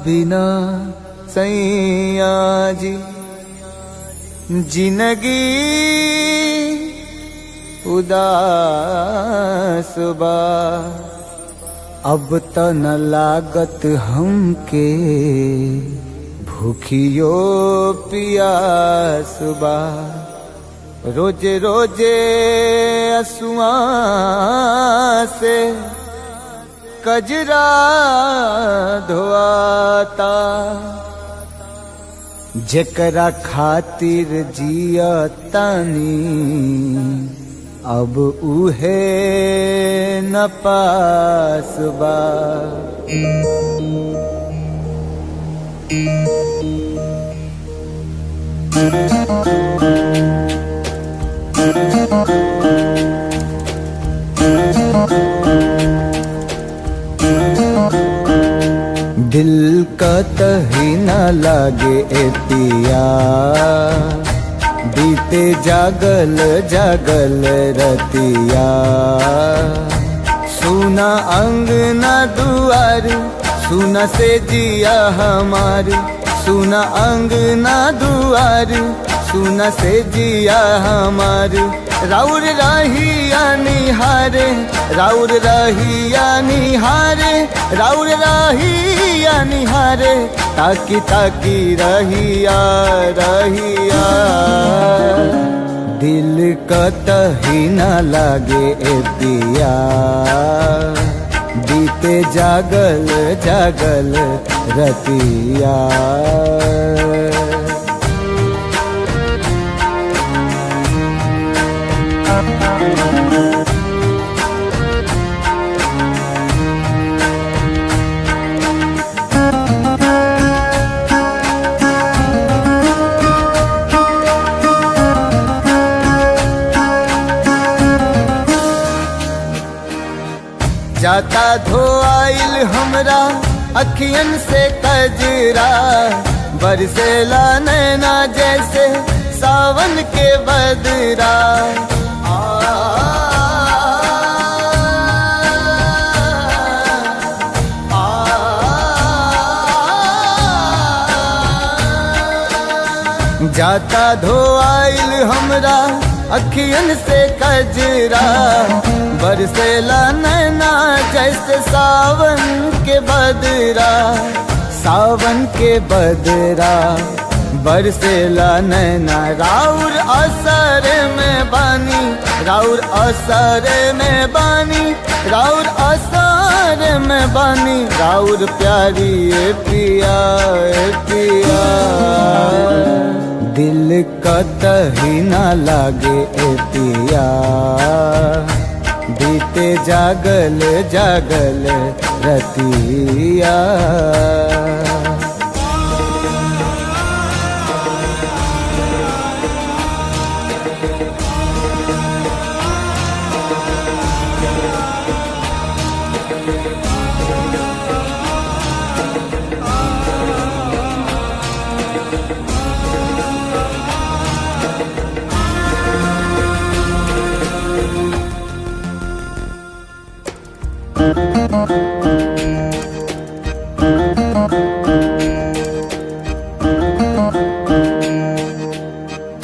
बिना सैया जी जिंदगी उदास बा। अब त न लागत हमके भूखियो पियास बा। रोजे रोजे असुआ से कजरा धोआता। जेकरा खातिर जिया तानी अब उहे न पास बा। दिल का तही न लागे ए पिया बीते जागल जागल रतिया। सुना अंगना दुआर सुना से जिया हमार। सुना अंगना दुआर सुना से जिया हमार। राउर रहिया निहारे राउर रहिया निहारे राउर रहिया निहारे। ताकी ताकी रहिया रहिया दिल कतही न लागे ए पिया बीते जागल जागल रतिया। जाता धोआइल हमरा अखियन से कजरा। बरसेला नैना जैसे सावन के बदरा। जाता धोआइल हमरा अखियन से कजरा। बरसेला नैना जैसे सावन के बदरा। सावन के बदरा बरसेला नैना। राउर असर में बानी राउर असर में बानी राउर असर में बानी। राउर प्यारी ए पिया ए पिया दिल कतही न लागे ए पिया बीते जागल जागल रतिया।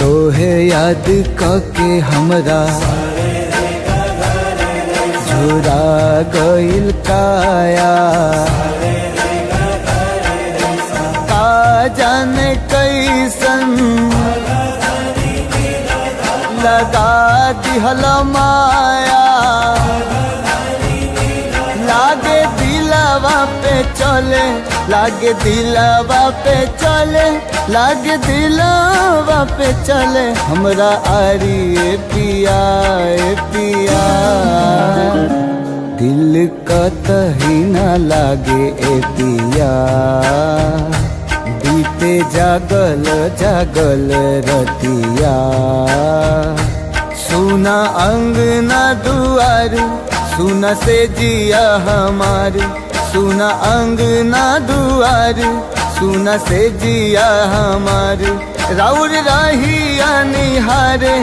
तोहे याद करके हमरा झुरा गइल काया। का जाने कैसन लगा दिहल माया। लागे दिलवा पे चले लागे दिलवा पे चले लागे दिलवा पे चले। हमरा आरी ए पिया ए पिया दिल कतही न लागे ए पिया बीते जागल जागल रतिया। सुना अंगना दुआर सुना से जिया हमार। सुना अंगना दुआर सुना से जिया हमार। राउर रहिया निहारे,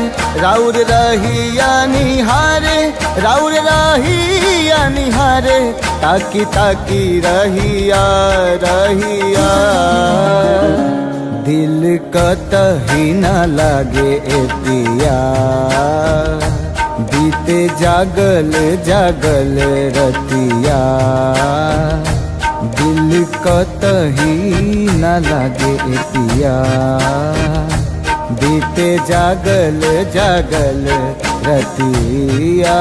राउर रहिया निहारे, राउर रहिया निहारे, ताकी ताकी रहिया रहिया। दिल कतही न लागे ए पिया, बीते जागल जागल रतिया। दिल कतही न लागे ए पिया, बीते जागल जागल रतिया।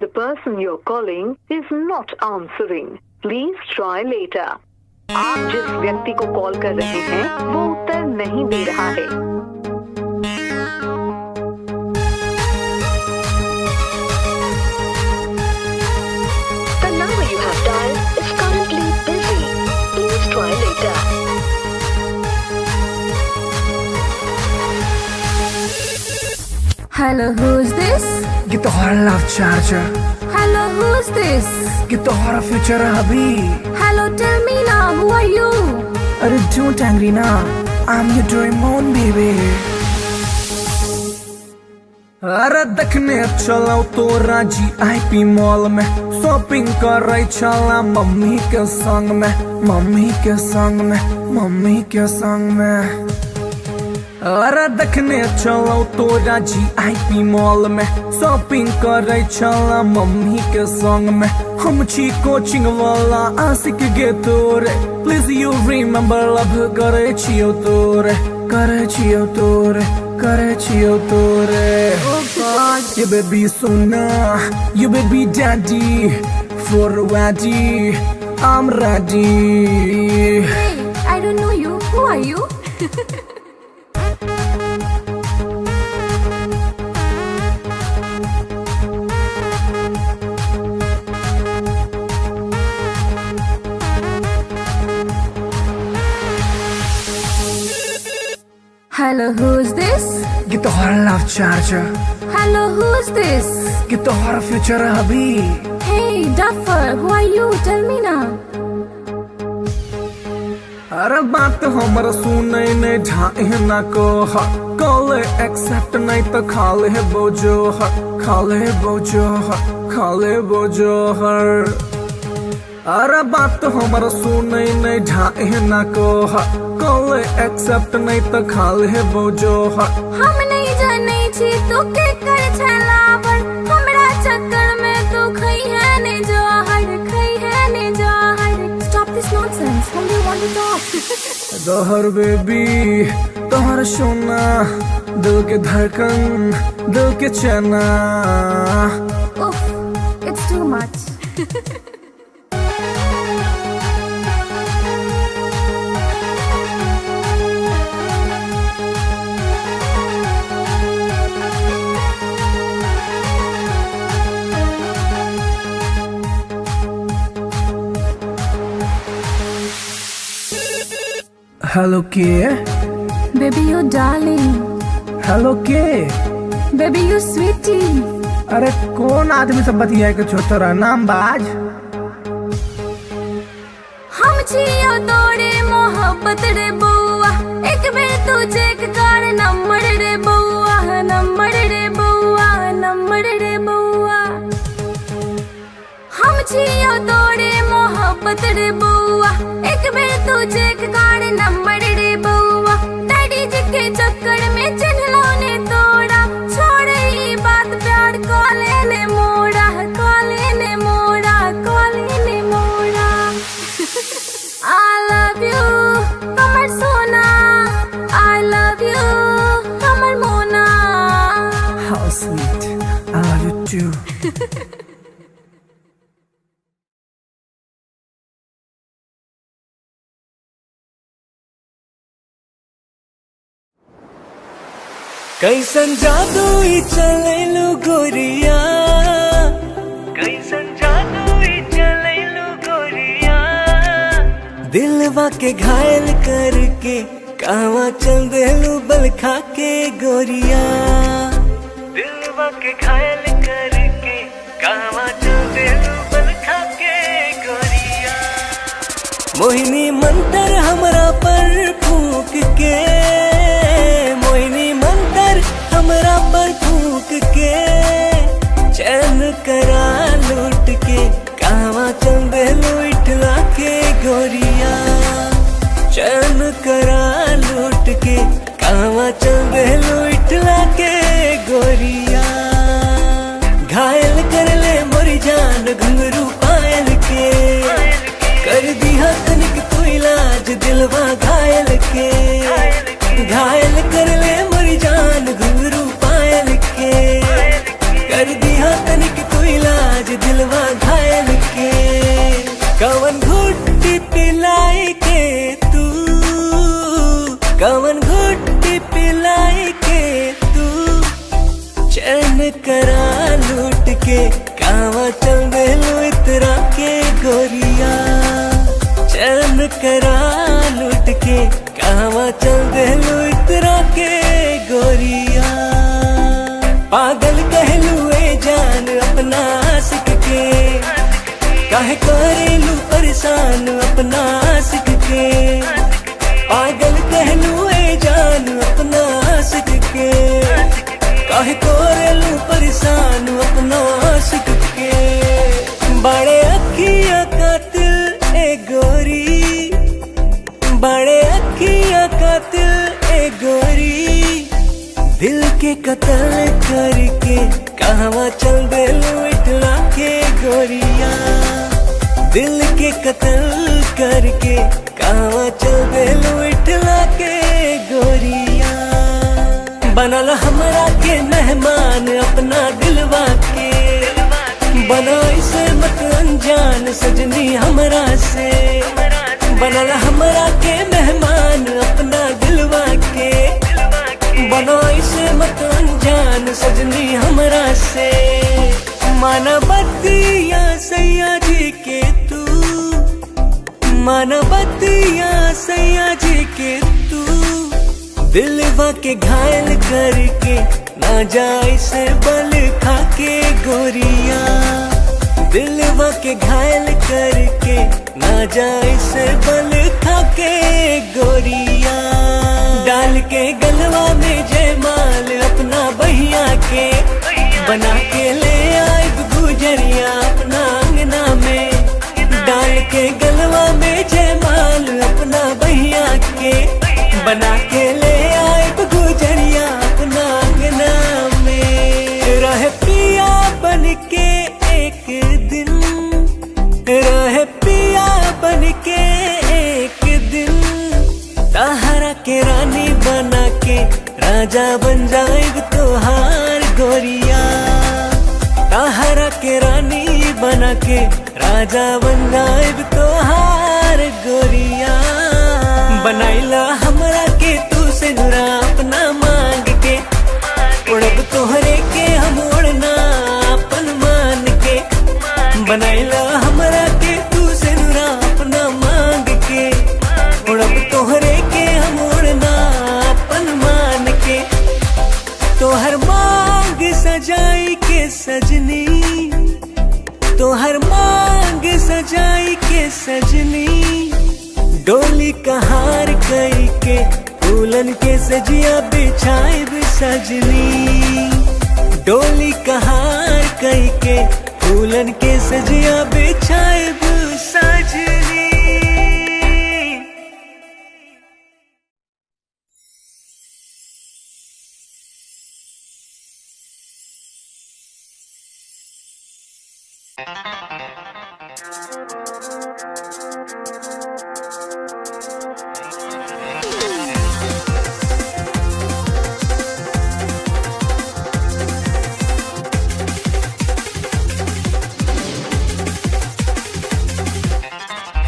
The person you're calling is not answering. Please try later. आप जिस व्यक्ति को कॉल कर रहे हैं वो उत्तर नहीं दे रहा है। The number you have dialed is currently busy. Please try later. Hello, who's this? Get the hot love charger. Hello, who's this? Get the hot future hubby. Hello, tell me now, who are you? अरे don't angry ना, I'm your dream on baby. अरे देखने चलाओ तो राजी IP mall में, shopping कर रही चला मम्मी के संग में, मम्मी के संग में, मम्मी के संग में। अरे देखने चलो तो राजी IP मॉल में, शॉपिंग कर रही चला मम्मी के संग में। हम छी कोचिंग वाला आशिक गे तोरे, प्लीज यू रिमेम्बर लव करे छियो तोरे, करे छियो तोरे, करे छियो तोरे। You baby Sona, you baby daddy, for ready, I'm ready. Hey, I don't know you. Who are you? Hello, who's this? Get the hot love charger. Hello, who's this? Get the hot future hubby. Hey, Duffer, who are you? Tell me now. अरे बात हमरा सुने नहीं ढाए ना को हा, call accept नहीं तो खाले बोझो हा, खाले बोझो हा, खाले बोझो हर। अरे बात हमरा सुने नहीं ढाए ना को हा, कॉल एक्सेप्ट नहीं तो खाले बोझो हा। हम नहीं जाने छी तू के कर छला पर, हमरा चक्कर में तू खई है ने जहर, खई है ने जहर। Stop this nonsense. Whom do you want to talk? जहर बेबी तोहर सोना, दिल के धड़कन, दिल के चना। Oof, it's too much. Hello के? Baby, you darling. हेलो के? Baby, you sweetie. अरे कौन आदमी से बतिया के छो तोरा नाम बाज? हम छियो तोरे मोहब्बत रे बउआ, एक बेर तू चेक कर नंबर रे बउआ, नंबर रे बउआ, नंबर रे बउआ। हम छियो तोरे मोहब्बत रे बउआ, एक बेर तू चेक कर नंबर रे बउआ। डैडी जी के चक्कर में चिन्हलो ने तोड़ा, छोड़े ई बात प्यार कॉले ने मोड़ा, कॉले ने मोड़ा, कॉले ने मोड़ा। I love you, हमर सोना, I love you, हमर मोना। How sweet, I love you too. कैसन जादू ई चलैलु गोरिया, कैसन जादू ई चलैलु गोरिया। दिलवा के घायल करके कहवा चल देलू बल खा के गोरिया, दिलवा के घायल करके कहवा चल देलू बल खा के गोरिया। मोहिनी मंतर हमरा पर फूक के, मोहिनी मंतर हमरा पर फूक के, चैन करा लूट के कहवा चल देलू इठला के गोरिया, चैन करा लूट के कहवा चल देलू इठला के गोरिया। घायल कर ले मोरी जान घुंघरू पायल के, कर दिया तनिक तू इलाज दिलवा घायल के। घायल कर ले मोरी जान घुंघरू पायल के, कर दिया तनिक तू इलाज दिलवा घायल के। कवन घुट्टी पिलाई के तू, कवन घुट्टी पिलाई के तू, चैन करा लूट के कहवा चल देलू इतरा के गोरिया, चैन करा लूट के कहवा चल देलू इतरा के गोरिया। पागल कहलू ए जान अपना आशिक के, काहे करेलू परेशान अपना आशिक के। पागल कहलू ए जान अपना आशिक के, काहे करेलू परेशान अपना आशिक के। बड़े अखियाँ कातिल ए गोरी, बड़े अखियाँ कातिल ए गोरी, दिल के कत्ल करके कहवा चल देलू इठला के गोरिया, दिल के कत्ल करके कहवा चल देलू इठला के गोरिया। बनल हमरा के मेहमान अपना दिलवा के, बना इसे मत अनजान सजनी हमरा से। बनल हमरा के मेहमान अपना दिलवा के, बना इसे मत अनजान सजनी हमरा से। माना बतिया सैया जी के तू, माना बतिया सैया जी के तू, दिलवा के घायल करके ना जाए से बल खा के गोरिया, दिलवा के घायल करके ना जाए से बल खा के गोरिया। डाल के गलवा में जयमाल अपना बहिया के, बना के ले आए गुजरिया अपना अंगना में। डाल के गलवा में जयमाल अपना बहिया के, बना के ले आए गुजरिया अपना अंगना में। रहे पिया बन के एक दिन, रहे पिया बन के एक दिन, ताहरा के रानी बना के राजा बन जाएग तोहार गोरिया। ताहरा के रानी बना के राजा बन जाएग तोहार गोरिया। बनाइला हमरा के तू से नुरा अपना मांग के, उड़ब तोहरे के हम उड़ना अपन मान के। बनाइला हमरा के तू से नुरा अपना मांग के, उड़ब तोहरे के हम उड़ना अपन मान के। तोहर मांग सजाई के सजनी, तोहर मांग सजाई के सजनी, डोली कहार कई के फूलन के सजिया बिछाए सजनी। डोली कहार कई के फूलन के सजिया बिछाए सजनी।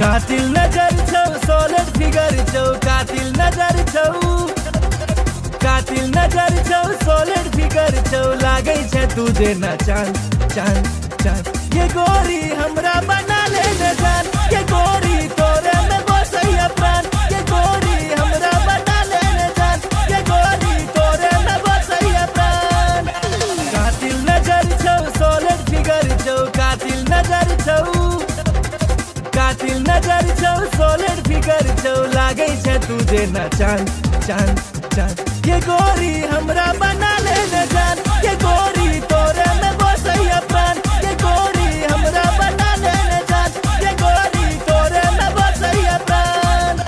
कातिल नजर छौ सोलर फिगर छौ, कातिल नजर छौ, कातिल नजर छौ सोलर फिगर छौ, लागै छै तू देना चांद चांद चांद। ये गोरी हमरा बना ले जान, ये गोरी तोरे में बसैया प्राण, ये गोरी हमरा बना तुझे ना चांद चांद चांद। ये गोरी हमरा बना ले न जान, ये गोरी तोरे में बसैया प्राण। ये गोरी हमरा बना ले न जान, ये गोरी तोरे में बसैया प्राण।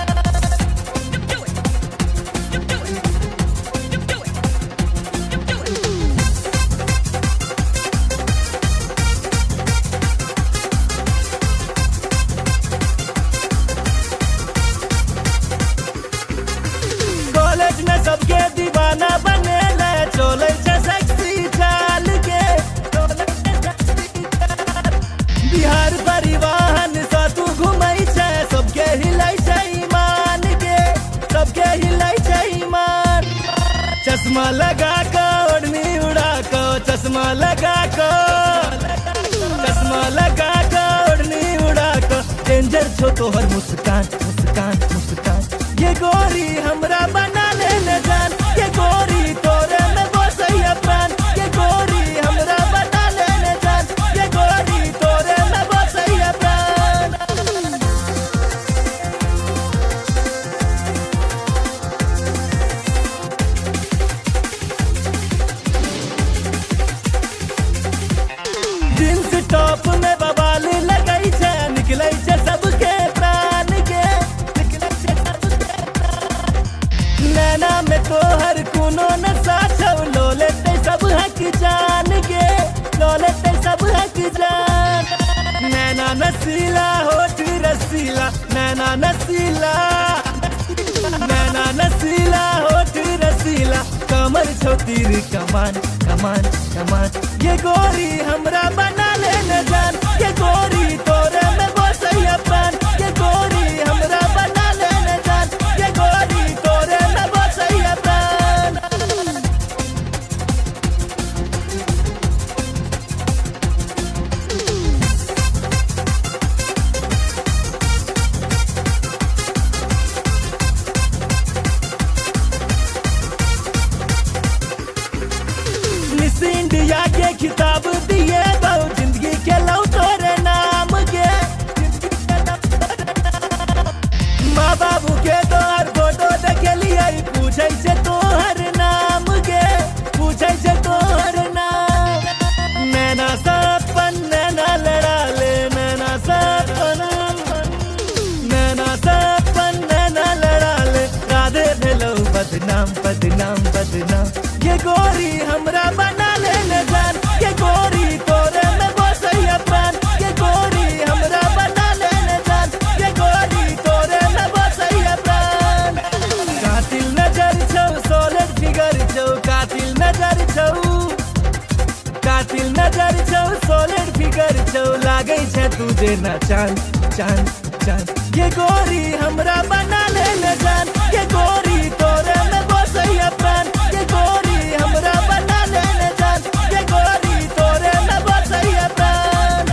कॉलेज में सबके दीवाना बने ले, चले छे सेक्सी चाल के। बिहार परिवहन से तू घुमई छे, सबके हिलाई छे ईमान के, सबके हिलाई छे ईमान। चश्मा लगा के ओढ़नी उड़ा के, चश्मा लगा के, चश्मा लगा के ओढ़नी उड़ा के। डेंजर छो तोहर मुस्कान मुस्कान मुस्कान। ये गोरी हमरा बना ले न जान, ये गोरी तोरे में बसैया प्राण। ये गोरी हमरा बना ले न जान, ये गोरी तोरे में बसैया प्राण। जींस टॉप में बवाल लगई छे, निकलै छे सबके प्राण के, निकलै छे सबके प्राण। नैना में तोहर कोनो नशा छौ, लो लेते सब हक जान के, लो लेते सब हक जान। नैना नसीला होठ रसीला, नैना नसीला, नैना नसीला होठ रसीला। कमर छौ तीर कमान कमान कमान। ये गोरी हमरा बना ले न जान, ये गोरी तोरे में बसैया प्राण। ये गोरी हमरा बना ले न जान, ये गोरी तोरे में बसैया प्राण। मिस इंडिया के खिताब दिए बहु, जिंदगी के लौ तोरे नाम के। माँ बाबू के तोहर फोटो देखे लिए, पूछे से तोहर नाम के, पूछे से तोहर नाम। नैना सपन नैना लड़ा ले, नैना सपन, नैना सपन नैना लड़ा ले। राधे भेलौ बदनाम बदनाम बदनाम। ये गोरी हमरा बना ले न जान, ये गोरी तोरे में बसैया प्राण। ये गोरी हमरा बना ले न जान, ये गोरी तोरे में बसैया प्राण। कातिल नजर छौ, सॉलिड फिगर छौ, कातिल नजर छौ, कातिल नजर छौ, सॉलिड फिगर छौ। लागै छे तुझे ना चांद चांद चांद। ये गोरी हमरा बना ले न जान, ये गोरी तोरे में बसैया प्राण। ये गोरी हमरा बना ले न जान, ये गोरी तोरे में बसैया प्राण।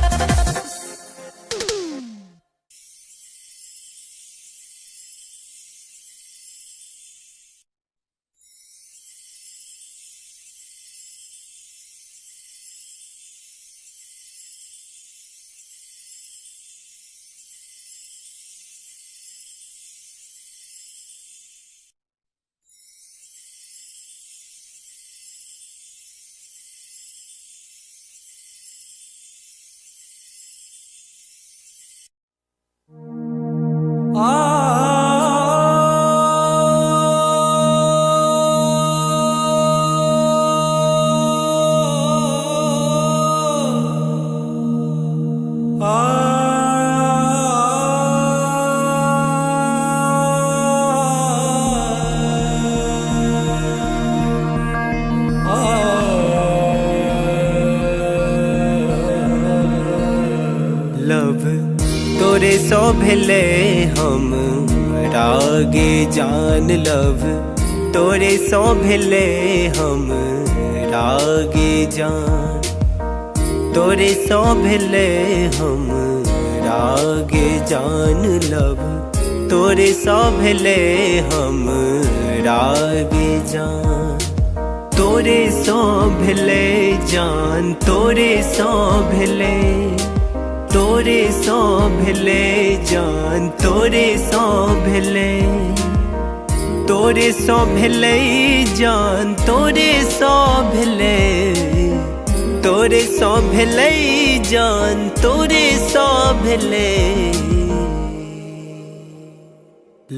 लव तोरे सो भेले हम रागे जान। लव तोरे सो भेले हम रागे जान। तोरे सो भेले हम रागे जान। लव तोरे सो भेले हम रागे जान। तोरे सो भेले जान। तोरे सो भेले। तोरे सो भेले जान। तोरे सो भेले। तोरे सो भेले जान तोरे सो भेले तोरे सो भेले जान तोरे सो भेले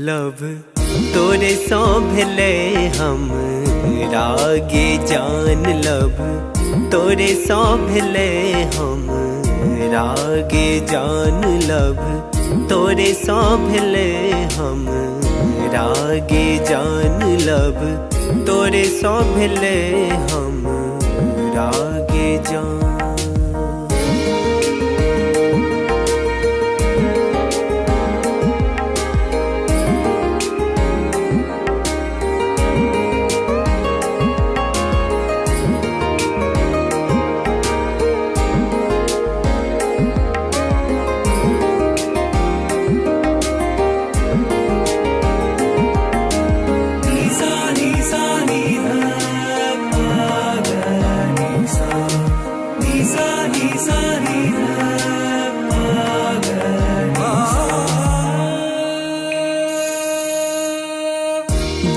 लव तोरे सो भेले हम रागे जान लव तोरे सो भेले हम रागे जान लव तोरे सो भेले हम रागे जान लव तोरे सो भेले हम रागे जान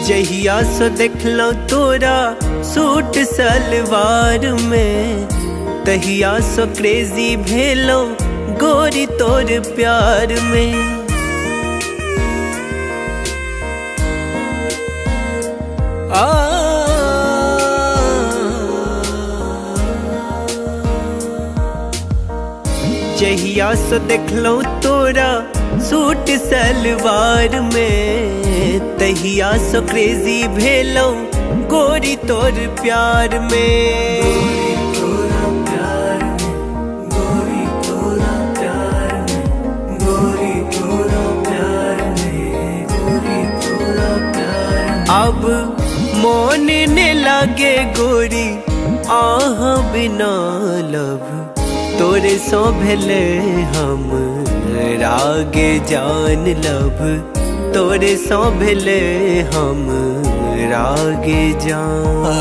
जहिया सो देखलो तोरा सूट सलवार में तहिया सो क्रेजी भेलो गोरी तोर प्यार में जहिया सो देखलो तोरा सूट सलवार में तहिया सो क्रेजी भेलो गोरी तोर प्यार में अब मोन ने लागे गोरी आह बिना लव तोरे सो भेले हम रागे जान लव तोरे सो भेले हम रागे जान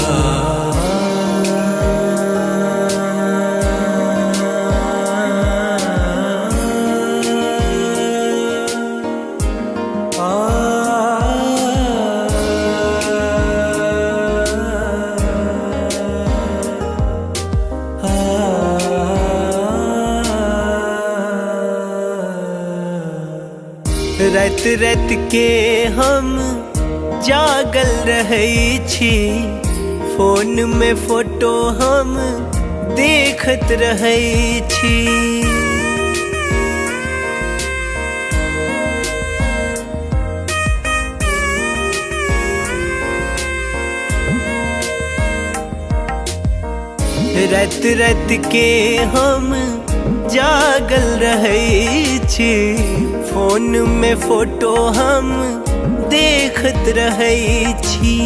रात रात के हम जागल रहे छी फोन में फोटो हम देखत रहे छी रात रात के हम जागल रहे छी फोन में फोटो हम देखत रहे छी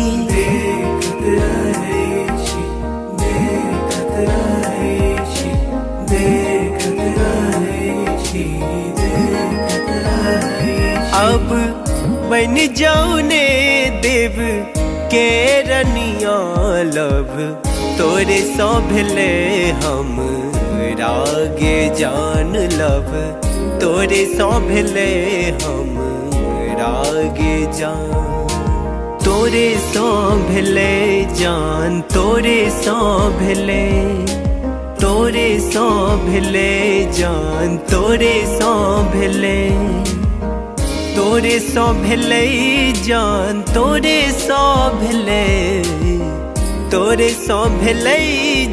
अब बन जाऊ ने देव के रनिया लव तोरे सो भेले हम रागे जान लव तोरे सो भेले हम रागे जान तोरे सो भेले जान तोरे सो भेले तोरे सो भेले जान तोरे सो भेले तोरे सो भेले जान तोरे सो भेले तोरे सो भेले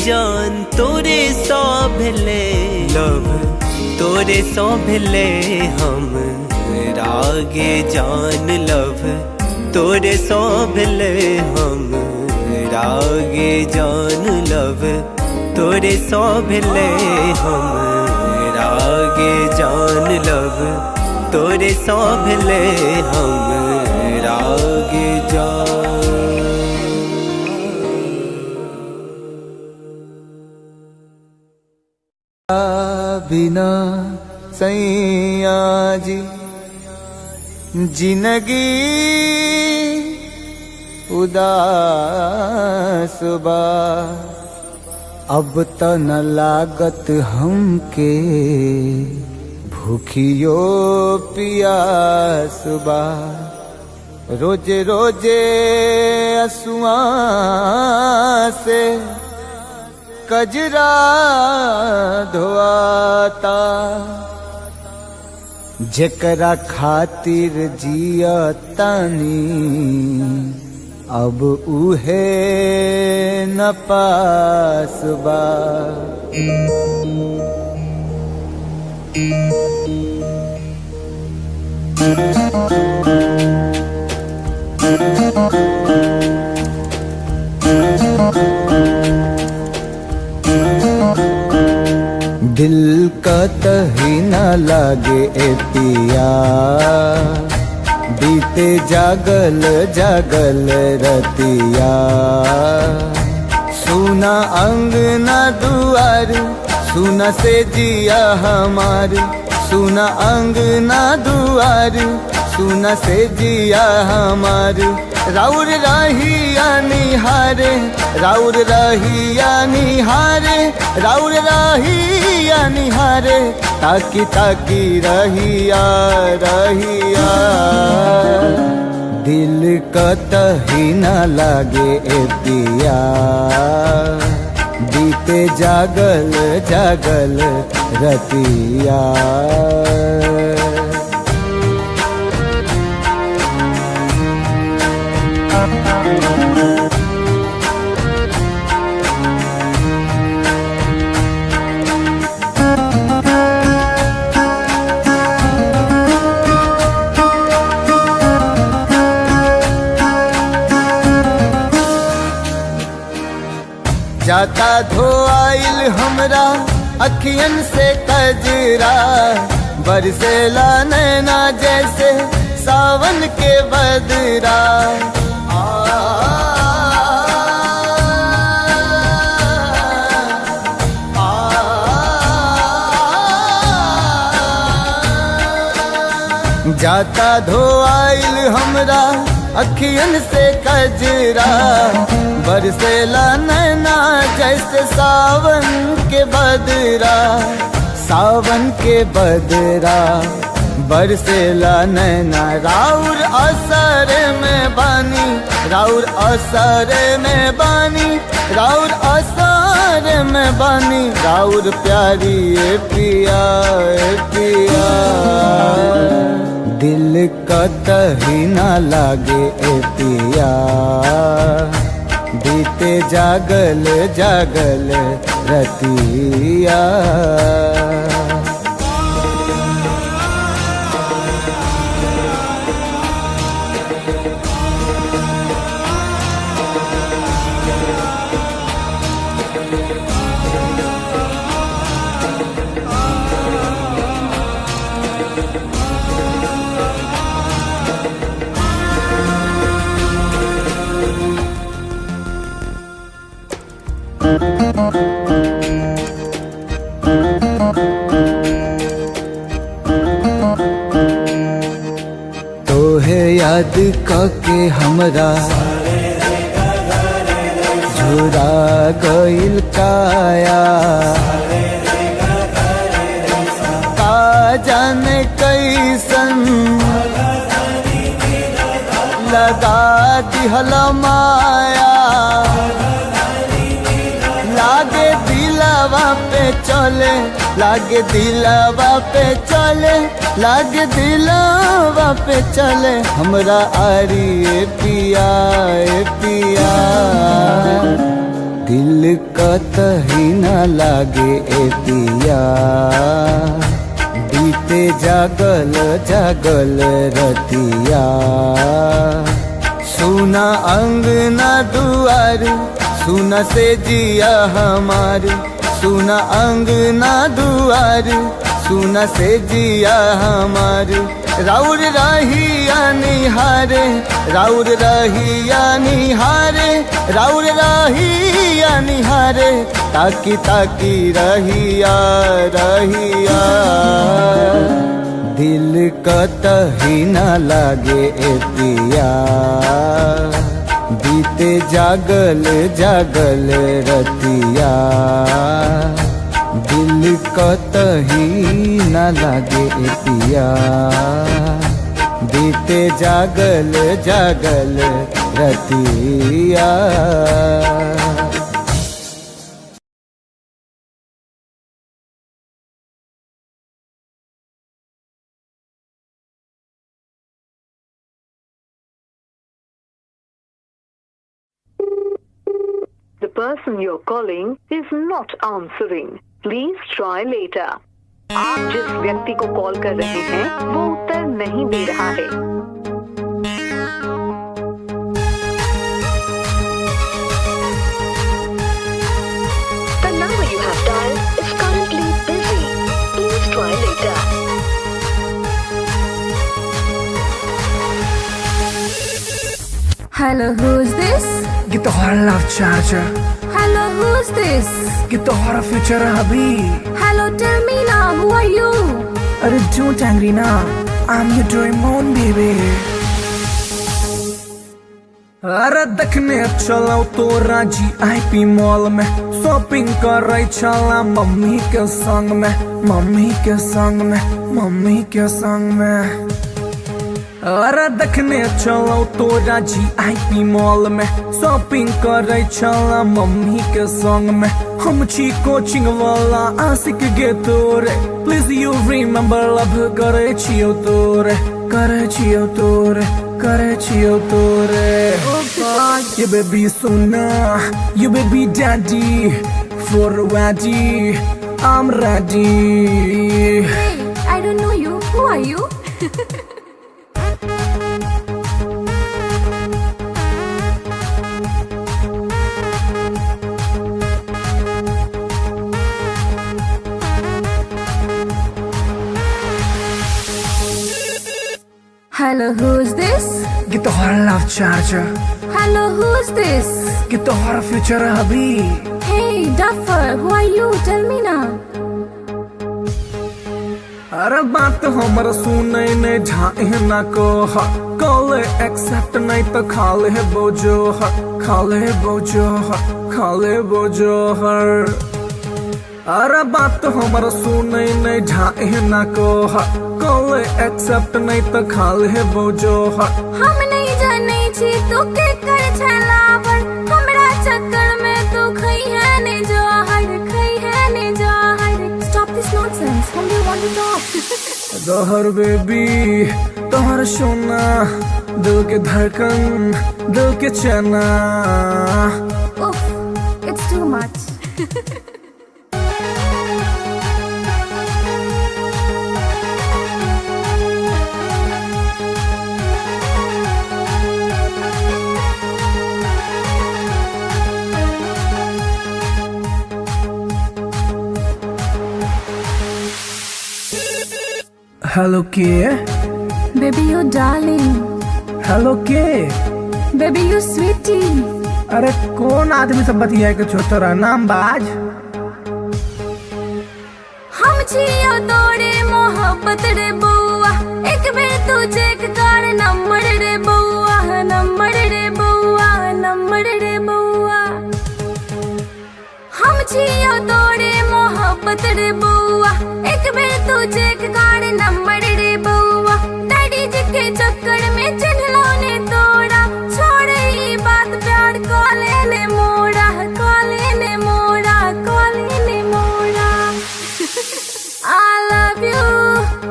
जान तोरे सो भेले लव तोरे सो भेले हम रागे जान लव तोरे सो भेले हम रागे जान लव तोरे सो भेले हम रागे जान लव तोरे सो भेले हम रागे जान बिना सैया जी जिंदगी उदास बा अब त न लागत हमके भूखियो पियास बा रोजे रोजे असुआ से कजरा धोआता, जेकरा खातिर जिया तानी अब उहे न पास बा। दिल का तही न लागे ए पिया, बीते जागल जागल रतिया। सुना अंगना दुआर, सुना से जिया हमार, सुना अंगना दुआर, सुना से जिया हमार। राउर रहिया निहारे, राउर रहिया निहारे, राउर रहिया निहारे, ताकी ताकी रहिया रहिया। दिल कतही न लागे ए पिया, बीते जागल जागल रतिया। जाता धोआइल हमरा अखियन से कजरा, बरसेला नैना जैसे सावन के बदरा। जाता धोआइल हमरा अखियन से कजरा, बरसेला नैना जैसे सावन के बदरा। सावन के बदरा बरसेला नैना, राउर असर में बानी, राउर असर में बानी, राउर असर में बानी। राउर प्यारी ए पिया ए पिया, दिल कतही न लागे ए पिया, बीते जागल जागल रतिया। तोहे याद करके हमरा झुरा गइल काया, का जाने कैसन लगा दिहला माया। लागे दिलवा पे चले, लागे दिलवा पे चले, लागे दिलवा पे चले हमरा आरी ए पिया ए पिया। दिल कतही न लागे ए पिया, बीते जागल जागल रतिया। सुना अंगना दुआर, सुना से जिया हमार, सुना अंगना दुआर, सुना से जिया हमार। राउर रहिया निहारे, राउर रहिया निहारे, राउर रहिया निहारे, ताकी ताकी रहिया रहिया। दिल कतही न लागे ए पिया, बीते जागल जागल रतिया। दिल कतही न लागे ए पिया, बीते जागल जागल रतिया। The person you're calling is not answering. Please try later. आप जिस व्यक्ति को कॉल कर रहे हैं वो उत्तर नहीं दे रहा है। The number you have dialed is currently busy. Please try later. Hello, who's this? Get the horror love charger. Hello, who's this? Get the horror future hubby. Hello, tell me now, who are you? अरे don't angry now. I'm your Doraemon baby. अरे देखने चलो तो राजी IP mall में, shopping कर रही चला मम्मी के संग में, मम्मी के संग में, मम्मी के संग में। अरे देखने चलो तो राजी आईपी मॉल में, शॉपिंग कर रही चला मम्मी के संग में। हम छी कोचिंग वाला आशिक गे तोरे, प्लीज यू रिमेम्बर लव करे छियो तोरे, करे छियो तोरे, करे छियो तोरे। You baby sona, you baby daddy, for ready, I'm ready. Hey, I don't know you. Who are you? Hello, who's this? Get the horror love charger. Hello, who's this? Get the horror future hubby. Hey, Duffer, who are you? Tell me now. अरे बात हमर सुनै ने झाए ना को call accept नहीं तो खाले बोझो खाले बोझो खाले बोझो हर। अरे बात हमर सुनै ने झाए ना को कॉल एक्सेप्ट नहीं तो खाले बोझो हम नहीं जाने छी तू के कर छलावर, हमरा चक्कर में तू खई है ने जहर, खई है ने जहर। Stop this nonsense. Whom do you want to talk? जहर बेबी तोहर सोना, दिल के धड़कन, दिल के चना। Oof, it's too much. Hello के Baby, you darling. हेलो के। Baby, you sweetie. अरे कौन आदमी सब बतिया के छोटरा नाम बाज। हम छियो तोरे मोहब्बत रे बउआ, एक बेर तू चेक कर नंबर रे बउआ, नंबर रे बउआ, नंबर रे बउआ। हम छियो तोरे मोहब्बत रे बउआ, एक बेर तू चेक कर नंबर रे बउआ। डैडी जी के चक्कर में चिन्हलो ने तोड़ा, छोड़ ई बात प्यार कॉले ने मोड़ा, कॉले ने मोड़ा, कॉले ने मोड़ा। I love you,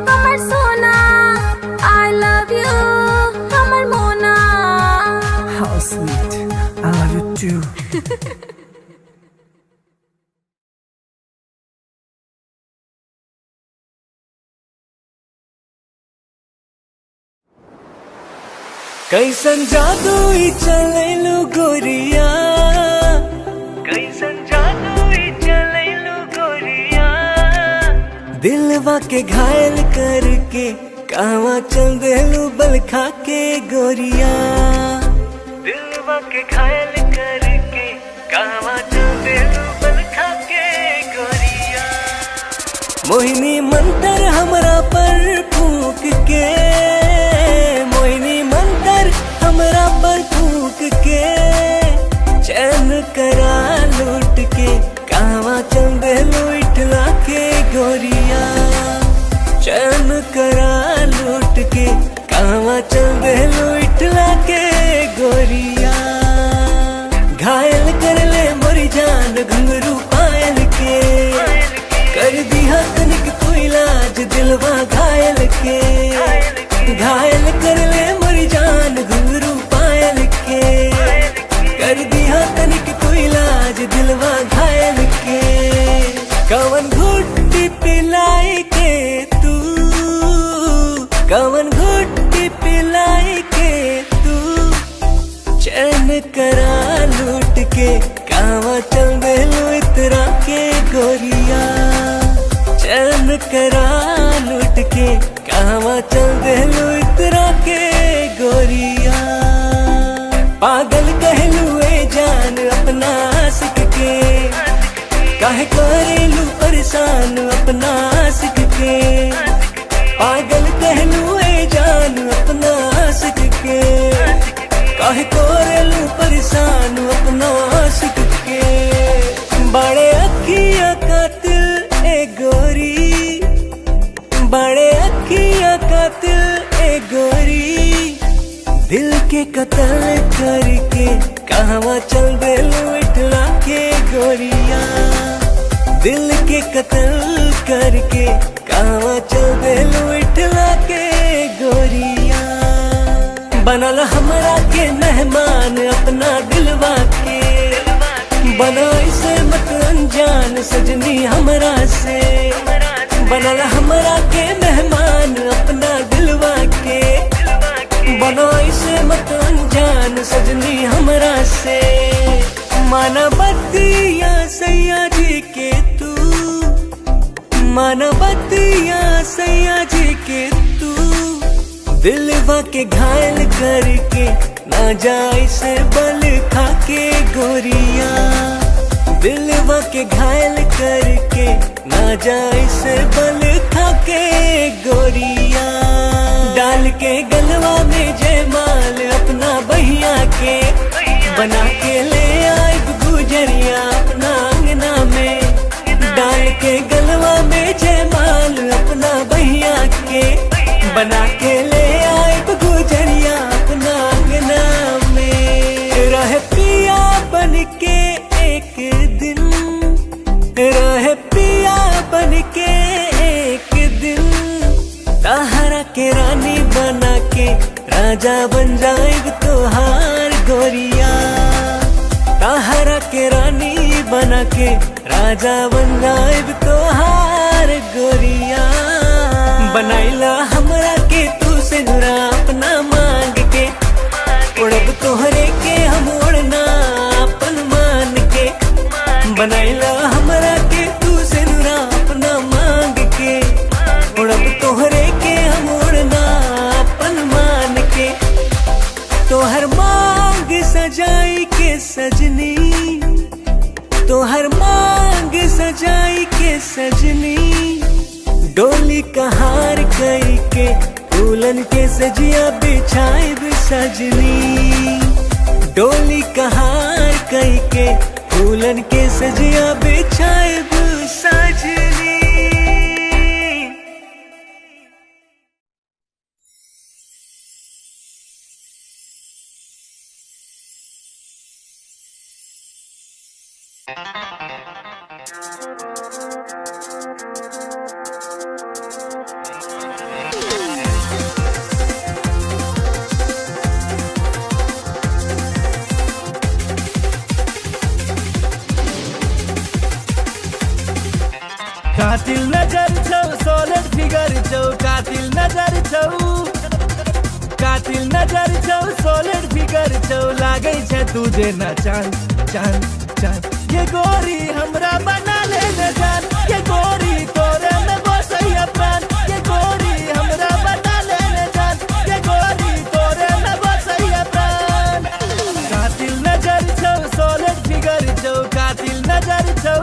हमर सोना। I love you, हमर मोना। How sweet, I love you too. कैसन जादू ई चलैलू गोरिया, कैसन जादू ई चलैलू गोरिया। दिलवा के घायल करके कहवा चल देलू बल खा के गोरिया, दिलवा के घायल करके कहवा चल देलू बल खा के गोरिया। मोहिनी मंतर हमरा पर फूक के, मोहिनी मंतर हमरा पर फूक के, चैन करा लूट के कहवा चल देलू इठला के गोरिया, चैन करा लूट के कहवा देलू इटला के गोरिया। घायल कर ले मोरी जान घुंघरू पायल के, कर दिया तनिक तू इलाज दिलवा घायल के। घायल कर ले मोरी जान घुंघरू पायल के, कर दिया तनिक तू इलाज दिलवा घायल के। कवन घुट्टी पिलाई के तू, कवन घुट्टी पिलाई के तू, चैन करा लूट के कावा चल देलू इतरा के गोरिया। चैन करा लूट के कावा चल देलू इतरा के गोरिया। पागल कहलू ए जान अपना आशिक के, काहे करेलू परेशान अपना आशिक के। पागल कहलू ए जान अपना आशिक के, काहे करेलू परेशान अपना आशिक के। बड़े अखिया कातिल ए गोरी, बड़े अखिया कातिल ए गोरी। दिल के कत्ल करके कहवा चल देलू इटला के गोरिया। दिल के कत्ल करके कहवा चल देलू इटला के गोरिया। बनल हमरा के मेहमान अपना दिलवा के, बना इसे मत अनजान सजनी हमरा से। बनल हमरा के मेहमान अपना दिलवा के, बना इसे मत अनजान सजनी हमरा से। माना बतिया सैया जी के तू, माना बतिया सैया जी के तू। दिलवा के घायल करके ना जाए से बल खा के गोरिया। दिलवा के घायल करके ना जाए से बल खा के गोरिया। डाल के गलवा में जयमाल अपना बहिया के, बना के ले आए गुजरिया अपना अंगना में। डाल के गलवा में जयमाल अपना बहिया के, बना के ले आए गुजरिया अपना अंगना में। रह पिया बन के एक दिन, रह पिया बन के एक दिन। ताहरा के रानी बना के राजा बन जाएग तोहार गोरिया। ताहरा के रानी बना के राजा बन जाएग तोहार गोरिया। बनाइला हमरा के तू से नुरा अपना मांग के, उड़ब तोहरे के हम उड़ना अपन मान के। बनाइला हमरा के तू से नुरा अपना मांग के, उड़ब तोहरे के हम उड़ना अपन मान के। तोहर मांग सजाई के सजनी, तोहर मांग सजाई के सजनी। डोली कहार कई के फूलन के सजिया बिछाए सजनी। डोली कहार कई के फूलन के सजिया बिछाए सजनी। कातिल नजर छौ सोलर फिगर छौ, कातिल नजर छौ, कातिल नजर छौ सोलर फिगर छौ। लागे छै तुझे न चांद चांद चांद। ये गोरी हमरा बना ले न जान, ये गोरी तोरे में बसैया प्राण। ये गोरी हमरा बना ले न जान, ये गोरी तोरे में बसैया प्राण। कातिल नजर छौ सोलर फिगर छौ, कातिल नजर छौ,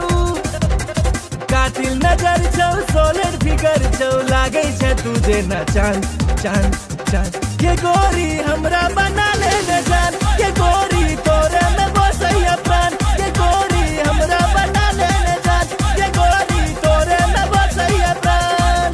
कातिल नजर छौ सोलर फिगर छौ। लागे छै तुझे न चांद चांद चांद। ये गोरी हमरा बना ले न जान, ये गोरी तोरे में बसैया प्राण। ये गोरी हमरा बना ले न जान, ये गोरी तोरे में बसैया प्राण।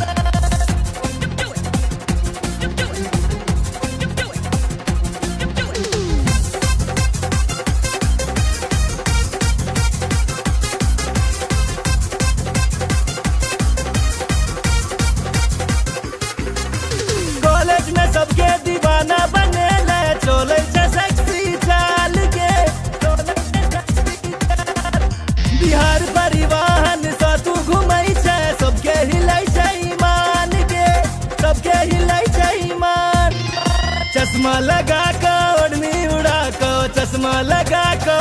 चश्मा लगा कर ओढ़नी उड़ा को, चश्मा लगा को,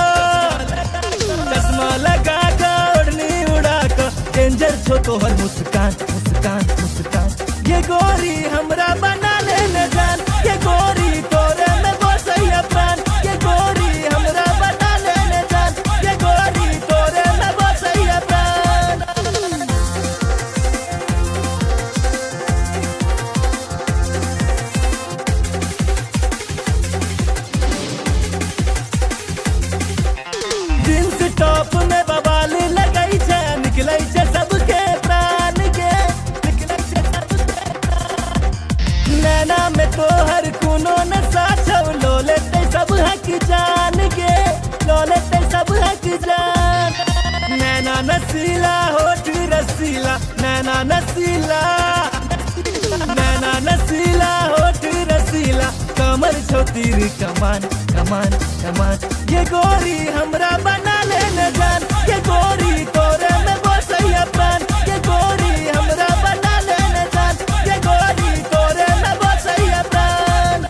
चश्मा लगा कर ओढ़नी उड़ा को, डेंजर छो तोहर मुस्कान मुस्कान मुस्कान। ये गोरी हमरा बना ले न जान, ये गोरी तोरे में बसैया प्राण, ये गोरी हमरा बना ले न जान, ये गोरी तोरे में बसैया प्राण। जींस टॉप में बवाल लगई छे, निकलै छे सबके प्राण के, निकलै छे सबके प्राण। नैना में तोहर कोनो नशा छौ, लो लेते सब हक जान के, लो लेते सब हक जान। नैना नसीला होठ रसीला, नैना नसीला, नैना नसीला होठ रसीला, कमर छो तीर कमान कमान कमान। ये गोरी हमरा बना ले न जान, ये गोरी तोरे में बसैया प्राण, ये गोरी हमरा बना ले न जान, ये गोरी तोरे में बसैया प्राण।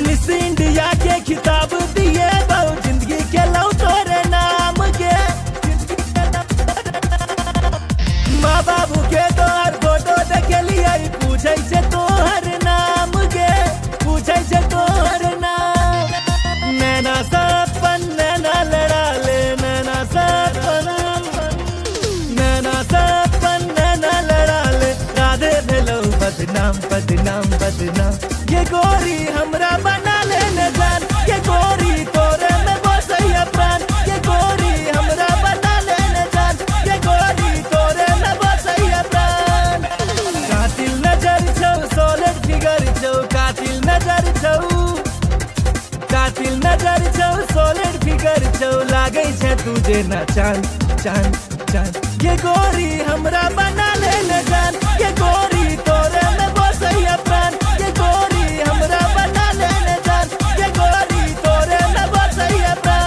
मिस इंडिया के खिताब दिए बहु, जिंदगी के लौ तोरे नाम के, माँ बाबू के तोहर फोटो देखे लिया, पूछे छे तोहर नाम के, पूछे छे तोहर नाम। नैना सपन नैना लड़ा ले, नैना सपन, नैना सपन नैना लड़ा ले, राधे भेलौ बदनाम बदनाम बदनाम। ये गोरी हमरा बना ले न जान, ये गोरी तोरे में बसैया प्राण, ये गोरी हमरा बना ले न जान, ये गोरी तोरे में बसैया प्राण। कातिल नजर छौ, सॉलिड फिगर छौ, कातिल नजर छौ, कातिल नजर छौ, सॉलिड फिगर छौ, लागै छे तुझे ना चांद चांद चांद। ये गोरी हमरा बना ले न जान, ये गोरी तोरे में बसैया प्राण, ये गोरी हमरा बना ले न जान, ये गोरी तोरे में बसैया प्राण।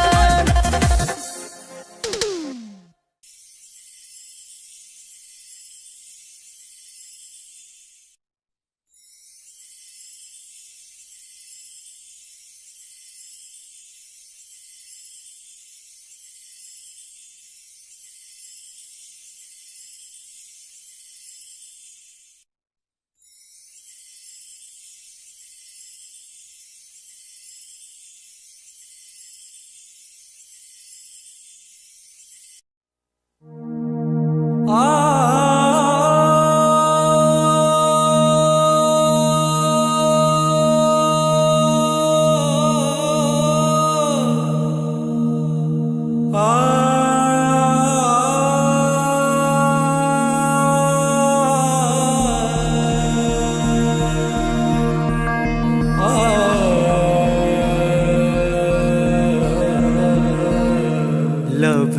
लव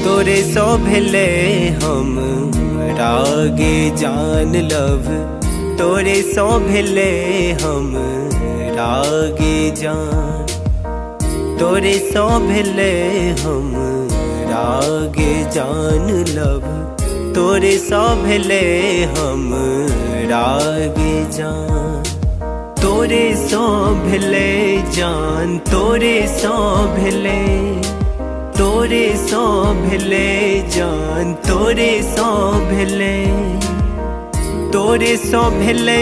तोरे सो भेले हम रागे जान, लव तोरे सो भेले हम रागे जान, तोरे सो भेले हम रागे जान, लव तोरे सो भेले हम रागे जान, तोरे सो भेले जान, तोरे सो भेले, तोरे सो भेले जान, तोरे सो भेले, तोरे सो भेले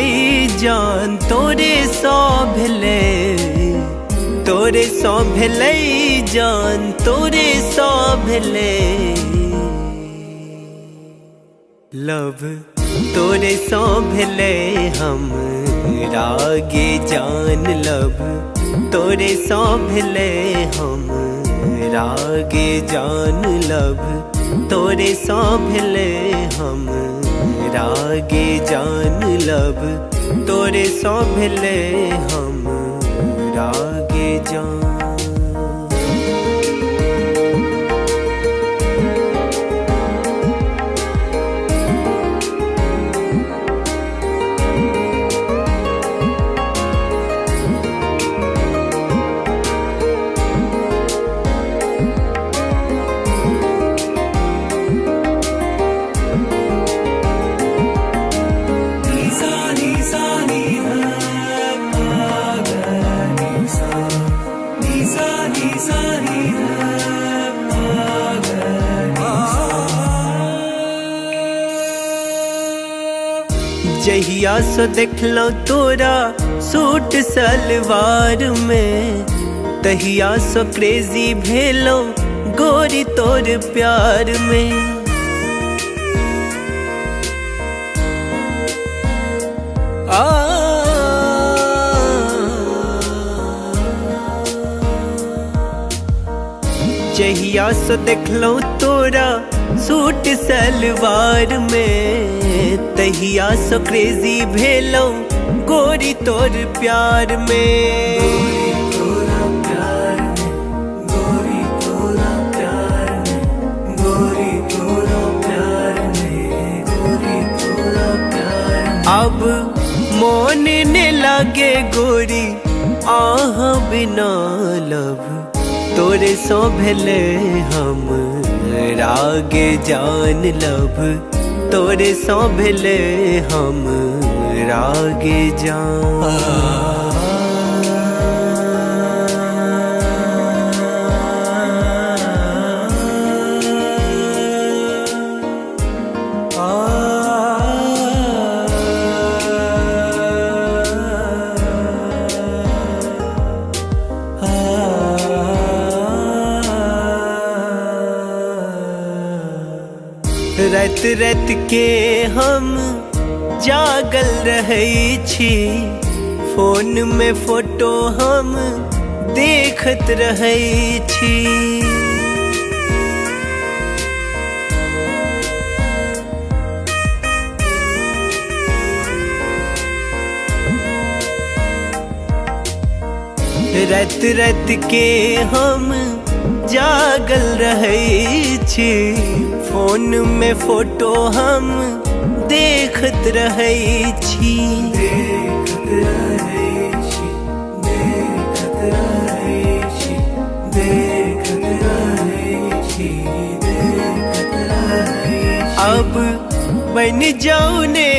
जान, तोरे सो भेले, तोरे सो भेले जान, तोरे सो भेले। लव तोरे सो भेले हम रागे जान, लव तोरे सो भेले हम रागे जान, लव तोरे सो भेले हम रागे जान, लव तोरे सो भेले हम रागे जान। जहिया से देखलो तोरा सूट सलवार में, तहिया से क्रेजी भेलो गोरी तोर प्यार में। जहिया से देखलो तोरा सूट सलवार में, तहिया से क्रेजी भेलो गोरी तोर प्यार में। गोरी तोरा प्यार में, गोरी तोरा प्यार में, गोरी तोरा प्यार में, गोरी तोरा प्यार में। अब मोन ने लागे गोरी आह बिना लब, तोरे सो भेले हम रागे जान लब, तोरे सो भेले हम रागे जान। रात रात के हम जागल रहै छी, फोन में फोटो हम देखत रहै छी। रात रात के हम जागल रहै छी, फोन में फोटो हम देखत रहै छी। देखत रहै छी, देखत रहै छी, देखत रहै छी, देखत रहै छी। अब बन जाऊ ने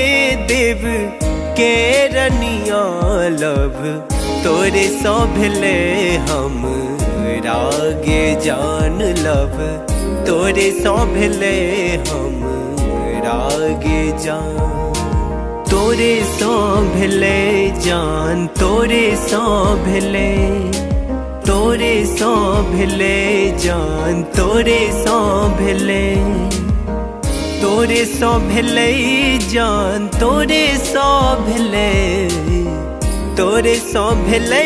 देव के रनिया लब, तोरे सो भेले हम रागे जान लब, तोरे सो भेले हम रागे जान। तोरे सो भेले जान, तोरे सो भेले, तोरे सो भेले जान, तोरे सो भेले, तोरे सो भेले जान, तोरे सो भेले, तोरे सो भेले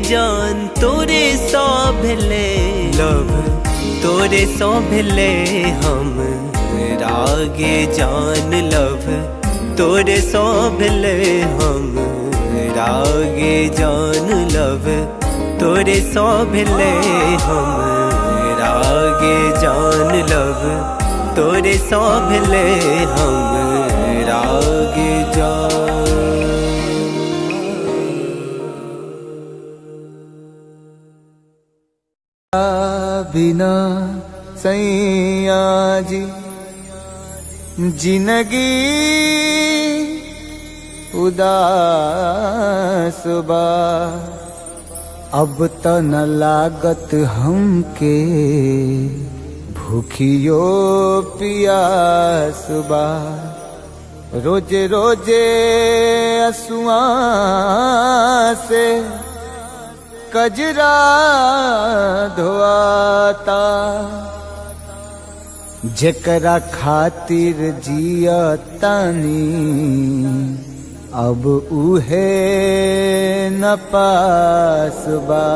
जान, तोरे सो भेले लब, तोरे सो भेले हम रागे जान लब, तोरे सो भेले हम रागे जान लब, तोरे सो भेले हम रागे जान लब, तोरे सो भेले हम रागे जान। बिना सैया जी जिंदगी उदास बा, अब त न लागत हमके भूखियो पियास बा। रोजे रोजे असुआ से कजरा धोआता, जेकरा खातिर जिया तानी अब उहे न पास बा।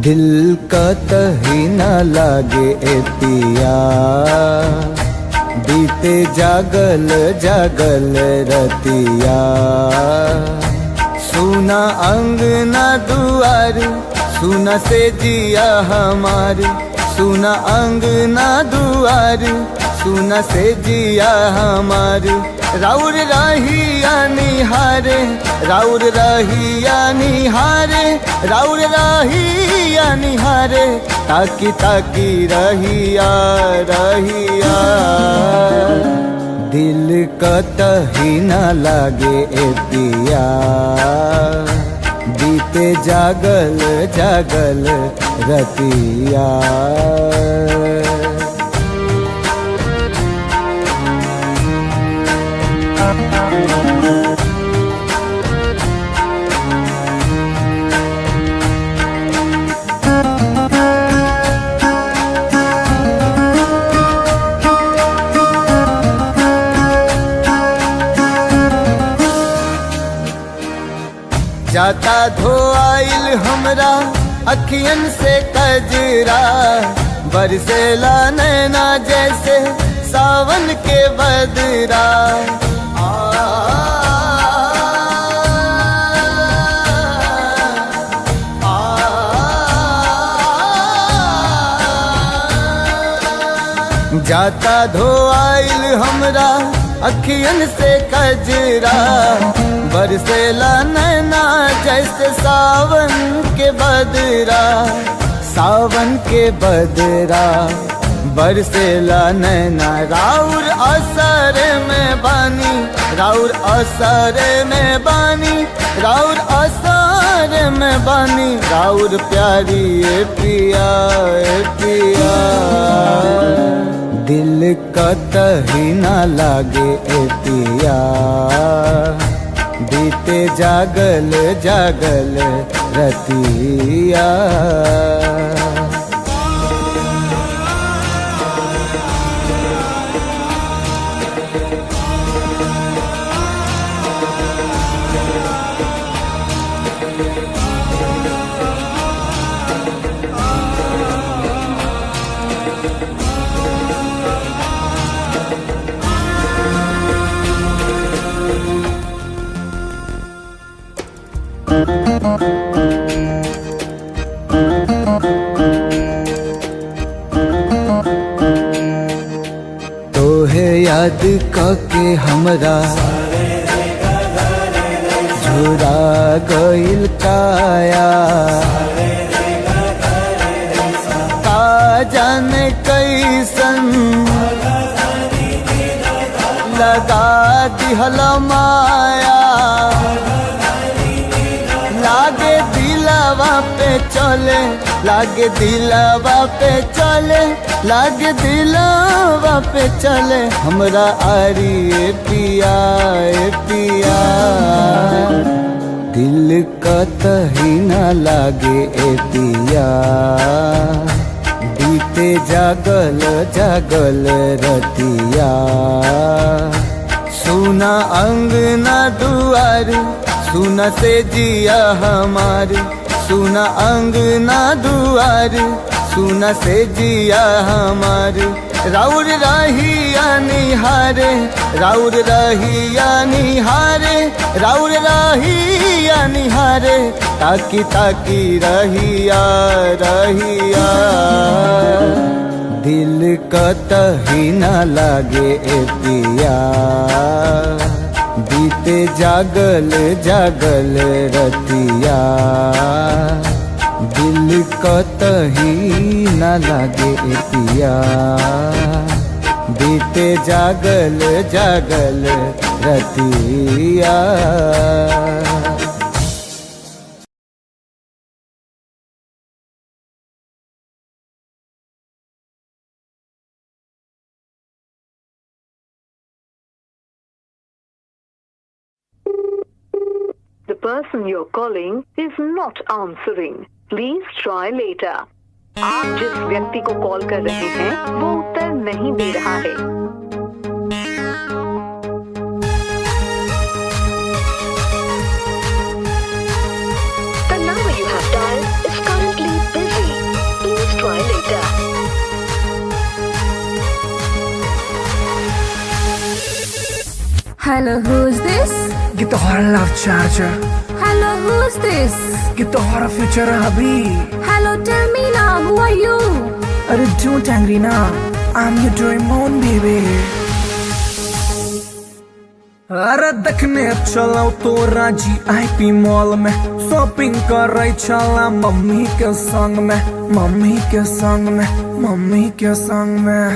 दिल का तही न लागे ए पिया, बीते जागल जागल रतिया। सुना अंगना दुआर, सुना से जिया हमार, सुना अंगना दुआर, सुना से जिया हमार। राउर रहिया निहारे, राउर रहिया निहारे, राउर रहिया निहारे, ताकी ताकी रहिया रहिया। दिल कतही न लागे ए पिया बीते जागल जागल रतिया। जाता धोआइल हमरा अखियन से कजरा बरसेला नैना जैसे सावन के बदरा। जाता धोआइल हमरा अखियन से कजरा बरसेला नैना जैसे सावन के बदरा। सावन के बदरा बरसेला नैना राउर असर में बानी राउर असर में बानी राउर असर में बानी राउर प्यारी ए पिया ए पिया। दिल कतही न लागे ए पिया बीते जागल जागल रतिया। तोहे याद के हमरा झुरा गइल काया का जाने कैसन लगा दिहल माया। लागे दिलवा पे चले लागे दिलवा पे चले लागे दिलवा पे चले हमरा आरी ए पिया ए पिया। दिल कतही न लागे ए पिया बीते जागल जागल रतिया। सुना अंगना दुआर सुना से जिया हमार सुना अंगना दुआर सुना से जिया हमार। राउर रहिया निहारे राउर रहिया निहारे राउर रहिया निहारे ताकी ताकी रहिया रहिया। दिल कतही न लागे ए पिया बीते जागल जागल रतिया। दिल कतही न लागे ए पिया बीते जागल जागल रतिया। The person you're calling is not answering. Please try later. आप जिस व्यक्ति को कॉल कर रहे हैं वो उत्तर नहीं दे रहा है। The number you have dialed is currently busy. Please try later. Hello, who's this? Get the hell love charger. Hello, who's this? Get the horror future hubby. Hello, tell me now, who are you? Arre don't angry now. I'm your Doraemon baby. अरे देखने चलो तो राजी IP mall में shopping कर रही चला mummy के संग में मम्मी के संग में मम्मी के संग में।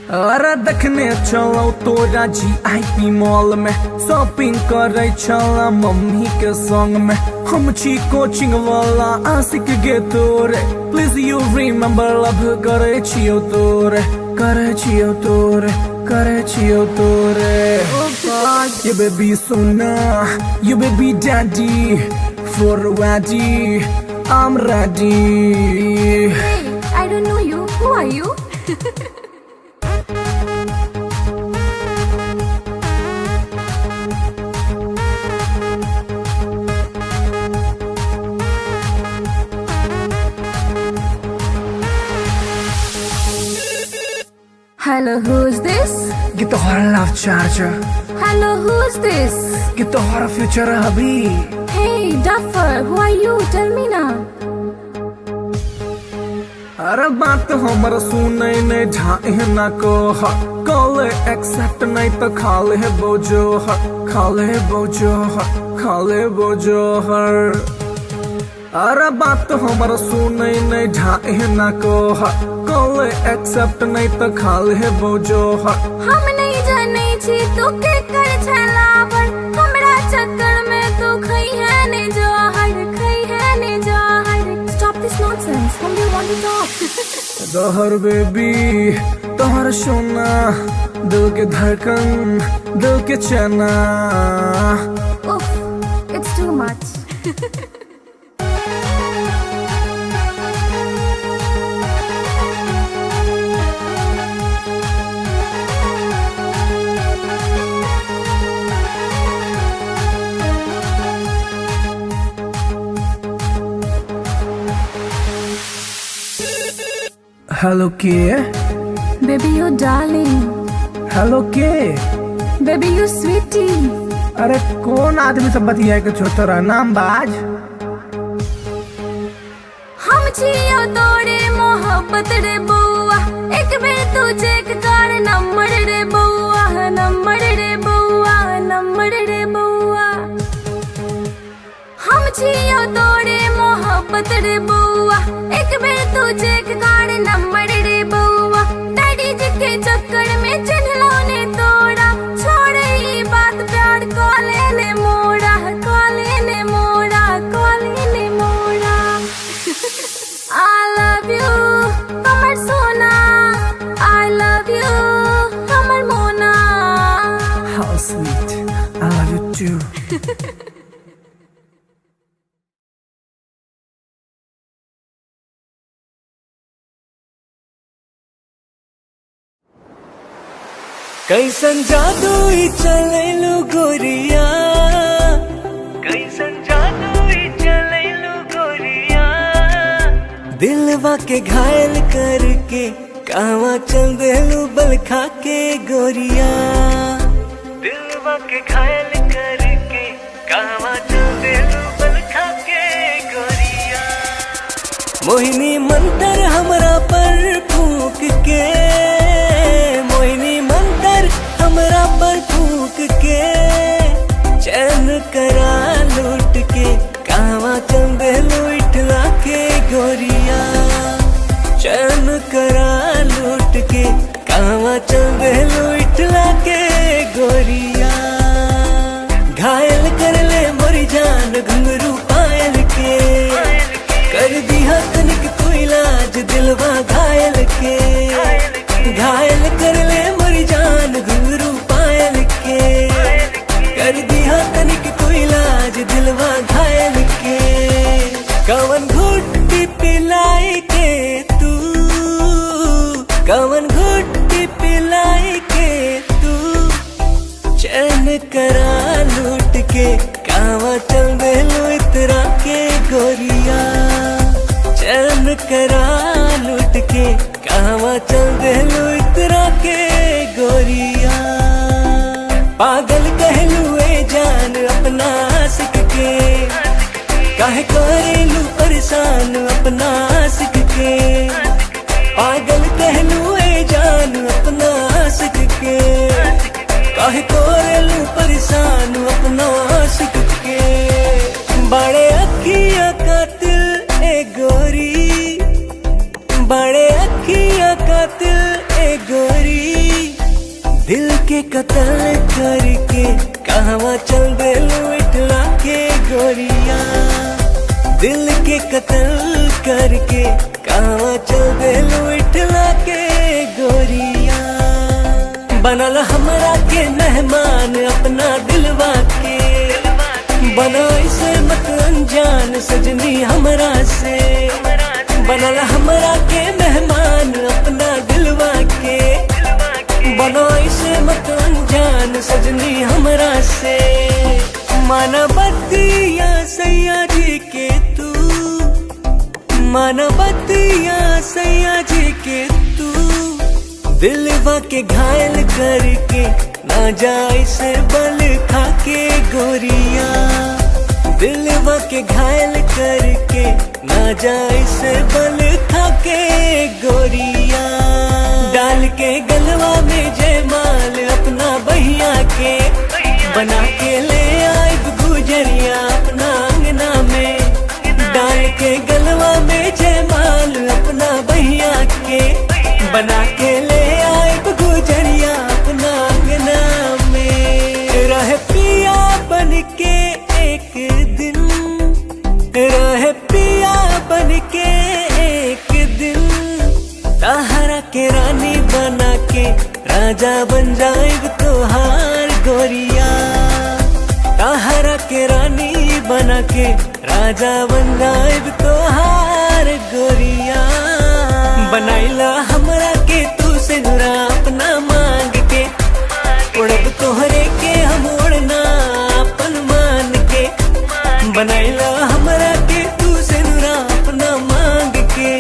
अरे देखने चलो तोरा GIP मॉल में, शॉपिंग करे चला मम्मी के संग में। हम छी कोचिंग वाला आशिक गे तोरे, प्लीज यू रिमेम्बर लव करे छियो तोरे, करे छियो तोरे, करे छियो तोरे। You baby Sona, you baby daddy, for ready, I'm ready. Hey, I don't know you. Who are you? Hello, who's this? Get the horror love charger, Hello, who's this? get the horror future hubby. Hey, Duffer, who are you? Tell me now. अरे बात हमर सुनै ने ढाई ना को call accept नहीं तो खाले बोझो खाले बोझो खाले बोझो हर। अरे बात हमर सुनै ने ढाई ना को कॉल एक्सेप्ट नहीं तो खाले बोझो हम नहीं जाने छी तू के कर छलावर, हमरा चक्कर में तू खई है ने जहर, खई है ने जहर। Stop this nonsense. Whom do you want to talk? जहर बेबी तोहर सोना, दिल के धड़कन दिल के चना। Oof, it's too much. Hello के, Baby, you darling. हेलो के। Baby, you sweetie. अरे कौन आदमी सब बतिया के छोटरा नाम बाज। हम छियो तोरे मोहब्बत रे बउआ, एक बेर तू चेक कर नंबर रे बउआ, नंबर रे बउआ, नंबर रे बउआ। हम छियो तोरे मोहब्बत रे बउआ, एक बेर तू चेक कर नंबर रे बउआ। डैडी जी के चक्कर में चिन्हलो ने तोरा, छोड़ ई बात प्यार कॉले ने मोड़ा, कॉले ने मोड़ा, कॉले ने मोड़ा। I love you, हमर सोना। I love you, हमर मोना। How sweet, I love you too. कैसन जादू ही चलेलू गोरिया, कैसन जादू ही चलेलू गोरिया। दिलवा के घायल करके कावा चल देलू बल खा के गोरिया, दिलवा के घायल करके कावा चल देलू बल खा के गोरिया। मोहिनी मंतर हमरा पर फूक के, मोहिनी मंतर हमरा पर फूक के, चैन करा लूट के कावा चल देलू इठला के गोरिया, चैन करा लूट के कावा चल देलू इठला के गोरिया। घायल कर ले मोरी जान घुंघरू पायल के, कर दिया तनिक तू इलाज दिलवा घायल के। घायल कर ले मोरी जान घुंघरू पायल के, कर दिया तनिक तू इलाज दिलवा घायल के। कवन घुट्टी पिलाई के तू, कवन घुट्टी पिलाई के तू, चैन करा लूट के कावा चल देलू इतरा के गोरिया, चैन करा लूट के कावा चल देलू इतरा के गोरिया। पागल कहलू ए जान अपना आशिक के, काहे करेलू परेशान अपना आशिक के। पागल कहलू ए जान अपना आशिक के, काहे करेलू परेशान अपना आशिक के। बड़े अखियां कातिल ए गोरी, बड़े अखियां कातिल ए गोरी। के कत्ल करके कहवा चल देलू इठला के गोरिया। दिल के कत्ल करके कहवा चल देलू इठला के गोरिया। बनल हमरा के मेहमान अपना दिलवा के, बनाई से मत अनजान सजनी हमरा से। बनल हमरा के मेहमान अपना दिलवा के, बनाई से मत अनजान सजनी हमरा से। माना बतिया सैया जी के तू, माना बतिया सैया जी के तू। दिलवा के घायल करके ना जाए से बल खा के गोरिया। दिलवा के घायल करके ना जाए से बल खा के गोरिया। डाल के गलवा में जयमाल अपना बहिया के, बना के ले आए गुजरिया अपना अंगना में। डाल के गलवा में जयमाल अपना बहिया के, बना के ले आए गुजरिया अपना अंगना में। रह पिया बन के एक दिन, रह पिया बन के एक दिन। ताहरा के रानी बना के राजा बन जाएग तोहार गोरिया। ताहरा के रानी बना के राजा बन जाएग तोहार गोरिया। बनाइला हमरा के तू से नुरा अपना मांग के, उड़ब तोहरे के हम उड़ना अपन मान के। बनाइला हमरा के तू से नुरा अपना मांग के,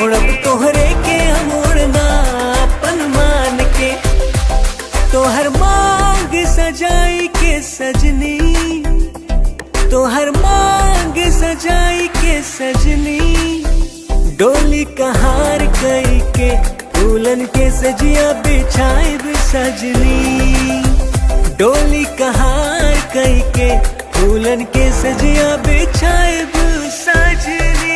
उड़ब तोहरे के हम उड़ना अपन मान के। तोहर मांग सजाई के सजनी, तोहर मांग सजाई के सजनी। डोली कहार कई के फूलन के सजिया बिछाए सजनी। डोली कहार कई के फूलन के सजिया बिछाए सजनी।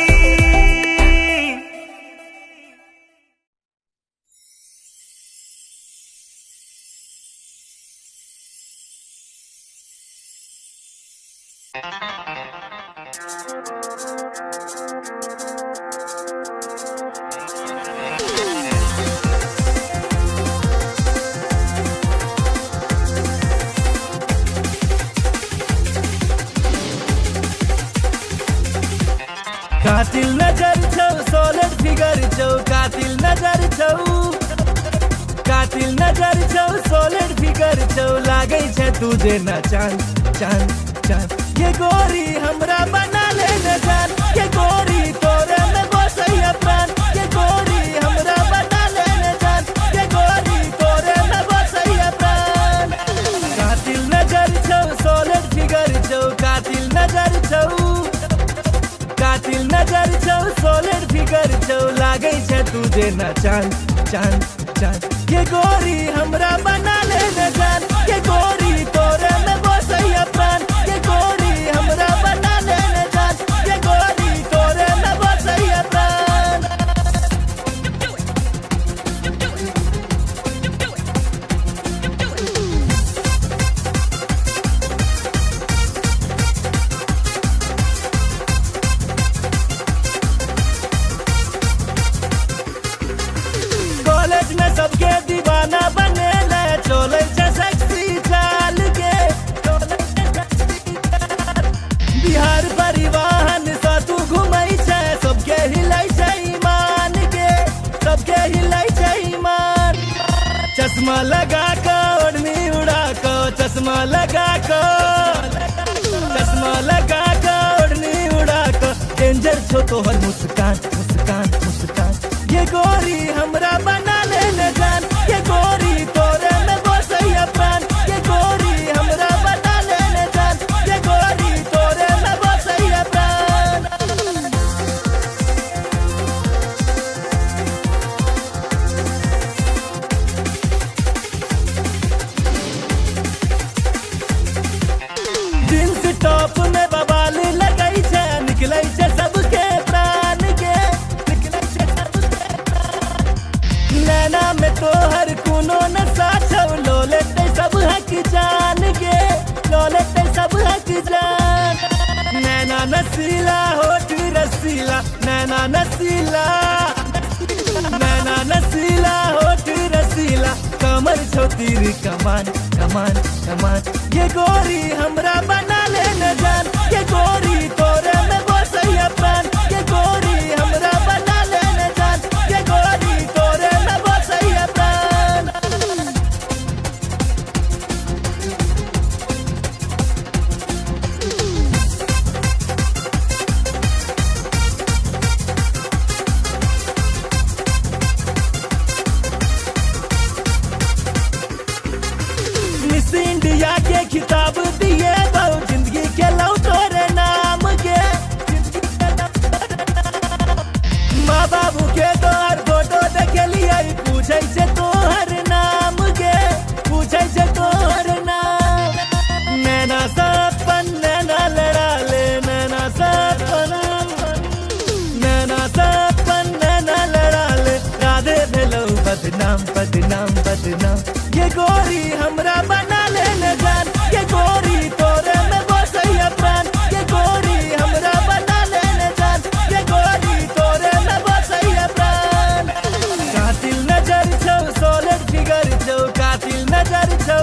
कातिल नजर छौ सोलर फिगर छौ, कातिल नजर छौ, कातिल नजर छौ सोलर फिगर छौ। लागे छै तुझे न चांद चांद चांद। ये गोरी हमरा बना ले न जान, ये गोरी तोरे में बसैया प्राण। ये गोरी हमरा बना ले न जान, ये गोरी तोरे में बसैया प्राण। कातिल नजर छौ सोलर फिगर छौ, कातिल नजर छौ, कातिल नजर छौ सोलर फिगर छौ। लागे छै तुझे न चांद चांद चांद। ये गोरी हमरा बना ले न जान, ये गोरी तोरे में बसैया प्राण। ये गोरी हमरा बना ले न जान, ये गोरी तोरे में बसैया प्राण। कॉलेज में सबके दीवाना बने ले, चले छै सेक्सी चाल के, चले छै सेक्सी चाल। बिहार परिवहन से तू घुमै छै, सबके हिलै छै ईमान के, सबके हिलै छै ईमान। चश्मा लगा के ओढ़नी उड़ा के, चश्मा लगा के, चश्मा लगा के ओढ़नी उड़ा के। डेंजर छो तोहर मुस्कान मुस्कान मुस्कान। ये गोरी हमरा बना ले न जान, ये गोरी तोरे में बसैया प्राण। ये गोरी हमरा बना ले न जान, ये गोरी तोरे में बसैया प्राण। जींस टॉप में बवाल लगै छै, निकलै छै सबके प्राण के, निकलै छै सबके प्राण। नैना में तोहर कोनो नशा छौ, लोले नसीला होठ रसीला नैना नसीला नैना नसीला होठ रसीला कमर छोतीर कमान कमान कमान ये गोरी हमरा बना ले न जान ये गोरी तोरे में बसैया प्राण ये गोरी हमरा बना ले न जान ये गोरी तोरे में बसैया प्राण मिस इंडिया के खिताब दिए बहु जिंदगी के लौ तोरे नाम के माँ बाबू के तोहर फोटो देखे लिए पूछे से तोहर नाम के पूछे से तोहर नाम नैना सपन नैना लड़ा ले नैना सपन नैना सपन नैना लड़ा ले राधे भेलो बदनाम बदनाम बदनाम ये गोरी हमरा बना ले न जान ये गोरी तोरे में बसैया प्राण ये गोरी हमरा बना ले न जान ये गोरी तोरे में बसैया प्राण कातिल नजर छौ सॉलिड फिगर छौ कातिल नजर छौ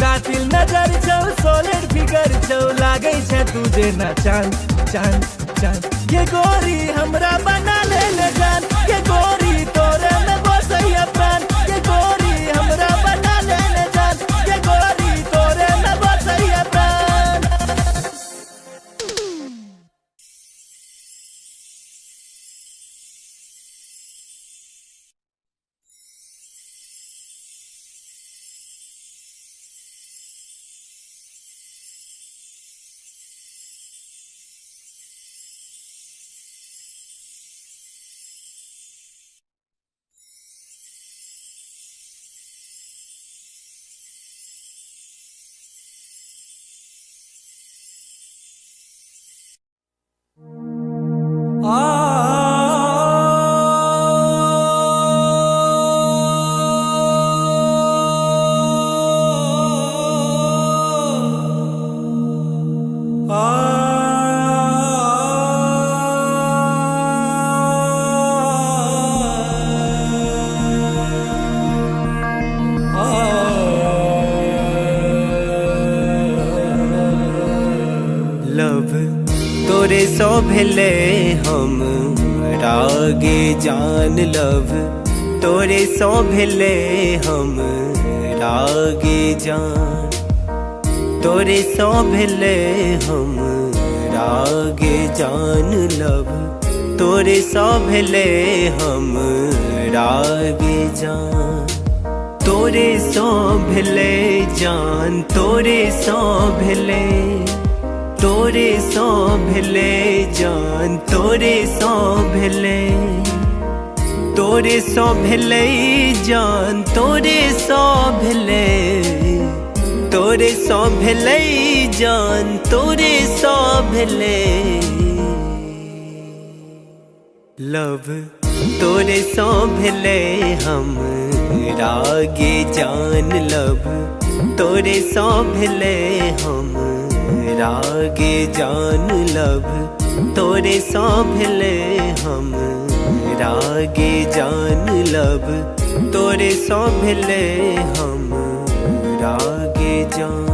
कातिल नजर छौ सॉलिड फिगर छौ लागै छै तुझे ना चांद चांद चांद ये गोरी हमरा बना ले न जान ये गोरी तोरे में बसैया प्राण ये गोरी हमरा बना ले न जान ये गोरी तोरे में बसैया प्राण लव तोरे सो भेले हम रागे जान लव तोरे सो भेले हम रागे जान तोरे सो भेले हम रागे जान लव तोरे सो भेले हम रागे जान तोरे सो भेले जान तोरे सो भेले तोरे सो भेले जान तोरे सो भेले तोरे सो भेले जान तोरे सो भेले तोरे सो भेले जान तोरे सो भेले लव तोरे सो भेले हम रागे जान लव तोरे सो भेले हम रागे जान लव तोरे सो भेले हम रागे जान लव तोरे सो भेले हम रागे जान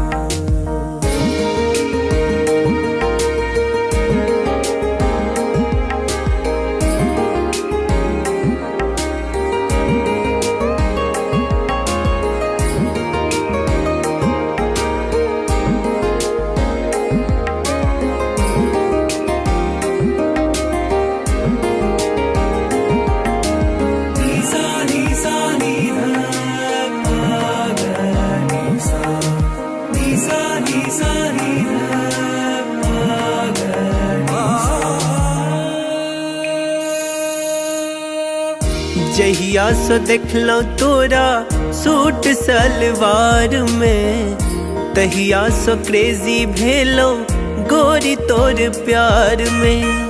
जहिया से देखलो तोरा सूट सलवार में तहिया से क्रेजी भेलो गोरी तोर प्यार में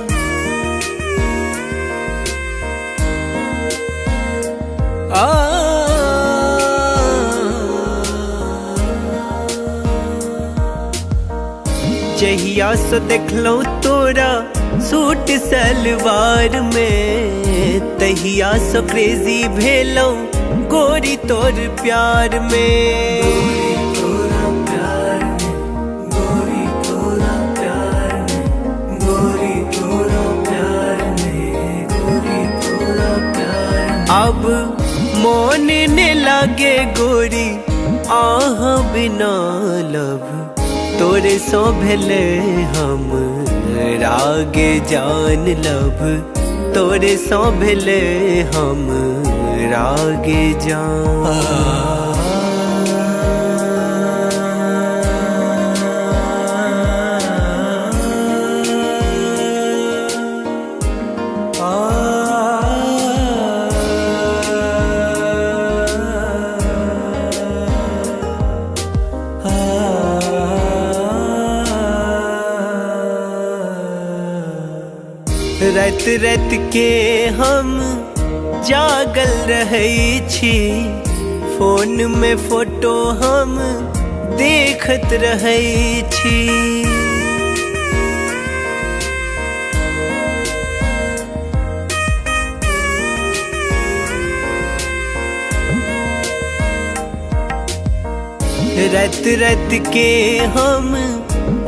जहिया से देखलो तोरा सूट सलवार में, तहिया से क्रेजी भेलो गोरी तोर प्यार में। अब मोन ने लागे गोरी आह बिना लब, तोरे सो भेले हम रागे जान लब, तोरे सो भेले हम रागे जान। रात रात के हम जागल रहै छी, फोन में फोटो हम देखत रहै छी। रात रात के हम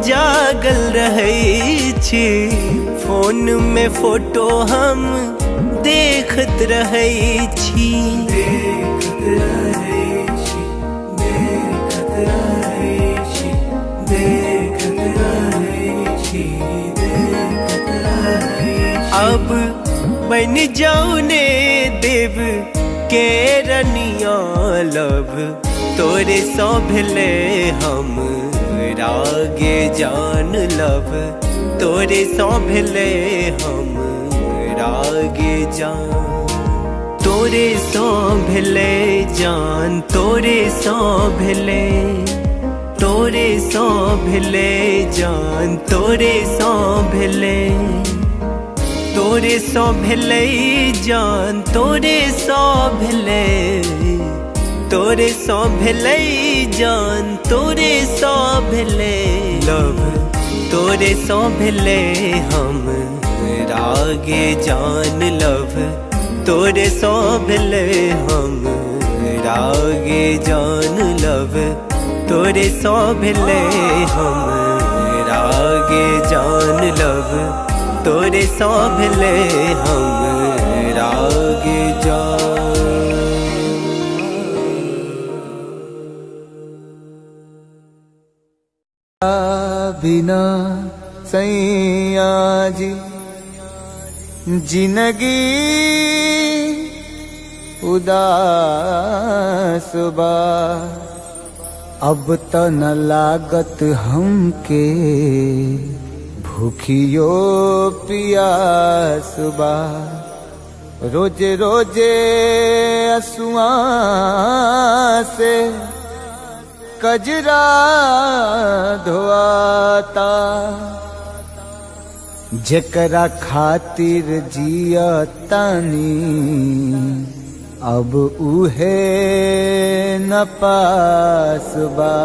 जागल रहै छी, फोन में फोटो हम देखत रहै छी। अब बन जाऊ ने देव के रनिया लब, तोरे सो भेले हम रागे जान लब, तोरे सो भेले हम रागे जान। तोरे सो भेले जान, तोरे सो भेले, तोरे सो भेले जान, तोरे सो भेले, तोरे सो भेले जान, तोरे सो भेले, तोरे सो भेले जान, तोरे सो भेले लब, तोरे सो भेले हम रागे जान लब, तोरे सो भेले हम रागे जान लब, तोरे सो भेले हम रागे जान लब, तोरे सो भेले हम रागे जान। बिना सैया जी जिंदगी उदास बा, अब त न लागत हमके भूखियो पियास बा। रोजे रोजे असुआ से कजरा धोआता, जेकरा खातिर जिया तानी अब उहे न पास बा।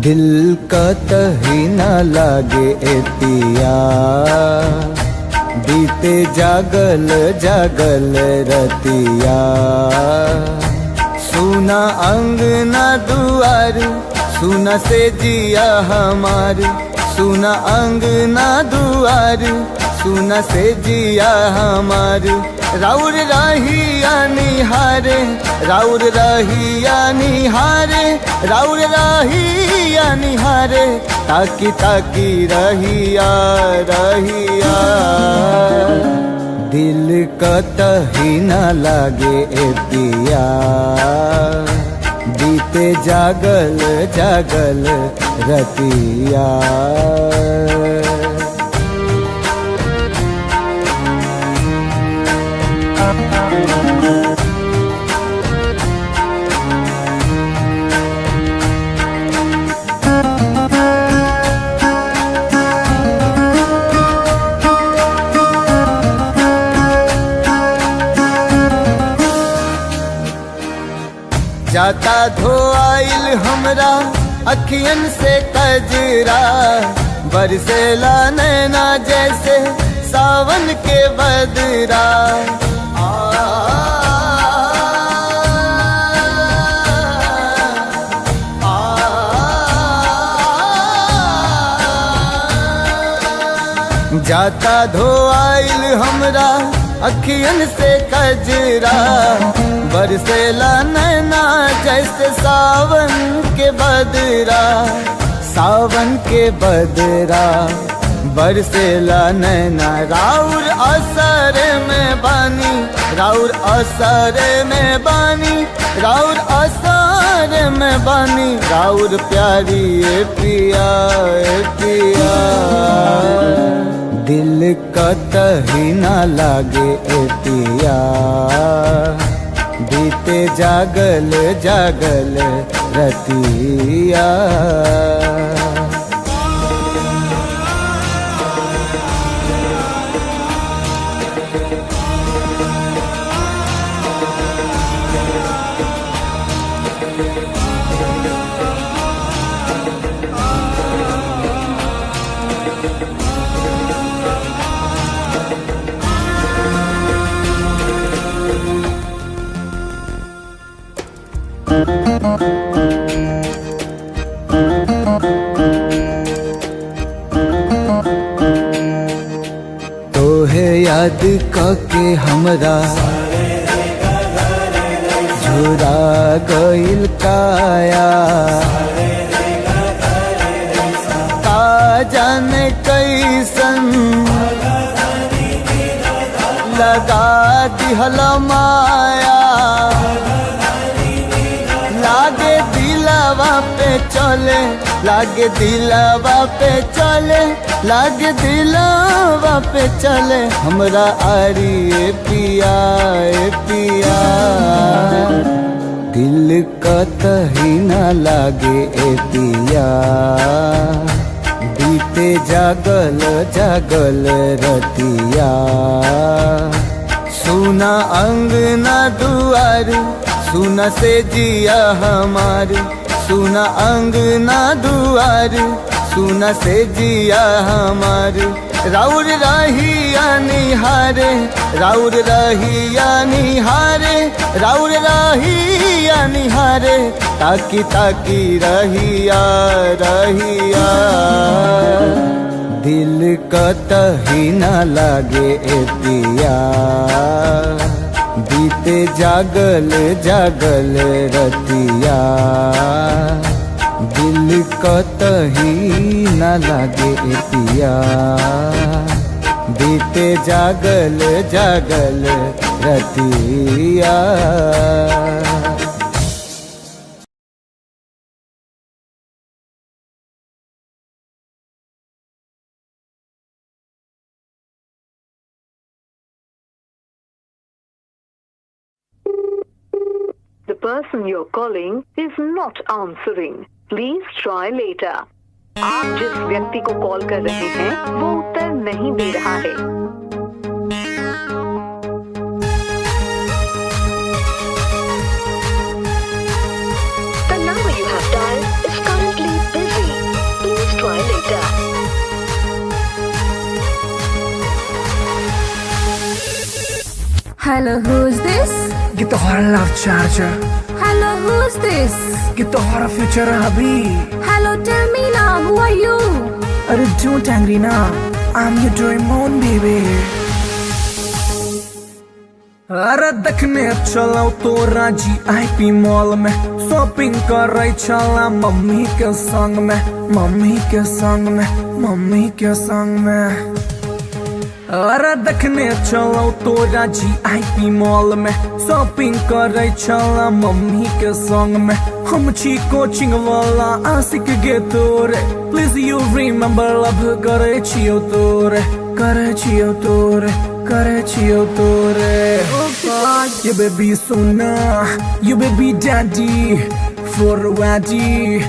दिल का तही न लागे ए पिया, बीते जागल जागल रतिया। सुना अंगना दुआर, सुना से जिया हमार, सुना अंगना दुआर, सुना से जिया हमार। राउर रहिया निहारे, राउर रहिया निहारे, राउर रहिया निहारे, ताकी ताकी रहिया रहिया। दिल कतही न लागे ए पिया, बीते जागल जागल रतिया। जाता धोआइल हमरा अखियन से कजरा, बरसेला नैना जैसे सावन के बदरा। जाता धोआइल हमरा अखियन से कजरा, बरसेला नैना जैसे सावन के बदरा। सावन के बदरा बरसेला नैना, राउर असर में बानी, राउर असर में बानी, राउर असर में बानी, राउर प्यारी ए पिया ए पिया। दिल कतही ना लागे ए पिया, बीते जागल जागल रतिया। तोहे याद करके हमरा झुरा गइल काया, का जाने कैसन लगा दिहल माया। लागे दिलवा पे चले, लागे दिलवा पे चले, लागे दिलवा पे चले हमरा आरी ए पिया ए पिया। दिल कतही ना लागे ए पिया, बीते जागल जागल रतिया। सुना अंगना दुआर, सुना से जिया हमार, सुना अंगना दुआर, सुना से जिया हमार। राउर रहिया निहारे, राउर रहिया निहारे, राउर रहिया निहारे, ताकी ताकी रहिया रहिया। दिल कतही ना लागे ए पिया, बीते जागल जागल रतिया। दिल कतही ना लागे ए पिया, बीते जागल जागल रतिया। The person you're calling is not answering. Please try later. आप जिस व्यक्ति को कॉल कर रहे हैं वो उत्तर नहीं दे रहा है। The number you have dialed is currently busy. Please try later. Hello, who's this? ये तो हमारा love charger, Hello, who's this? ये तो हमारा फ्यूचर अभी। Hello, tell me now, who are you? अरे don't angry ना, I'm your Doraemon baby। अरे देखने चलाओ तो राजी IP मॉल में, शॉपिंग कर रही चला मम्मी के संग में, मम्मी के संग में, मम्मी के संग में। अरे देखने चलो तो राजी IP मॉल में, शॉपिंग करे चला मम्मी के संग में। हम छी कोचिंग वाला आशिक गे तोरे, प्लीज यू रिमेम्बर लव करे छियो तोरे, करे छियो तोरे, करे छियो तोरे। You baby sona, you baby daddy, for ready,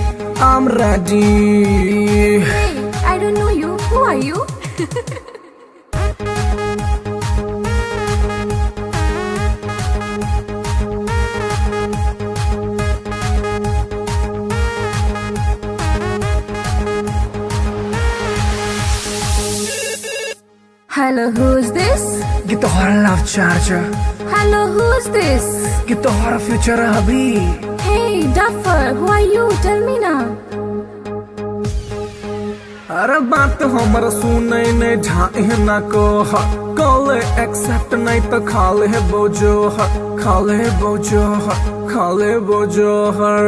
I'm ready। Hey, I don't know you. Who are you? Hello, who's this? ये तोहरा love charger, Hello, who's this? ये तोहरा फ्यूचर अभी। Hey, duffer, who are you? Tell me now. अरे बात हमर सुने ने ढाई ना को कॉल एक्सेप्ट नहीं तो खाले बोझो खाले बोझो खाले बोझो हर।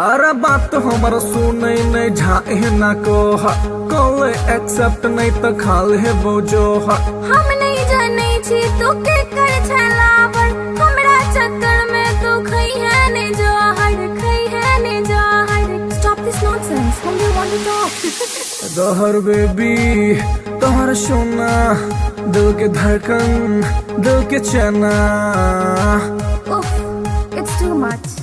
अरे बात हमर सुने ने ढाई ना को कॉल एक्सेप्ट नहीं तो खाले बोझो हम नहीं जाने छी तू के कर छलावर हमरा चक्कर में तू खई है ने जहर खई है ने जहर। Stop this nonsense. Whom do you want to talk? Dahar baby तोहर सोना दिल के धड़कन दिल के चना। Oof, it's too much.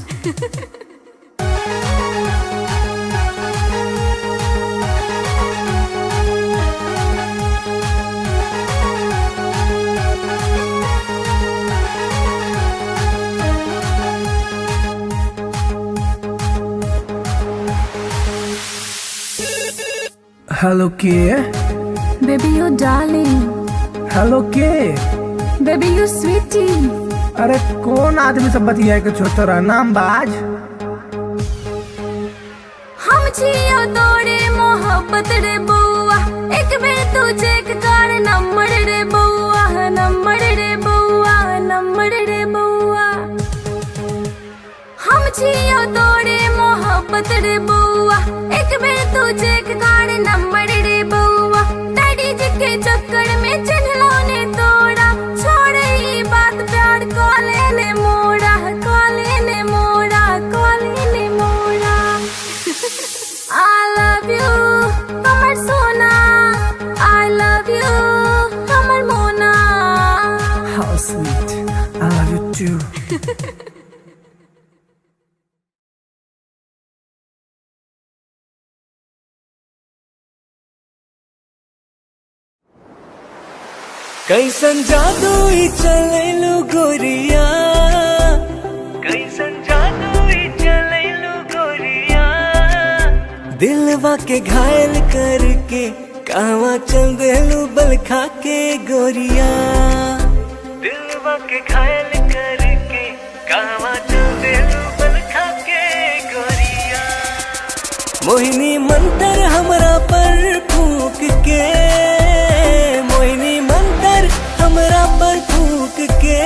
Hello के Baby, you darling. हेलो के। Baby, you sweetie. अरे कौन आदमी सब बतिया के छोटा नाम बाज। हम छियो तोरे मोहब्बत रे बउआ एक बेर तू चेक कर नंबर रे बउआ नंबर रे बउआ नंबर रे बउआ। हम छियो तोरे मोहब्बत रे बउआ एक बेर तू चेक कर नंबर रे बउआ। डैडी जी के चक्कर में चिन्हलो ने तोड़ा छोड़े ई बात प्यार कॉले ने मोड़ा कॉले ने मोड़ा कॉले ने मोड़ा। I love you, Amar Sona. I love you, Amar Mona. How sweet, I love you too. कैसन जादू ही चलेलु गोरिया कैसन जादू ही चलेलु गोरिया दिलवा के घायल करके कहवा चल देलू बल खा के गोरिया दिलवा के घायल करके कहवा चल देलू बल खा के गोरिया। मोहिनी मंतर हमरा पर फूक के मोहिनी मंतर हमरा पर फूक के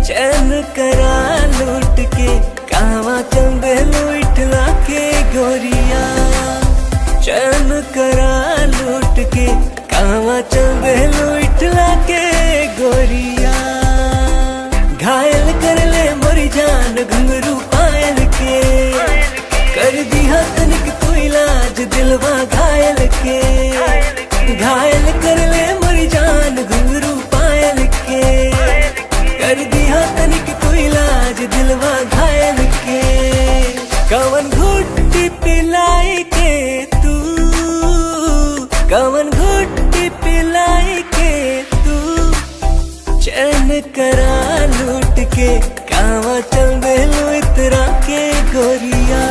चैन करा लूट के कहवा चल देलू इठला के गोरिया चैन करा लूट के कहवा चल देलू इठला के गोरिया। घायल कर ले मोरी जान घुंघरू पायल के कर दिया तनिक तू इलाज दिलवा घायल के। घायल कर ले मोरी जान घुंघरू पायल के कर दिया तनिक तू इलाज दिलवा घायल के। कवन घुट्टी पिलाई के तू कवन घुट्टी पिलाई के तू चैन करा लूट के कहवा चल देलू इतरा के गोरिया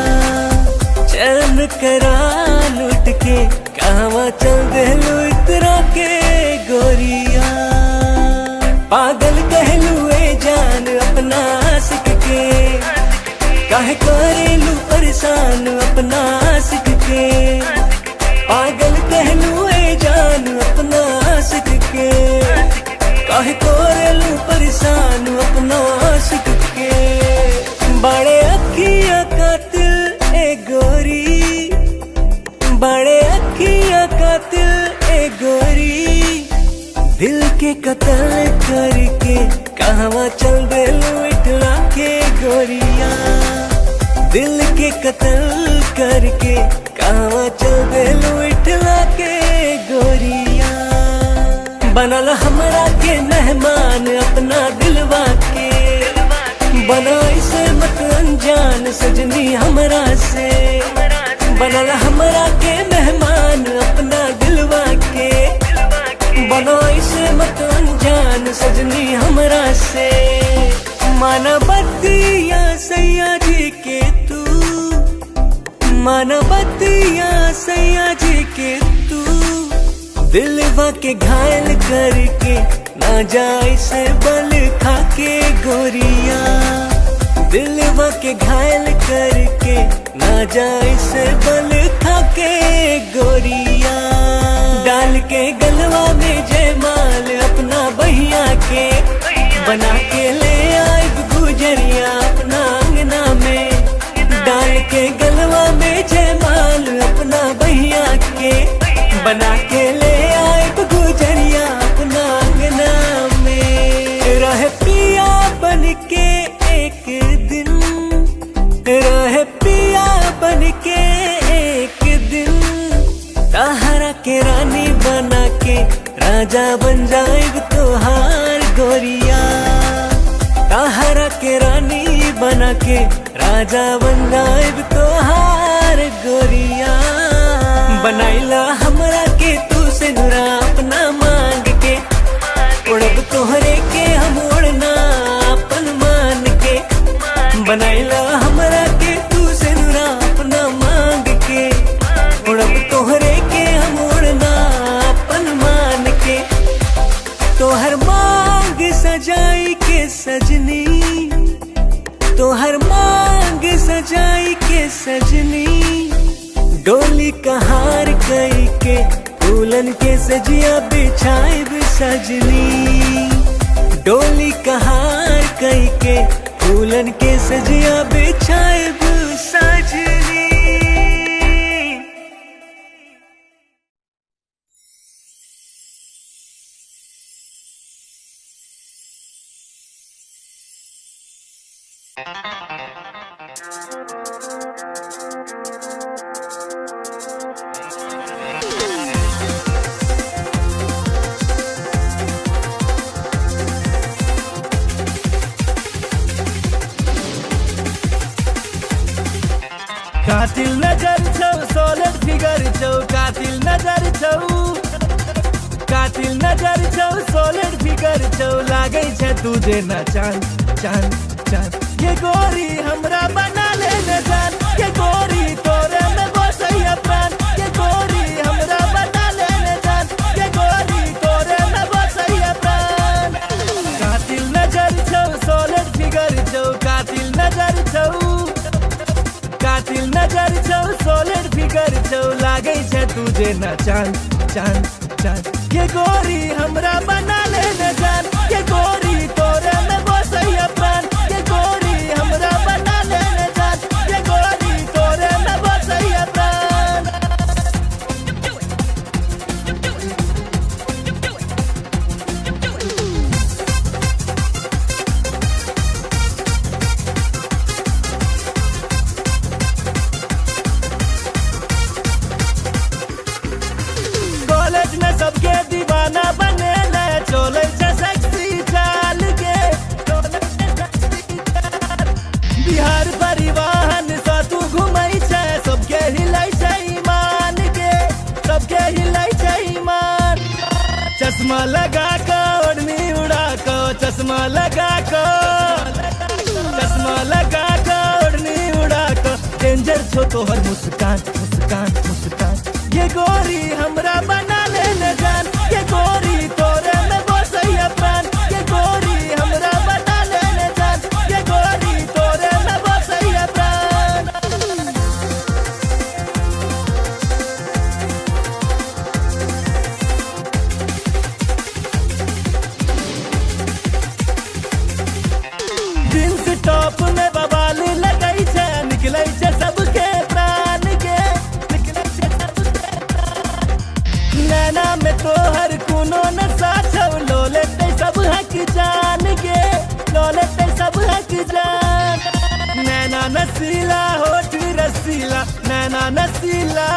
चैन करा लूट के कहवा चल देलू इतरा के गोरिया। पागल कहलू ए जान अपना आशिक के काहे करेलू परेशान अपना आशिक के। पागल कहलू ए जान अपना आशिक के काहे करेलू परेशान अपना आशिक के। बड़े अखिया कातिल ए गोरी बड़े अखिया कातिल ए गोरी दिल के कत्ल करके कहवा चल देलू इठला के गोरिया दिल के कत्ल करके कहवा चल देलू इठला के गोरिया। बनल हमरा के मेहमान अपना दिलवा के बना इसे मत अनजान सजनी हमरा से। बनल हमरा के मेहमान अपना दिलवा के बना इसे मत अनजान सजनी हमरा से। मानवतिया सैया जी के तू मानवतिया सैया जी के तू दिलवा के घायल करके ना जाए से बल खाके गोरिया, दिलवा के घायल करके ना जाए से बल खाके गोरिया। डाल के गलवा में जयमाल अपना बहिया के बना के ले आए गुजरिया अपना अंगना में। डाल के गलवा में जयमाल अपना बहिया के बना के ले आए गुजरिया अपना अंगना में। रहे पिया बन के एक दिन, रहे पिया बन के एक दिन, ताहरा के रानी बना के राजा बन जाएग तोहार गोरिया। ताहरा के रानी बना के राजा बन जाएग तोहार गोरिया। बनाइला हमरा के तू से नुरा अपना मांग के, उड़ब तोहरे के हम उड़ना अपन मान के। बनाइला हमरा के तू से नुरा अपना मांग के, उड़ब तोहरे के हम उड़ना अपन मान के। तोहर मांग सजाई के सजनी, तोहर मांग सजाई के सजनी, डोली कहार कई के दुल्हन के सजिया बिछाइब सजनी। डोली कहार कई के दुल्हन के सजिया बिछाइब सजनी। कातिल नजर छौ सोलर फिगर छौ, कातिल नजर छौ, कातिल नजर छौ सोलर फिगर छौ, लागै छै तुझे न चांद चांद चांद। ये गोरी हमरा बना ले न जान, ये गोरी तोरे में बसैया प्राण। ये गोरी हमरा बना ले न जान, ये गोरी तोरे में बसैया प्राण। कातिल नजर छौ सोलर फिगर छौ, कातिल नजर छौ, कातिल नजर छौ सोलर फिगर छौ, लागै छै तुझे न चांद चांद चांद। ये गोरी हमरा बना ले न जान, ये गोरी तोरे में बसैया प्राण। ये गोरी हमरा बना ले न जान, ये गोरी तोरे में बसैया प्राण। कॉलेज में सबके दीवाना बने ले, चले छै सेक्सी चाल के। बिहार परिवहन से तू घुमै छै, सबके हिलै छै ईमान के, सबके हिलै छै ईमान। चश्मा लगा के ओढ़नी उड़ा के, चश्मा लगा के, चश्मा लगा के ओढ़नी उड़ा के, डेंजर छो तोहर मुस्कान मुस्कान मुस्कान। ये गोरी हमरा बना ले न जान, ये गोरी तोरे में बसैया प्राण। ये गोरी हमरा बना ले न जान, ये गोरी तोरे में बसैया प्राण। जींस टॉप में बवाल लगै छै, निकलै छै सबके प्राण के, निकलै छै सबके प्राण। नैना में तोहर कोनो नशा छौ, लो लेतै सब हक जान के, लो लेतै सब हक जान। नैना नसीला होठ रसीला, नैना नसीला,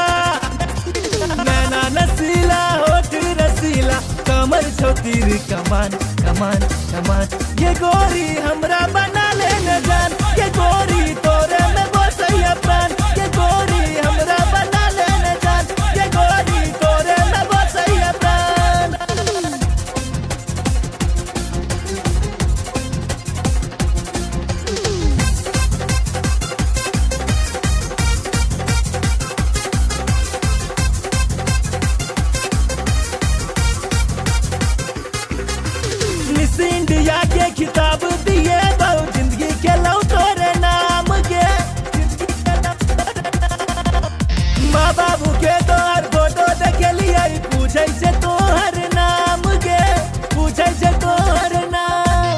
नैना नसीला होठ रसीला, कमर छौ तीर कमान कमान कमान। ये गोरी हमरा बना ले न जान, ये गोरी तोरे में बसैया प्राण। ये गोरी हमरा बना ले न जान, ये गोरी तोरे में बसैया प्राण। माँ बाबू के तोहर फोटो देखे लिया पूछे से तोहर नाम के पूछे से तोहर नाम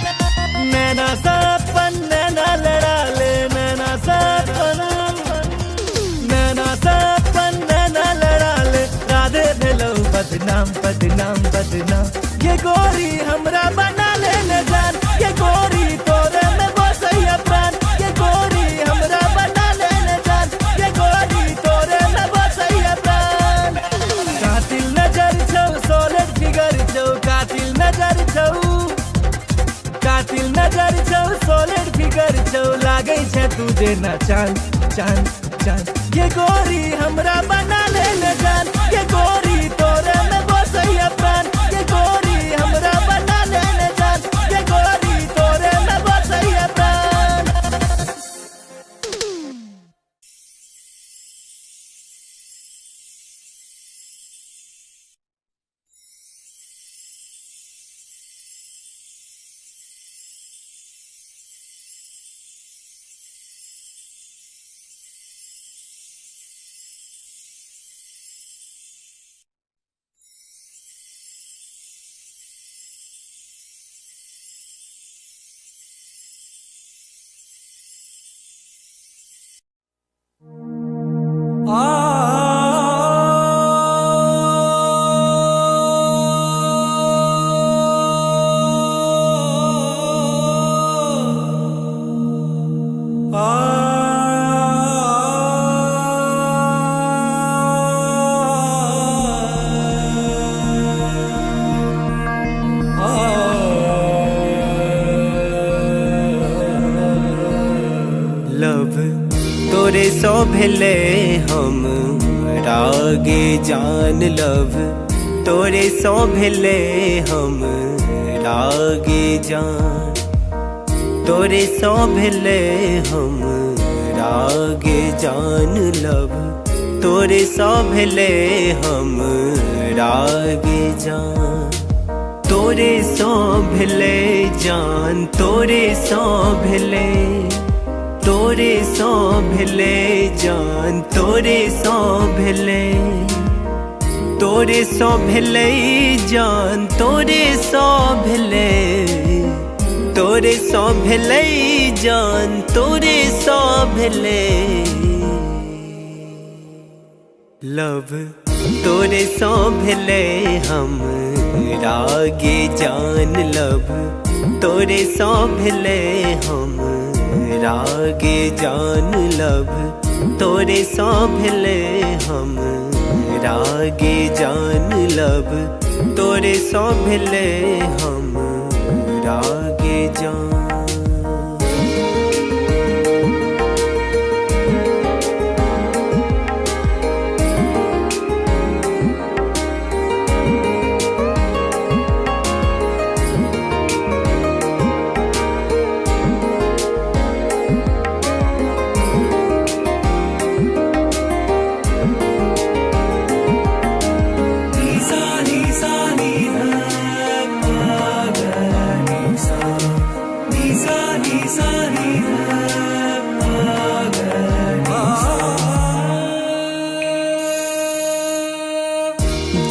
नैना सपन नैना लड़ा ले नैना सपन नैना लड़ा ले राधे भेलो बदनाम बदनाम बदनाम ये गोरी हमरा बना ले न जान ये गोरी तोरे में बसैया प्राण ये गोरी हमरा बना ले न जान ये गोरी तोरे में बसैया प्राण कातिल नजर छौ सॉलिड फिगर छौ कातिल नजर छौ सॉलिड फिगर छौ लागै छै तू जेना चांद चांद चांद ये गोरी हमरा बना ले न जान ये गोरी तोरे में बसैया प्राण ये गोरी हमरा बना ले न जान ये गोरी तोरे में बसैया प्राण लव तोरे सो भेले हम रागे जान लव तोरे सो भेले हम रागे जान तोरे सो भेले हम रागे जान लव तोरे सो भेले हम रागे जान तोरे सो भेले जान तोरे सो भेले तोरे सो भेले जान तोरे सो भेले तोरे सो भेले जान तोरे सो भेले तोरे सो भेले जान तोरे सो भेले लव तोरे सो भेले हम रागे जान लव तोरे सो भेले हम रागे जान लव तोरे सो भेले हम रागे जान लव तोरे सो भेले हम रागे जान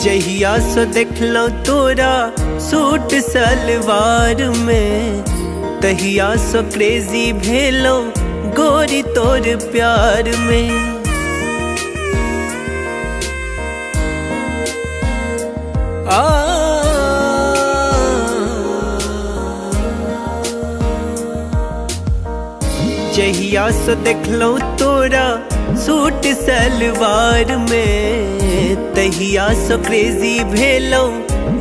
जहिया सो देखलो तोरा सूट सलवार में तहिया सो क्रेजी भेलो गोरी तोर प्यार में जहिया सो देखलो तोरा सूट सलवार में तहिया सो क्रेजी भेलो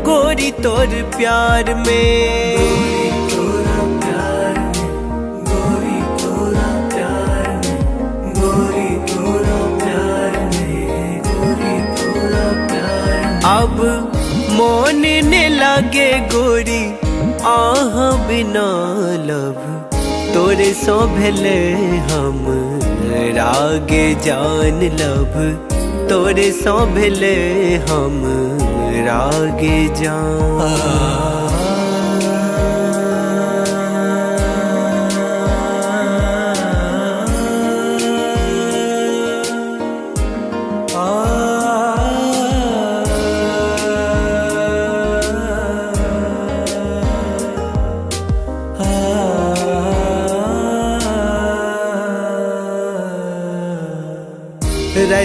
गोरी तोर प्यार में अब मोन ने लागे गोरी आह बिना लब तोरे सो भेले हम रागे जान लब तोरे सो भेले हम रागे जान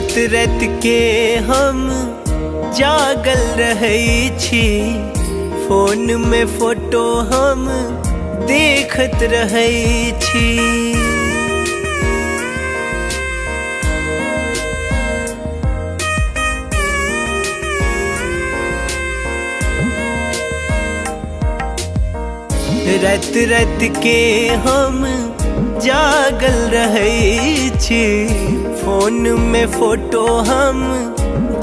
रात रात के हम जागल रहै छी, फोन में फोटो हम देखत रहै छी। रात रात के हम जागल रहै छी, फोन में फोटो हम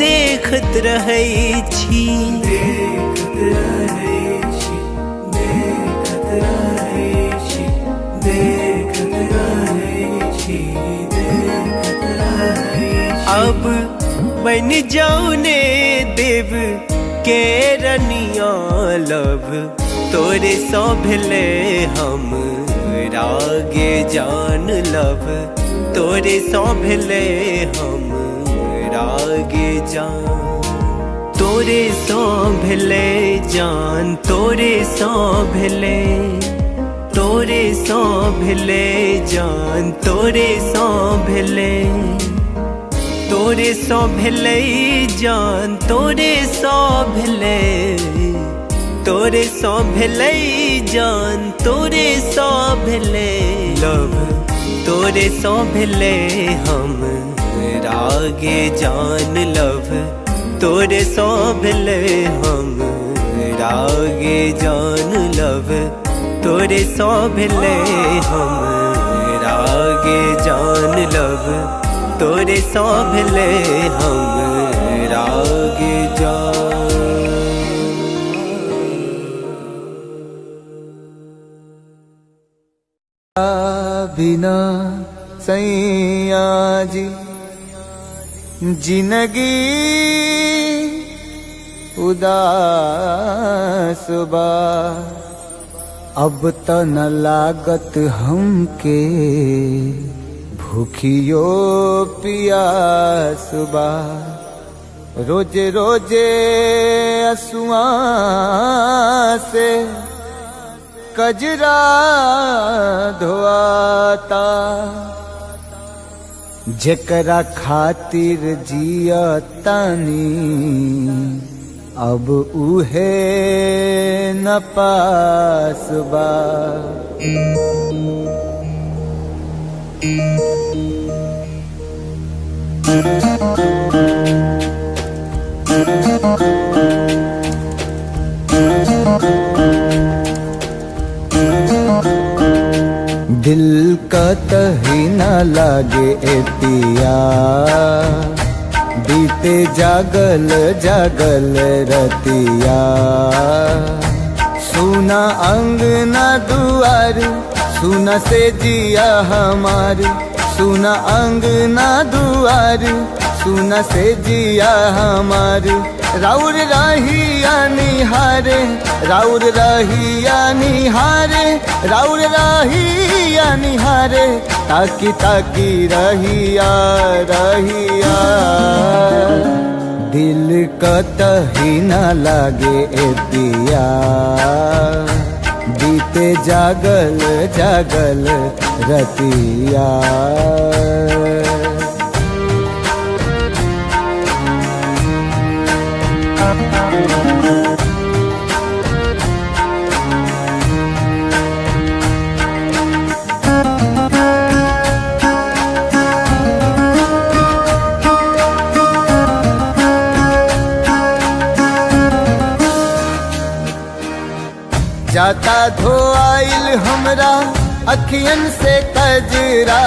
देखत रहै छी। देखत रहै छी, देखत रहै छी, देखत रहै छी, देखत रहै छी। अब बन जाऊ ने देव के रनिया लब, तोरे सौ भेले हम रागे जान लब, तोरे सौ भेले हम रागे जान। तोरे सौ भेले जान, तोरे सौ भेले, तोरे सौ भेले जान, तोरे सौ भेले, तोरे सौ भेले जान, तोरे सौ भेले, तोरे सौ भेले जान, तोरे सौ भेले लब, तोरे सौ भेले हम रागे जान लब, तोरे सौ भेले हम रागे जान लब, तोरे सौ भेले हम रागे जान लब, तोरे सौ भेले हम रागे जान। बिना सैया जी जिंदगी उदास बा, अब त न लागत हमके भूखियो पियास बा। रोजे रोजे असुआ से कजरा धोआता, जेकरा खातिर जिया तानी अब उहे न पास बा। दिल का तही न लागे ए पिया, बीते जागल जागल रतिया। सुना अंगना दुआर, सुना से जिया हमार, सुना अंगना दुआर, सुना से जिया हमार। राउर रहिया निहारे, राउर रहिया निहारे, राउर रहिया निहारे, ताकी ताकी रहिया रहिया। दिल कतही न लागे ए पिया, बीते जागल जागल रतिया। जाता धोआइल हमरा अखियन से कजरा,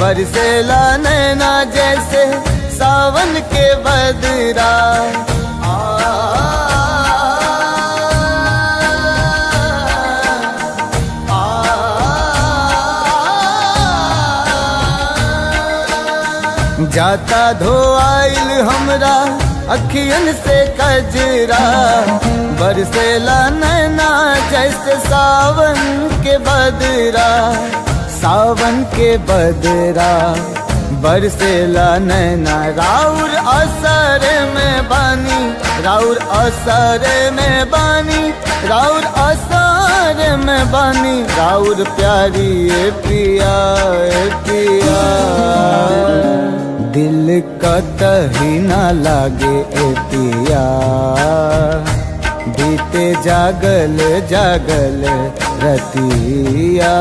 बरसेला नैना जैसे सावन के बदरा। जाता धोआइल हमरा अखियन से कजरा, बरसेला नैना जैसे सावन के बदरा। सावन के बदरा बरसेला नैना, राउर असर में बानी, राउर असर में बानी, राउर असर में बानी। राउर प्यारी ए पिया ए पिया, दिल कतही ना लागे ए पिया बीते जागल जागल रतिया।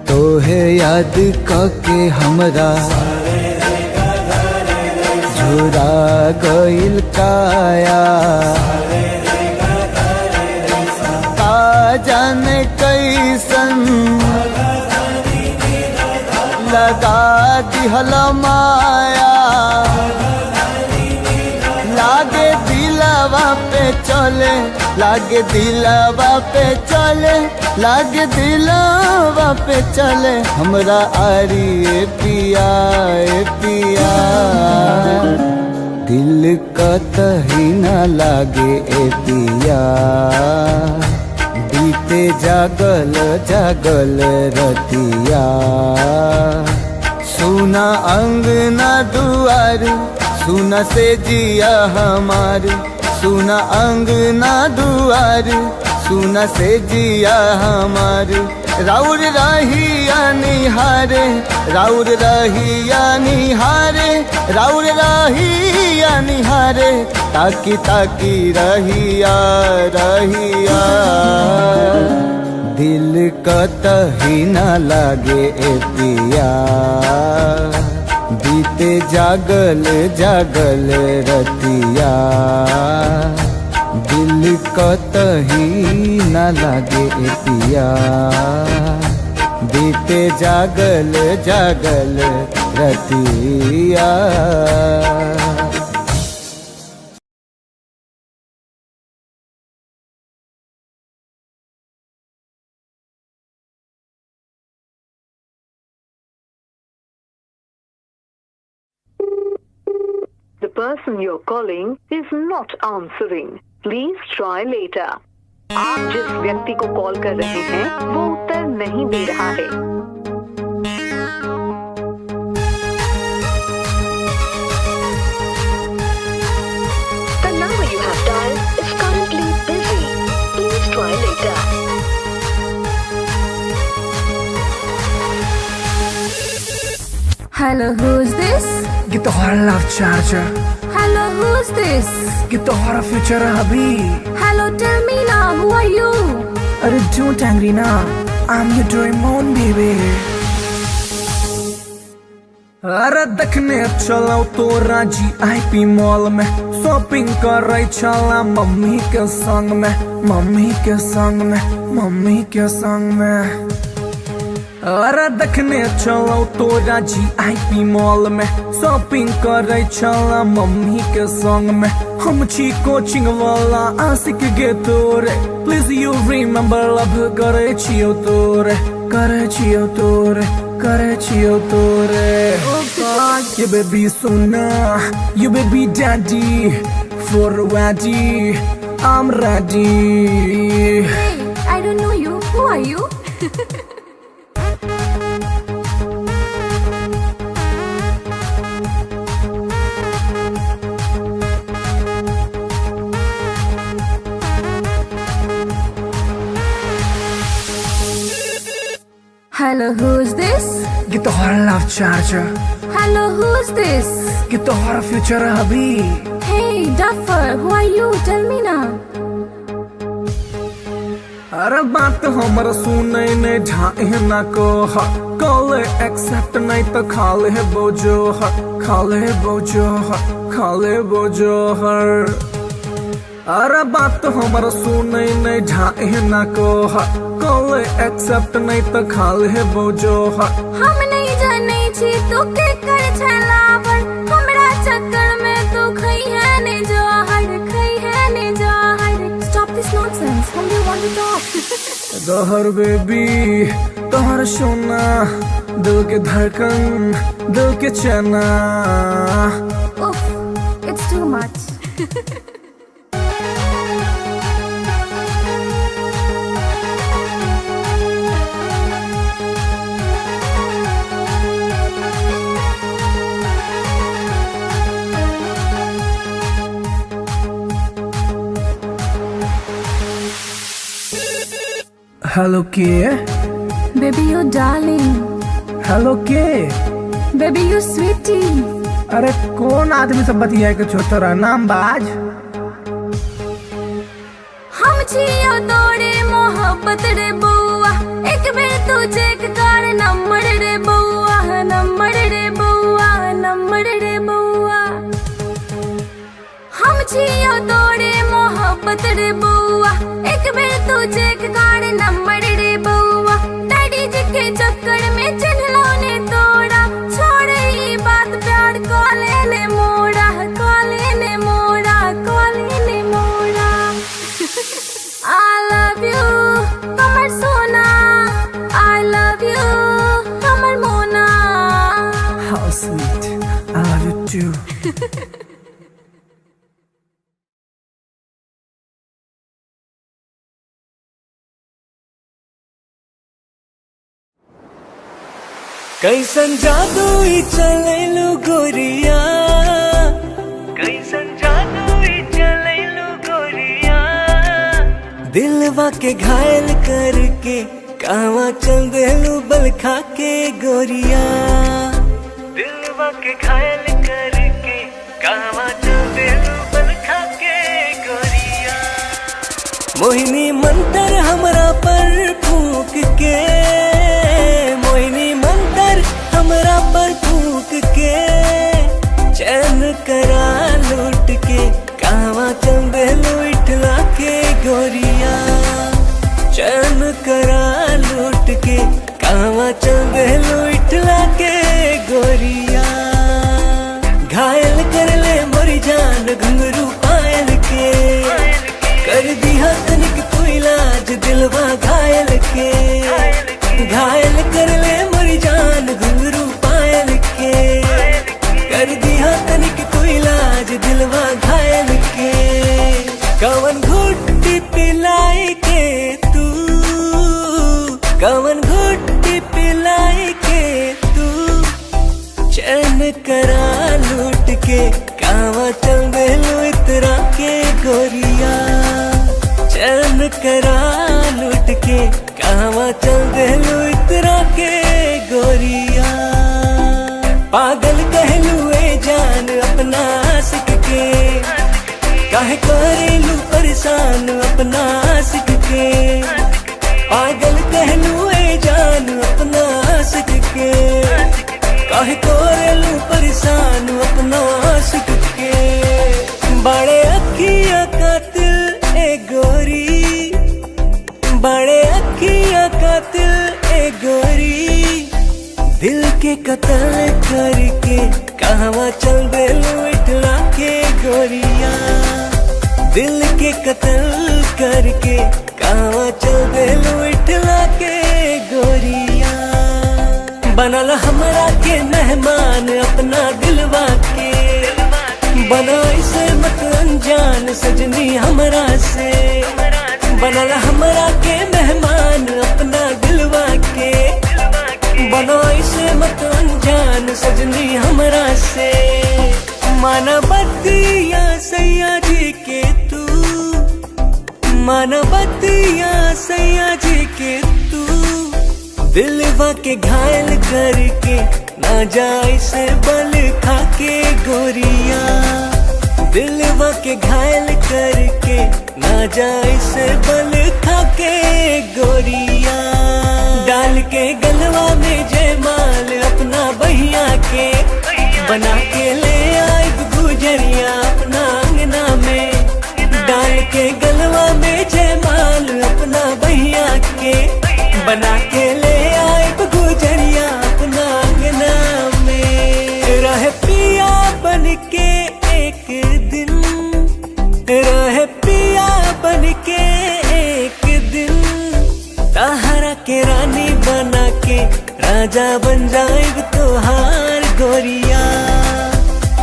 तोहे याद कके हमरा झुरा गइल काया का जाने कैसन लगा दिहल माया। लागे दिलवा पे चले लागे दिलवा पे चले लागे दिलवा पे चले हमरा आरी ए पिया ए पिया। दिल कतही ना लागे ए पिया बीते जागल जागल रतिया। सुना अंगना दुआर सुना से जिया हमार सुना अंगना दुआर सुना से जिया हमार। राउर रहिया निहारे राउर रहिया निहारे राउर रहिया निहारे ताकी ताकी रहिया रहिया। दिल कतही ना लागे ए पिया बीते जागल जागल रतिया। दिल कतही ना लागे ए पिया बीते जागल जागल रतिया। The person you're calling is not answering. Please try later. आप जिस व्यक्ति को कॉल कर रहे हैं वो उत्तर नहीं दे रहा है। The number you have dialed is currently busy. Please try later. Hello, who's this? Get the hora love charger. Hello, who's this? Get the hora future hubby. Hello, tell me now, who are you? अरे don't angry now. I'm your Doraemon baby. अरे देखने चलो तो राजी IP mall में shopping कर रही चला मम्मी के संग में मम्मी के संग में मम्मी के संग में। अरे देखने चलो तो राजी IP मॉल में शॉपिंग कर रही चला मम्मी के संग में। हम छी कोचिंग वाला आशिक गे तोरे प्लीज यू रिमेम्बर लव करे छियो तोरे करे छियो तोरे करे छियो तोरे। You baby sona you baby daddy for ready I'm ready. Hey, I don't know you. Who are you? Hello, who's this? Get the hora love charger. Hello, who's this? Get the hora future hubby. Hey, Duffer, who are you? Tell me now. अरे बात हमर सुने ने ढाए ना को call accept नहीं तो खाले है बोझो खाले बोझो खाले बोझो हर। अरे बात हमर सुने ने ढाए ना को कॉल एक्सेप्ट नहीं तो खाले है बोझो हम नहीं जाने छी तू के कर छलावर हमरा चक्कर में तू खई है ने जोहर खई है ने जोहर। Stop this nonsense. Whom do you want to talk? Dahar baby तोहर सोना, दिल के धड़कन, दिल के चना। उफ, it's too much. हेलो के? Baby, you darling. हेलो के? Baby, you sweetie. अरे कौन आदमी सब बतिया के छोटा नाम बाज? हम छियो तोरे मोहब्बत रे बउआ, एक बेर तू चेक कर नंबर रे बउआ, नंबर रे बउआ, नंबर रे बउआ। हम छियो तोरे मोहब्बत रे बउआ, एक बेर तू चेक कर नंबर रे बउआ। डैडी जी के चक्कर में चिन्हलो ने तोड़ा, छोड़ ई बात प्यार कॉले ने मोड़ा, कॉले ने मोड़ा, कॉले ने मोड़ा। I love you, कमर सोना। I love you, कमर मोना। How sweet, I love you too. कैसन जादू ही चलेलू गोरिया, कैसन जादू ही चलेलू गोरिया। दिलवा के घायल करके कहवा चल देलू बल खा के गोरिया। दिलवा के घायल करके कहवा चल देलू बल खा के गोरिया। मोहिनी मंतर हमरा पर फूक के, मोहिनी मंतर हमरा पर फूक के, चैन करा लूट के कहवा चल देलू इठला के गोरिया। चैन करा लूट के कहवा चल देलू इठला के गोरिया। घायल कर ले मोरी जान घुंघरू पायल के, कर दिया तनिक तू इलाज दिलवा घायल के। घायल कर ले मोरी जान घुंघरू पायल के, कर दिया तनिक तू इलाज दिलवा घायल के। कवन घुट्टी पिलाई के तू, कवन घुट्टी पिलाई के तू, चैन करा लूट के कहवा चल देलू इतरा के गोरिया। चैन करा लूट के कहवा चल देलू इतरा के गोरिया। पागल कहलू ए जान अपना आशिक के, काहे करेलू परेशान अपना आशिक के। पागल कहलू ए जान अपना आशिक के, काहे करेलू परेशान अपना आशिक के। बड़े अखियां कातिल ए गोरी, बड़े अखियां कातिल ए गोरी। दिल के कत्ल करके कहवा चल देलू इठला के गोरिया। दिल के कत्ल करके कहवा चल देलू इठला के गोरिया। बनल हमरा के मेहमान अपना दिलवा के, बना इसे मत अनजान सजनी हमरा से। बनल हमरा के मेहमान अपना दिलवा के, बना इसे मत अनजान सजनी हमरा से। मानवतिया सैया जी के तू, मानवतिया सैया जी के तू। दिलवा के घायल करके ना जाए से बल खा के गोरिया। दिलवा के घायल करके ना जाए से बल खा के गोरिया। डाल के गलवा में जयमाल अपना बहिया के, बना के ले आई गुजरिया अपना अंगना में। डाल के गलवा में जयमाल अपना बहिया के, बना के ले आई गुजरिया अपना अंगना में। रह पिया बन के एक दिन, रह पिया बन के एक दिन, तहरा के रानी बना राजा बन जाएब तोहार गोरिया,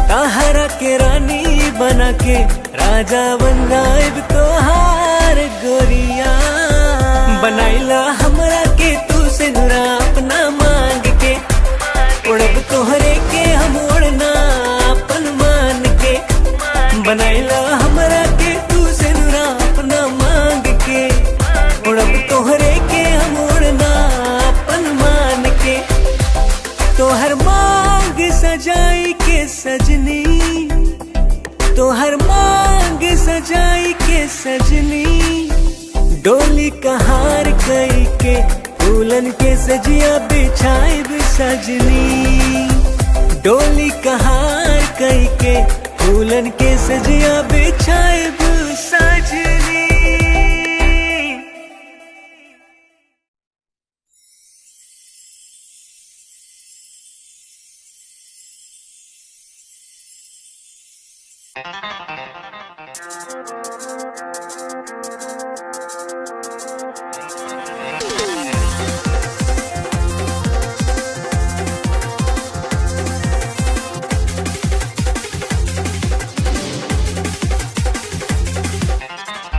ताहरा के रानी बना के राजा बन जाएब तोहार गोरिया। बनाइला हमरा के तू से नुरा अपना मांग के, उड़ब तोहरे के हम उड़ना अपन मान के। बनाइला हमरा के तू से नुरा अपना मांग के, उड़ब तोहरे के हम उड़ना अपन मान के। तोहर मांग सजाई के सजनी, तोहर मांग सजाई के सजनी, डोली कहार कई के फूलन के सजिया बिछाई सजनी। डोली कहार कई के फूलन के सजिया बिछाई सजनी।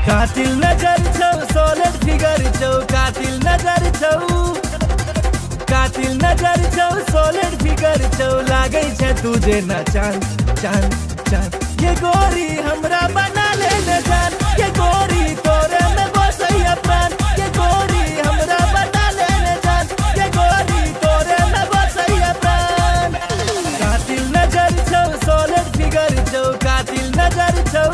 कातिल नजर छौ सोलर फिगर छौ, कातिल नजर छौ, कातिल नजर छौ सोलर फिगर छौ, लागै छै तुझे न चांद चांद चांद। ये गोरी हमरा बना ले न जान, ये गोरी तोरे में बसैया प्राण, ये गोरी हमरा बना ले न जान, ये गोरी तोरे में बसैया प्राण। कातिल नजर छौ सोलर फिगर छौ, कातिल नजर छौ,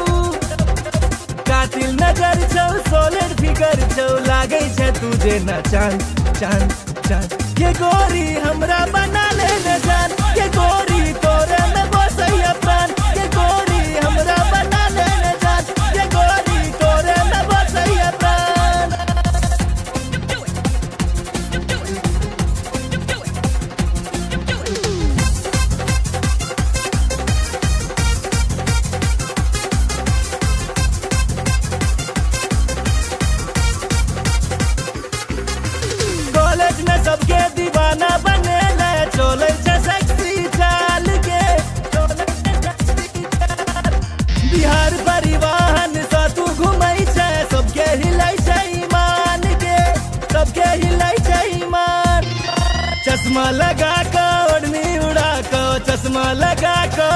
कातिल नजर छौ सोलर फिगर छौ, लागै छै तुझे न चांद चांद चांद। ये गोरी हमरा बना ले न जान, ये गोरी तोरे में बसैया प्राण, ये गोरी हमरा बना ले न जान, ये गोरी तोरे में बसैया प्राण। कॉलेज में सबके दीवाना बने ले, चोले छै सेक्सी चाल के, बिहार परिवहन सा तू घुमै छै, सबके हिलै छै ईमान के, सबके हिलै छै ईमान। चश्मा लगा के ओढ़नी उड़ा के, चश्मा लगा के,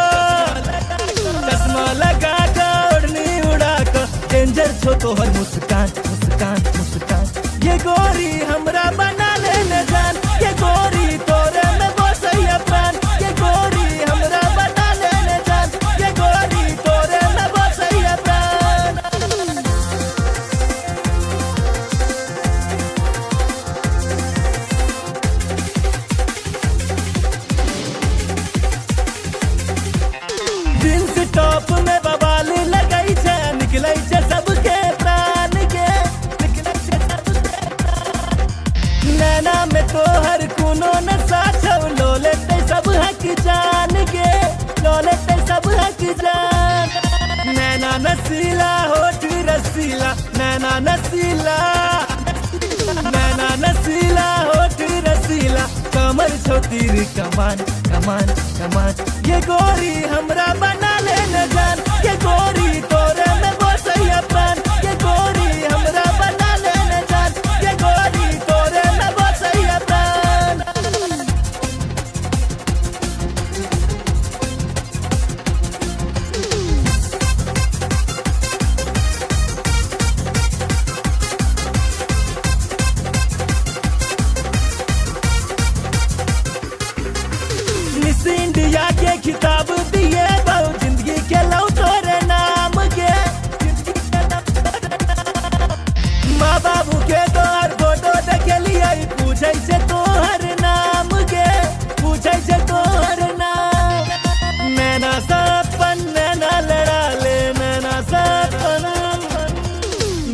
चश्मा लगा के ओढ़नी उड़ा के, डेंजर छो तोहर मुस्कान मुस्कान मुस्कान। ये गोरी हमरा बना ले न जान, ये गोरी तोरे में बसैया प्राण, ये गोरी हमरा बना ले न जान, ये गोरी तोरे में बसैया प्राण। जींस टॉप में बवाल लगै छै, निकलै छै सबके प्राण के, निकलै छै सबके प्राण। नैना में तोहर कोनो नशा छौ, लो लेतै सब हक जान के, लो लेतै सब हक जान। नैना नसीला होठ रसीला, नैना नसीला, नैना नसीला होठ रसीला, कमर छौ तीर कमान कमान कमान। ये गोरी हमरा बना ले न जान, ये गोरी तोरे में बसैया प्राण, ये गोरी हमरा बना ले न जान, ये गोरी तोरे में बसैया प्राण। मिस इंडिया के खिताब दिए बहु, जिंदगी के लौ तोरे नाम के, जिंदगी के लौ तोरे नाम। माँ बाबू के तोहर फोटो देखलिए, पूछे छै तोहर नाम के, पूछे छै तोहर नाम। नैना सपन नैना लड़ा ले, नैना सपन,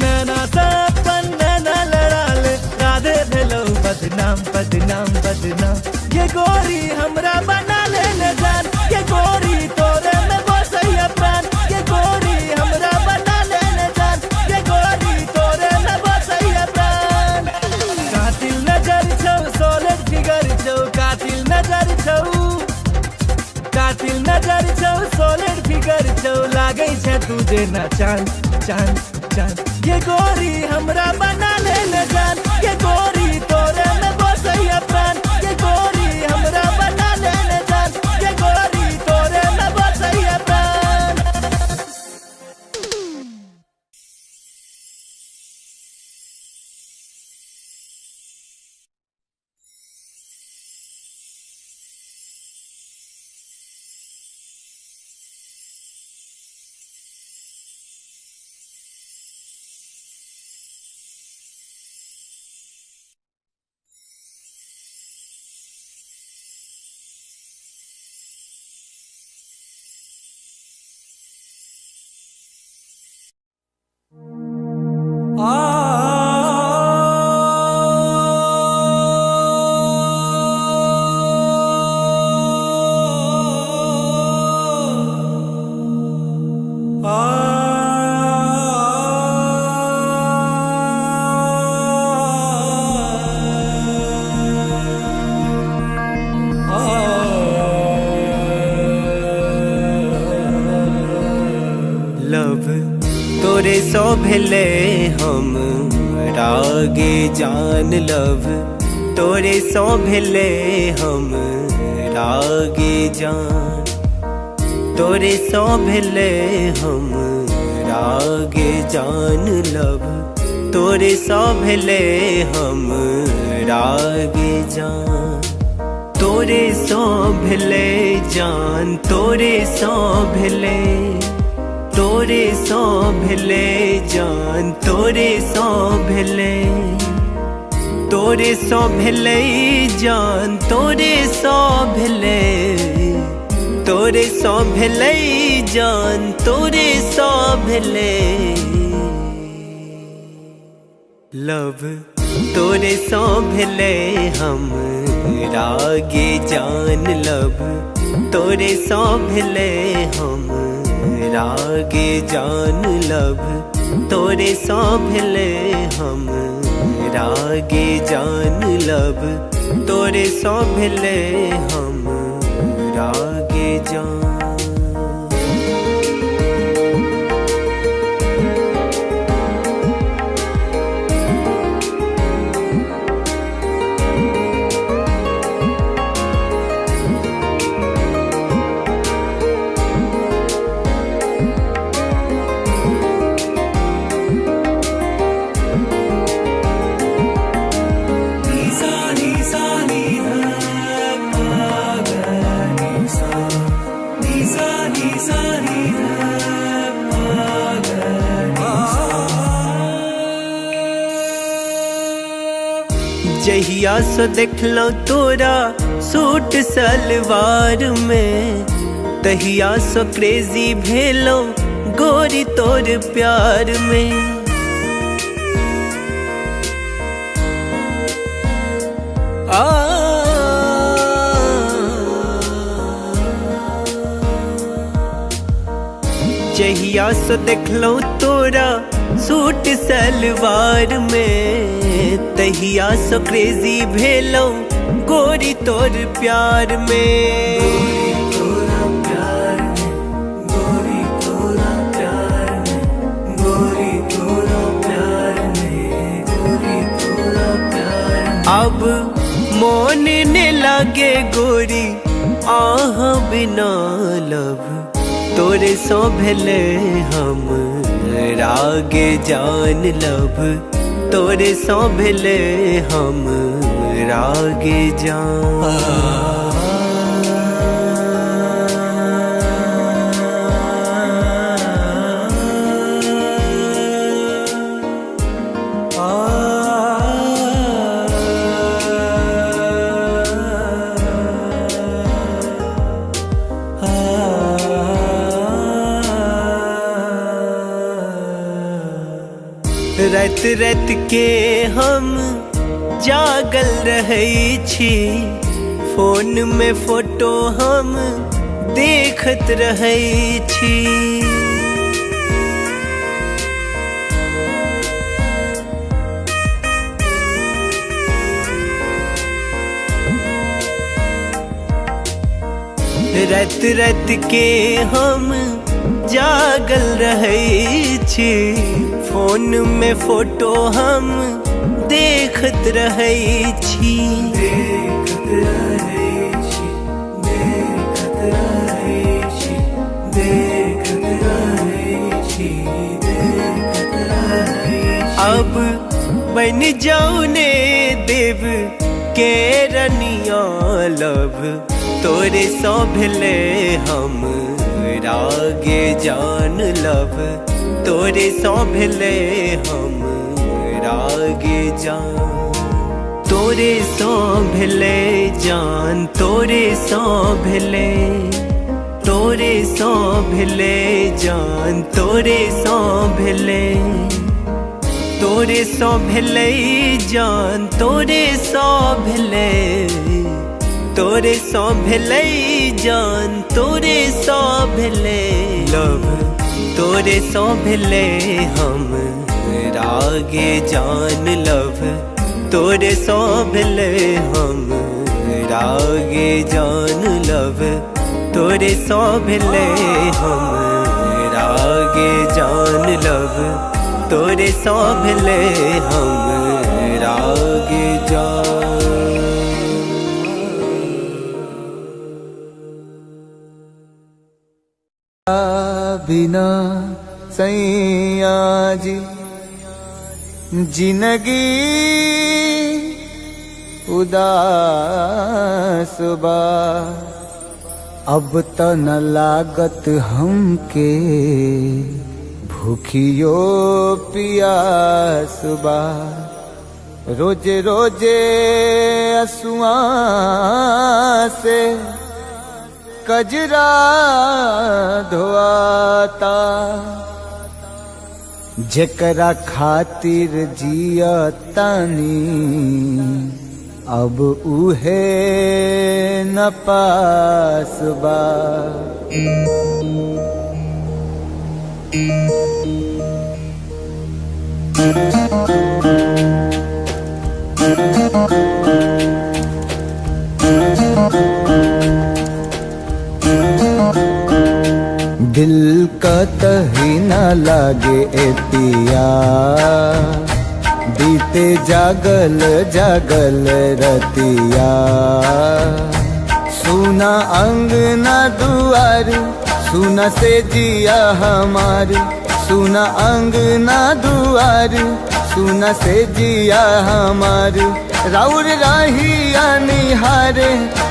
नैना सपन नैना लड़ा ले, राधे भेलौ बदनाम बदनाम बदनाम। ये गोरी हमरा बना ले न जान, ये गोरी तोरे में बसैया प्राण, ये गोरी हमरा बना ले न जान, ये गोरी तोरे में बसैया प्राण। कातिल नजर छौ सोलर फिगर छौ, नजर छौ सॉलिड फिगर छौ लागे छै तुझे ना चांद चांद चांद ये गोरी हमरा बना ले न जान ये गोरी तोरे में बसैया प्राण ये गोरी हमरा बना ले न जान ये गोरी तोरे में बसैया प्राण लव तोरे सो भेले हम रागे जान लव तोरे सो भेले हम रागे जान तोरे सो भेले हम रागे जान लव तोरे सो भेले हम रागे जान तोरे सो भेले जान तोरे सो भेले तोरे सो भेले जान तोरे सो भेले तोरे सो भेले जान तोरे सो भेले तोरे सो भेले जान तोरे सो भेले लव तोरे सो भेले हम रागे जान लव तोरे सो भेले हम रागे जान लव तोरे सो भेले हम रागे जान लव तोरे सो भेले हम रागे जान जहिया सो देखलो तोरा सूट सलवार में तहिया सो क्रेजी भेलो गोरी तोर प्यार में जहिया सो देखलो तोरा सूट सलवार में तहिया सो क्रेजी भेलो गोरी तोर प्यार में गोरी तोरा प्यार में गोरी तोरा प्यार में गोरी तोरा प्यार में गोरी तोरा प्यार अब मोन ने लागे गोरी आह बिना लव तोरे सो भेले हम रागे जान लव तोरे सो भेले हम रागे जान रात रात के हम जागल रहै छी फोन में फोटो हम देखत रहै छी रात रात के हम जागल रहे छी, फोन में फोटो हम देखत रहे छी। देखत रहे छी, देखत रहे छी, देखत रहे छी, देखत रहे छी। अब बन जाऊ ने देव के रनिया लब, तोरे सो भेले हम रागे जान लब, तोरे सो भेले हम रागे जान, तोरे सो भेले जान, तोरे सो भेले, तोरे सो भेले जान, तोरे सो भेले, तोरे सो भेले जान, तोरे सो भेले, तोरे सो भेले जान, तोरे सो भेले लब, तोरे सो भेले हम रागे जान लब, तोरे सो भेले हम रागे जान लब, तोरे सो भेले हम रागे जान लब, तोरे सो भेले हम रागे जान। बिना सैया जी जिंदगी उदास बा, अब त न लागत हमके भूखियो पियास बा। रोजे रोजे असुआ से कजरा धोआता, जेकरा खातिर जिया तानी अब उहे न पास बा। दिल का तही न लागे ए पिया, बीते जागल जागल रतिया। सुना अंगना दुआर, सुना से जिया हमार, सुना अंगना दुआर, सुना से जिया हमार। राउर रहिया निहारे,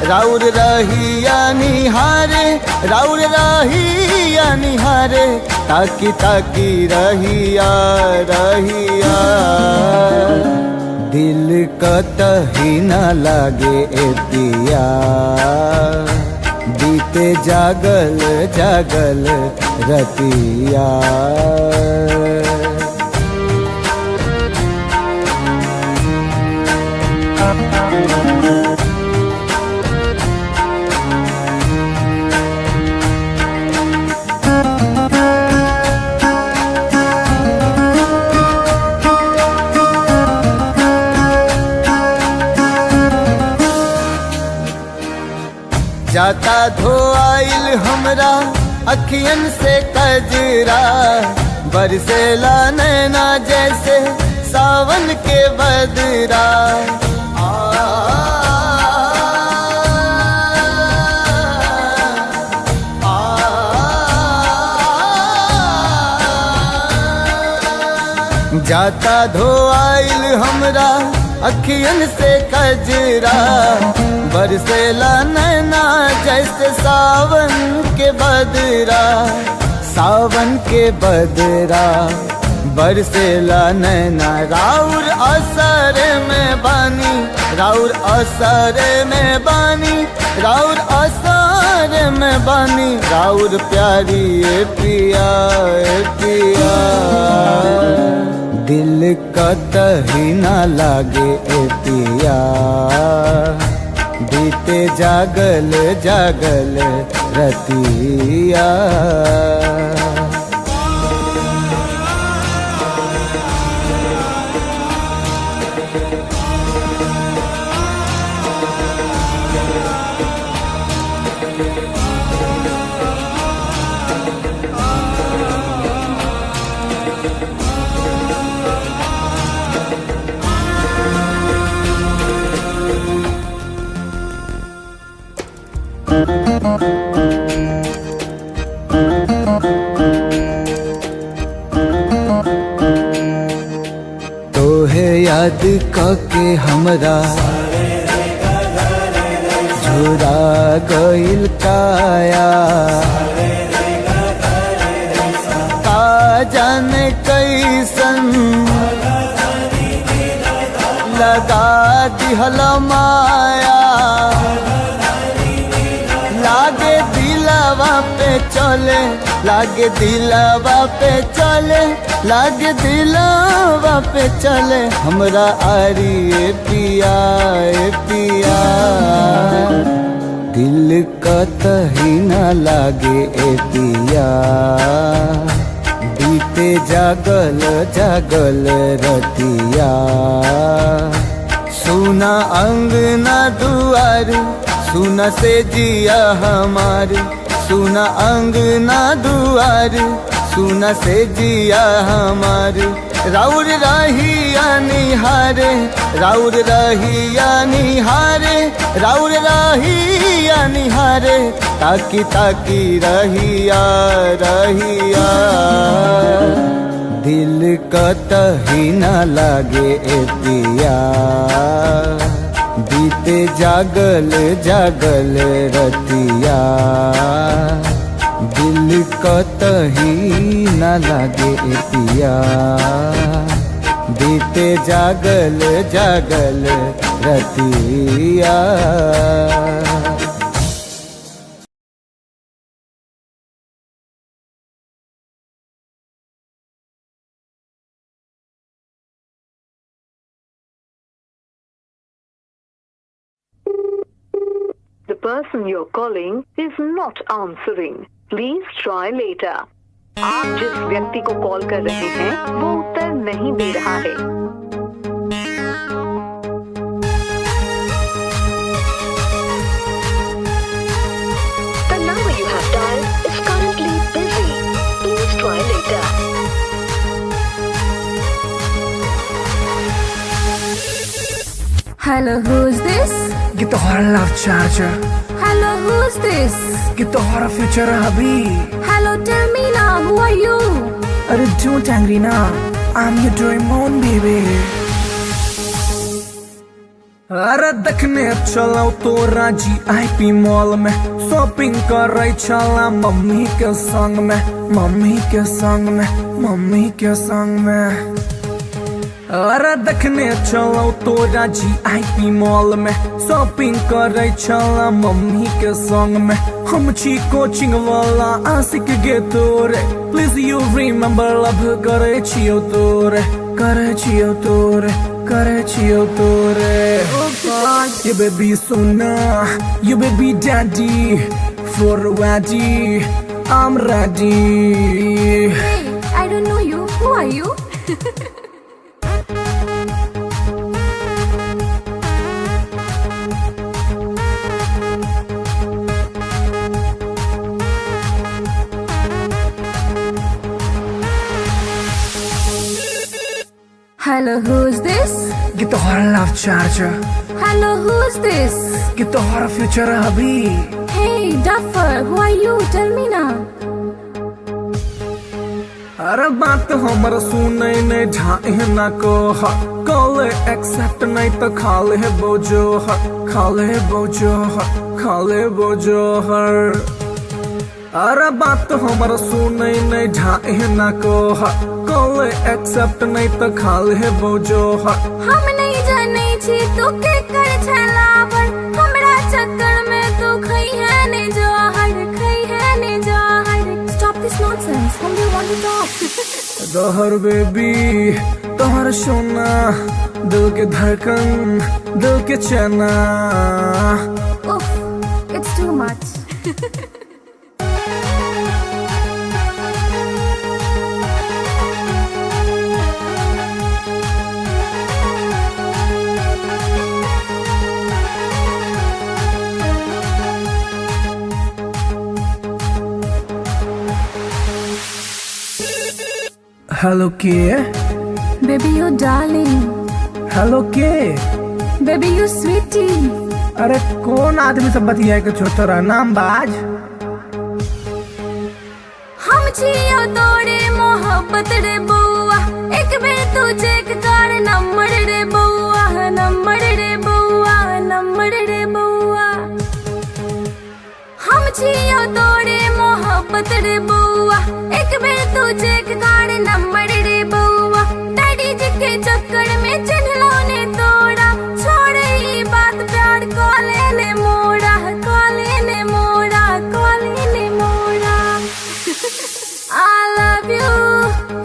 राउर रहिया निहारे, राउर रहिया निहारे, ताकी ताकी रहिया रहिया। दिल कतही न लागे ए पिया, बीते जागल जागल रतिया। जाता धोआइल हमरा अखियन से कजरा, बरसेला नैना जैसे सावन के बदरा। जाता धोआइल हमरा अखियन से कजरा, बरसेला नैना जैसे सावन के बदरा। सावन के बदरा बरसेला नैना, राउर असर में बानी, राउर असर में बानी, राउर असर में बानी। राउर प्यारी ए पिया ए पिया, दिल कतही न लागे ए पिया, बीते जागल जागल रतिया। तोहे याद के हमरा झुरा गइल काया, का जाने कैसन लगा दिहल माया, लागे दिलवा पे चले, लागे दिलवा पे चले, लागे दिलवा पे चले हमरा आरी ए पिया ए पिया। दिल कतही न लागे ए पिया, बीते जागल जागल रतिया। सुना अंगना दुआर, सुना से जिया हमार, सुना अंगना दुआर, सुना से जिया हमार। राउर रहिया निहारे, राउर रहिया निहारे, राउर रहिया निहारे, ताकी ताकी रहिया रहिया। दिल कतही न लागे ए पिया, बीते जागल जागल रतिया। दिल कतही न लागे ए पिया, बीते जागल जागल रतिया। The person you're calling is not answering. Please try later. आप जिस व्यक्ति को कॉल कर रहे हैं वो उत्तर नहीं दे रहा है। The number you have dialed is currently busy. Please try later. Hello, who's this? Get the horror love charger. Hello, who's this? Get the horror future hubby. Hello, tell me now, who are you? Arey don't angry now, I'm your dream on baby. अरे देखने चलो तो राजी IP mall में, shopping कर रही चला mummy के संग में, मम्मी के संग में, मम्मी के संग में। अरे देखने चलो तो राजी आईपी मॉल में, शॉपिंग कर रही चला मम्मी के संग में। हम छी कोचिंग वाला आशिक गे तोरे, प्लीज यू रिमेम्बर लव करे छियो तोरे, करे छियो तोरे, करे छियो तोरे। You baby sona, you baby daddy, for ready, I'm ready. Hey, I don't know you. Who are you? Hello, who's this? Get the horror love charger. Hello, who's this? Get the horror future hubby. Hey, Duffer, who are you? Tell me now. अरे बात हमर सुने ने ढाए न को call accept नहीं तो खाले बोझो खाले बोझो खाले बोझो हर। अरे बात हमर सुने ने ढाए न को कॉल एक्सेप्ट नहीं तो खाले बोझो हम नहीं जाने छी तू के कर छलावर, हमरा चक्कर में तू खई है ने जहर, खई है ने जहर। Stop this nonsense. Whom do you want to talk? जहर बेबी तोहर सोना, दिल के धड़कन, दिल के चना। Oof, it's too much. Hello kid. Baby, you darling. Hello kid. Baby, you sweetie. अरे कौन आदमी से बतिया के छो तोरा नाम बाज? हम जियो तोरे मोहब्बत रे बउआ, एक बेर तू चेक कर नंबर रे बउआ, नंबर रे बउआ, नंबर रे बउआ। हम जियो तोरे मोहब्बत रे बउआ, एक बेर तू चेक कर नंबर रे बउआ। डैडी जी के चक्कर में चिन्हलो ने तोड़ा, छोड़ ई बात प्यार कॉले ने मोड़ा, कॉले ने मोड़ा, कॉले ने मोड़ा। I love you,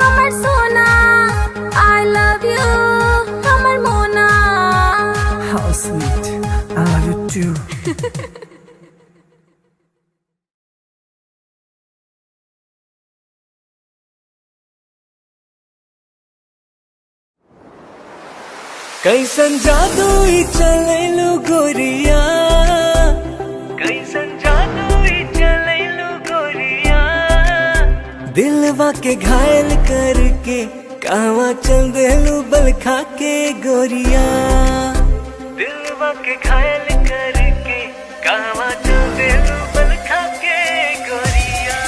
हमर सोना। I love you, हमर मोना। How sweet, I love you too. कैसन जादू ई चलैलू गोरिया, कैसन जादू ई चलैलू गोरिया। दिलवा के घायल करके कहवा चल देलू बल खा के गोरिया। दिलवा के घायल करके कहवा चल देलू बल खा के गोरिया।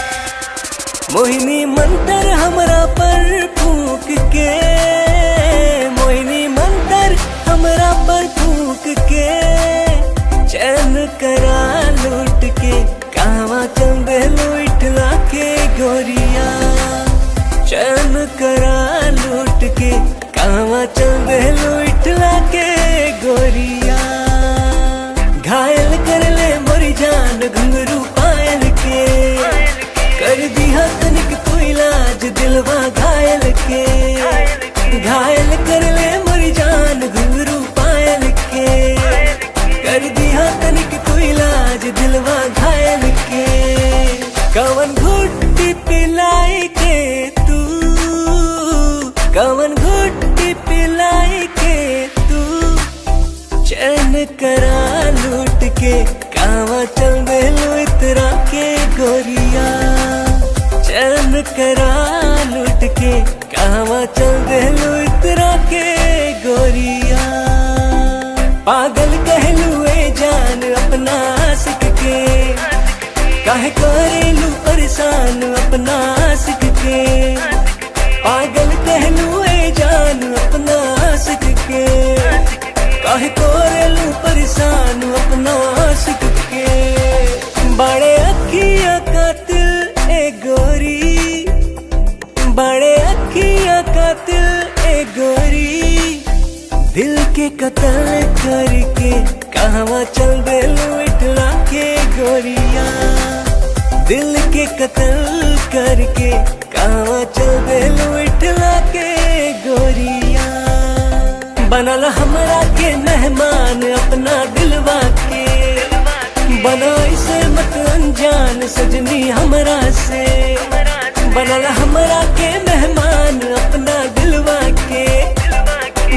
मोहिनी मंतर हमरा पर फूंक के, मोहिनी मंतर हमरा पर फूंक के। चैन करा लूट के कहवा चल देलू इठला के गोरिया। चैन करा लूट के कहवा चल देलू इठला के गोरिया। घायल कर ले मोरी जान घुंघरू पायल के, कर दिया तनिक तू इलाज दिलवा घायल के। घायल कर ले मोरी जान घुंघरू पायल के, कर दिया तनिक तू इलाज दिलवा घायल के। कवन घुट्टी पिलाई के तू, कवन घुट्टी पिलाई के तू। चैन करा लूट के कहवा चल देलू इतरा के गोरिया। चैन करा लूट के कहवा चल देलू इतरा के गोरिया। पागल कहलू ए जान अपना आशिक के, काहे करेलू परेशान अपना आशिक के। पागल कहलू ए जान अपना आशिक के, काहे करेलू परेशान अपना आशिक के। बड़े अखियां कातिल ए गोरी, बड़े अखियां कातिल ए गोरी। दिल के कत्ल करके कहवा चल देलू इठला के गोरिया। दिल के कत्ल करके कहवा चल देलू इठला के गोरिया। बनल हमरा के मेहमान अपना दिलवा के, बना इसे मत अनजान सजनी हमरा से। बनल हमरा के मेहमान अपना दिलवा के,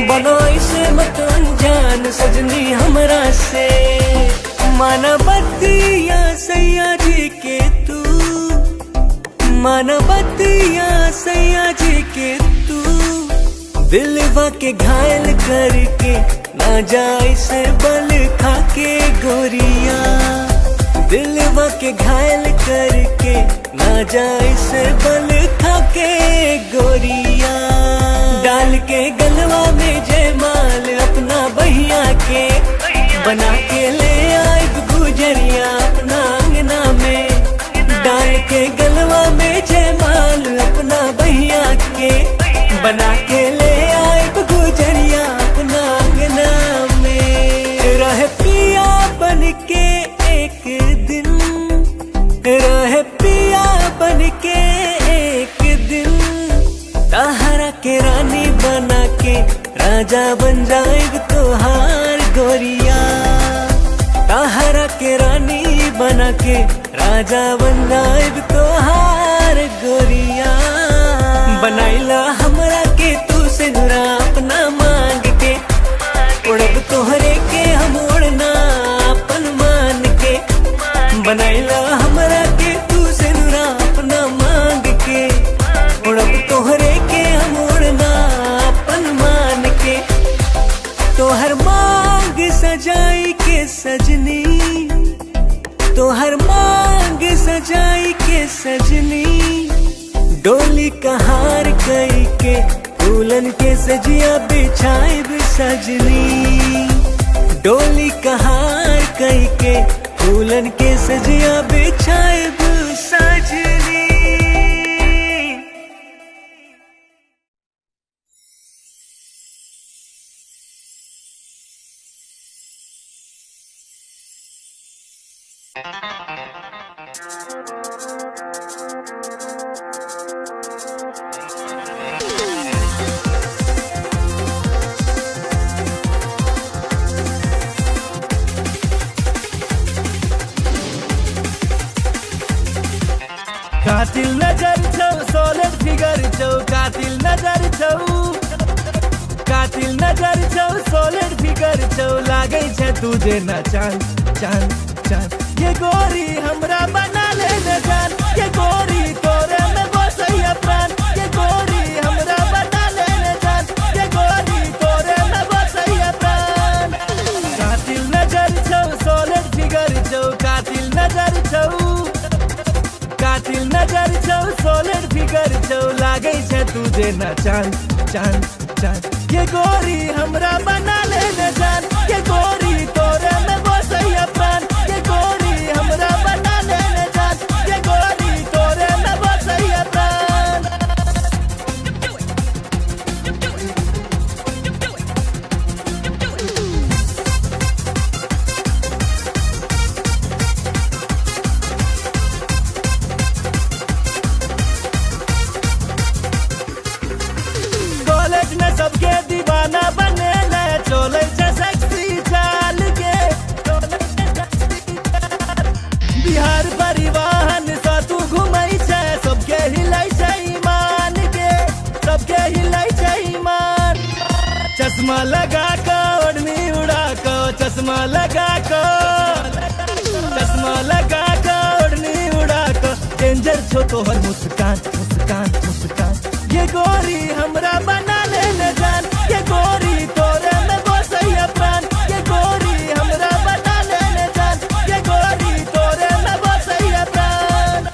बना इसे मत अनजान सजनी हमरा से। माना बतिया सैया जी के तू, माना बतिया सैया जी के तू। दिलवा के घायल करके ना जाए से बल खा के गोरिया। दिलवा के घायल करके ना जाए से बल खा के गोरिया। डाल के गलवा में जयमाल अपना बहिया के, बना के ले आए गुजरिया अपना अंगना में। डाल के गलवा में जयमाल अपना बहिया के, बना के ले आए गुजरिया अपना अंगना में। रहे पिया बन के एक दिन, रहे पिया बन के एक दिन। ताहरा के रानी बना के राजा बन जाएग तोहार गोरिया। ताहरा के रानी बना के राजा बन जाएग तोहार गोरिया। बनाइला हमरा के तू से नुरा अपना मांग के, उड़ब तोहरे के हम उड़ना अपन मान के। बनाइला हमरा के तू से नुरा अपना मांग के, उड़ब तोहरे के हम उड़ना अपन मान के। तोहर मांग सजाई के सज हर मांग सजाई के सजनी, डोली कहार कई के दुल्हन के सजिया बिछाए सजनी, डोली कहार कई के दुल्हन के सजिया बिछाए सजनी। कातिल नजर छौ सोलिड फिगर छौ, कातिल नजर छौ, कातिल नजर छौ सोलिड फिगर छौ, लागै छै तुझे न चांद चांद चांद। ये गोरी हमरा बना ले न जान, ये गोरी तोरे में बसैया प्राण, ये गोरी हमरा बना ले न जान, ये गोरी तोरे में बसैया प्राण। कातिल नजर छौ सोलिड फिगर छौ, कातिल नजर छौ, कातिल नजर छौ सोलिड फिगर छौ, लागै छै तुझे न चांद चांद चांद। ये गोरी हमरा बना ले न जान, ये गोरी तोरे में बसैया प्राण, ये गोरी हमरा बना ले न जान, ये गोरी तोरे में बसैया प्राण। कॉलेज में सबके दीवाना बने ले, चले छै सेक्सी चाल के, बिहार परिवहन से तू घुमै छै, सबके हिलै छै ईमान के, सबके हिलै छै ईमान। चश्मा लगा के ओढ़नी उड़ा के, चश्मा लगा के, चश्मा लगा के ओढ़नी उड़ा के, डेंजर छो तोहर मुस्कान मुस्कान मुस्कान। ये गोरी हमरा बना ले न जान, ये गोरी तोरे में बसैया प्राण, ये गोरी हमरा बना ले न जान, ये गोरी तोरे में बसैया प्राण।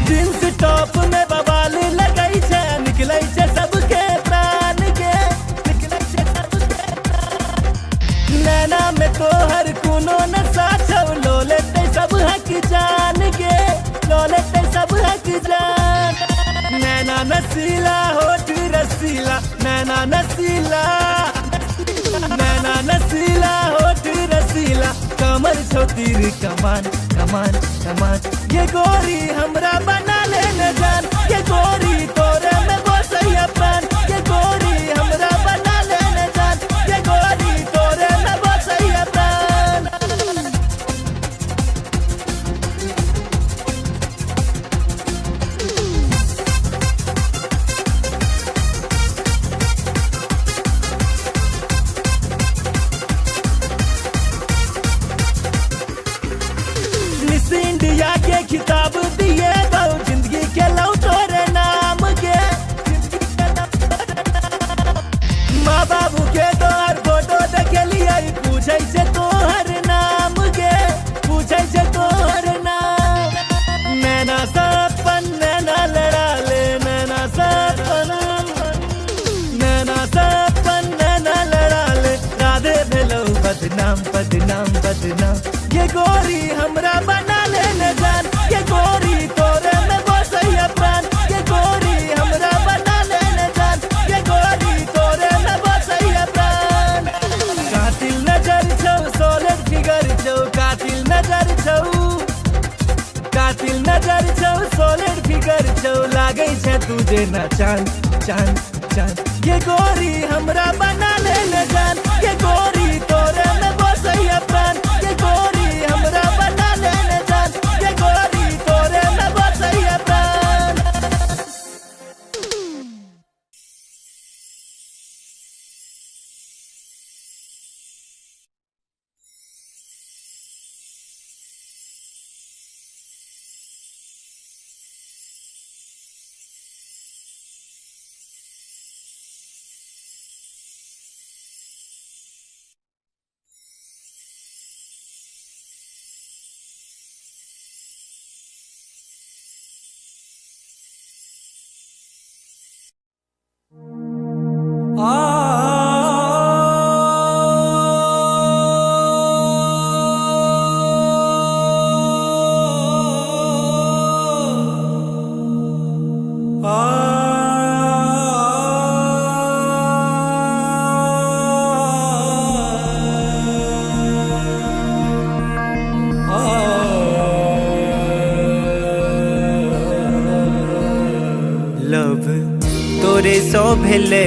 जींस टॉप में बवाल लगै छै, निकलै छै सबके प्राण के, निकलै छै सबके प्राण। नैना में तोहर कोनो नशा छौ, लो लेते सब हक जान के, लो लेते सब हक जान। नैना नसीला होठ रसीला, नैना नसीला, नैना नसीला होठ रसीला, कमर छौ तीर कमान कमान कमान। ये गोरी हमरा बना ले न जान, ये गोरी तोरे में बसैया प्राण, ये गोरी हमरा बना ले न जान, ये गोरी तोरे में बसैया प्राण। मिस इंडिया के खिताब दिए दो, जिंदगी के लौ तोरे नाम के, माँ बाबू के तोहर फोटो देखलिए, पूछे से तोहर नाम के, पूछे से तोहर नाम। नैना सपन नैना लड़ा ले, नैना सपन, नैना सपन नैना लड़ा ले, राधे भेलौ बदनाम बदनाम बदनाम। ये गोरी हमरा बना ले न जान, ये गोरी तोरे में बसैया प्राण, ये गोरी हमरा बना ले न जान, ये गोरी तोरे में बसैया प्राण। कातिल नजर छौ सोलिड फिगर छौ, कातिल नजर छौ, कातिल नजर छौ सोलिड फिगर छौ, लागै छै तुझे न चांद चांद चांद। ये गोरी हमरा बना ले न जान, ये गोरी तोरे में बसैया प्राण, ये गोरी हमरा बना ले न जान, ये गोरी तोरे में बसैया प्राण। लव तोरे सो भेले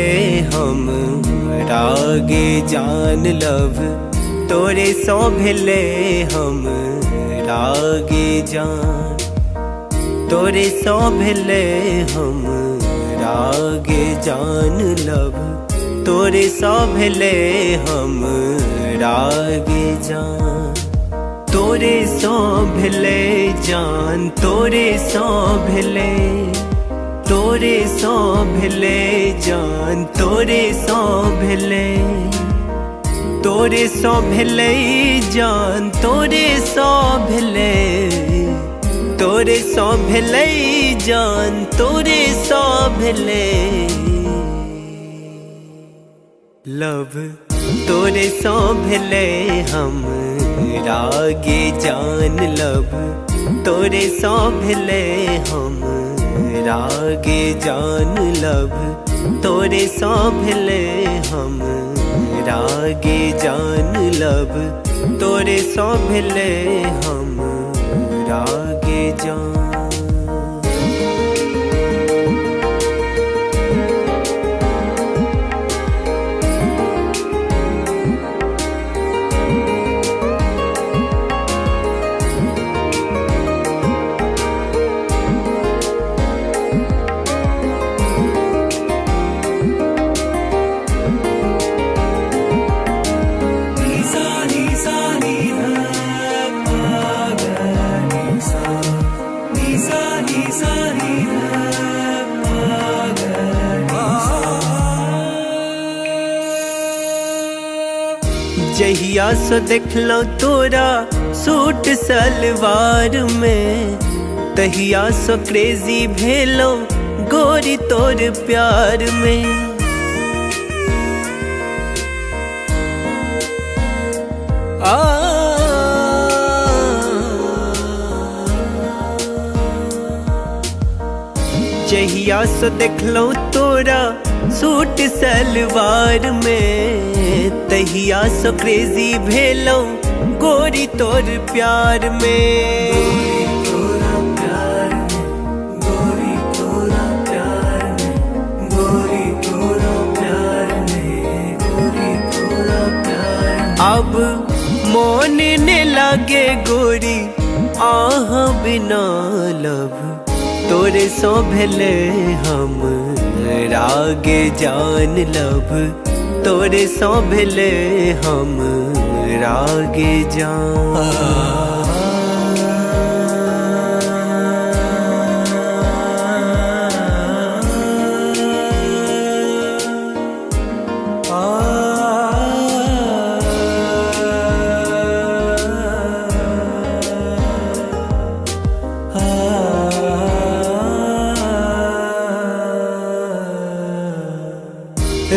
हम रागे जान लव तोरे सो भेले हम रागे जान तोरे सो भेले हम रागे जान लव तोरे सो भेले हम रागे जान तोरे सो भेले जान तोरे सो भेले तोरे सो भेले जान तोरे सो भेले तोरे सो भेले जान तोरे सो भेले तोरे सो भेले जान तोरे सो भेले लव तोरे सो भेले हम रागे जान लव तोरे सो भेले हम रागे जान लव तोरे सो भेले हम रागे जान लव तोरे सो भेले हम रागे जान जहिया सो देखलो तोरा सूट सलवार में तहिया सो क्रेजी भेलो गोरी तोर प्यार में जहिया सो देखलो तोरा सूट सलवार में तहिया सो क्रेजी भेलो गोरी तोर प्यार में अब मोन ने लागे गोरी आह बिना लव तोरे सो भेले हम रागे जान लव तोरे सो भेले हम रागे जान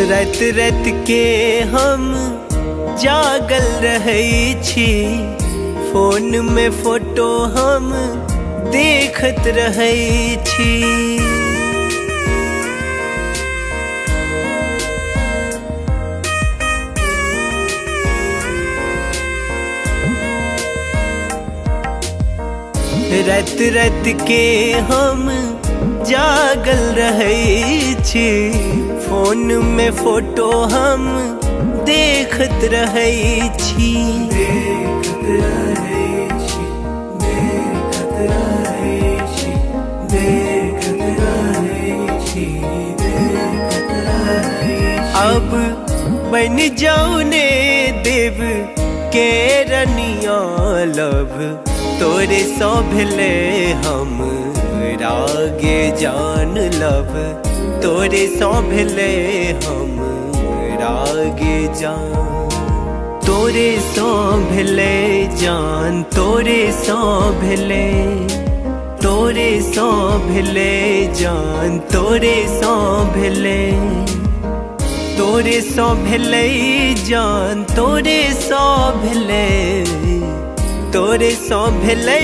रात रात के हम जागल रहे छी फोन में फोटो हम देखत रहे छी रात रात के हम जागल रहे छी फोन में फोटो हम देखत रहे छी अब बन जाऊ ने देव के रनिया लव तोरे सो भेले हम रागे जान लव तोरे सो भेले हम रागे जान तोरे सो भेले जान तोरे सो भेले तोरे सो भेले जान तोरे सो भेले तोरे सो भेले जान तोरे सो भेले तोरे सो भेले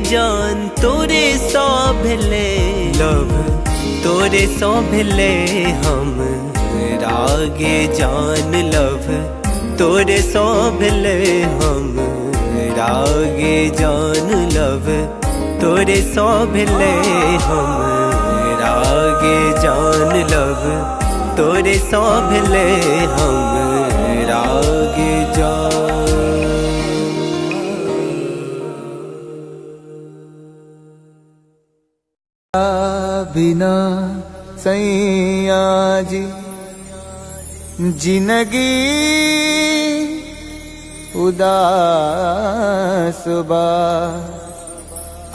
जान तोरे सो भेले लव तोरे सौंभले हम रागे जान लव, तोरे सौंभले हम रागे जान लव, तोरे सौंभले हम रागे जान लव, तोरे सौंभले हम रागे जान। बिना सैया जी जिंदगी उदास बा,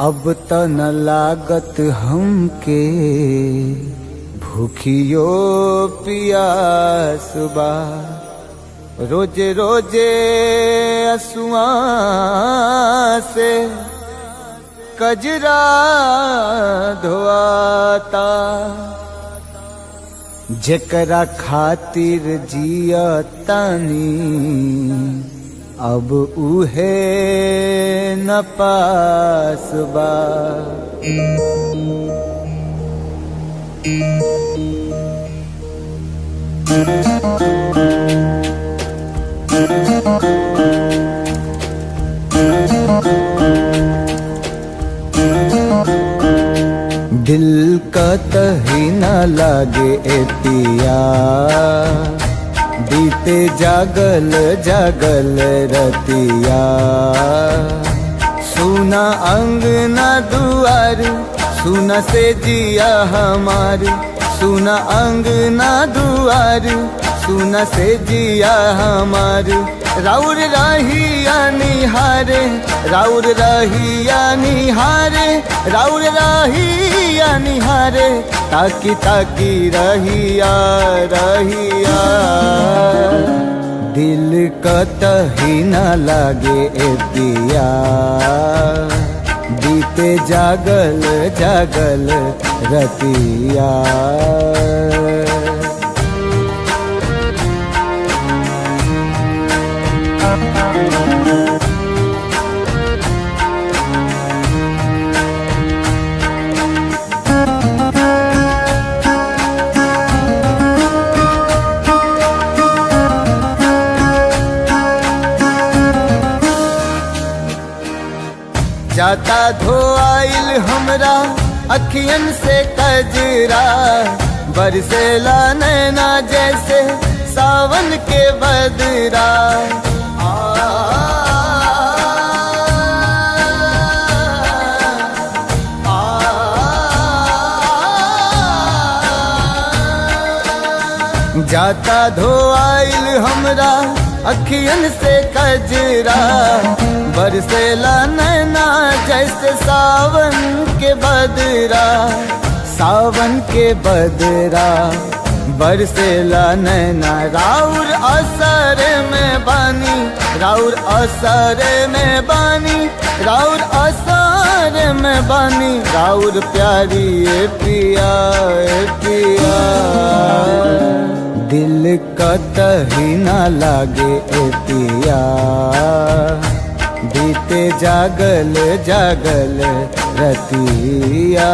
अब त न लागत हमके भूखियो पियास बा। रोजे रोजे असुआ से कजरा धोआता, जेकरा खातिर जियतानी अब उहे न पास बा। दिल का तही न लागे ए पिया, बीते जागल जागल रतिया। सुना अंगना दुआर, सुना से जिया हमार, सुना अंगना दुआर, सुना से जिया हमार। राउर रहिया निहारे, राउर रहिया निहारे, राउर रहिया निहारे, ताकी ताकी रहिया रहिया। दिल कतही न लागे ए पिया, बीते जागल जागल रतिया। जाता धोआइल हमरा अखियन से कजरा, बरसेला नैना जैसे सावन के बदरा। जाता धोआइल हमरा अखियन से कजरा, बरसेला नैना जैसे सावन के बदरा। सावन के बदरा बरसेला नैना, राउर असर में बानी, राउर असर में बानी, राउर असर में बानी। राउर प्यारी ए पिया ए पिया, दिल कतही न लागे ए पिया, बीते जागल जागल रतिया।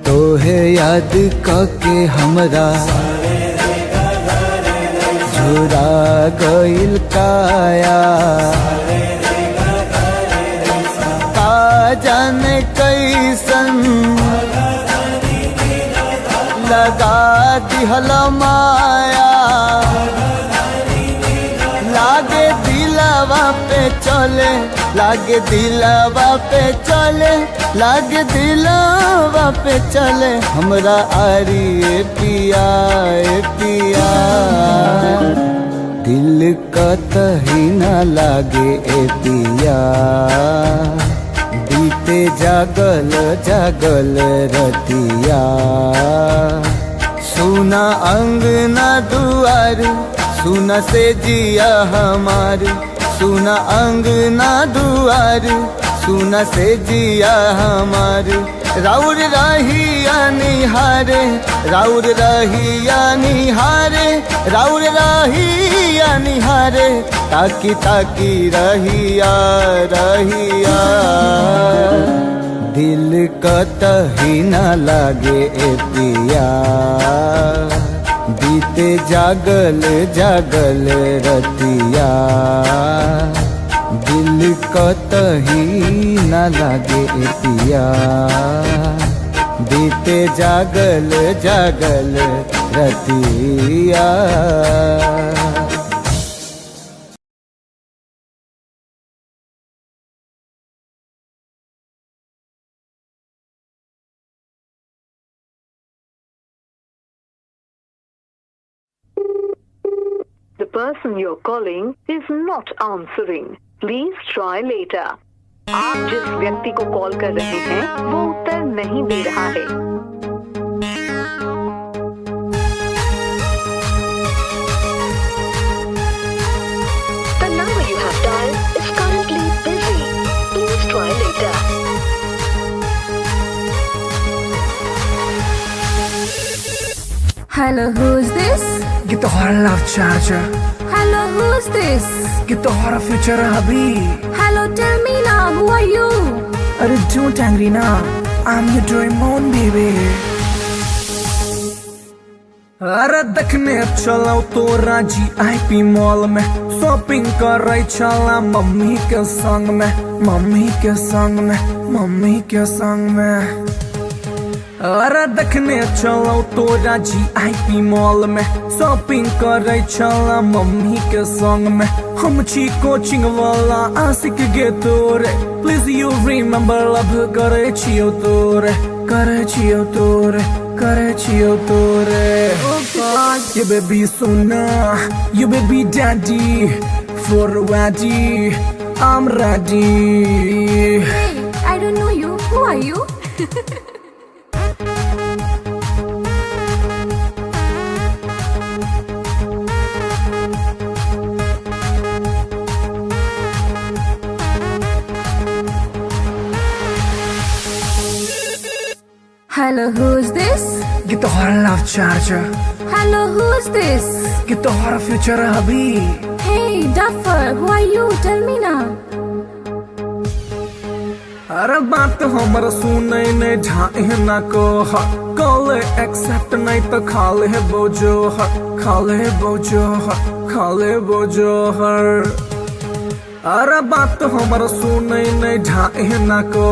तोहे याद कके हमरा झुरा गइल काया, का जाने कैसन लगा दिहल माया। लागे दिलवा पे चले, लागे दिलवा पे चले, लागे दिलवा पे चले हमरा आरी ए पिया ए पिया। दिल कतही न लागे ए पिया, बीते जागल जागल रतिया सुना अंगना दुआर सुना से जिया हमार सुना अंगना दुआर सुना से जिया हमार राउर रहिया निहारे राउर रहिया निहारे राउर रहिया निहारे ताकी ताकी रहिया रहिया दिल कतही न लागे ए पिया बीते जागल जागल रतिया दिल कतही न लागे ए पिया बीते जागल जागल रतिया। The person you're calling is not answering. Please try later. आप जिस व्यक्ति को कॉल कर रहे हैं वो उत्तर नहीं दे रहा है। The number you have dialed is currently busy. Please try later. Hello, who's this? ये तो हमारा love charger, Hello, who's this? ये तो हमारा फ्यूचर अभी। Hello, tell me now, who are you? अरे don't angry ना, I'm your Doraemon baby। अरे देखने चलाओ तो राजी आईपी मॉल में शॉपिंग कर रही चला मम्मी के संग में मम्मी के संग में मम्मी के संग में। अरे देखने चलो तो राजी आईपी मॉल में शॉपिंग कर रही चला मम्मी के संग में हम छी कोचिंग वाला आशिक गे तोरे प्लीज यू रिमेम्बर लव करे छियो तोरे करे छियो तोरे करे छियो तोरे। ये baby Sona you baby daddy for a waddy I'm ready। Hey, I don't know you. Who are you? Hello, who's this? ये तो हमारा love charger, Hello, who's this? ये तो हमारा फ्यूचर अभी। Hey, Duffer, who are you? Tell me now. अरे बात हमारा सुने नहीं ढाई ना को कॉल एक्सेप्ट नहीं तो खाले बोझो खाले बोझो खाले बोझो हर। अरे बात हमारा सुने नहीं ढाई ना को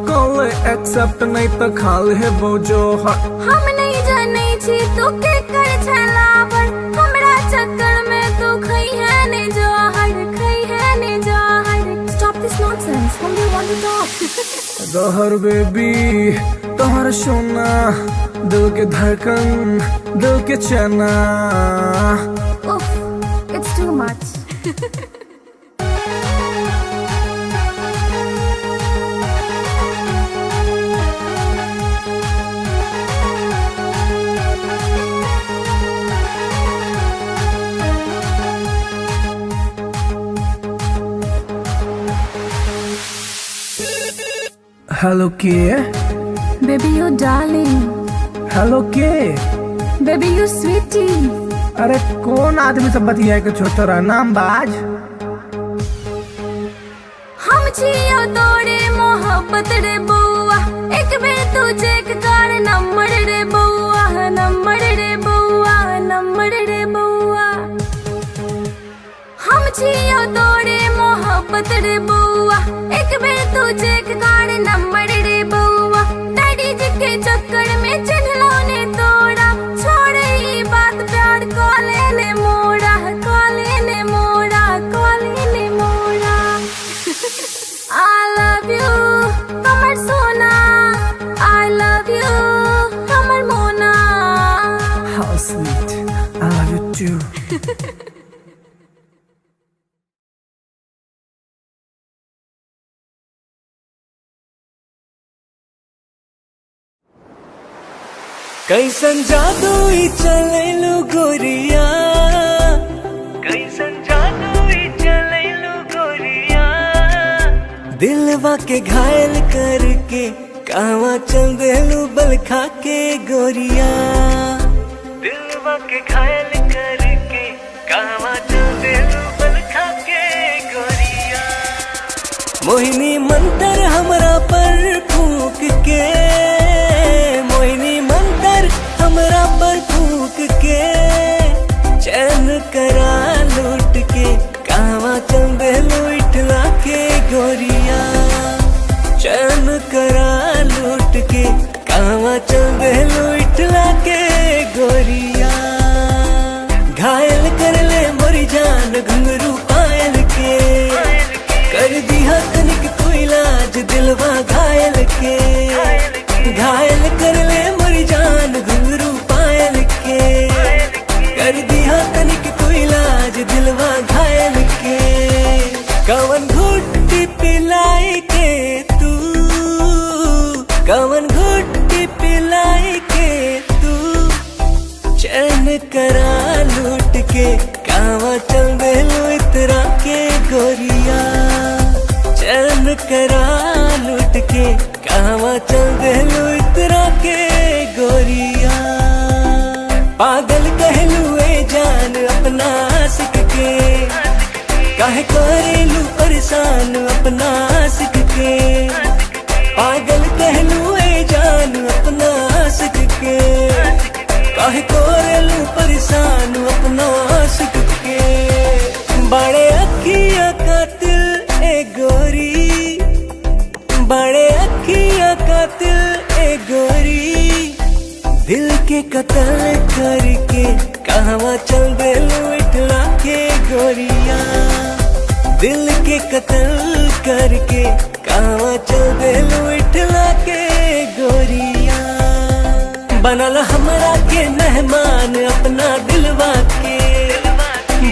कॉल एक्सेप्ट नहीं तो खाले बोझो हम नहीं जाने छी तो के कर छलावर हमरा चक्कर में तो खई है ने जहर खई है ने जहर। Stop this nonsense. Whom do you want to talk? जहर बेबी तोहर सोना दिल के धड़कन दिल के चना। Oof, it's too much. Hello के Baby, you darling. हेलो के Baby, you sweetie. अरे कौन आदमी सब बतिया के छोटा नाम बाज। हम छियो तोरे मोहब्बत रे बउआ एक बेर तू चेक कर नंबर रे बउआ नंबर रे बउआ नंबर रे बउआ। हम छियो तोरे मोहब्बत रे बउआ एक बेर तू चेक कर नंबर रे बउआ। डैडी जी के चक्कर में चिन्हलो ने तोड़ा छोड़ ई बात प्यार कॉले ने मोड़ा कॉले ने मोड़ा कॉले ने मोड़ा। I love you, हमर सोना। I love you, हमर मोना। How sweet, I love you too। कैसन जादू ई चलैलू गोरिया, कैसन जादू ई चलैलू गोरिया, दिलवा के घायल करके कहवा चल देलू बल खा के गोरिया, दिलवा के घायल करके कहवा चल देलू बल खा के गोरिया। मोहिनी मंतर हमरा पर फूक के, मोहिनी मंतर हमरा पर फूक के, चैन करा लूट के कहवा चल देलू इठला के गोरिया, चैन करा लूट के कहवा चल देलू इठला के गोरिया। घायल कर ले मोरी जान घुंघरू पायल के, कर दिया तनिक कोई इलाज दिलवा घायल के, घायल कर ले मोरी जान घुंघरू पायल के, कर दिया तनिक कोई इलाज दिलवा घायल के। कवन घुट्टी पिलाई के तू, कवन घुट्टी पिलाई के तू, चैन करा लूट के कहवा चल देलू इतरा के गोरिया, चैन करा लूट के कहवा चल देलू इतरा के गोरिया। पागल कहलू ए जान अपना आशिक के, काहे करेलू परेशान अपना आशिक के, पागल कहलू ए जान अपना आशिक के, काहे करेलू परेशान अपना आशिक के। बड़े अखिया कातिल ए गोरी, बड़े अखिया कातिल ए गोरी, दिल के कत्ल करके कहवा चल देलू इठला के गोरिया, दिल के कत्ल करके कहवा चल देलू इठला के गोरिया। बनल हमरा के मेहमान अपना दिलवा के,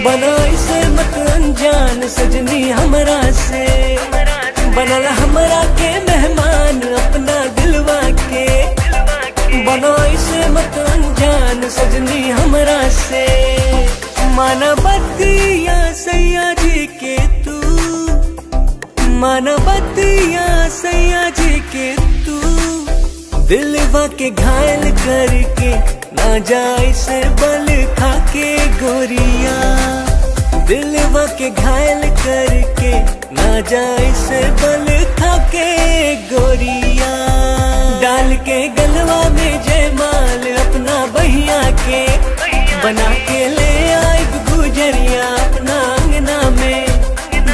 बना इसे मत अनजान सजनी हमरा से, बनल हमरा के मेहमान अपना दिलवा के, बना इसे मत अनजान सजनी हमरा से। मानवतिया सैया जी के तू, मानवतिया सैया जी के तू, दिलवा के घायल करके ना जाए से बल खा के गोरिया, दिलवा के घायल करके ना जाए से बल खा के गोरिया। डाल के गलवा में जयमाल अपना बहिया के, बना के ले आए गुजरिया अपना अंगना में,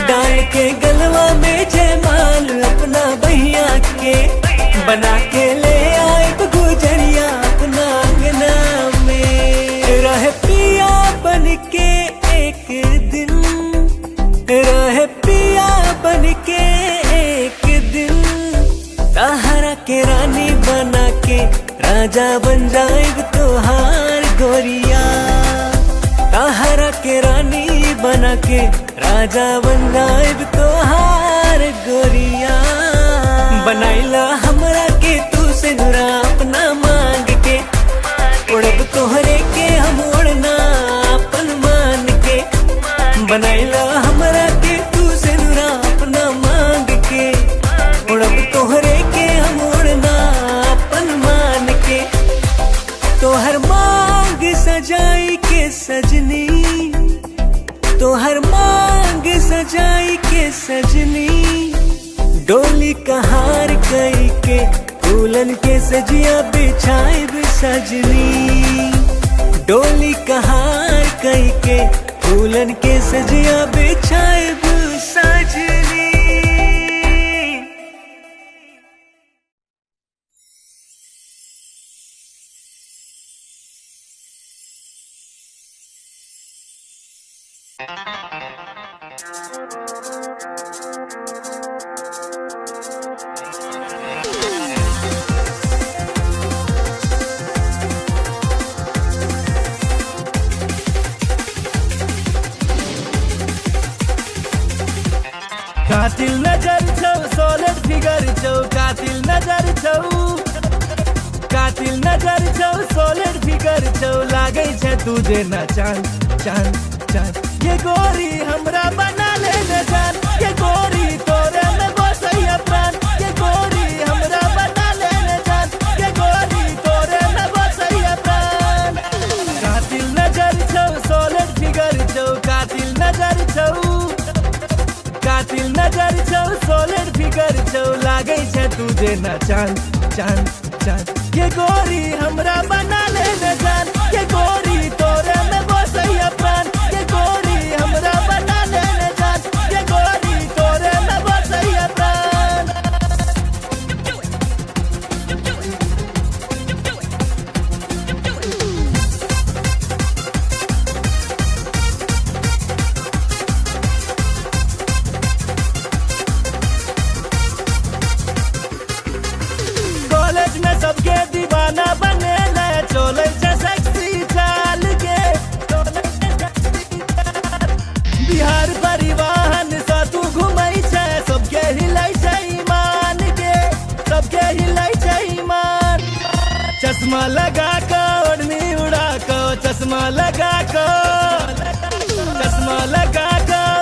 डाल के गलवा में जयमाल अपना बहिया के, बना के ले आए गुजरिया अपना अंगना में। रह पिया बन के एक दिन, रह पिया बन के एक दिन, ताहरा के रानी बना के राजा बन जाएग तोहार गोरिया, ताहरा के रानी बना के राजा बन जाएग तोहार गोरिया। बनाइला हमरा के तू से नुरा अपना मांग के, उड़ब तोहरे के हम उड़ना अपन मान के, बनाइला हमरा के तू से नुरा अपना मांग के, उड़ब तोहरे के हम उड़ना अपन मान के। तोहर मांग सजाई के सजनी, तोहर मांग सजाई के सजनी, डोली कहार कई के फूलन के सजिया बिछाए सजनी, डोली कहार कई के फूलन के सजिया बिछाए सजनी। कातिल नजर छौ, सोलिड फिगर छौ, कातिल नजर छौ, कातिल नजर छौ सॉलिड फिगर छौ लागे छै तुझे ना चांद चांद चांद ये गोरी हमरा बना ले न जान ये गोरी तोरे में बसैया प्राण ये गोरी हमरा बना ले न जान ये गोरी तोरे में बसैया प्राण कातिल नजर छौ सॉलिड फिगर छौ कातिल नजर छौ सॉलिड फिगर छौ लागे छै तुझे ना चांद चांद चांद ये गोरी हमरा बना ले न जान ये गोरी तोरे में बसैया प्राण ये गोरी हमरा बना ले न जान ये गोरी तोरे में बसैया प्राण कॉलेज में सबके दीवाना बने ले चले छै सेक्सी चाल के बिहार परिवहन सा तू घुमै छै सबके हिलै छै ईमान के सबके हिलै छै ईमान चश्मा लगा के ओढ़नी उड़ा के चश्मा लगा के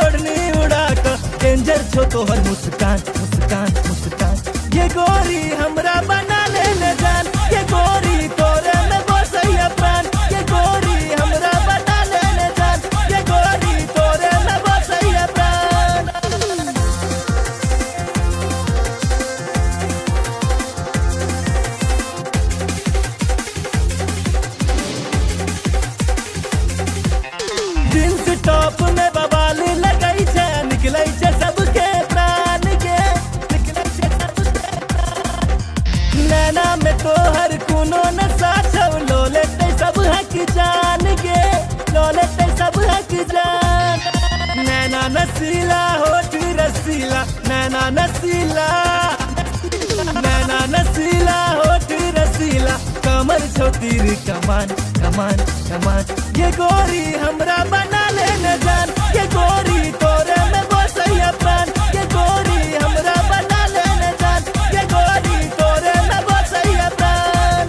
ओढ़नी उड़ा के डेंजर छो तोहर मुस्कान मुस्कान मुस्कान ये गोरी हमरा बना ले न जान ये गोरी तोरे में बसैया प्राण ये गोरी हमरा बना ले न जान ये गोरी तोरे में बसैया प्राण जींस टॉप में बवाल लगै छै निकलै छै सबके प्राण के निकलै छै सबके नैना में तोहर कोनो नशा छौ लो लेते सब हक जान गे लो लेते सब हक जान नैना नसीला होठ रसीला नैना नसीला होठ रसीला कमर छौ तीर कमान कमान कमान ये गोरी हमरा बना ले न जान ये गोरी तोरे में बसैया प्राण ये गोरी हमरा बना ले न जान ये गोरी तोरे में बसैया प्राण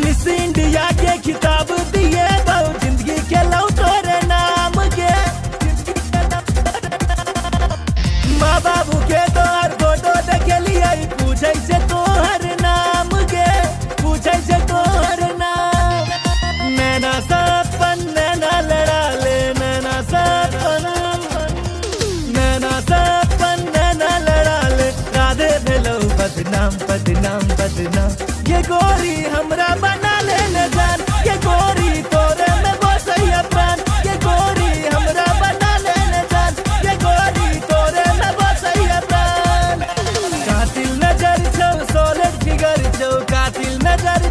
मिस इंडिया के खिताब दिए बहु जिंदगी के लौ तोरे नाम के माँ बाबू के तोहर फोटो देखलिए पूछे से तोहर नाम के पूछे से तोहर नाम नैना सपन नैना लड़ा ले नैना सपन नैना लड़ा ले राधे भेलौ बदनाम बदनाम बदनाम ये गोरी हमरा बना ले न जान ये गोरी तोरे में बसैया प्राण ये गोरी हमरा बना ले न जान ये गोरी तोरे में बसैया प्राण कातिल नजर छौ सॉलिड फिगर छौ कातिल नजर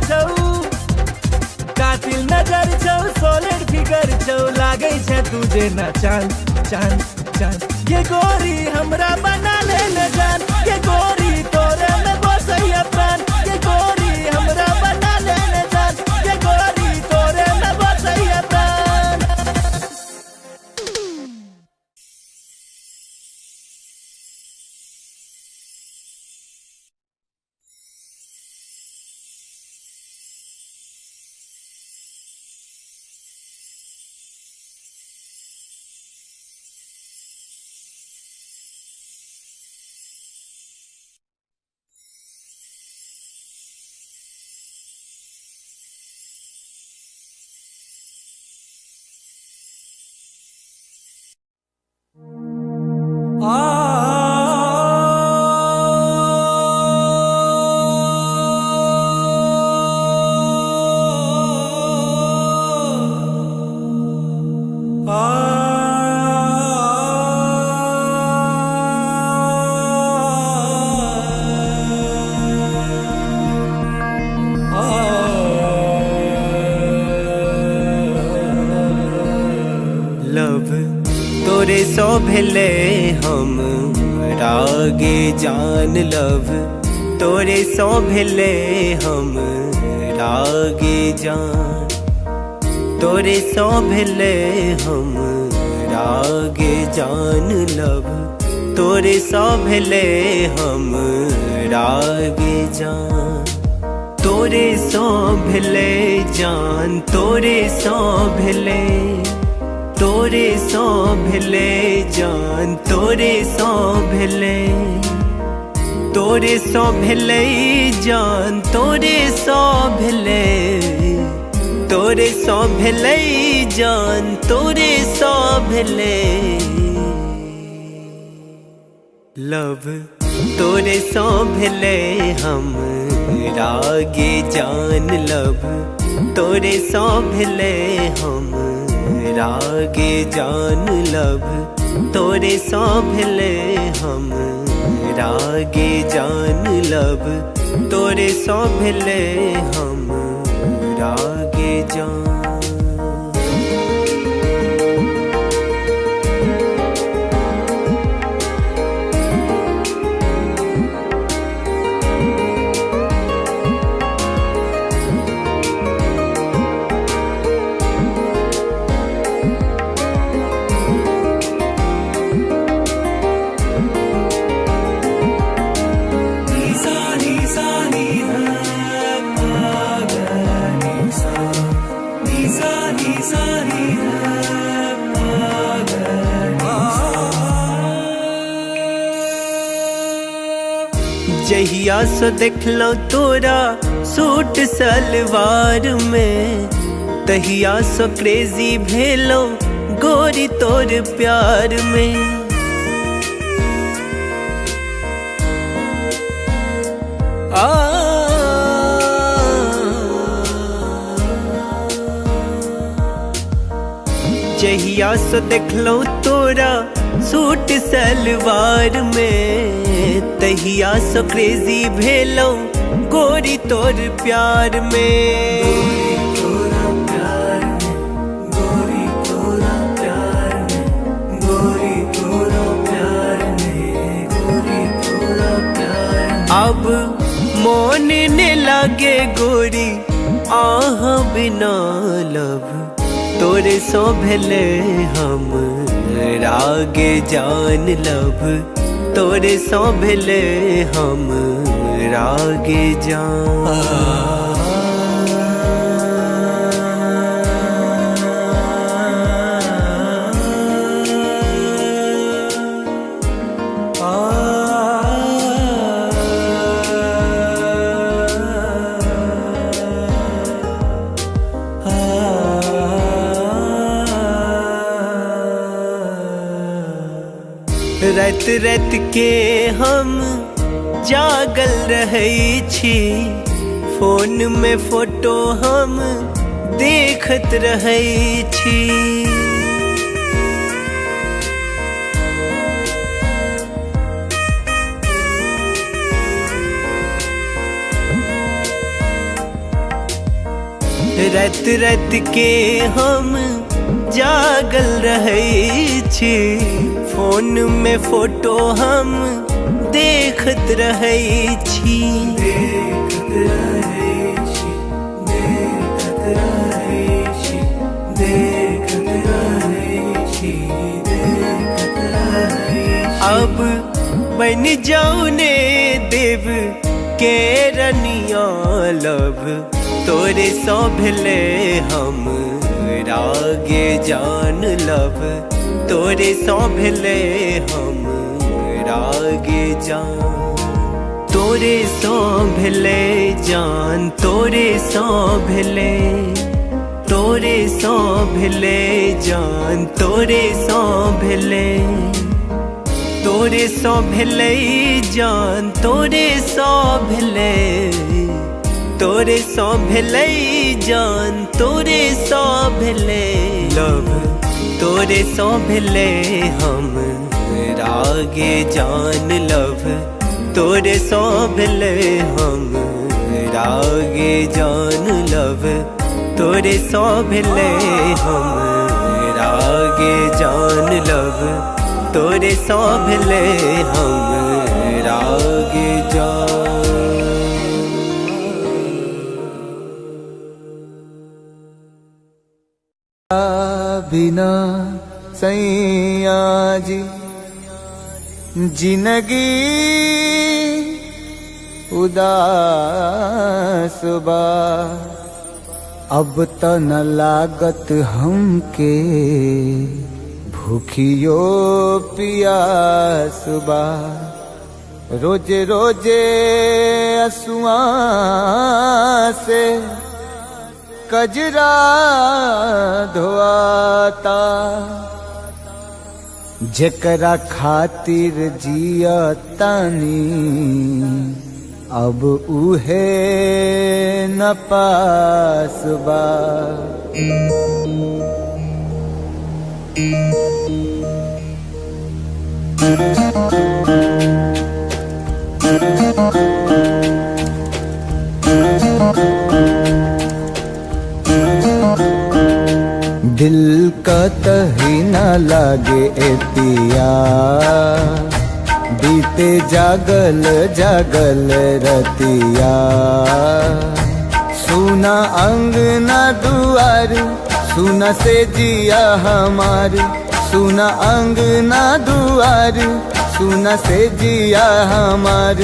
छौ सॉलिड फिगर छौ लागे छै तुझे ना चांद चांद चांद ये गोरी हमरा बना ले न जान ये गोरी तोरे में बसैया प्राण ये गोरी हमरा बना ले न जान ये गोरी तोरे में बसैया प्राण लव तोरे सो भेले हम रागे जान लव तोरे सो भेले हम रागे जान, तोरे सो भेले हम रागे जान लब, तोरे सो भेले हम रागे जान, तोरे सो भेले जान, तोरे सो भेले, तोरे सो भेले जान, तोरे सो भेले, तोरे सो भेले जान, तोरे सो भेले, तोरे सो भेले जान, तोरे सो भेले लव, तोरे सो भेले हम रागे जान लब, तोरे सो भेले हम रागे जान लब, तोरे सो भेले हम रागे जान लब, तोरे सो भेले हम रागे जान। जहिया सो देखलो तोरा सूट सलवार में, तहिया सो क्रेजी भेलो गोरी तोर प्यार में। जहिया सो देखलो तोरा सूट सलवार में, तहिया सो क्रेजी भेलो गोरी तोर प्यार में। गोरी तोरा प्यार में, गोरी तोरा प्यार में, गोरी तोरा प्यार में, गोरी तोरा प्यार में। अब मोन ने लागे गोरी आह बिना लब, तोरे सो भेले हम रागे जान लब, तोरे सो भेले हम रागे जान। रात रात के हम जागल रहै छी, फोन में फोटो हम देखत रहै छी। रात रात के हम जागल रहै छी, फोन में फोटो हम देखत रहै छी। देखत रहै छी, देखत रहै छी, देखत रहै छी, देखत रहै छी। अब बन जाऊ ने देव के रनिया लब, तोरे सो भेले हम रागे जान लब, तोरे सो भेले हम रागे जान, तोरे सो भेले जान, तोरे सो भेले, तोरे सो भेले जान, तोरे सो भेले, तोरे सो भेले जान, तोरे सो भेले, तोरे सो भेले जान, तोरे सो भेले लब, तोरे सो भेले हम रागे जान लब, तोरे सो भेले हम रागे जान लब, तोरे सो भेले हम रागे जान लब, तोरे सो भेले हम रागे जान। बिना सैया जी जिंदगी उदास बा। अब त न लागत हमके भूखियो पियास बा। रोजे रोजे असुआ से कजरा धोआता। जेकरा खातिर जिया तानी अब उहे न पास बा। दिल का तही न लागे ए पिया बीते जागल जागल रतिया। सुना अंगना दुआर सुना से जिया हमार। सुना अंगना दुआर सुना से जिया हमार।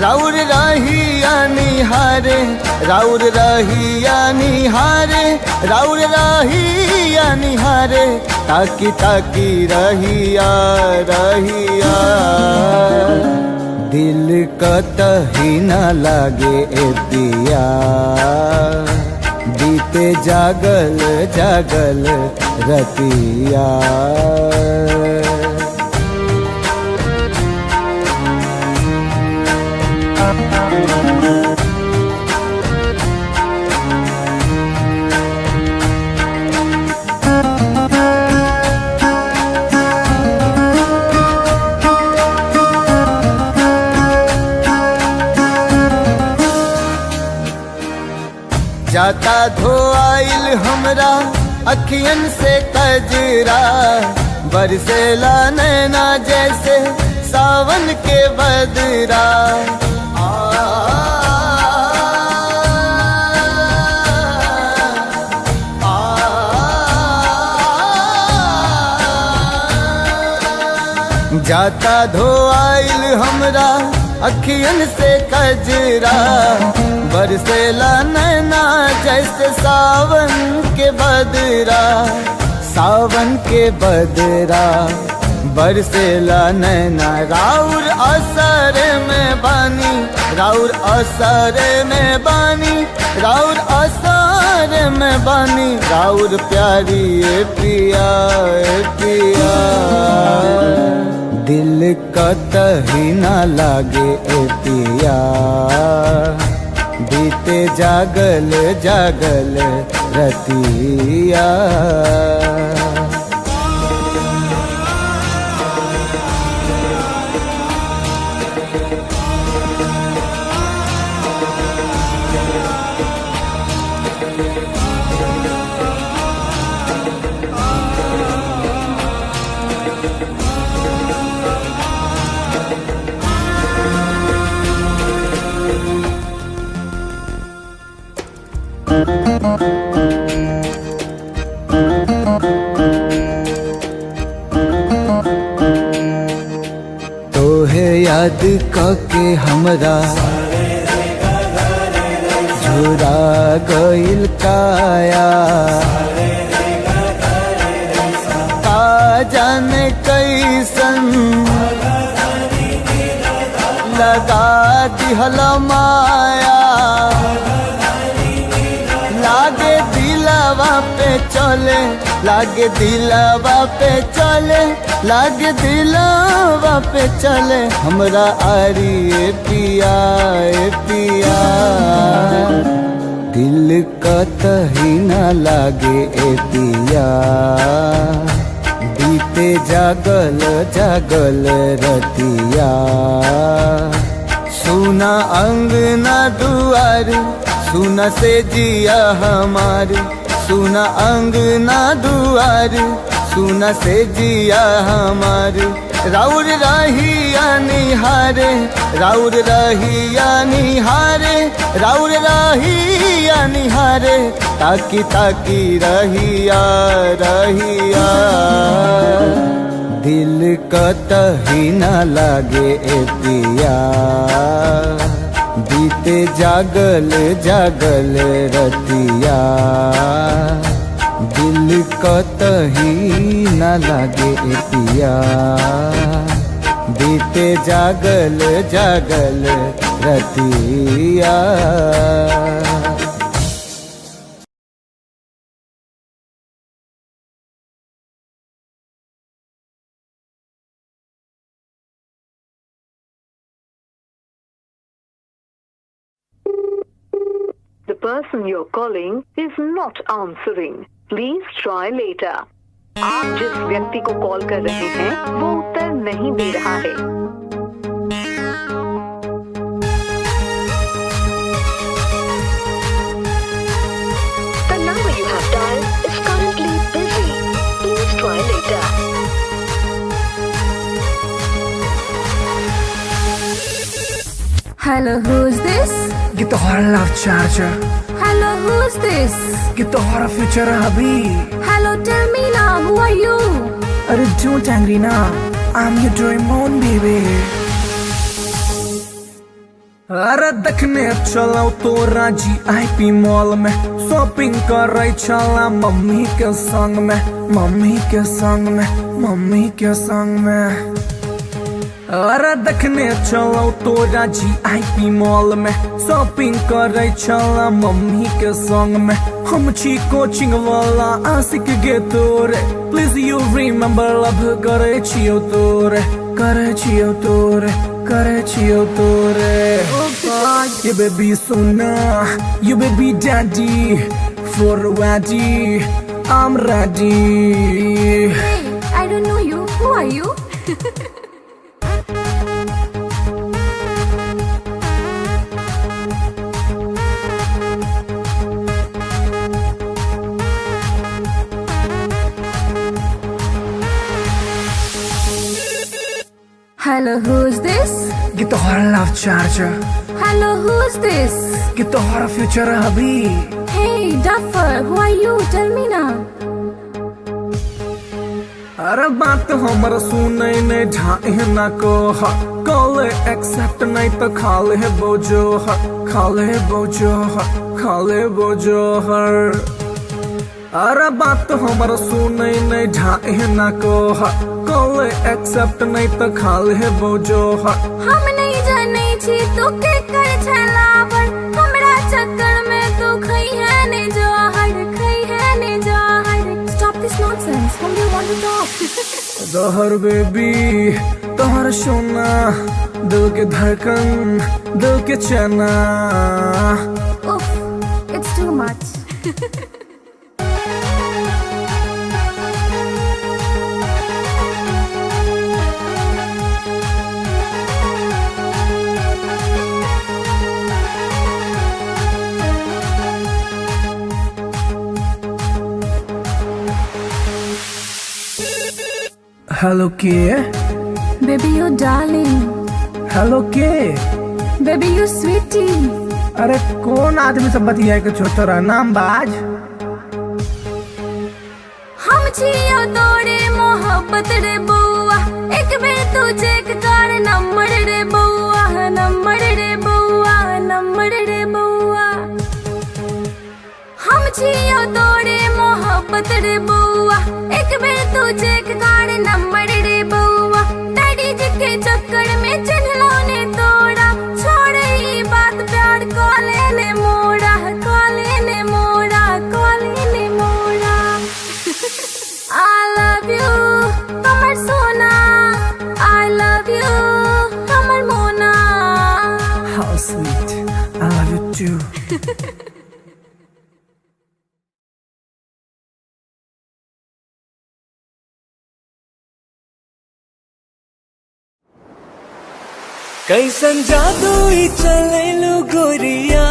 राउर रहिया निहारे राउर रहिया निहारे राउर रहिया निहारे। ताकी ताकी रहिया रहिया दिल कतही न लागे ए पिया बीते जागल जागल रतिया। जाता धोआइल हमरा अखियन से कजरा। बरसेला नैना जैसे सावन के बदरा। जाता धोआइल हमरा अखियन से कजरा। बरसेला नैना जैसे सावन के बदरा। सावन के बदरा बरसेला नैना। राउर असर में बानी राउर असर में बानी राउर असर में बानी। राउर प्यारी ए पिया ए पिया दिल कतही न लागे ए पिया बीते जागल जागल रतिया। तोहे याद के हमरा झुरा गइल काया। का जाने कैसन लगा दिहल माया। लागे दिलवा पे चले लागे दिलवा पे चले लागे दिलवा पे चले। हमरा आरी ए पिया ए पिया दिल कतही न लागे ए पिया बीते जागल जागल रतिया। सुना अंगना दुआर सुना से जिया हमार। सुना अंगना दुआर सुना से जिया हमार। राउर रहिया निहारे, राउर रहिया निहारे, राउर रहिया निहारे, ताकी ताकी रहिया रहिया। दिल कतही न लागे ए पिया, बीते जागल जागल रतिया। दिल कतही न लागे ए पिया, बीते जागल जागल रतिया। The person you're calling is not answering. Please try later. आप जिस व्यक्ति को कॉल कर रहे हैं वो उत्तर नहीं दे रहा है। The number you have dialed is currently busy. Please try later. Hello, who's this? Get the horror love charger. Hello, who's this? Get the horror future hubby. Hello, tell me now, who are you? Arey don't angry now. I'm your Doraemon baby. अरे देखने चला तो राजी IP mall में, shopping कर रही चला mummy के संग में, मम्मी के संग में, मम्मी के संग में। अरे देखने चलो तो राजी आईपी मॉल में, शॉपिंग कर रही चला मम्मी के संग में। हम छी कोचिंग वाला आशिक गे तोरे, प्लीज यू रिमेम्बर लव करे छियो तोरे, करे छियो तोरे, करे छियो तोरे। ये baby Sona, you baby daddy, for ready, I'm ready. Hey, I don't know you. Who are you? Hello, who's this? Get the horror love charger. Hello, who's this? Get the horror future hubby. Hey, Duffer, who are you? Tell me now. अरे बात हमर सुने ने ढाई ना को, call accept नहीं तो खाले बोझो, खाले बोझो, खाले बोझो हर। अरे बात हमर सुने ने ढाई ना को, कॉल एक्सेप्ट नहीं तो खाले बोझो हर। हम नहीं जाने छी तो के कर छलावर, हमरा चक्कर में तो खई है ने जहर, खई है ने जहर। Stop this nonsense. Whom do you want to talk? जहर बेबी तोहर सोना, दिल के धड़कन, दिल के चना। Oof, it's too much. Hello के? Baby, you darling. हेलो के? Baby, you sweetie. अरे कौन आदमी से बतिया के छोटा नाम बाज? हम छियो तोरे मोहब्बत रे बउआ, एक बेर तू चेक कर नंबर रे बउआ, नंबर रे बउआ, नंबर रे बउआ। हम छियो तोरे मोहब्बत रे बउआ, एक बेर तू चेक कर नंबर रे बउआ। डैडी जी के चक्कर में चिन्हलो ने तोड़ा, छोड़ ई बात प्यार कॉले ने मोड़ा, कॉले ने मोड़ा, कॉले ने मोड़ा। I love you, कमर सोना। I love you, कमर मोना। How sweet, I love you too. कैसन जादू ही चलेलू गोरिया,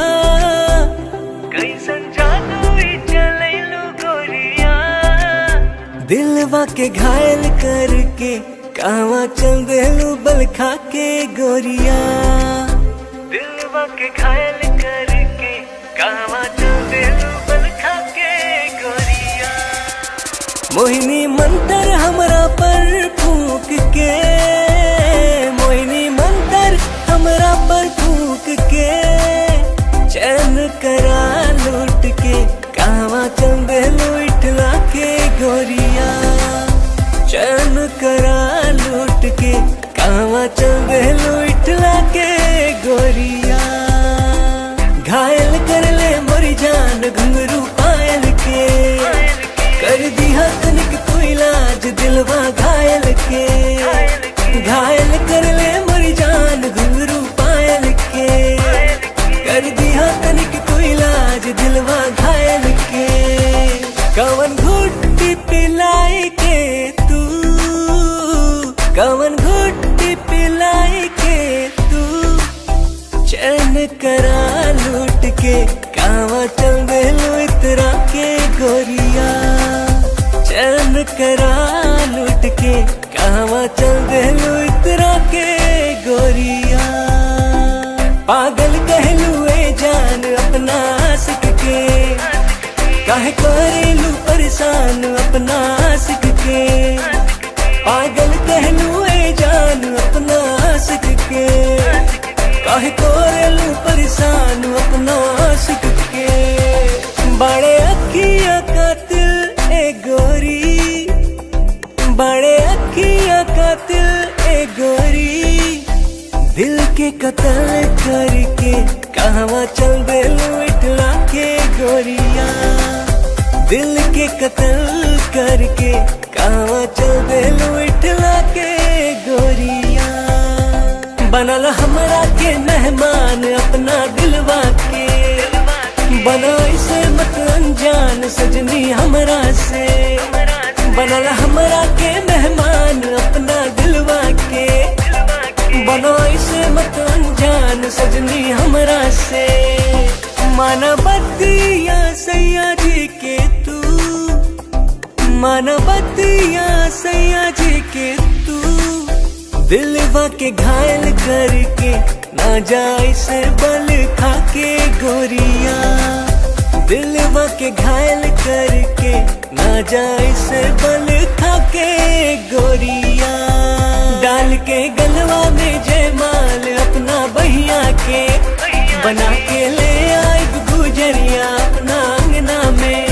कैसन जादू ही चलेलू गोरिया। दिलवा के घायल करके कावा चल देलू बल खा के गोरिया दिलवा के घायल करके कावा चल देलू बल खा के गोरिया मोहिनी मंतर हमरा पर फूक के मोहिनी मंतर हमरा पर फूक के चैन करा लूट के कावा चल देलू इठला के गोरिया चैन करा लूट के कावा चल देलू इठला के गोरिया घायल कर ले मोरी जान घुंघरू पायल के कर दिया तनिक तू इलाज दिलवा घायल के घायल कर ले मोरी जान घुंघरू पायल के कर दिया तनिक तू इलाज दिलवा घायल के कवन घुट्टी पिलाई के तू कवन घुट्टी पिलाई के तू चैन करा लूट के कावा चल देलू इतरा के गोरिया चैन करा लूट के कावा चल देलू इतरा के गोरिया पागल कहलू ए जान अपना आशिक के काहे करेलू परेशान अपना आशिक के पागल कहलू ए जान अपना आशिक के काहे करेलू परेशान अपना आशिक के बड़े अखियां कातिल ए गोरी बड़े अखियां कातिल ए गोरी दिल के कत्ल करके कहवा चल देलू इठला के गोरिया दिल के कत्ल करके कहवा चल देलू इठला के गोरिया बनल हमरा के मेहमान अपना दिलवा के बना इसे मत अनजान सजनी हमरा से बनल हमरा के मेहमान अपना दिलवा के बनो इसे मत अनजान सजनी हमरा से माना बतिया सैया जी के तू माना बतिया सैया जी के तू दिलवा के घायल करके ना जाए से बल खा के गोरिया दिलवा के घायल करके ना जाए से बल खा के गोरिया डाल के गलवा में जयमाल अपना बहिया के बना के ले आई गुजरिया अपना अंगना में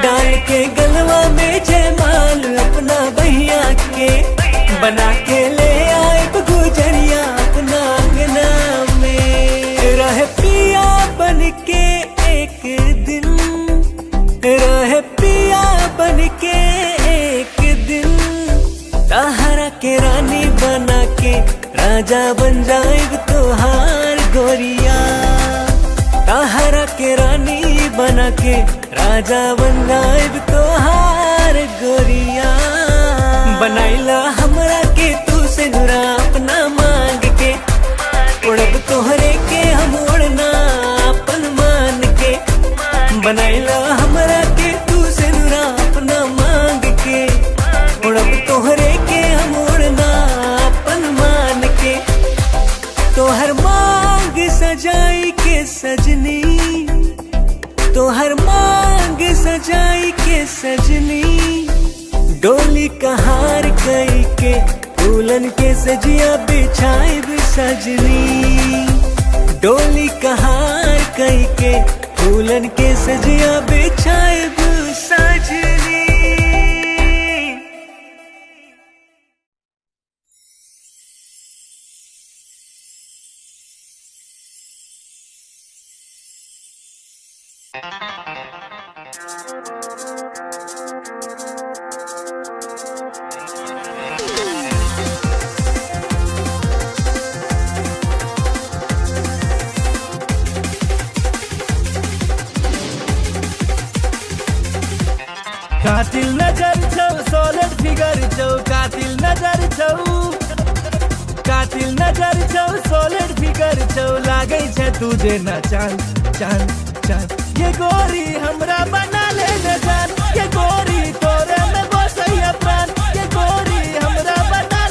डाल के गलवा में जयमाल अपना बहिया के बना के ले आई गुजरिया अपना अंगना में रह पिया बन के एक दिन रह पिया बन के एक दिन ताहरा के रानी बना के राजा बन जाएग तोहार गोरिया ताहरा के रानी बना के राजा बन जाएग तोहार गोरिया बनाइला हमरा के तू से नुरा अपना मांग के उड़ब तोहरे के हम उड़ना अपन मान के बनाइला हमरा के तू से नुरा अपना मांग के उड़ब तोहरे के हम उड़ना अपन मान के तोहर मांग सजाई के सजनी तोहर मांग सजाई के सजनी डोली कहार कई के फूलन के सजिया बिछाई सजनी डोली कहार कई के फूलन के सजिया बिछाई सजनी कातिल नजर छौ सोलर फिगर छौ कातिल नजर छौ कातिल नजर छौ सोलर फिगर छौ लागे छै तुझे न चांद चांद चांद ये गोरी हमरा बना ले न जान ये गोरी तोरे में बसैया प्राण ये गोरी हमरा बना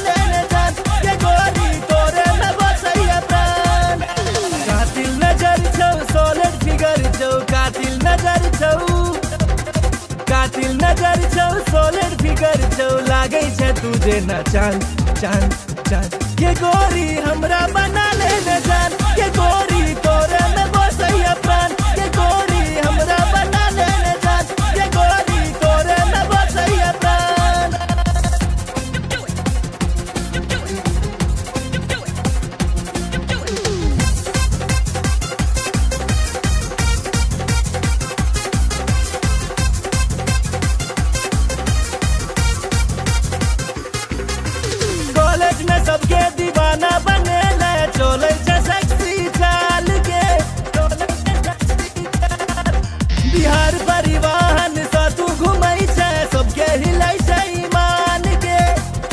कातिल नजर छौ सॉलिड फिगर छौ लागे छै तुझे ना चांद चांद चांद ये गोरी हमरा बना ले न जान ये गोरी तोरे में बसैया प्राण ये गोरी हमरा बना ले न जान ये गोरी तोरे में बसैया प्राण कॉलेज में सबके दीवाना बने ले चले छे सेक्सी चाल के बिहार परिवहन सा तू घुमई छे सबके हिलाई छे ईमान के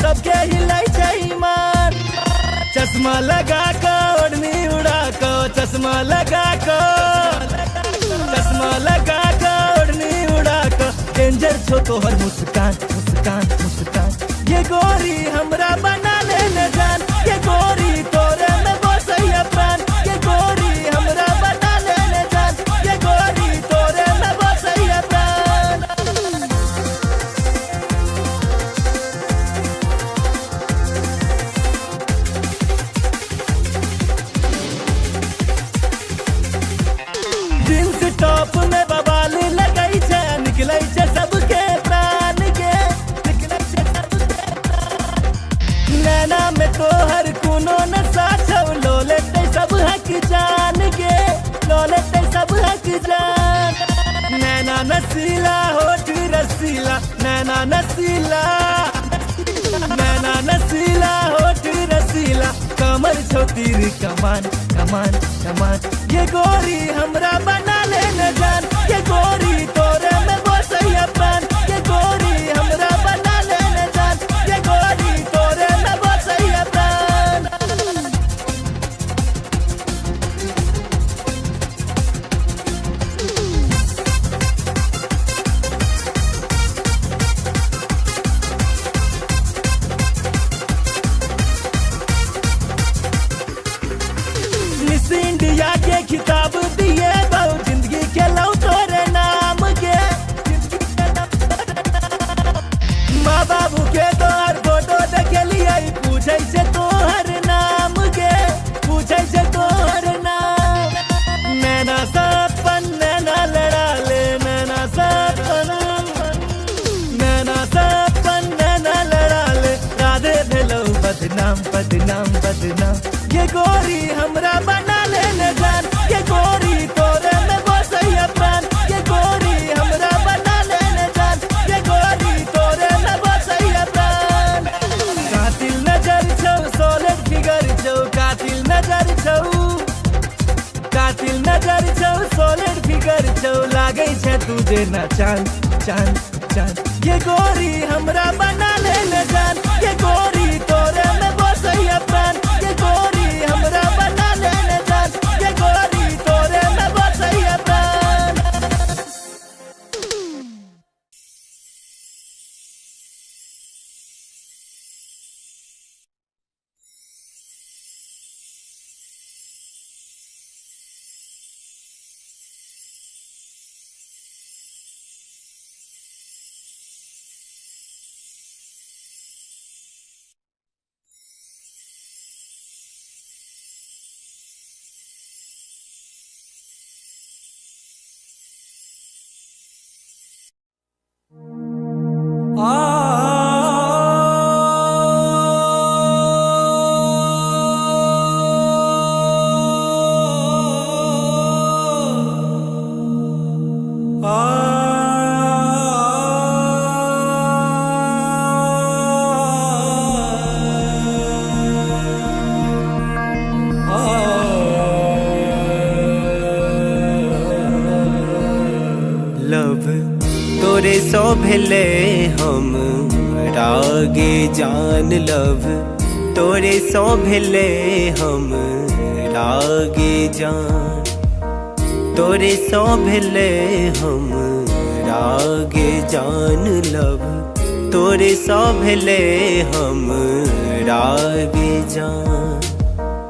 सबके हिलाई छे ईमान चश्मा लगा के ओढ़नी उड़ा के चश्मा लगा के ओढ़नी उड़ा के डेंजर छो तोहर मुस्कान मुस्कान मुस्कान ये गोरी हमरा बना ले न जान ये गोरी तोरे में बसैया प्राण ये गोरी हमरा बना ले न जान ये गोरी तोरे में बसैया प्राण जींस टॉप में बवाल लगई छै निकलै छै सबके प्राण के निकलै छै सबके प्राण नैना में तोहर कोनो नशा छौ लो लेते सब हक जान के लो लेते सब हक जान नैना नसीला होठ रसीला नैना नसीला होठ रसीला कमर छो तीर कमान कमान कमान ये गोरी हमरा बना ले न जान ये गोरी तोरे में बसैया प्राण ये गोरी हमरा बना ले न जान ये गोरी तोरे में बसैया प्राण मिस इंडिया के खिताब दिए बहु जिंदगी के लौ तोरे नाम के माँ बाबू के तोहर फोटो देखे लिए पूछे से तोहर नाम के पूछे से तोहर नाम नैना सपन नैना लड़ा ले नैना सपन नैना लड़ा ले राधे भेलो बदनाम बदनाम बदनाम ये गोरी हमरा बना ले न जान ये गोरी तोरे में बसैया प्राण ये गोरी हमरा बना ले न जान ये गोरी तोरे में बसैया प्राण कातिल नजर छौ सॉलिड फिगर छौ कातिल नजर छौ सॉलिड फिगर छौ लागे छै तुझे ना चांद चांद चांद ये गोरी हमरा बना ले न जान ये गोरी तोरे में बसैया प्राण ये गोरी हमरा बना ले न जान ये गोरी तोरे में बसैया प्राण लव तोरे सो भेले हम रागे जान लव तोरे सो भेले हम रागे जान तोरे सो भेले हम रागे जान लव तोरे सो भेले हम रागे जान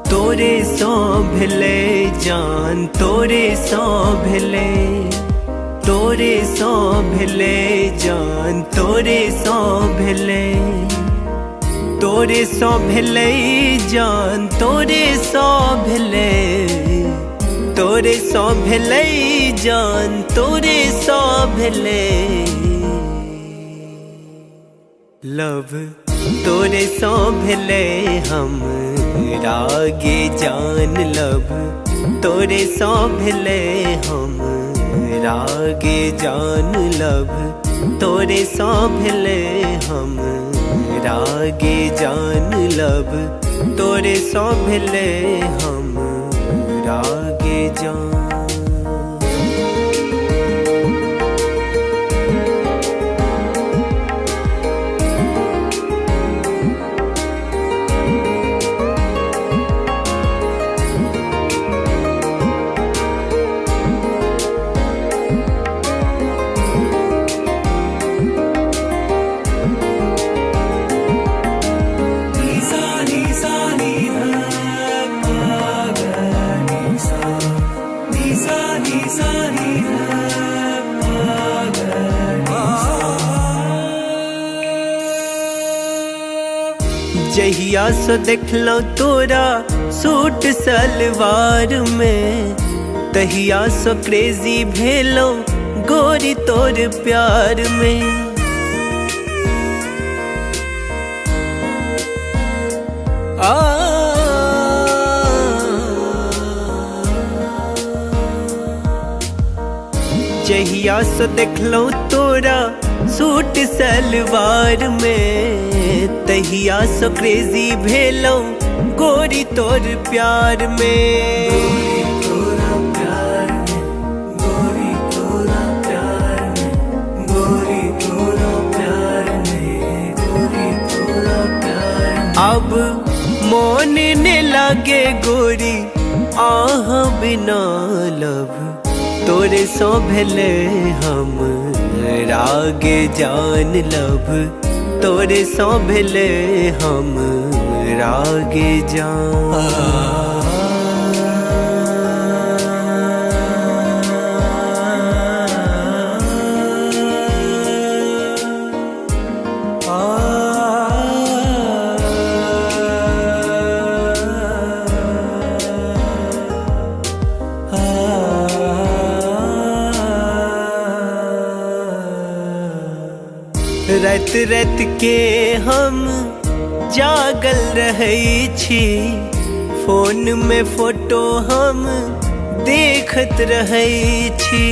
तोरे सो भेले जान तोरे सो भेले तोरे सौ भेले जान तोरे सौ भेले तोरे सौ भेले जान तोरे सौ भेले तोरे सौ भेले जान तोरे सौ भेले लव तोरे सौ भेले हम रागे जान लव तोरे सौ भेले हम रागे जान लव तोरे सौ भेले हम रागे जान लव तोरे सौ भेले हम रागे जान जहिया सो देखलो तोरा सूट सलवार में तहिया सो क्रेजी भेलो गोरी तोर प्यार में जहिया सो देखलो तोरा सूट सलवार में तहिया सो क्रेजी भेलो गोरी तोर प्यार में गोरी तोरा प्यार में गोरी तोरा प्यार में गोरी तोरा प्यार में अब मोन ने लागे गोरी आह बिना लव तोरे सौ भेले हम रागे जान लव तोरे सौ भेले हम रागे जान रात रात के हम जागल रहै छी फोन में फोटो हम देखत रहै छी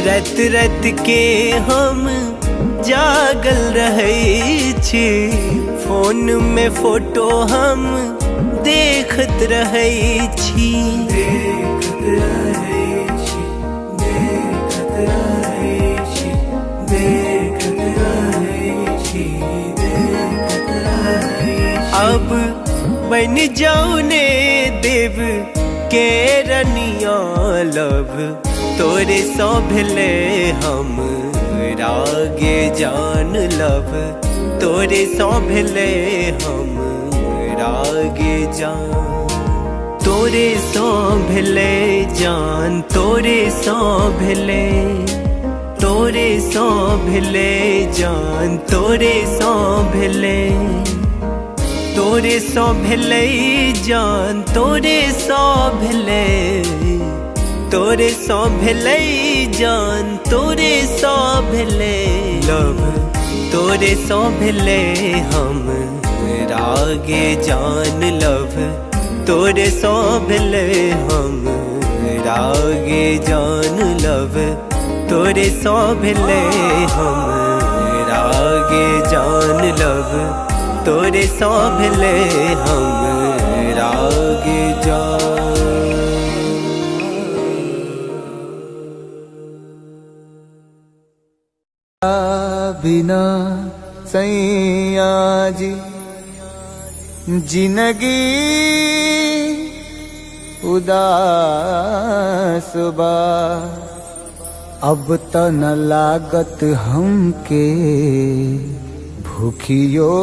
रात रात के हम जागल रहै छी फोन में फोटो हम देखत रहै छी देखत रहै छी देखत रहै छी देखत रहै छी देखत रहै छी अब बन जाऊ ने देव के रनिया लव तोरे सौ भेले हम रागे जान लव तोरे सौ भेले हम रागे जान तोरे सौ भेले जान तोरे सौ भेले तोरे सौ भेले जान तोरे सौ भेले तोरे सौ भेले जान तोरे सौ भेले तोरे सौ भेले जान तोरे सौ भेले लव तोरे सौ भेले हम रागे जान लव तोरे सौ भेले हम रागे जान लव तोरे सौ भेले हम रागे जान लव तोरे सौ भेले हम रागे जान बिना सैया जी जिंदगी उदास बा अब त न लागत हमके भूखियो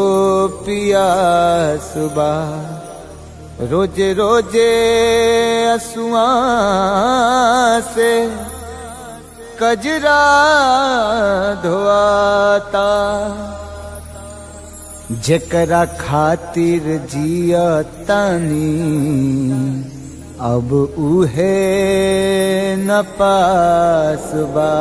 पियास बा। रोजे रोजे असुआ से कजरा धोआता। जेकरा खातिर जियतानी अब उहे न पास बा।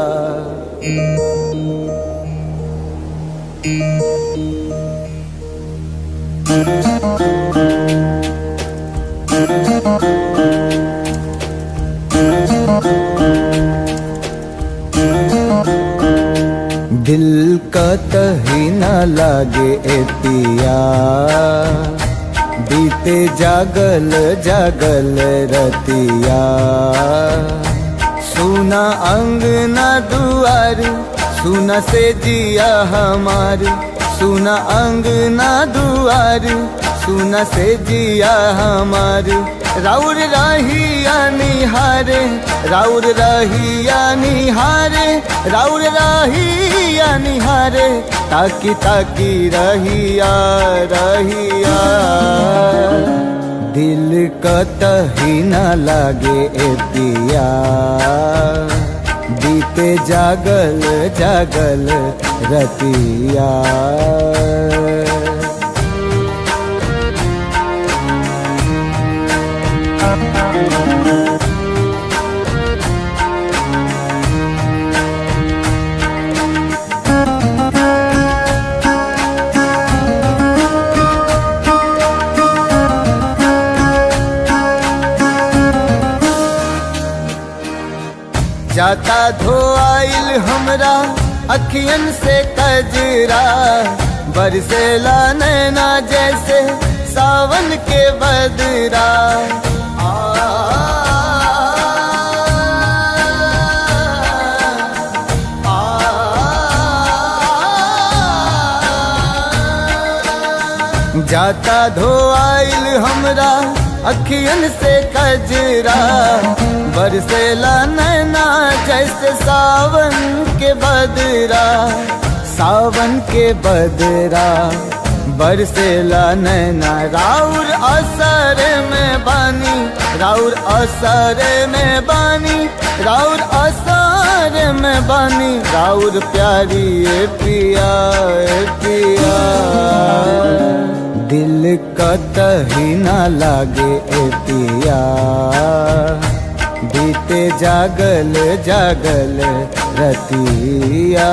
दिल कतही न लागे ए पिया, बीते जागल जागल रतिया। सुना अंगना दुआर, सुना से जिया हमार। सुना अंगना दुआर, सुना से जिया हमार। राउर रहिया निहारे, राउर रहिया निहारे, राउर रहिया निहारे। ताकी ताकी रहिया रहिया, दिल कतही न लागे ए पिया। बीते जागल जागल रतिया। जाता धोआइल हमरा अखियन से कजरा। बरसेला नैना जैसे सावन के बदरा। जाता धोआइल हमरा अखियन से कजरा। बरसेला नैना जैसे सावन के बदरा। सावन के बदरा बरसेला नैना। राउर असर में बानी, राउर असर में बानी, राउर असर में बानी। राउर प्यारी ए पिया ए पिया। दिल कतही न लागे ए पिया। बीते जागल जागल रतिया।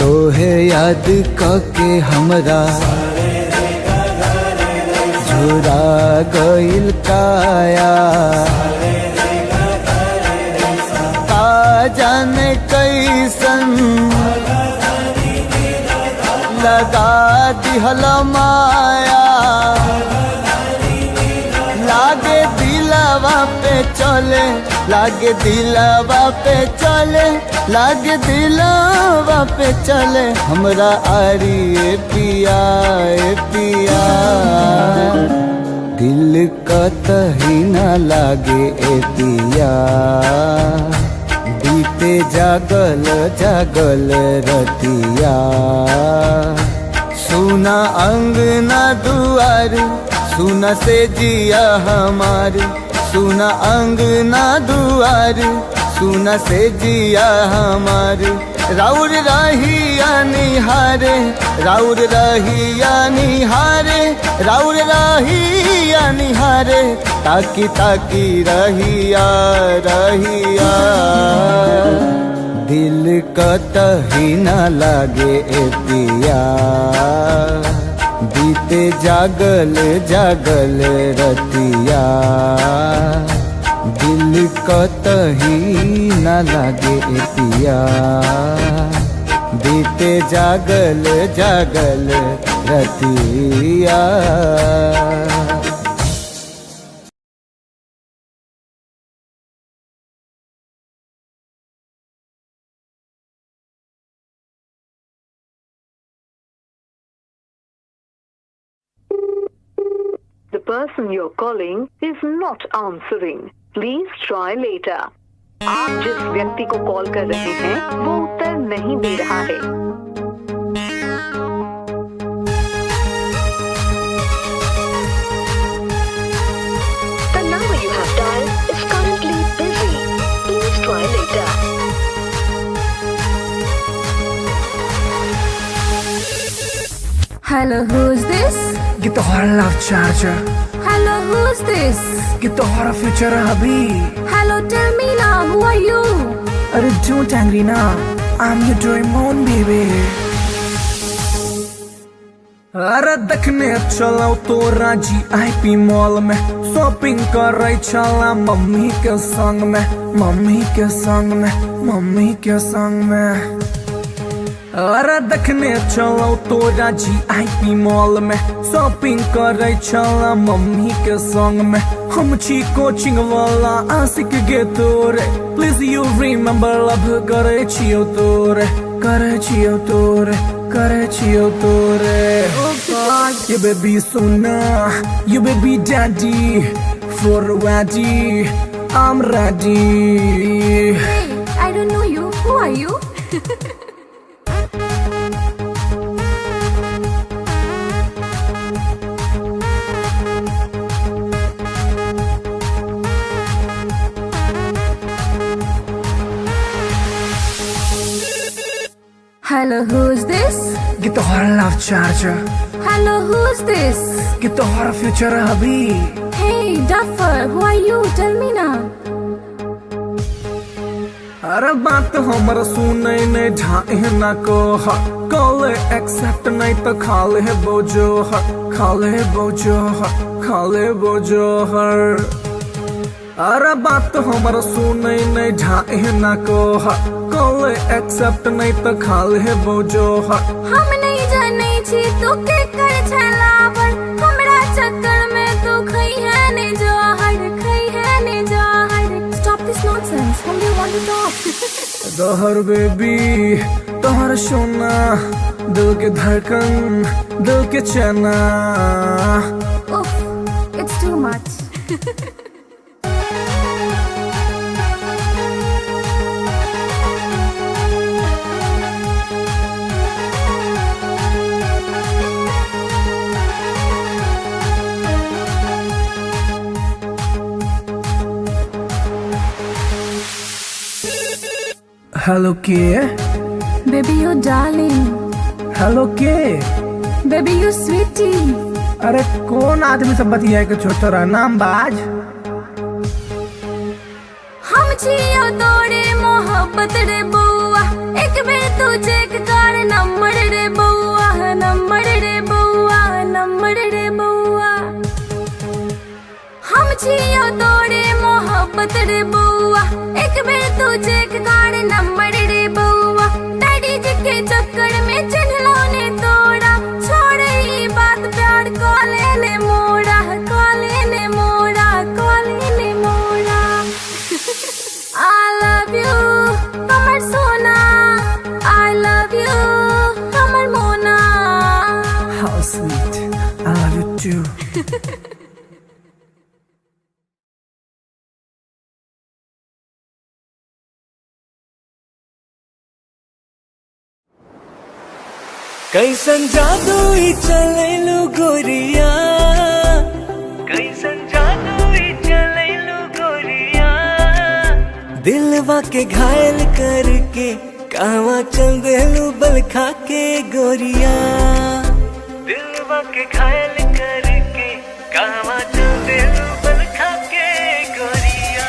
तोहे याद कके हमरा झुरा गइल काया। का जाने कैसन लगा दिहल माया। लागे दिलवा पे चले, लागे दिलवा पे चले, लागे दिलवा पे चले। हमरा आरी ए पिया ए पिया। दिल कतही न लागे ए पिया। बीते जागल जागल रतिया। सुना अंगना दुआर, सुना से जिया हमार। सुना अंगना दुआर, सुना से जिया हमार। राउर रहिया निहारे, राउर रहिया निहारे, राउर रहिया निहारे। ताकी ताकी रहिया रहिया, दिल कतही न लागे ए पिया। बीते जागल जागल रतिया, दिल कतही न लागे पिया। बीते जागल जागल रतिया। The person you're calling is not answering. Please try later. आप जिस व्यक्ति को कॉल कर रहे हैं वो उत्तर नहीं दे रहा है। The number you have dialed is currently busy. Please try later. Hello, who's this? Get the hora love charger. Hello, who's this? Get the hora future hubby. Hello, tell me now, who are you? अरे don't angry now, I'm your Doraemon baby. अरे देखने चलाओ तो राजी IP mall में, shopping कर रही चला मम्मी के संग में, मम्मी के संग में, मम्मी के संग में। अरे देखने चलो तो राजी आईपी मॉल में, शॉपिंग कर रही चला मम्मी के संग में। हम छी कोचिंग वाला आशिक गे तोरे, प्लीज यू रिमेम्बर लव करे छियो तोरे, करे छियो तोरे, करे छियो तोरे। You baby sona, you baby daddy, for ready, I'm ready. Hey, I don't know you. Who are you? Hello, who's this? Get the hora love charger. Hello, who's this? Get the hora future hubby. Hey, Duffer, who are you? Tell me now. अरे बात हमरा सुने नहीं ढाए ना को हा, call accept नहीं तो खाले बोझो हा, खाले बोझो हा, खाले बोझो हर। अरे बात हमरा सुने नहीं ढाए ना को हा, कॉल एक्सेप्ट नहीं तो खाले बोझो हा। हम नहीं जाने छी तू के कर छलावर, हमरा चक्कर में तू खई है ने जहर, खई है ने जहर। Stop this nonsense. Whom do you want to talk? Dahar baby तोहर सोना, दिल के धड़कन, दिल के चना। Oof, it's too much. Hello के? Baby, you darling. हेलो के? Baby, you sweetie. अरे कौन आदमी से बतिया के छोटा नाम बाज? हम छियो तोरे मोहब्बत रे बउआ, एक बेर तू चेक कर नंबर रे बउआ, नंबर रे बउआ, नंबर रे बउआ। हम छियो तोरे मोहब्बत रे बउआ, एक बेर तू चेक कर नंबर रे बउआ। डैडी जी के चक्कर में चिन्हलो ने तोड़ा, छोड़ ई बात प्यार को ले मोड़ा, को ले मोड़ा, को ले मोड़ा। I love you, Kamar Sona. I love you, Kamar Mona. How sweet, I love you too. कैसन जादू ही चलैलु गोरिया, कैसन जादू ही चलैलु गोरिया। दिलवा के घायल करके कहवा चल देलू बल खा के गोरिया, दिलवा के घायल करके कहवा चल देलू बल खा के गोरिया।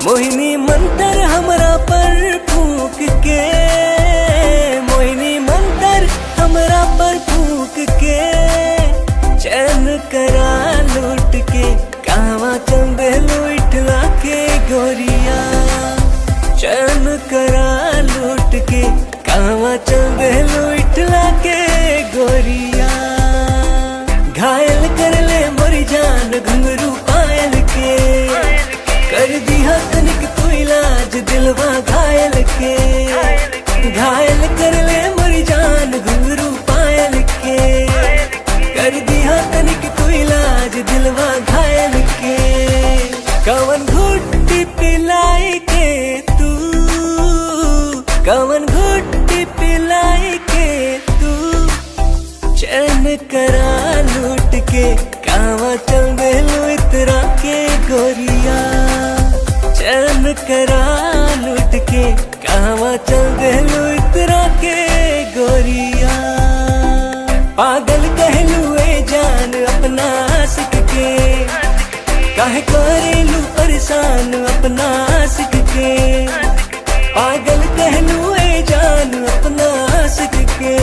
मोहिनी मंतर हमरा पर फूक के, मोहिनी मंतर हमरा पर फूक के कवन घुट्टी पिलाई के तू, कवन घुट्टी पिलाई के तू चैन करा लूट के कावा चल देलू इतरा के गोरिया, चैन करा लूट के कावा चल देलू इतरा के गोरिया। पागल कहलू ए जान अपना आशिक के, काहे करेलू परेशान अपना आशिक के। पागल कहलू ए जान अपना आशिक के,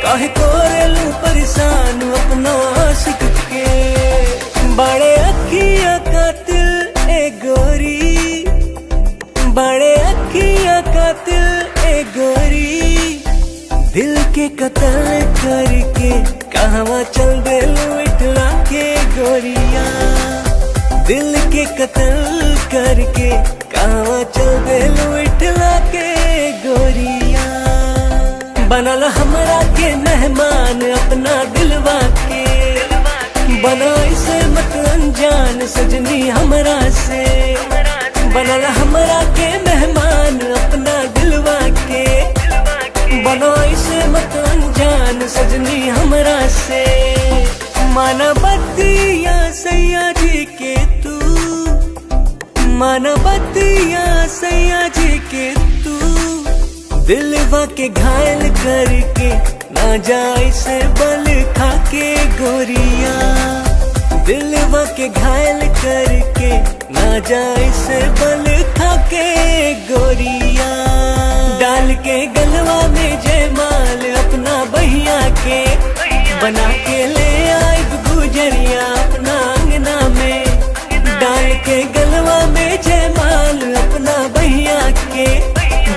काहे करेलू परेशान अपना आशिक के। बड़े अखियां कातिल ए गोरी, बड़े अखियां कातिल ए गोरी, दिल के कत्ल करके कहवा चल देलू इठला के गोरिया। दिल के कत्ल करके कहवा चल देलू इठला के गोरिया। बनल हमरा के मेहमान अपना दिलवा के, बना इसे मत अनजान सजनी हमरा से। बनल हमरा के मेहमान अपना दिलवा के, बना इसे मत अनजान सजनी हमरा से। माना बतिया सैया जी के तू, माना बतिया सैया जी के तू, दिलवा के घायल करके ना जाए से बल खा के गोरिया। दिलवा के घायल करके ना जाए से बल खा के गोरिया। डाल के गलवा में जयमाल अपना बहिया के, बना के ले आए गुजरिया अपना अंगना में। डाल के गलवा में जयमाल अपना बहिया के,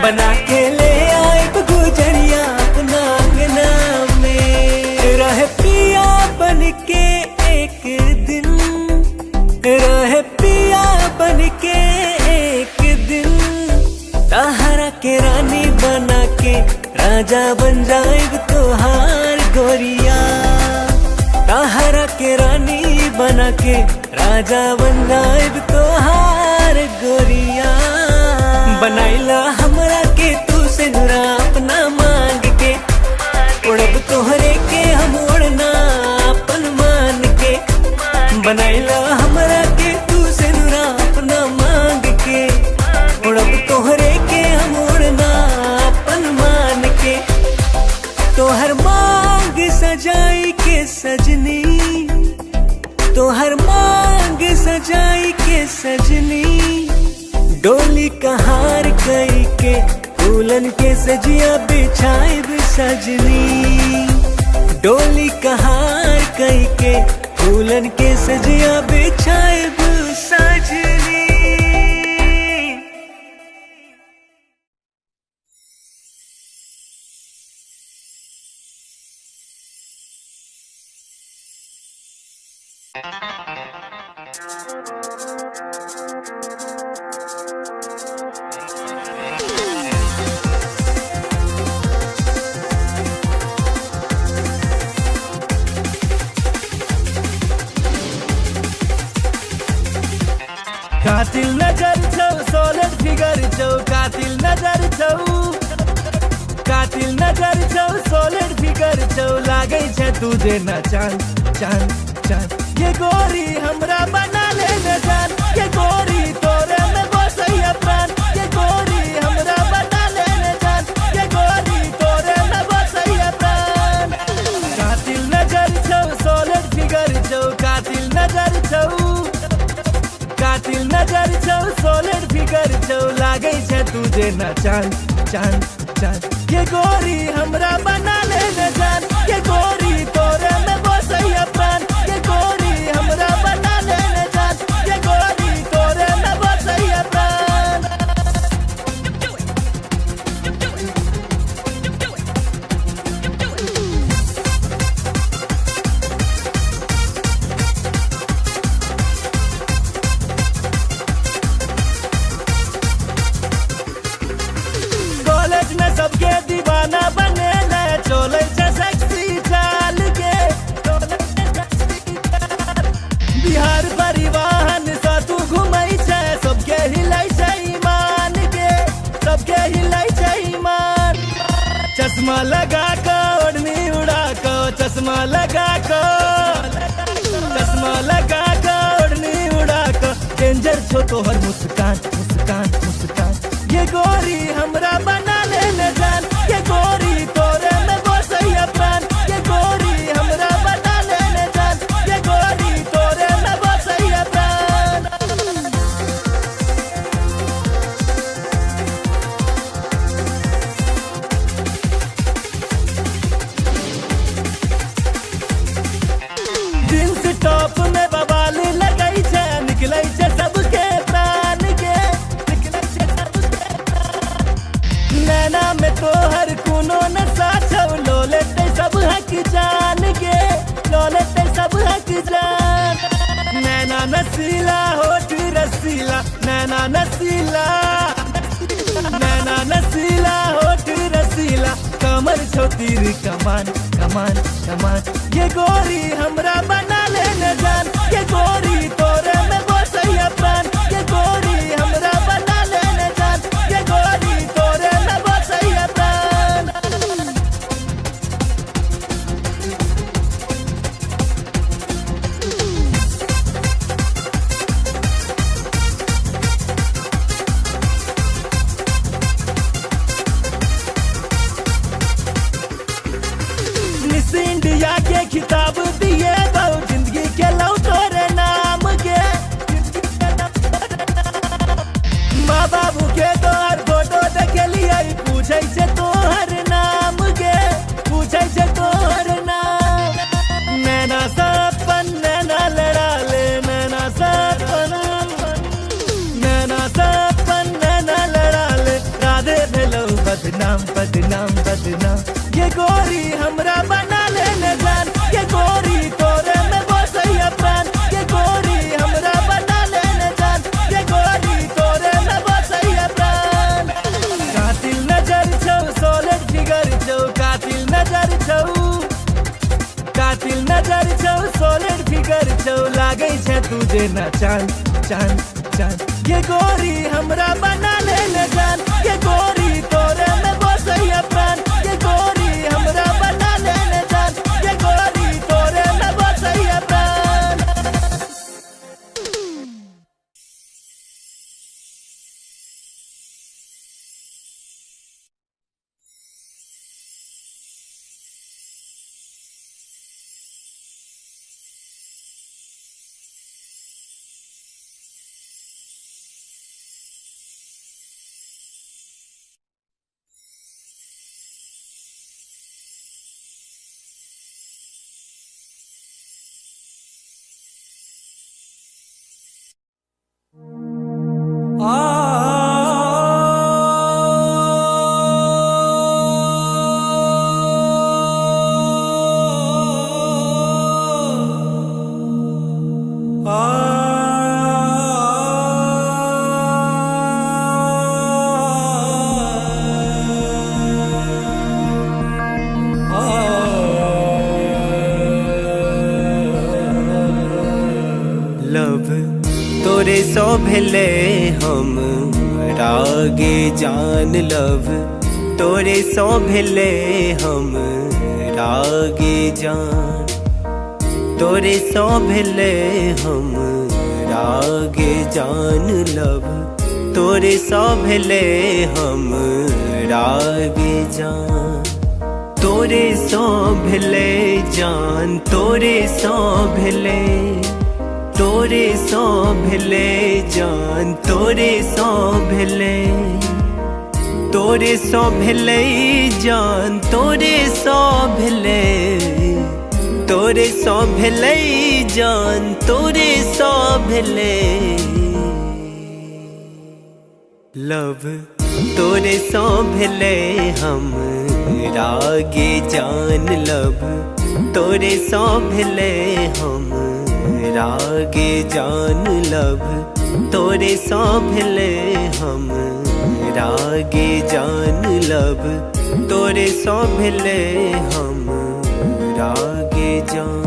बना के ले आए गुजरिया अपना अंगना में। रह पिया बन के एक दिन, रह पिया बन के एक दिन, ताहरा के रानी बना के राजा बन जाएग तोहार गोरिया। ताहरा के रानी बना के राजा बन जाएग तोहार गोरिया। बनाइला हमरा के तू से नुरा अपना मांग के, उड़ब तोहरे के हम उड़ना अपन मान के। बनाइला हमरा के तू से नुरा अपना मांग के, उड़ब तोहरे के हम उड़ना अपन मान के। तोहर मांग सजाई के सजनी, तोहर मांग सजाई के सजनी, डोली कहार कई के फूलन के सजिया बिछाए सजनी। डोली कहार कई के फूलन के सजिया बिछाए सजनी। कातिल नजर छौ सोलर फिगर छौ, कातिल नजर छौ, कातिल नजर छौ सोलर फिगर छौ, लागे छै तुझे न चांद चांद चांद। ये गोरी हमरा बना ले न जान, ये गोरी तोरे में बसैया प्राण। ये गोरी हमरा बना ले न जान, ये गोरी तोरे में बसैया प्राण। कातिल नजर छौ सोलर फिगर छौ, कातिल नजर छौ, कातिल नजर छौ सोलर फिगर छौ, लागे छै तुझे न चांद चांद चांद। ये गोरी हमरा बना ले न जान, ये गोरी तोरे में बसैया प्राण। ये गोरी हमरा बना ले न जान, ये गोरी तोरे में बसैया प्राण। सबके दीवाना बने ले चश्मा लगा कर ओढ़नी उड़ा कर डेंजर छो तोहर मुस्कान मुस्कान मुस्कान ये गोरी हमरा बना लेने जान ये गोरी तोरे में बसैया प्राण ये गोरी हमरा बना लेने जान ये गोरी तोरे में बसैया प्राण जींस टॉप में बवाल लगई छे निकलै छे सबके प्राण के निकलै छे सबके प्राण नैना में तोहर कोनो नशा छौ लो लेते सब हक जान के लो लेते सब हक जान नैना नसीला होठ रसीला नैना नसीला होठ रसीला कमर छो तीर कमान कमान कमान ये गोरी हमरा बना लेने जान ये गोरी तोरे में बसैया प्राण ये गोरी हमरा बना लेने जान ये गोरी तोरे में बसैया प्राण मिस इंडिया के खिताब दिए दो जिंदगी के लो तोरे नाम के माँ बाबू के तोहर फोटो देखे लिए पूछे छे तोहर नाम के पूछे छे तोहर नाम नैना सपन नैना लड़ा ले नैना सपन नैना लड़ा ले राधे भेलो बदनाम बदनाम बदनाम ये गोरी हमरा बना लेने जान ये गोरी तोरे में बसैया प्राण ये गोरी हमरा बना लेने जान ये गोरी तोरे में बसैया प्राण कातिल नजर छौ सॉलिड फिगर छौ कातिल नजर छौ सॉलिड फिगर छौ लागै छै तू जेना चांद चांद चांद ये गोरी हमरा बना लेने जान ये गोरी तोरे में बसैया प्राण ये गोरी हमरा बना लेने जान ये गोरी तोरे में बसैया प्राण लव तोरे सो भेले हम रागे जान लव तोरे सो भेले हम रागे जान तोरे सो भेले हम रागे जान लव तोरे सो भेले हम रागे जान तोरे सो भेले जान तोरे सो भेले तोरे सो भेले जान तोरे सो भेले तोरे सो भेले जान तोरे सो भेले तोरे सो भेले जान तोरे सो भेले लव तोरे सो भेले हम रागे जान लव तोरे सो भेले हम रागे जान लव तोरे सो भेले हम रागे जान लव तोरे सो भेले हम रागे जान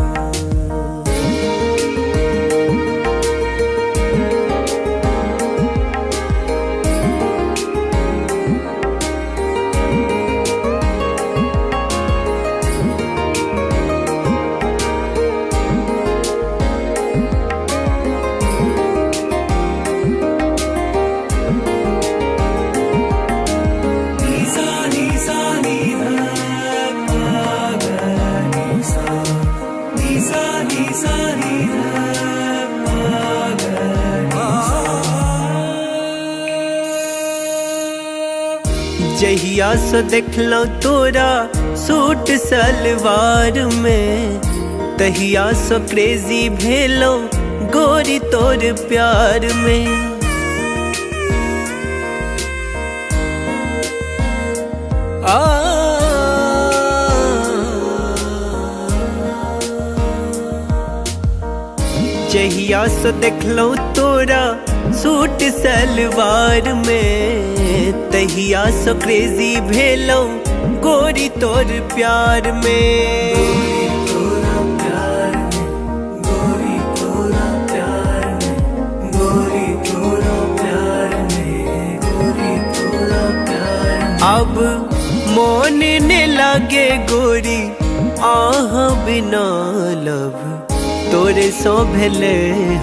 जहिया से देखलो तोरा सूट सलवार में, तहिया से क्रेजी भेलो गोरी तोर प्यार में। जहिया से देखलो तोरा सूट सलवार में, तहिया से क्रेजी भेलो गोरी तोर प्यार में। अब मोन ने लागे गोरी आह बिना लब, तोरे सो भेले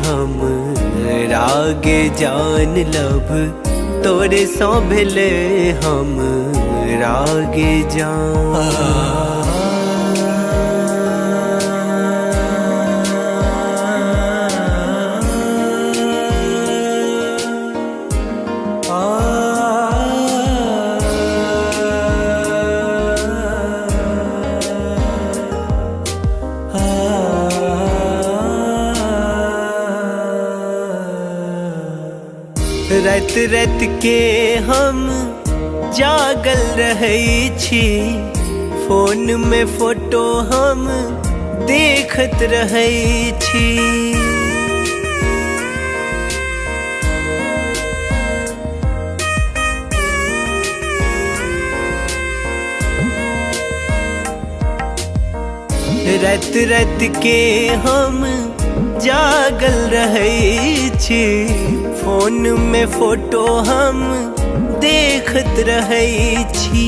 हम रागे जान लब, तोरे सो भेले हम रागे जान। रात रात के हम जागल रहै छी, फोन में फोटो हम देखत रहै छी। रात रात के हम जागल रहै छी, फोन में फोटो हम देखत रहै छी।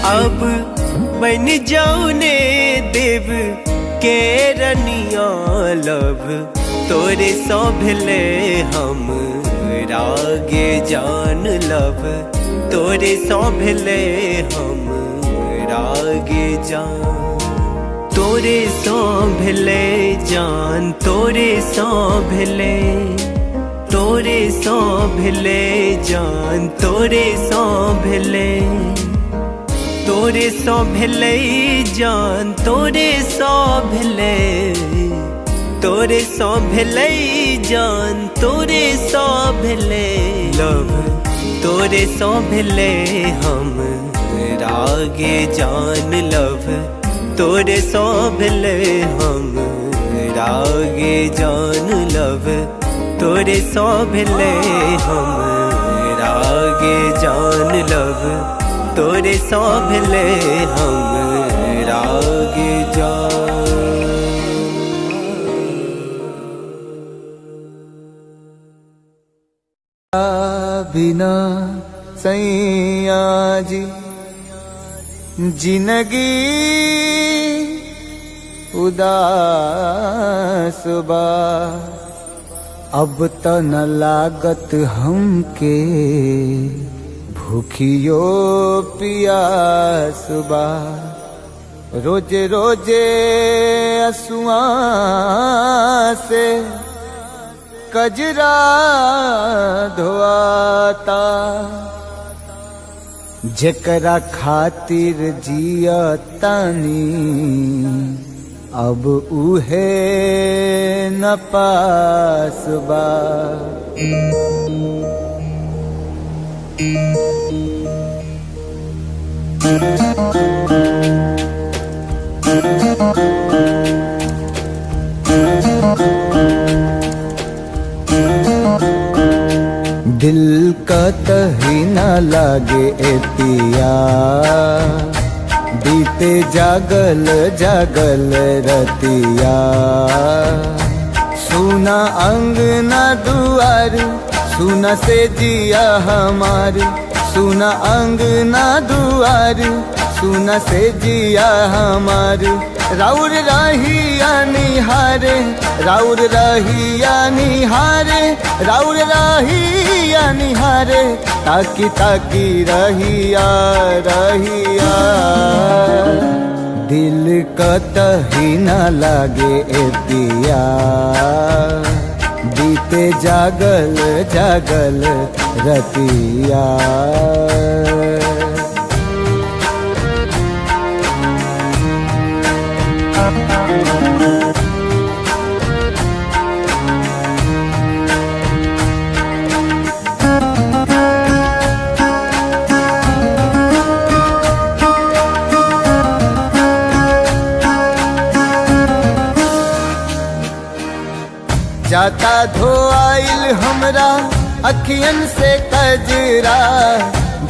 अब बन जाऊ ने देव के रनिया लब, तोरे सो भेले हम रागे जान लब, तोरे सो भेले हम रागे जान। तोरे सो भेले जान, तोरे सो भेले, तोरे सो भेले जान, तोरे सो भेले, तोरे सो भेले जान, तोरे सो भेले, तोरे सो भेले जान, तोरे सो भेले लब, तोरे सो भेले हम रागे जान लब, तोरे सो भेले हम रागे जान लब, तोरे सो भेले हम रागे जान लब, तोरे सो भेले हम रागे जान। बिना सैया जी जिंदगी उदास बा, अब त न लागत हमके भूखियो पियास बा। रोजे रोजे असुआ से कजरा धोआता, जेकरा खातिर जिया तानी अब उहे न पास बा। दिल का तही न लागे ए पिया, बीते जागल जागल रतिया। सुना अंगना दुआर, सुना से जिया हमार, सुना अंगना दुआर, सुना से जिया हमार। राउर रहिया निहारे, राउर रहिया निहारे, राउर रहिया निहारे, ताकी ताकी रहिया रहिया। दिल कतही न लागे ए पिया बीते जागल जागल रतिया। जाता धोआइल हमरा अखियन से कजरा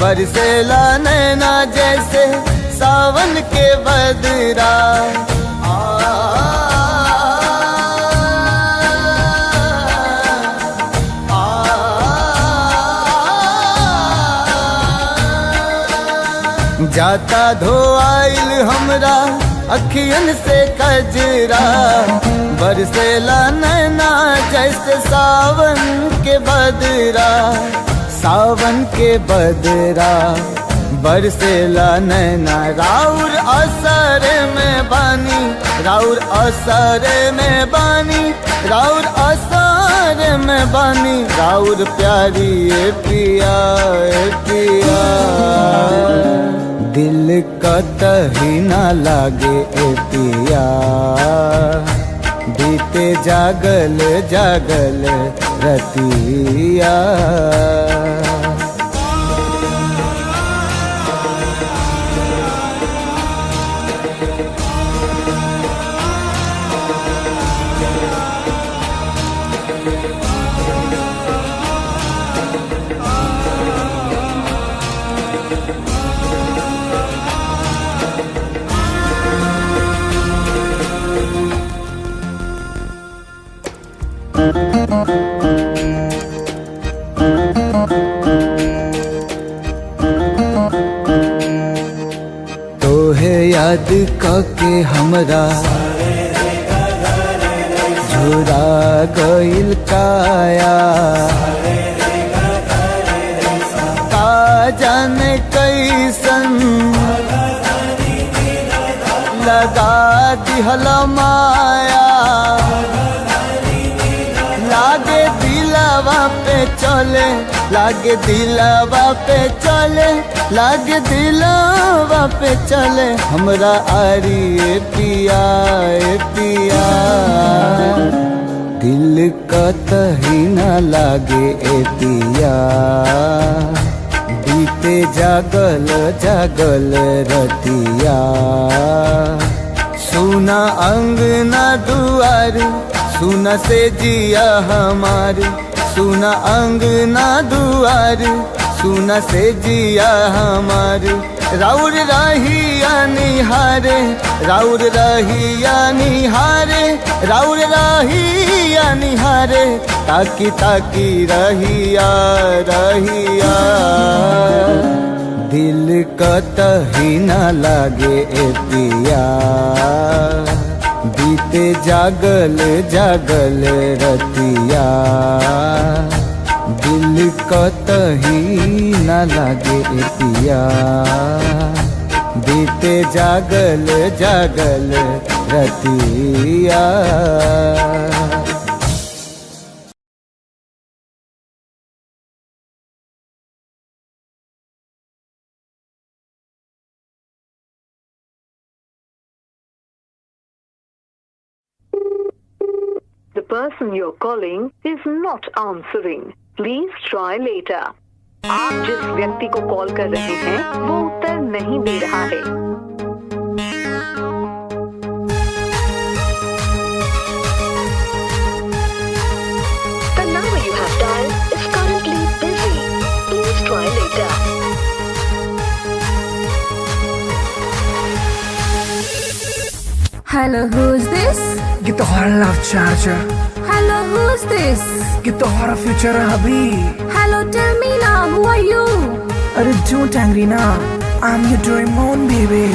बरसेला नैना जैसे सावन के बदरा। जाता धोआइल हमरा अखियन से कजरा बरसेला नैना जैसे सावन के बदरा। सावन के बदरा बरसेला नैना राउर असर में बानी राउर असर में बानी राउर असर में बानी राउर प्यारी ए पिया ए पिया। दिल कतही न लागे ए पिया बीते जागल जागल रतिया। तोहे याद कके हमरा झुरा गइल काया का जाने कैसन लगा दिहला माया। लागे दिलवा पे चले लागे दिलवा पे चले लागे दिलवा पे चले हमरा आरी ए पिया ए पिया। दिल कतही न लागे ए पिया बीते जागल जागल रतिया। सुना अंगना दुआर सुना से जिया हमार सुना अंगना दुआर सुना से जिया हमार। राउर रहिया निहारे राउर रहिया निहारे राउर रहिया निहारे ताकी ताकी रहिया रहिया। दिल कतही न लागे ए पिया बीते जागल जागल रतिया। दिल कतही न लागे ए पिया बीते जागल जागल रतिया। The person you're calling is not answering. Please try later. आप जिस व्यक्ति को कॉल कर रहे हैं वो उत्तर नहीं दे रहा है। The number you have dialed is currently busy. Please try later. Hello, who's this? ये तो हमारा love charger. Hello, who's this? ये तो हमारा फ्यूचर है अभी। Hello, tell me now, who are you? अरे don't angry ना, I'm your Doraemon baby।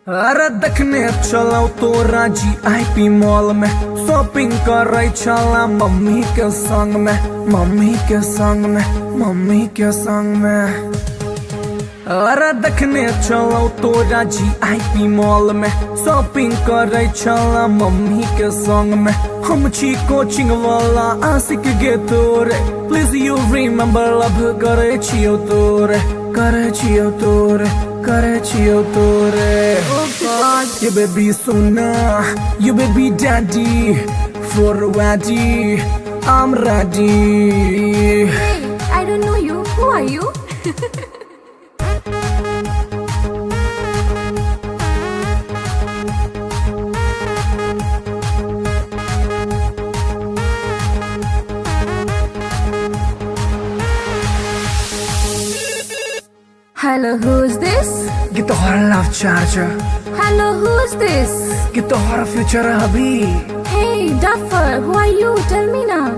अरे देखने चलो तो राजी IP मॉल में शॉपिंग कर रही चला मम्मी के संग में मम्मी के संग में मम्मी के संग में। अरे देखने चलो तोरा GIP मॉल में शॉपिंग करे चला मम्मी के संग में हम छी कोचिंग वाला आशिक गे तोरे प्लीज यू रिमेम्बर लव करे छियो तोरे करे छियो तोरे करे छियो तोरे oh God you baby sona you baby daddy for ready I'm ready Hey, I don't know you. Who are you? Hello, who's this? ये तो हर love charger Hello, who's this? ये तो हर फ्यूचर अभी Hey, Duffer, who are you? Tell me now.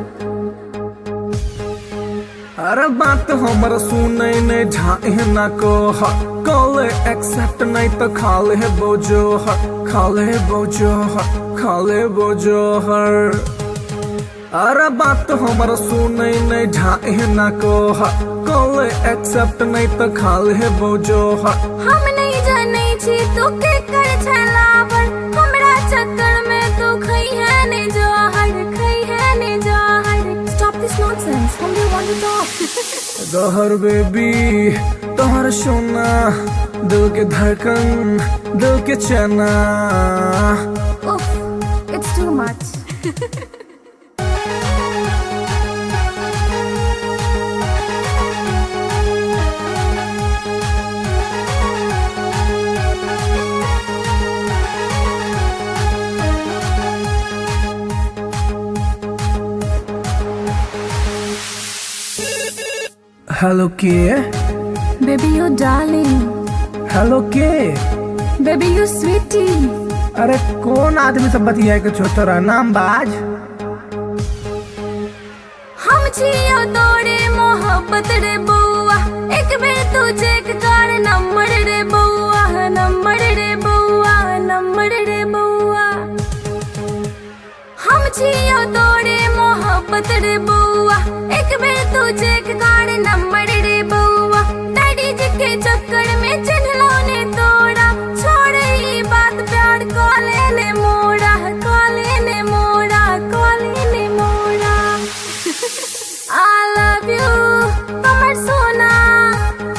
अरे बात हमर सुनै नहीं ढाए ना को कॉल एक्सेप्ट नहीं तो खाले बोझो खाले बोझो खाले बोझो हर अरे बात हमर सुनै नहीं ढाए ना को कॉल एक्सेप्ट नहीं तो खाले बोझो हम नहीं जाने छी तू के कर छला पर हमरा चक्कर में तू खई है ने जोहर खई है ने जोहर Stop this nonsense. Whom do you want to talk? गहर बेबी तोहर सोना दिल के धड़कन दिल के चना Oof, it's too much. Hello के Baby, you darling. हेलो के Baby, you sweetie. अरे कौन आदमी सब बतिया के छोटरा नाम बाज हम छियो तोरे मोहब्बत रे बउआ एक बेर तू चेक कर नंबर रे बउआ नंबर रे बउआ नंबर रे बउआ हम छियो तोरे मोहब्बत रे बउआ एक बेर तू चेक कर नंबर रे बउआ डैडी जी के चक्कर में चिन्हलो ने तोड़ा छोड़ ई बात प्यार कॉले ने मोड़ा कॉले ने मोड़ा कॉले ने मोड़ा I love you, Amar Sona.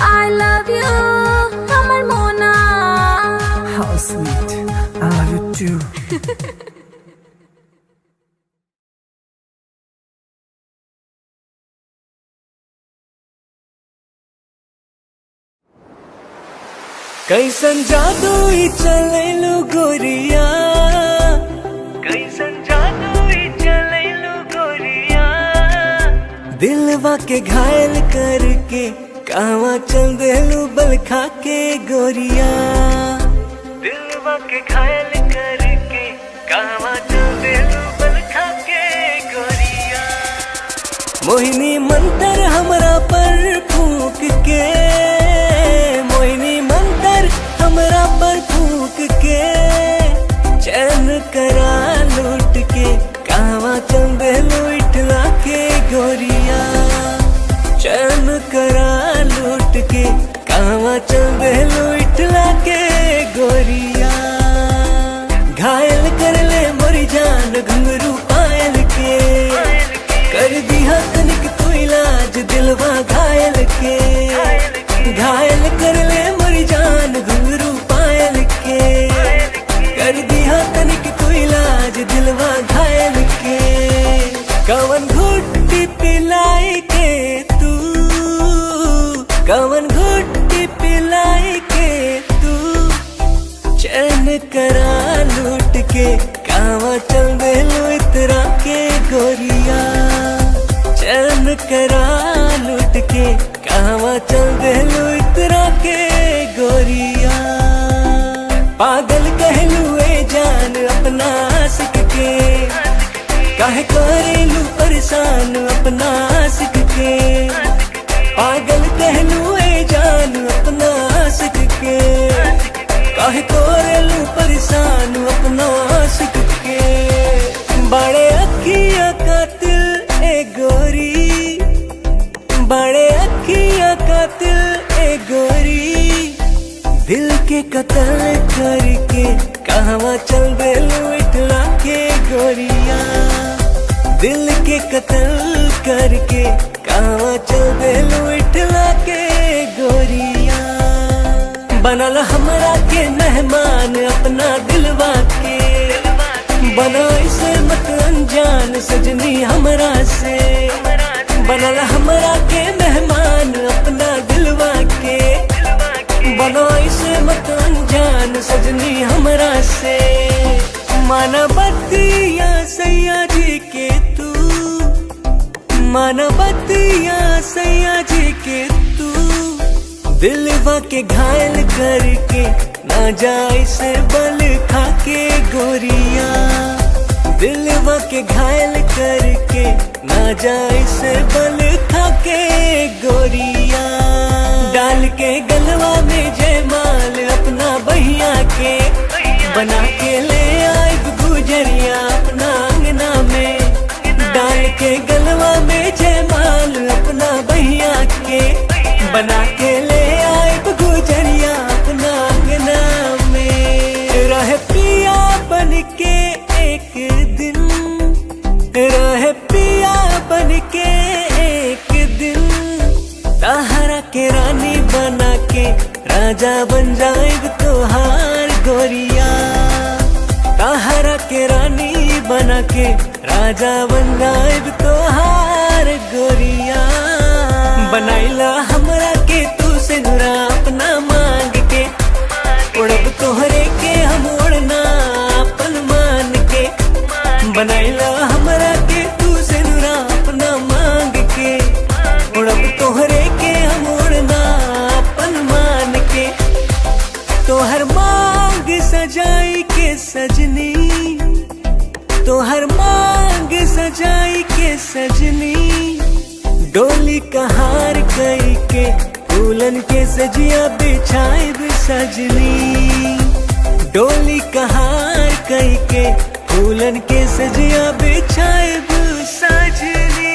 I love you, Amar Mona. How sweet I love you too कैसन जादू ही चलेलु गोरिया कैसन जादू ही चलेलु गोरिया दिलवा के घायल करके कहवा चल देलू बल खा के गोरिया दिलवा के घायल करके कहवा चल देलू बल खा के गोरिया मोहिनी मंतर हमरा पर फूक के मोहिनी मंतर हमरा पर फूक के चैन करा लूट के कहवा चल देलू इठला के गोरिया चैन करा लूट के कहवा चल देलू इठला के गोरिया घायल कर ले मोरी जान घुंघरू पायल के कर दिया तनिक तू इलाज दिलवा घायल के घायल कर ले मोरी जान घुंघरू पायल के कर दिया तनिक तू इलाज दिलवा घायल के कवन घुट्टी पिलाई के तू कवन घुट्टी पिलाई के तू चैन करा लूट के कहवा चल देलू इतरा के गोरिया चैन करा लूट के कहवा चल देलू इतरा के गोरिया पागल कहलू ए जान अपना आशिक के काहे करेलू परेशान अपना आशिक के पागल कहलू ए जान अपना आशिक के काहे करेलू परेशान अपना आशिक के बड़े अखिया कातिल ए गोरी बड़े अखिया कातिल ए गोरी के कत्ल करके कहवा चल बेलू इठला के गोरिया। दिल के कत्ल करके कहवा चल बेलू इठला के गोरिया। बनल हमरा के मेहमान अपना दिलवा के, बना इसे मत अनजान सजनी हमरा से। बनल हमरा के मेहमान अपना दिलवा के, बना इसे मत अनजान सजनी हमरा से। मानवतिया सैया जी के तू, मानवतिया सैया जी के तू, दिलवा के घायल करके ना जाए से बल खा के गोरिया। दिलवा के घायल करके ना जाए से बल खा के गोरिया। डाल के गलवा में जयमाल अपना बहिया के, बना के ले आए गुजरिया अपना अंगना में। डाल के गलवा में जयमाल अपना बहिया के, बना के ले आए गुजरिया अपना अंगना में। रहे पिया बन के एक दिन, रहे पिया बन के एक दिन, तहरा के रानी बना के राजा बन जाएग तोहार गोरिया। तहरा के रानी बना के राजा बन जाएग तोहार गोरिया। बनाइला हमरा के तू से नुरा अपना मांग के, उड़ब तोहरे के हम उड़ना अपन मान के। बनाइला हमरा के तू से नुरा अपना मांग के, उड़ब तोहरे के हम उड़ना अपन मान के। तोहर मांग सजाई के सजनी, तोहर मांग सजाई के सजनी, डोली कहार कई के फूलन के सजिया बिछाए सजनी। डोली कहार कई के फूलन के सजिया बिछाए सजनी।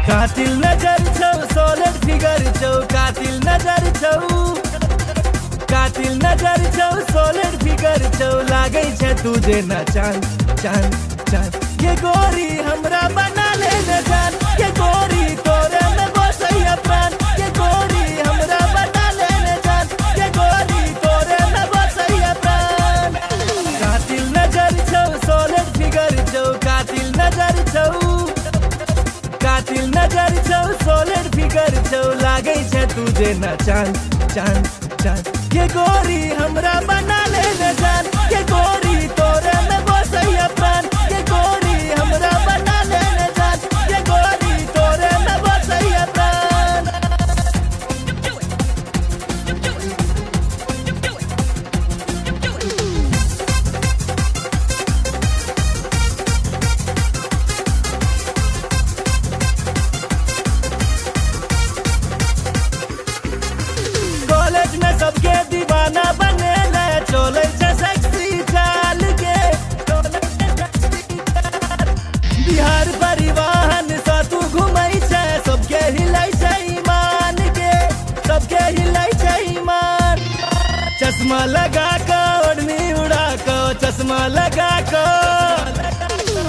कातिल नजर छौ सोलर फिगर छौ, कातिल नजर छौ, कातिल नजर छौ सोलर फिगर छौ, लागे छै तुझे न चांद चांद चांद। ये गोरी हमरा बना ले न जान, ये गोरी तोरे में बसैया प्राण। ये गोरी हमरा बना ले न जान, ये गोरी तोरे में बसैया प्राण। कातिल नजर छौ सोलर फिगर छौ, कातिल नजर छौ, कातिल नजर छौ सोलर फिगर छौ, लागे छै तुझे न चांद चांद चांद। ये गोरी हमरा बना ले न जान, ये गोरी तोरे में बसैया प्राण। ये गोरी हमरा बना ले न जान, ये गोरी तोरे में बसैया प्राण। कॉलेज में सबके दीवाना बने ले, चले छै सेक्सी चाल के। बिहार परिवहन से तू घूमै छै, सबके हिलै छै ईमान के, सबके हिलै छै ईमान। चश्मा लगा के ओढ़नी उड़ा के, चश्मा लगा के,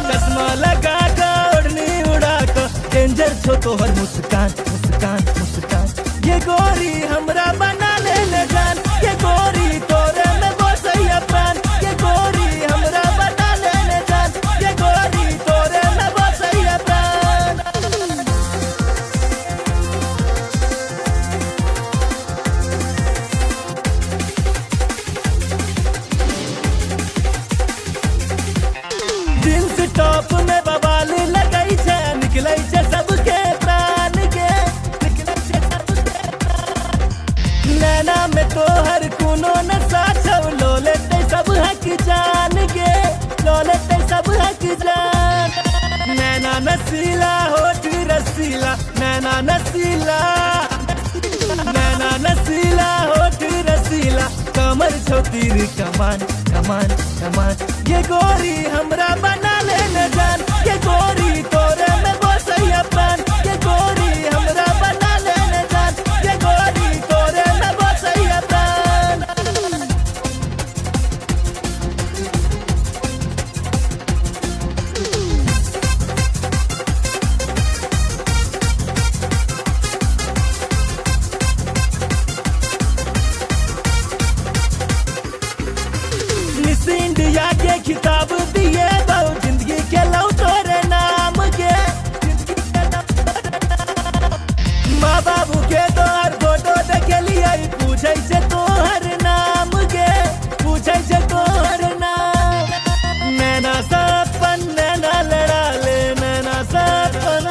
चश्मा लगा के ओढ़नी उड़ा के, डेंजर छो तोहर मुस्कान मुस्कान मुस्कान। ये गोरी हमरा बना ले न जान, ये गोरी तोरे में बसैया प्राण। ये गोरी हमरा बना ले न जान, ये गोरी तोरे में बसैया प्राण। जींस टॉप में बवाल लगै छै, निकलै छै सबके प्राण के, निकलै छै सबके प्राण। नैना में तोहर कोनो नशा छौ, लोले जान के दौलत सब हक जान। नैना नसीला होठ रसीला, नैना नसीला, नैना नसीला होठ रसीला, कमर छोतीर कमान कमान कमान। ये गोरी हमरा बना ले न जान, ये गोरी तोरे में बसैया प्राण। ये गोरी हमरा बना ले न जान, ये गोरी तोरे में बसैया प्राण। मिस इंडिया के खिताब दिए बहु, जिंदगी के लौ तोरे नाम के। माँ बाबू के तोहर फोटो देखे लिया, पूछे से तोहर नाम के, पूछे से तोहर नाम। नैना सपन नैना लड़ा ले, नैना सपन,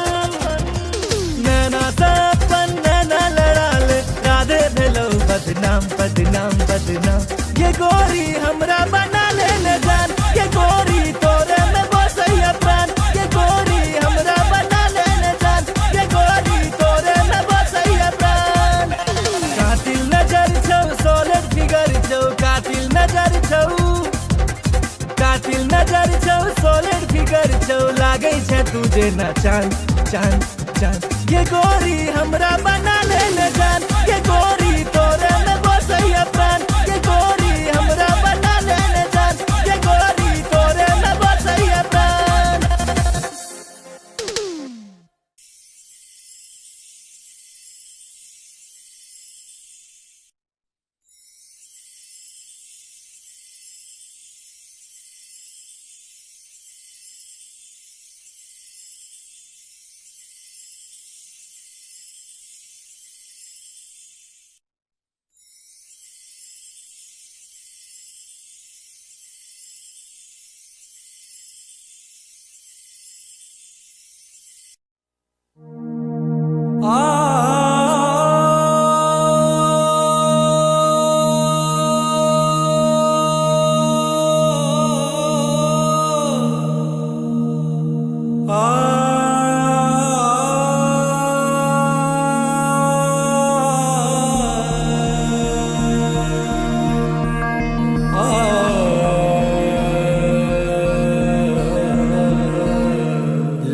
नैना सपन नैना लड़ा ले, राधे भेलो बदनाम बदनाम बदनाम। ये गोरी हमरा बना ले न जान, ये गोरी तोरे में बसैया प्राण। ये गोरी हमरा बना ले न जान, ये गोरी तोरे में बसैया प्राण। कातिल नजर छौ, सॉलिड फिगर छौ, कातिल नजर छौ, कातिल नजर छौ, सॉलिड फिगर छौ, लागै छै तुझे ना चांद चांद चांद। ये गोरी हमरा बना ले न जान, ये गोरी तोरे में बसैया प्राण। ये गोरी हमरा बना ले न जान, ये गोरी तोरे में बसैया प्राण।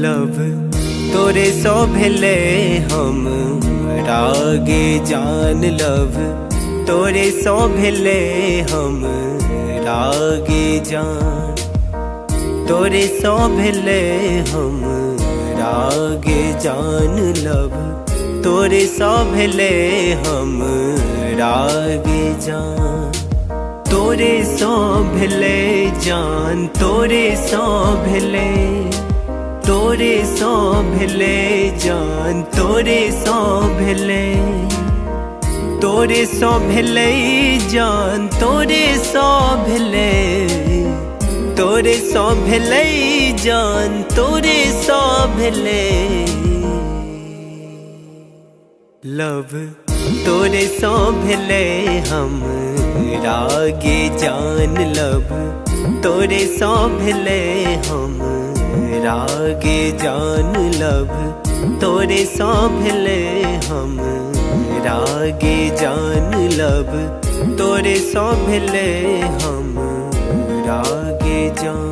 लव तोरे सो भेले हम रागे जान। लव तोरे सो भेले हम रागे जान, तोरे सो भेले हम रागे जान। लव तोरे सो भेले हम रागे जान, तोरे सो भेले जान, तोरे सो भेले, तोरे सो भेले जान, तोरे सो भेले, तोरे सो भेले जान, तोरे सो भेले, तोरे सो भेले जान, तोरे सो भेले। लव तोरे सो भेले हम रागे जान। लव तोरे सो भेले हम रागे जान। लव तोरे सो भेले हम रागे जान। लव तोरे सो भेले हम रागे जान।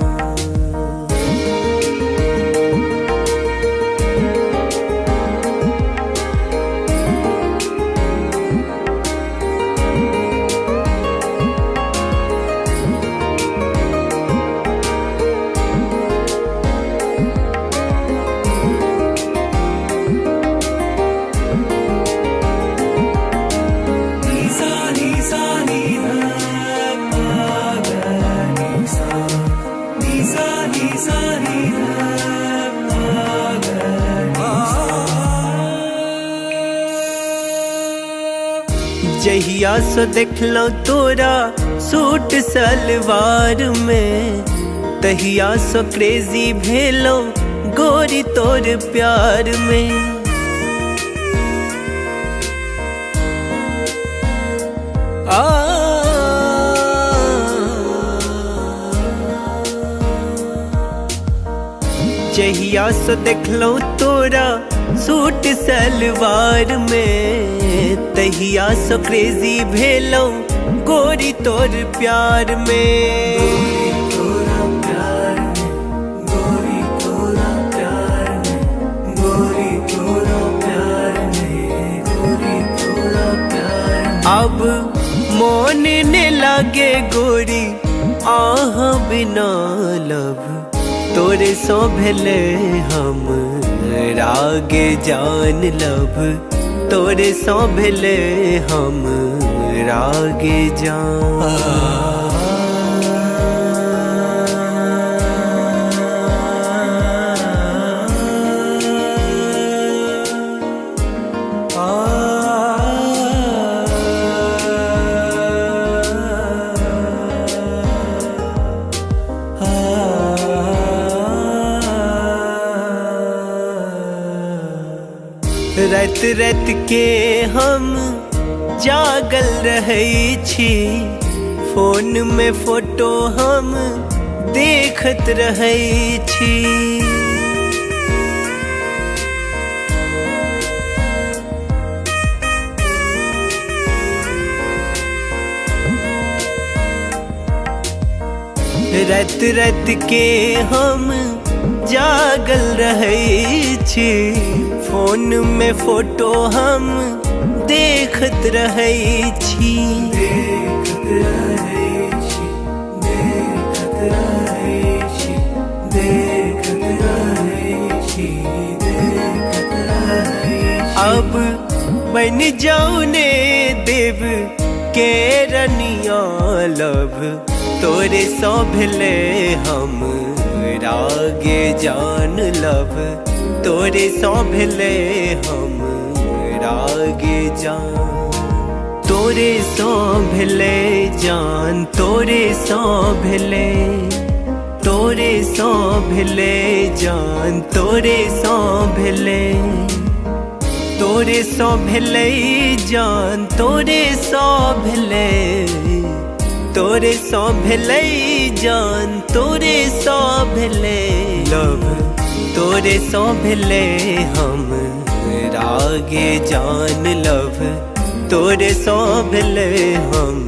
जहिया सो देखलो तोरा सूट सलवार में, तहिया सो क्रेजी भेलो गोरी तोर प्यार में। जहिया से देखलो तोरा सूट सलवार में, तहिया से क्रेजी भेलो गोरी तोर प्यार में। अब मोन ने लागे गोरी आह बिना लब, तोरे सो भेले हम रागे जान लब, तोरे सो भेले हम रागे जान। रात रात के हम जागल रहै छी, फोन में फोटो हम देखत रहै छी। रात रात के हम जागल रहै छी, फोन में फोटो हम देखत रहै छी। अब बन जाऊ ने देव के रनिया लब, तोरे सो भेले हम रागे जान लब, तोरे सो भेले हम रागे जान। तोरे सो भेले जान, तोरे सो भेले, तोरे सो भेले जान, तोरे सो भेले, तोरे सो भेले जान, तोरे सो भेले, तोरे सो भेले जान, तोरे सो भेले लब, तोरे सो भेले हम रागे जान लब, तोरे सो भेले हम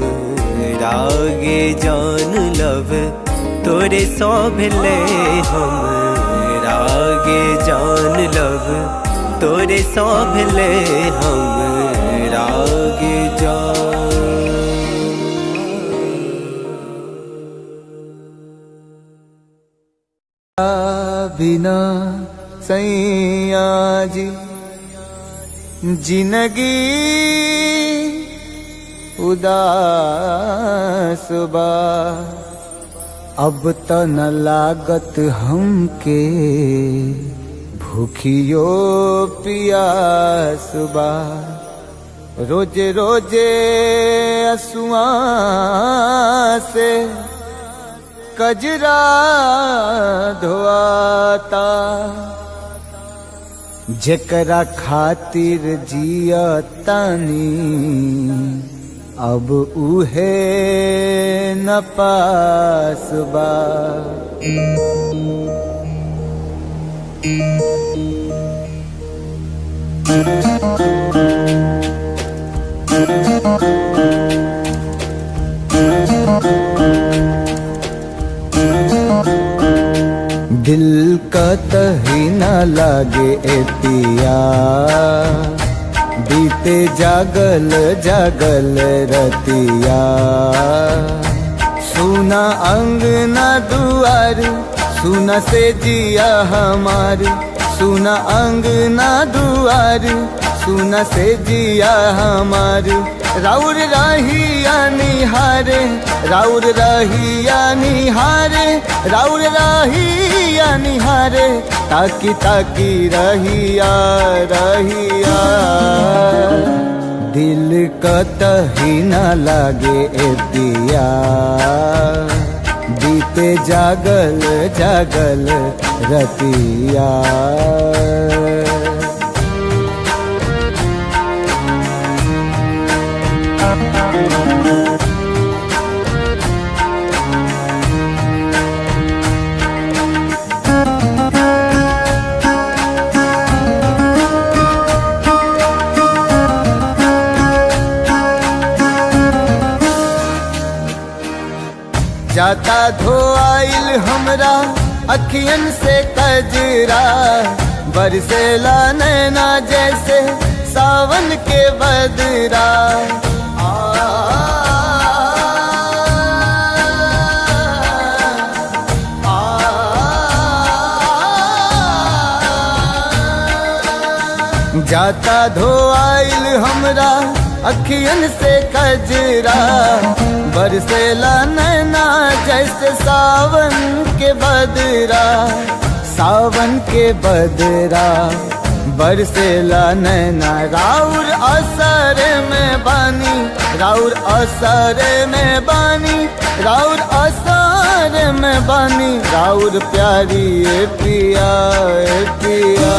रागे जान लब, तोरे सो भेले हम रागे जान लब, तोरे सो भेले हम रागे जान। बिना सैया जी जिंदगी उदास बा, अब त न लागत हमके भूखियो पियास बा। रोजे रोजे असुआ से कजरा धोआता, जेकरा खातिर जिया तानी अब उहे न पास बा। दिल का तही न लागे ए पिया, बीते जागल जागल रतिया। सुना अंगना दुआर, सुना से जिया हमार, सुना अंगना दुआर, सुना से जिया हमार। राउर रहिया निहारे, राउर रहिया निहारे, राउर रहिया निहारे, ताकी ताकी रहिया रहिया। दिल कतही न लागे ए पिया, बीते जागल जागल रतिया। जाता धोआइल हमरा अखियन से कजरा, बरसेला नैना जैसे सावन के बदरा। जाता धोआइल हमरा अखियन से कजरा, बरसेला नैना जैसे सावन के बदरा। सावन के बदरा बरसेला नैना, राउर असर में बानी, राउर असर में बानी, राउर असर में बानी। राउर प्यारी ए पिया ए पिया,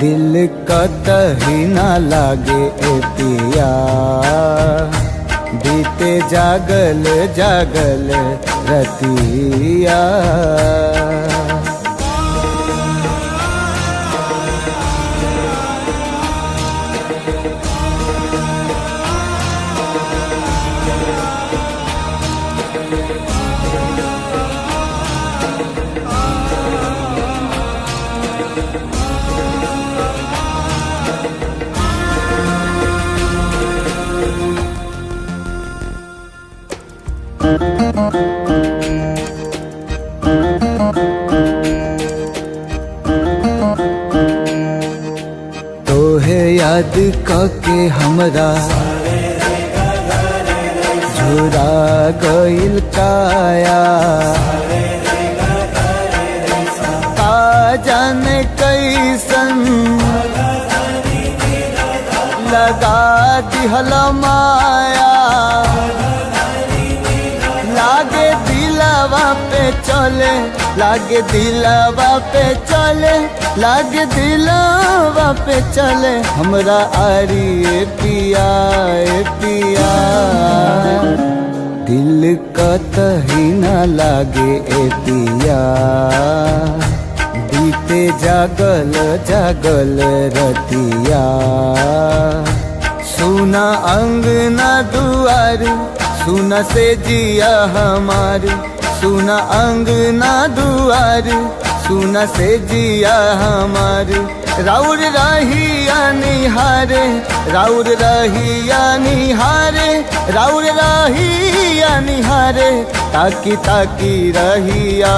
दिल कतही ना लागे ए पिया। बीते जागल जागल रतिया। तोहे याद के हमरा झुरा गइल काया। का जाने कैसन लगा दिहल माया। लागे दिलवा पे चले, लागे दिलवा पे चले, लागे दिलवा पे चले हमरा आरी ए पिया ए पिया। दिल कतही ना लागे ए पिया। बीते जागल जागल रतिया। सुना अंगना दुआर, सुना से जिया हमार। सुना अंगना दुआर, सुना से जिया हमार। राउर रहिया निहारे, राउर रहिया निहारे, राउर रहिया निहारे। ताकी ताकी रहिया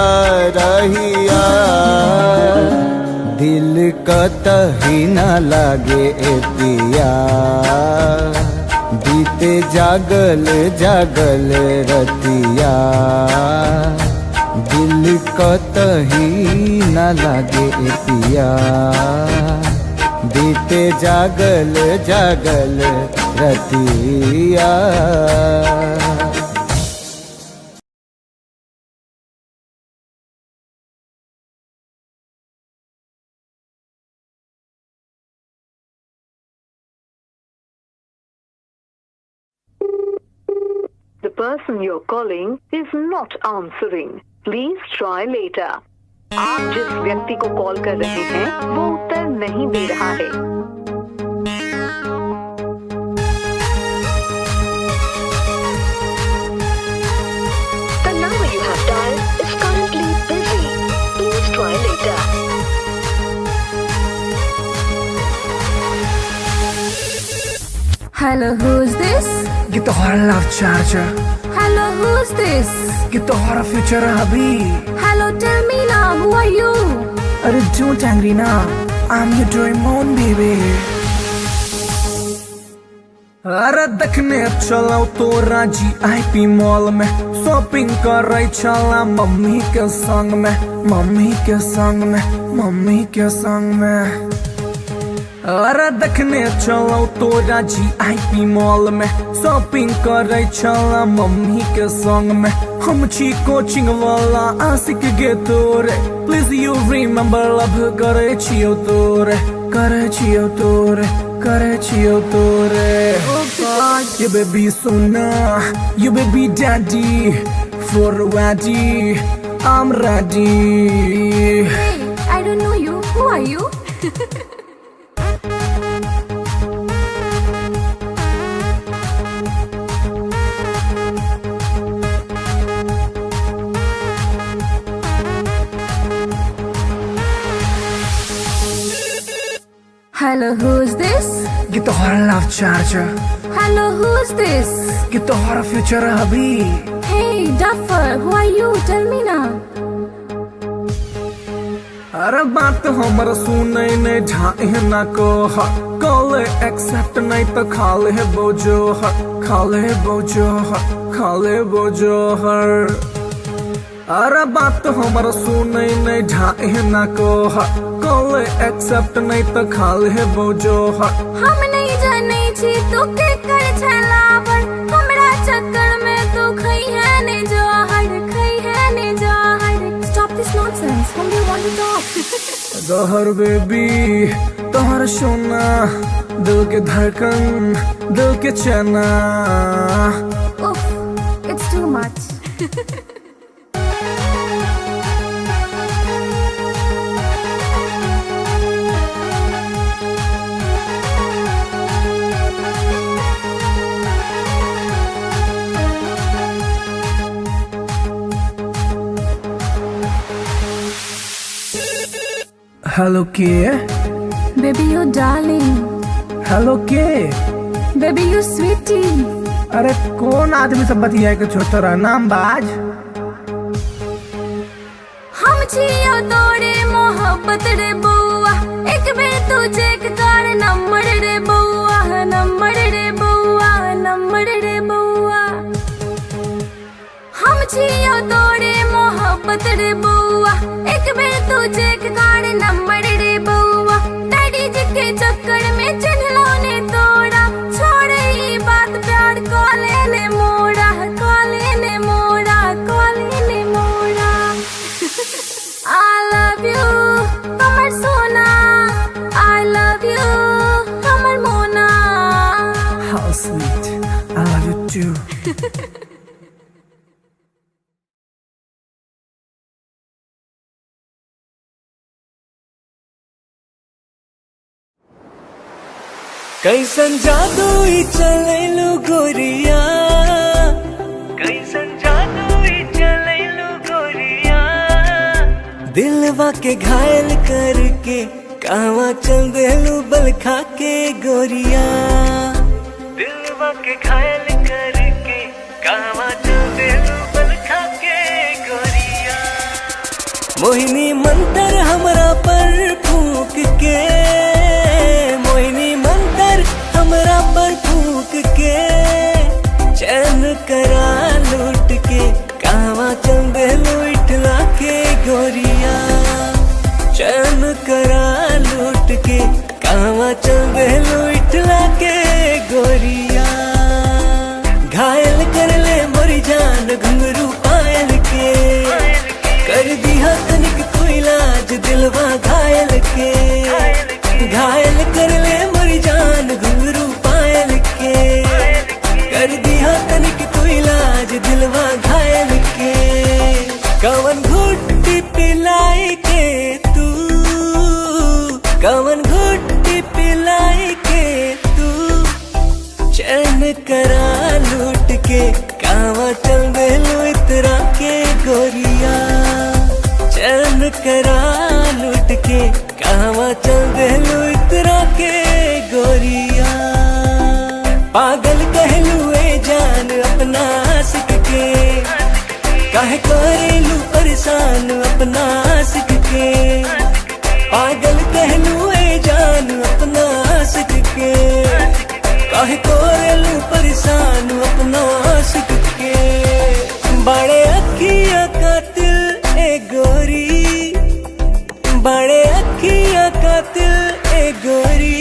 रहिया। दिल कतही ना लागे ए पिया। बीते जागल जागल रतिया। दिल कतही ना लागे ए पिया। बीते जागल जागल रतिया। The person you're calling is not answering. Please try later. आप जिस व्यक्ति को कॉल कर रहे हैं वो उत्तर नहीं दे रहा है। The number you have dialed is currently busy. Please try later. Hello, who's this? ये तो हमारा love charger. Hello, who's this? ये तो हमारा फ्यूचर है अभी। Hello, tell me now, who are you? अरे don't angry ना, I'm your Doraemon baby। अरे देखने चलो तो राजी IP मॉल में, शॉपिंग कर रही चला मम्मी के संग में, मम्मी के संग में, मम्मी के संग में। अरे देखने चलो तो राजी IP मॉल में, शॉपिंग कर रही चला मम्मी के संग में। हम छी कोचिंग वाला आशिक गे तोरे, प्लीज यू रिमेम्बर लव करे छियो तोरे, करे छियो तोरे, करे छियो तोरे। You baby Sona, you baby daddy, for ready, I'm ready। Hey, I don't know you. Who are you? Hello, who's this? ये तोहरा love charger, Hello, who's this? ये तोहरा फ्यूचर अभी। Hey, Duffer, who are you? Tell me now. अरे बात हमर सुनै ने ढाई ना को कॉल एक्सेप्ट नहीं तो खाले बोझो खाले बोझो खाले बोझो हर। अरे बात हमर सुनै ने ढाई ना को कॉल एक्सेप्ट नहीं तो खाले बोझो हम नहीं जाने छी तू के कर छलावर हमरा चक्कर में तू खई है ने जहर खई है ने जहर। Stop this nonsense. Whom do you want to talk? जहर बेबी तोहर सोना दिल के धड़कन दिल के चना। Oof, it's too much. Hello के Baby, you darling. हेलो के Baby, you sweetie. अरे कौन आदमी सब बतिया के छोटा नाम बाज। हम छियो तोरे मोहब्बत रे बउआ एक बेर तू चेक कर नंबर रे बउआ नंबर रे बउआ नंबर रे बउआ। हम छियो तोरे मोहब्बत रे बउआ एक बेर तू चेक कर नंबर रे बउआ। डैडी जी के चक्कर में चिन्हलो ने तोड़ा छोड़े ई बात प्यार कॉले ने मोड़ा कॉले ने मोड़ा कॉले ने मोड़ा। I love you, Kamar Sona. I love you, Kamar Mona. How sweet, I love you too। कैसन जादू ही चलेलू गोरिया कैसन जादू ही चलेलू गोरिया दिलवा के घायल करके कहवा चल देलू बल खा के गोरिया दिलवा के घायल करके कहवा चल देलू बल खा के गोरिया। मोहिनी मंतर हमरा पर फूक के मोहिनी मंतर हमरा पर फूक के चैन करा लूट के कहवा चल देलू इठला के गोरिया चैन करा लूट के कहवा चल देलू इठला के गोरिया। घायल कर ले मोरी जान घुंघरू पायल के कर दिया तनिक तू इलाज दिलवा घायल के। घायल कर ले मोरी जान घुंघरू पायल के कर दिया तनिक तू इलाज दिलवा घायल के। कवन घुट्टी पिलाई के तू कवन घुट्टी पिलाई के तू चैन करा लूट के कहवा चल देलू इतरा के गोरिया चैन करा लूट के कहवा चल देलू इतरा के गोरिया। पागल कहलू ए जान अपना आशिक के काहे करेलू परेशान अपना आशिक के। पागल कहलू ए जान अपना आशिक के काहे करेलू परेशान अपना आशिक के। बड़े अखियां कातिल ए गोरी बड़े अखियां कातिल ए गोरी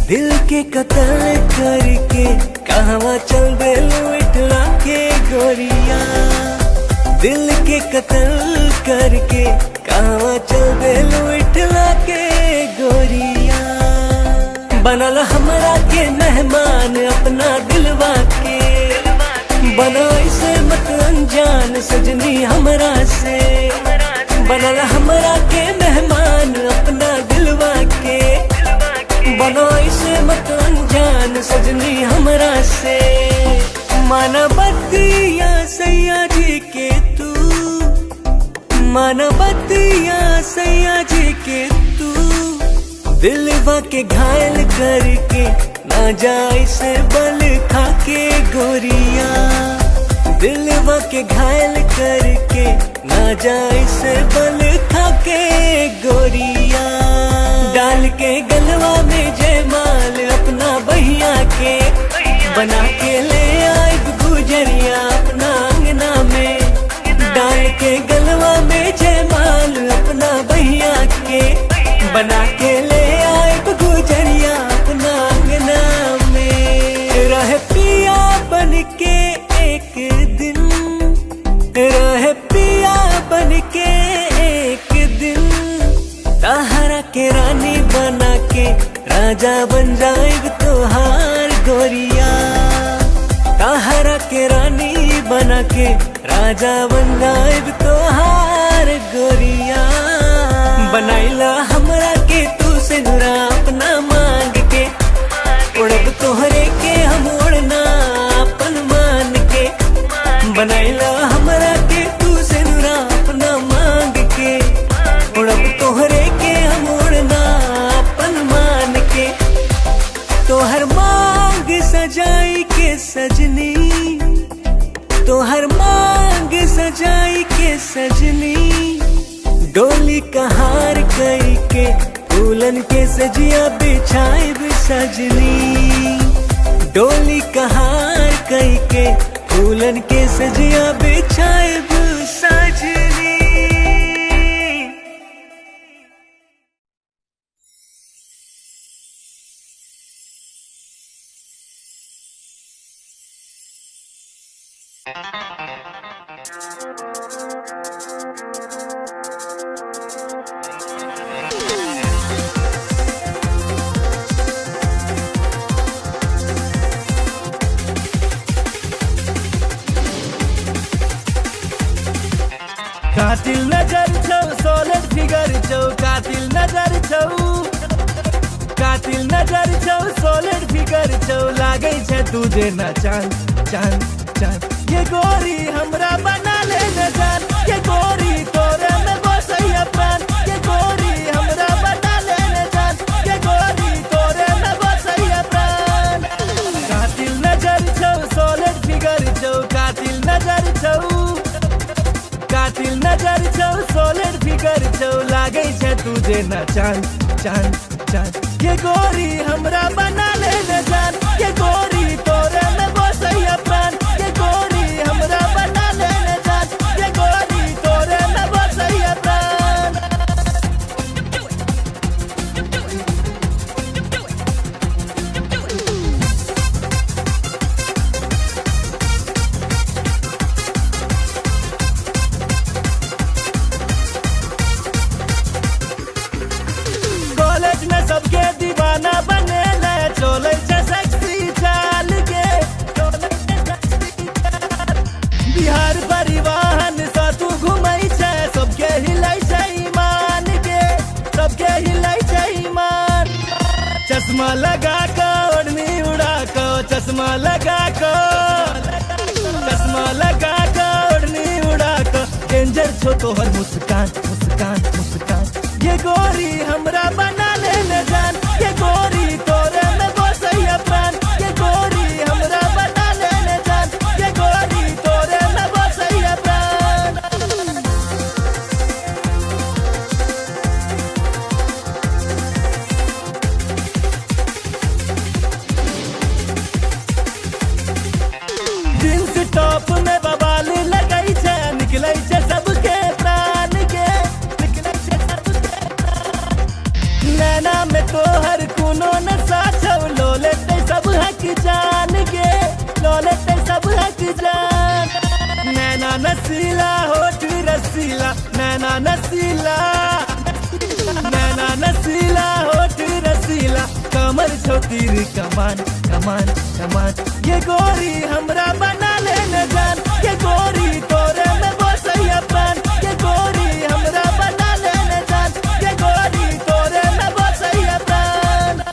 दिल के कत्ल करके कहवा चल देलू इठला के गोरिया दिल के कत्ल करके कहवा चल देलू इठला के गोरिया। बनल हमरा के मेहमान अपना दिलवा के बना इसे मत अनजान सजनी हमरा से। बनल हमरा के मेहमान अपना दिलवा के बना इसे मत अनजान सजनी हमरा से। माना बतिया सैया जी के तू माना बतिया सैया जी के तू दिलवा के घायल करके ना जाए से बल खाके गोरिया, दिलवा के घायल करके ना जाए से बल खाके गोरिया। डाल के गलवा में जयमाल अपना बहिया के, बना के ले आए गुजरिया अपना अंगना में। डाल के गलवा में जयमाल अपना बहिया के, बना के ले आए गुजरिया अपना अंगना में। रह पिया बन के एक दिन, रह पिया बन के एक दिन, ताहरा के रानी बना के राजा बन जाएग तोहार गोरिया। ताहरा के रानी बना के राजा बन जाएग तोहार गोरिया। बनाइला हमरा के तू से नुरा अपना मांग के, उड़ब तोहरे के हम उड़ना अपन मान के। बनाइला हमरा के तू से नुरा अपना मांग के, उड़ब तोहरे के हम उड़ना अपन मान के। तोहर मांग सजाई के सजनी, तोहर मांग सजाई के सजनी, डोली कहार कई के फूलन के सजिया बिछाए सजनी। डोली कहार कई के फूलन के सजिया बिछाए सजनी। कातिल नजर छौ सोलर फिगर छौ, कातिल नजर छौ, कातिल नजर छौ सोलर फिगर छौ। लागे छे तुझे ना चांद चांद चांद, ये गोरी हमरा बना ले न जान। ये गोरी तोरे में बसैया प्राण, ये गोरी हमरा बना ले न जान। ये गोरी तोरे में बसैया प्राण। कातिल नजर छौ सोलर फिगर छौ, कातिल नजर छौ, कातिल नजर छौ सोलर फिगर छौ। लागे छे तुझे ना चांद चांद चांद, ये गोरी हमरा बना ले न जान। ये गोरी तोरे में बसैया प्राण, ये गोरी हमरा बना ले न जान। ये गोरी तोरे में बसैया प्राण। कॉलेज में सबके दीवाना बने ले, चले छे सेक्सी चाल के, चले छे सेक्सी चाल। बिहार परिवहन से तू घुमई छे, सबके हिलाई छे ईमान के, सबके हिलाई छे ईमान। चश्मा लगा के ओढ़नी उड़ा के, चश्मा लगा के, चश्मा लगा के ओढ़नी उड़ा के। डेंजर छो तोहर मुस्कान मुस्कान मुस्कान, ये गोरी हमरा बना ले न जान। ये गोरी तोरे में बसैया प्राण, ये गोरी हमरा बना ले न जान। ये गोरी तोरे में बसैया प्राण। जींस टॉप में बवाल लगई छे, निकलै छे सबके प्राण के, निकलै छे सबके प्राण। नैना में तोहर कोनो नशा छौ, लो लेते सब हक जान के, लो लेते सब हक जान। नैना नसीला होठ रसीला, नैना नसीला, नैना नसीला होठ रसीला। कमर छौ तीर कमान कमान कमान, ये गोरी हमरा बना ले न जान। ये गोरी तोरे में बसैया प्राण, ये गोरी हमरा बना ले न जान। ये गोरी तोरे में बसैया प्राण।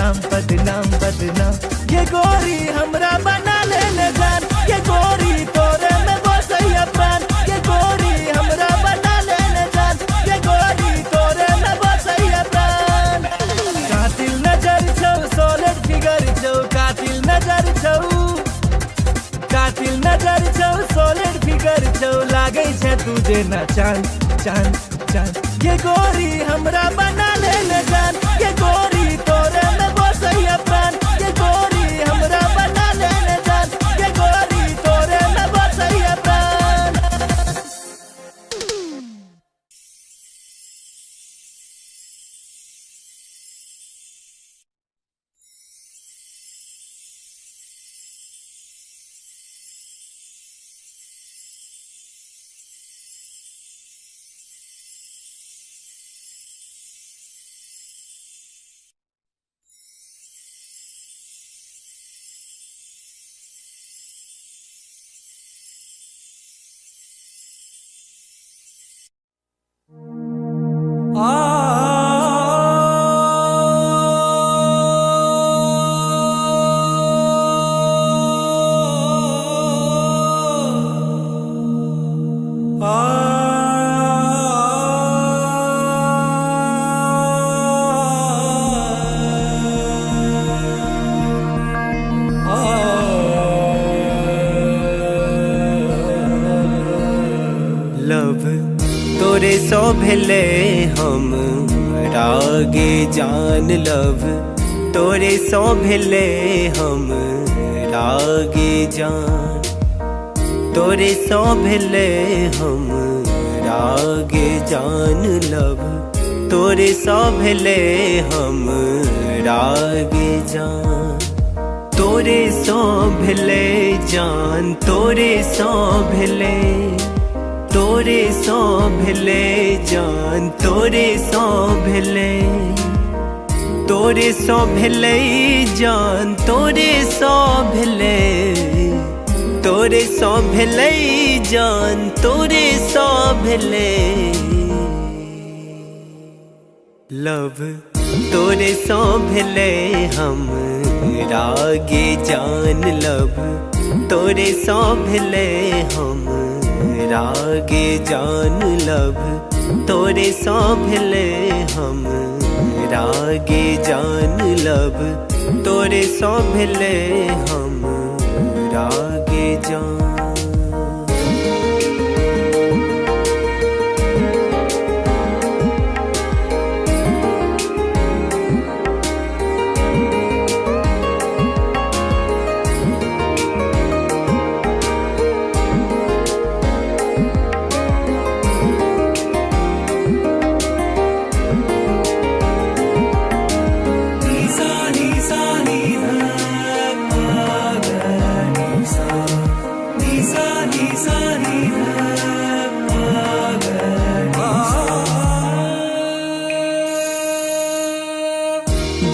बदनाम बदनाम बदनाम। ये गोरी हमरा बना ले जान, ये गोरी तोरे में बसैया प्राण। ये गोरी हमरा बना ले जान, ये गोरी तोरे में बसैया प्राण। कातिल नजर छौ, सॉलिड फिगर छौ, कातिल नजर छौ, कातिल नजर छौ, सॉलिड फिगर छौ, लागे छे तुझे ना चांद चांद चांद। ये गोरी हमरा बना ले जान, ये गोरी तोरे में बसैया प्राण। ये गोरी हमरा बना ले जान, ये गोरी तोरे में बसैया प्राण। लव तोरे सो भेले हम रागे जान। लव तोरे सो भेले हम रागे जान। तोरे सो भेले हम रागे जान। लव तोरे सो भेले हम रागे जान। तोरे सो भेले जान, तोरे सो भेले, तोरे सो भेले जान, तोरे सो भेले, तोरे सो भेले जान, तोरे सो भेले, तोरे सो भेले जान, तोरे सो भेले। लव तोरे सो भेले हम रागे जान। लव तोरे सो भेले हम रागे जान। लव तोरे सो भेले हम रागे जान। लव तोरे सो भेले हम रागे जान।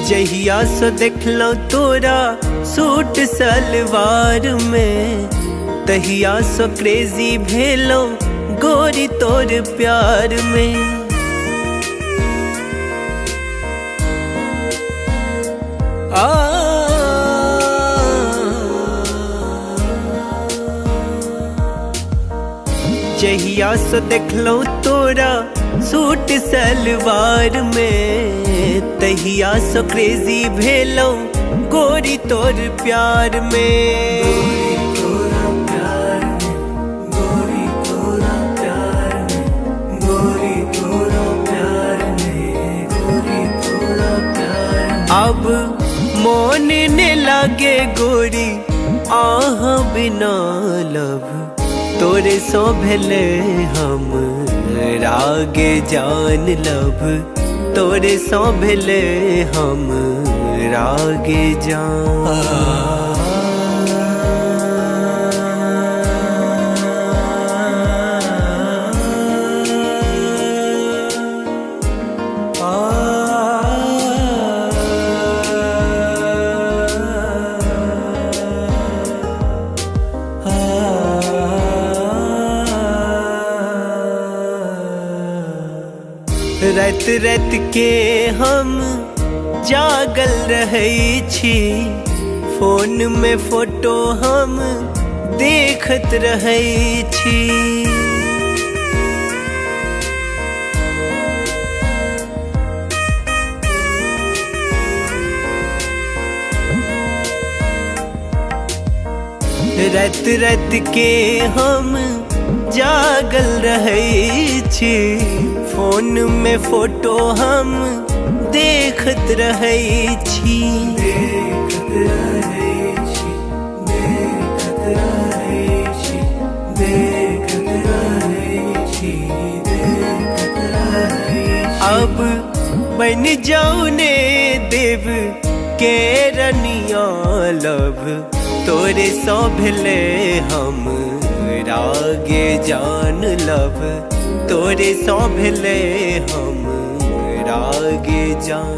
जहिया से देखलो तोरा सूट सलवार में, तहिया से क्रेजी भेलो गोरी तोर प्यार में। जहिया से देखलो तोरा सूट सलवार में, तहिया से क्रेजी भेलो गोरी तोर प्यार में। गोरी तोरा प्यार में, गोरी तोरा प्यार में, गोरी तोरा प्यार में, गोरी तोरा प्यार में। अब मोन ने लागे गोरी आह बिना। लव तोरे सो भेले हम रागे जान। लव तोरे सो भेले हम रागे जान। रात रात के हम जागल रहै छी, फोन में फोटो हम देखत रहै छी। रात रात के हम जागल रहै छी, फोन में फोटो हम देखत रहै छी। देखत रहै छी, देखत रहै छी, देखत रहै छी, देखत रहै छी। अब बन जाऊ ने देव के रनिया लब, तोरे सौ भेले हम रागे जान लब, तोरे सौ भेले हम रागे जान।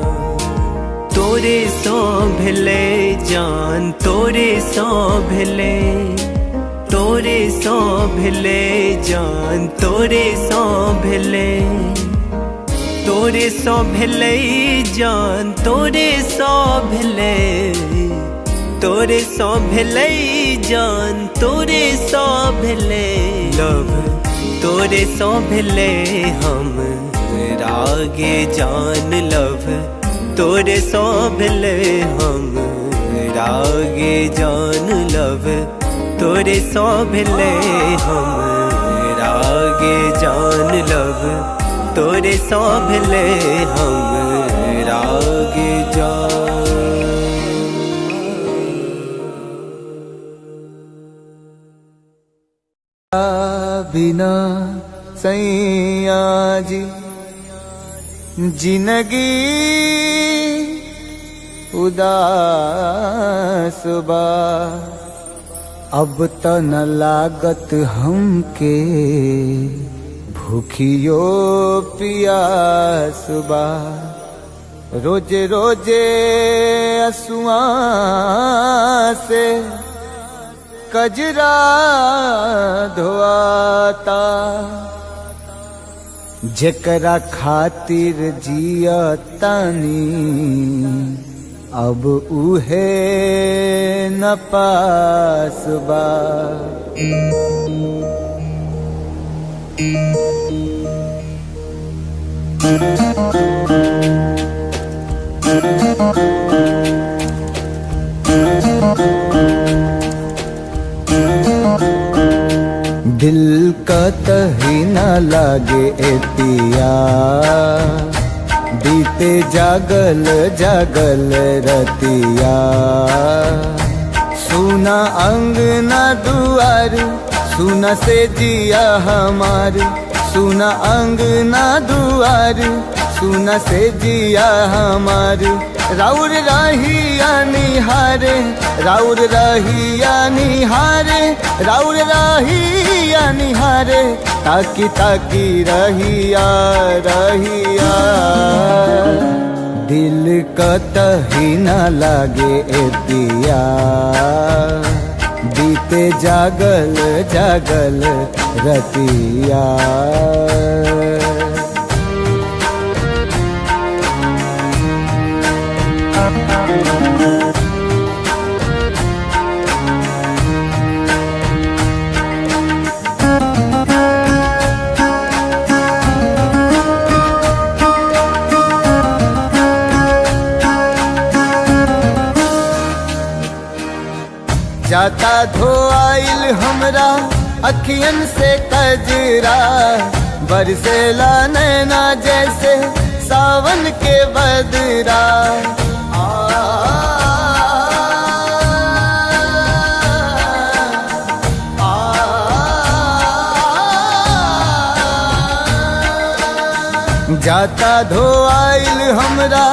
तोरे सौ भेले जान, तोरे सौ भेले, तोरे सौ भेले जान, तोरे सौ भेले, तोरे सौ भेले जान, तोरे सौ भेले, तोरे सौ भेले जान, तोरे सौ भेले लब, तोरे सौ भेले हम रागे जान लब, तोरे सौ भेले हम रागे जान लब, तोरे सौ भेले हम रागे जान लब, तोरे सौ भेले हम रागे जान। बिना सैया जी जिंदगी उदास बा, अब त न लागत हमके भूखियो पियास बा। रोजे रोजे असुआ से कजरा धोआता, जेकरा खातिर जिया तानी अब उहे न पास बा। दिल का तही न लागे ए पिया, बीते जागल जागल रतिया। सुना अंगना दुआर, सुना से जिया हमार, सुना अंगना दुआर, सुना से जिया हमार। राउर रहिया निहारे, राउर रहिया निहारे, राउर रहिया निहारे, ताकी ताकी रहिया रहिया। दिल का तही न लागे ए पिया, बीते जागल जागल रतिया। जाता धोआइल हमरा अखियन से कजरा, बरसेला नैना जैसे सावन के बदरा। जाता धोआइल हमरा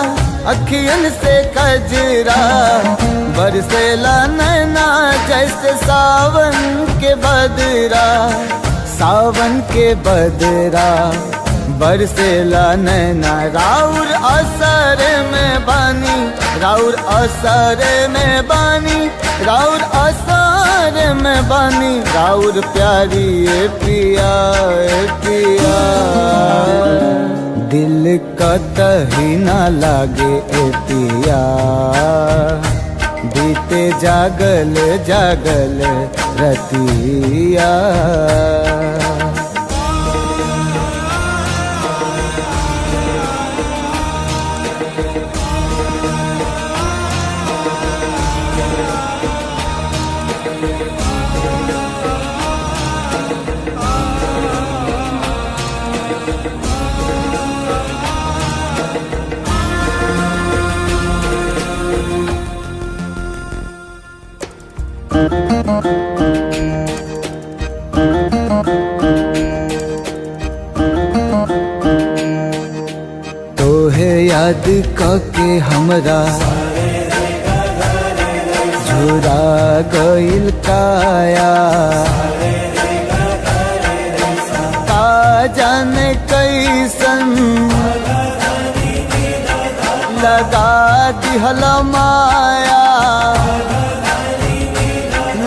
अखियन से कजरा, बरसेला नैना जैसे सावन के बदरा। सावन के बदरा बरसेला नैना, राउर असर में बानी, राउर असर में बानी, राउर असर में बानी। राउर प्यारी ए पिया ए पिया, दिल कतही ना लागे ए पिया बीते जागल जागल रतिया तोहे याद कके हमरा झुरा गइल काया का जाने कैसन लगा दिहल माया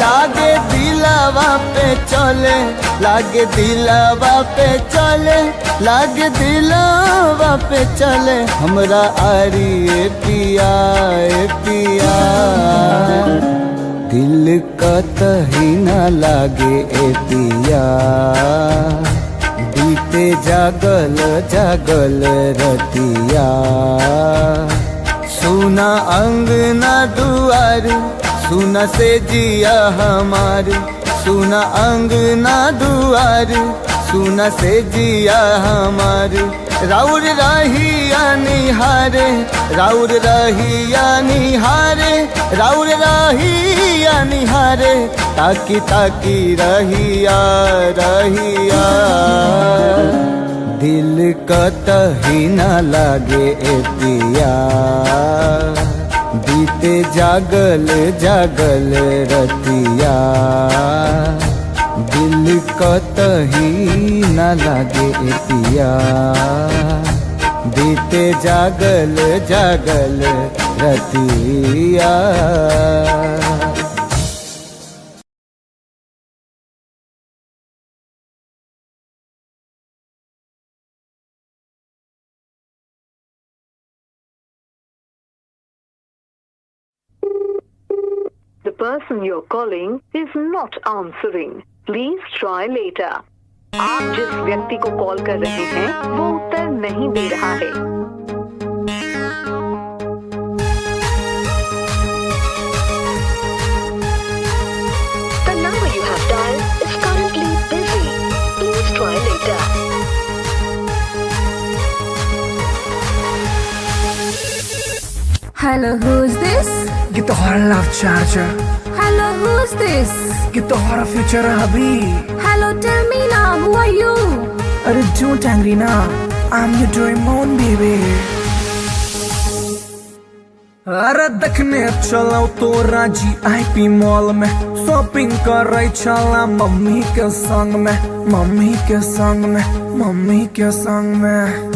लागे दिलवा पे चले लागे दिलवा पे चले लागे दिलवा पे चले हमरा आरी ए पिया दिल कतही ना लागे ए पिया बीते जागल जागल रतिया सुना अंगना दुआर सुना से जिया हमार सुना अंगना दुआर सुना से जिया हमार राउर रहिया निहारे राउर रहिया निहारे राउर रहिया निहारे ताकी ताकी रहिया रहिया दिल कतही ना लागे ए पिया बीते जागल जागल रतिया दिल कतही ना लागे ए पिया बीते जागल जागल रतिया The person you're calling is not answering. Please try later. आप जिस व्यक्ति को कॉल कर रहे हैं वो उत्तर नहीं दे रहा है। The number you have dialed is currently busy. Please try later. Hello, who's this? ये तो हर love charger Hello, who's this? ये तो हर फ्यूचर अभी Hello, tell me now, who are you? अरे don't angry ना I'm your dream on baby अरे देखने चलाओ तो राजी आईपी मॉल में शॉपिंग कर रही चला मम्मी के संग में मम्मी के संग में मम्मी के संग में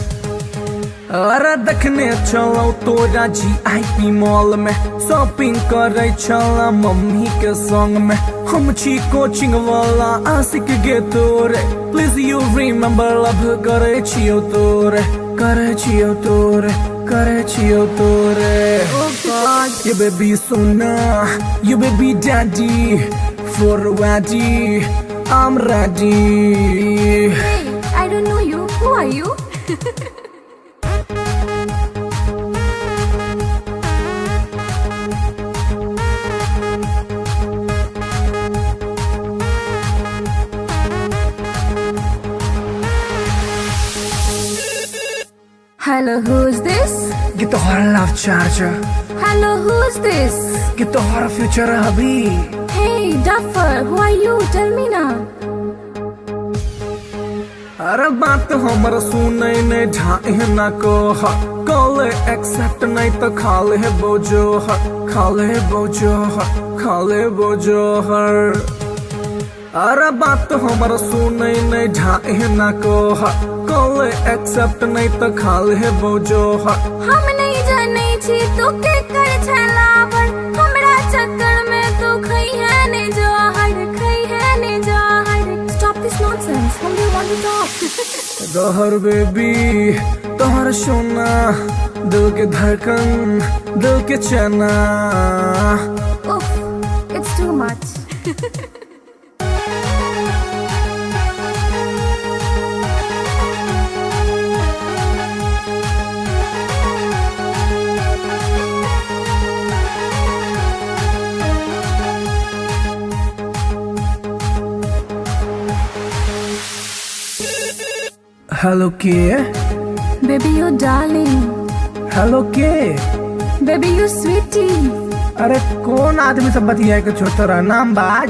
अरे देखने चलो तो राजी आईपी मॉल में शॉपिंग कर रही चला मम्मी के संग में हम छी कोचिंग वाला आशिक गे तोरे प्लीज यू रिमेम्बर लव करे छियो तोरे करे छियो तोरे करे छियो तोरे oh God you baby sona you baby daddy for ready I'm ready Hey, I don't know you. Who are you? Hello, who's this? ये तो हर love charger Hello, who's this? ये तो हर फ्यूचर अभी Hey, Duffer, who are you? Tell me now. अरे बात हमर सुने ने ढाए न को कॉल एक्सेप्ट नहीं तो खाले बोझो खाले बोझो खाले बोझो हर अरे बात हमर सुने ने ढाए न को कॉल एक्सेप्ट नहीं तो खाले बोझो हम नहीं जाने छी तू के कर छलावर हमरा चक्कर में तू खई है ने जहर खई है ने जहर Stop this nonsense. Whom do you want to talk? Dahar baby तोहर सोना, दिल के धड़कन, दिल के चना। Oof, it's too much. Hello के, Baby, you darling. हेलो के। Baby, you sweetie. अरे कौन आदमी सब बतिया के छोड़ रहा नाम बाज।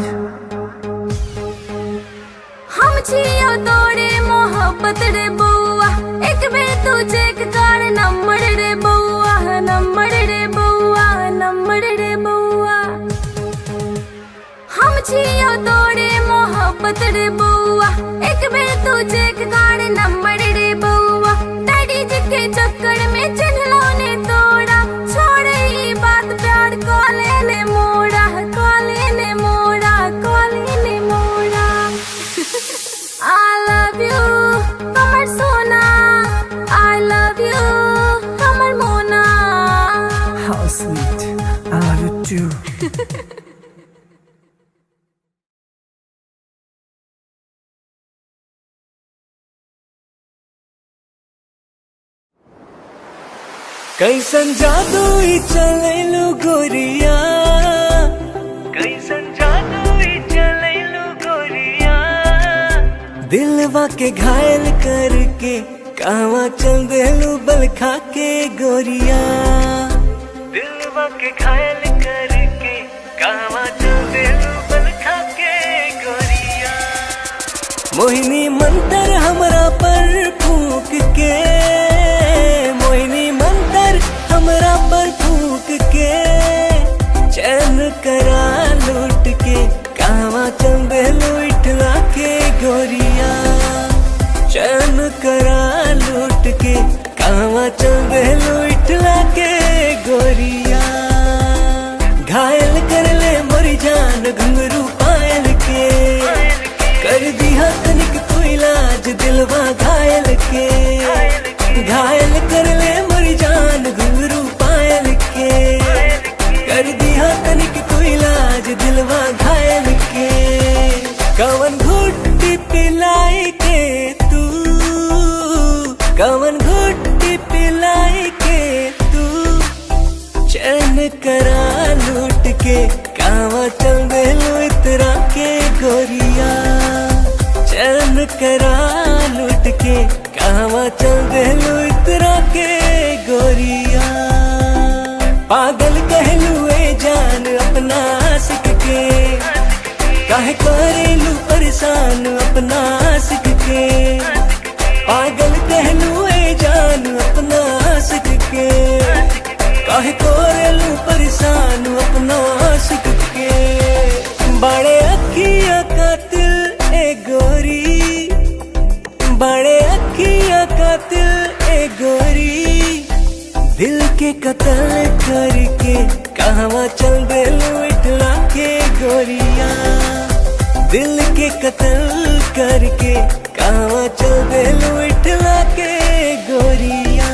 हम छियो तोरे मोहब्बत रे बउआ, एक बेर तू चेक कर नंबर रे बउआ, नंबर रे बउआ, नंबर रे बउआ। हम छियो तोरे मोहब्बत रे बउआ, एक बेर तू चेक कर नंबर रे बउआ। डैडी जी के चक्कर में चिन्हलो ने तोड़ा, छोड़ ई बात प्यार कॉले ने मोड़ा, कॉले ने मोड़ा, कॉले ने मोड़ा। I love you, हमर सोना। I love you, हमर मोना। How sweet, I love you too. कैसन जादू ई चलैलु गोरिया, कैसन जादू ई चलैलु गोरिया। दिलवा के घायल करके कहवा चल देलू बल खा के गोरिया। दिलवा के घायल करके कहवा चल देलू बल खा के गोरिया। मोहिनी मंतर हमरा पर फूंक के, मोहिनी मंतर हमरा पर फूंक के। चैन करा लूट के कहवा चल देलू इठला के गोरिया। चैन करा लूट के कहवा चल देलू इठला के गोरिया। घायल कर ले मोरी जान घुंघरू पायल के, कर दिया तनिक तू इलाज दिलवा घायल के। घायल कर ले मोरी जान घुंघरू पायल के, कर दिया तनिक तू इलाज दिलवा घायल के। कवन घुट्टी पिलाई के तू, कवन घुट्टी पिलाई के तू। चैन करा लूट के कहवा चल देलू इतरा के गोरिया। चैन करा लूट के कहवा चल देलू इतरा के गोरिया। पागल कहलू ए जान अपना आशिक के, काहे करेलू परेशान अपना आशिक के। पागल कहलू ए जान अपना आशिक के, काहे करेलू परेशान अपना आशिक के। बड़े अखिया कातिल ए गोरी, बड़े अखिया कातिल ए गोरी। दिल के कत्ल करके कहवा चल देलू इठला के गोरिया। दिल के कत्ल करके कहवा चल देलू इठला के गोरिया।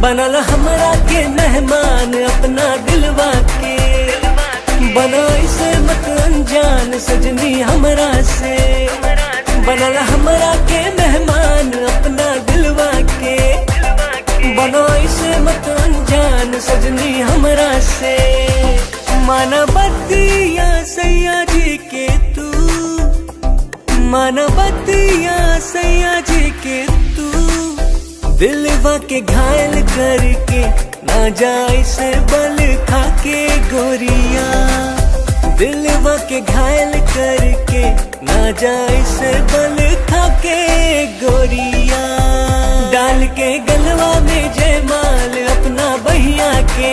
बनल हमरा के मेहमान अपना दिलवा के, बना इसे मत अनजान सजनी हमरा से। बनल हमरा के मेहमान अपना दिलवा के, बना इसे मत अनजान सजनी हमरा से। माना बतिया सैया जी के तू, माना बतिया सैया जी के तू। दिलवा के घायल करके ना जाए से बल खा के गोरिया। दिलवा के घायल करके ना जाए से बल खा के गोरिया। डाल के गलवा में जयमाल अपना बहिया के,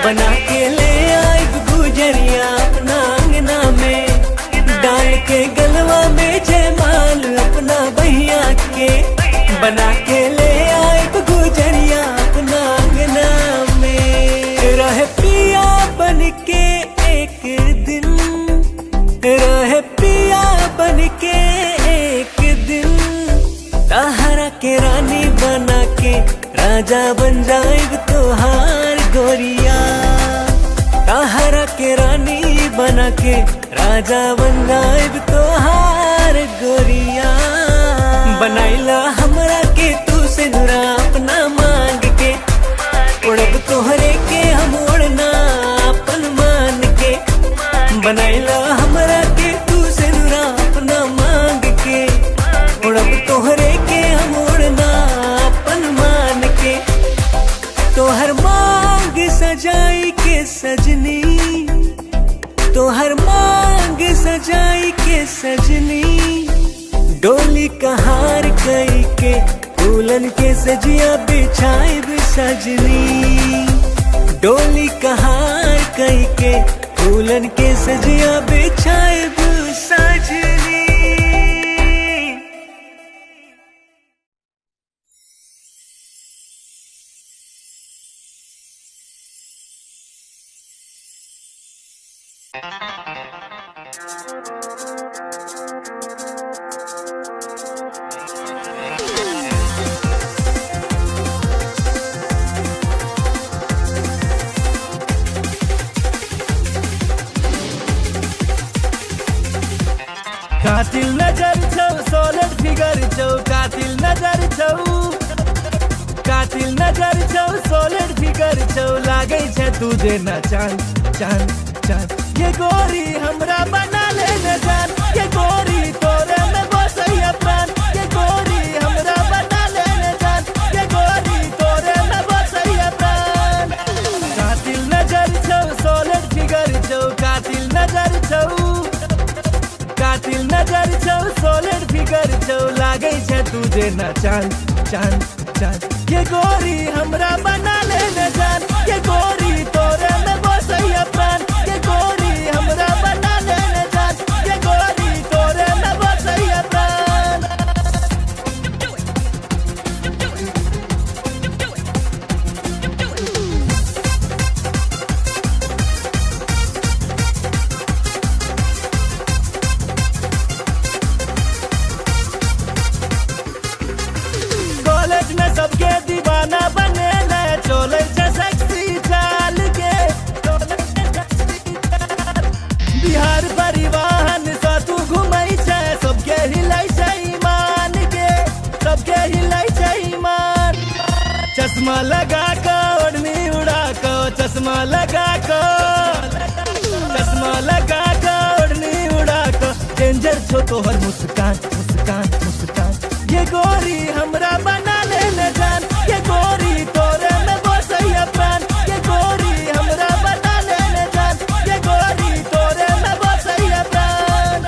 बना के ले आई गुजरिया अपना अंगना में। डाल के गलवा में जयमाल अपना बहिया के, बना के ले आई गुजरिया अपना अंगना में। रहे पिया बन के एक दिन, रहे पिया बन के एक दिन। ताहरा के रानी बना राजा बन जाएब तोहार गोरिया, ताहरा के रानी बना के राजा बन जाएब तोहार गोरिया। बनाइला हमरा के तू से नुरा अपना मांग के, उड़ब तोहरे के हम उड़ना अपन मान के। बनाइला हमरा के तू से नुरा अपना मांग के, उड़ब तोहरे के हम उड़ना अपन मान के। तोहर मांग सजाई के सजनी, तोहर मांग सजाई के सजनी, डोली कहार कई के दुल्हन के सजिया बिछाइब सजनी। डोली कहार कई के दुल्हन के सजिया बिछाइब सजनी। कातिल नजर छौ सोलर फिगर छौ, कातिल नजर छौ, कातिल नजर छौ सोलर फिगर छौ, लागै छै तुझे न चांद चांद चांद। ये गोरी हमरा बना ले न जान, ये गोरी तोरे में बसैया प्राण, ये गोरी हमरा बना ले न जान, ये गोरी तोरे में बसैया प्राण। कातिल नजर छौ सोलर फिगर छौ, कातिल नजर छौ, कातिल नजर छौ सोलर फिगर छौ, लागै छै तुझे न चांद चांद चांद। ये गोरी हमरा बना ले न जान, ये गोरी तोरे में बसैया प्राण, ये गोरी हमरा बना ले न जान, ये गोरी तोरे में बसैया प्राण। कॉलेज में सबके दीवाना बने ले, चले छै सेक्सी चाल के। बिहार परिवहन से तू घुमै छै, सबके हिलै छै ईमान के, सबके हिलै छै ईमान। चश्मा लगा के ओढ़नी उड़ा के, चश्मा लगा के, चश्मा लगा के ओढ़नी उड़ा के, डेंजर छो तोहर मुस्कान मुस्कान मुस्कान। ये गोरी हमरा बना ले न जान, ये गोरी तोरे में बसैया प्राण, ये गोरी हमरा बना ले न जान, ये गोरी तोरे में बसैया प्राण।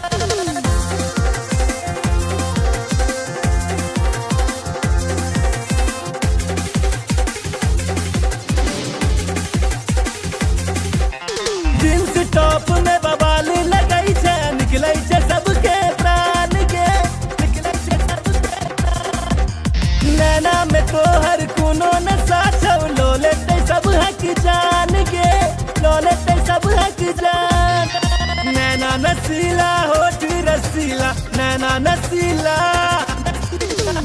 जींस टॉप में बवाल लगै छै, निकलै छै सबके प्राण के, निकलै छै सबके प्राण। नैना में तोहर कोनो नशा छौ, लो लेतै सब हक जान के, लो लेतै सब हक जान। नैना नसीला होठ रसीला, नैना नसीला,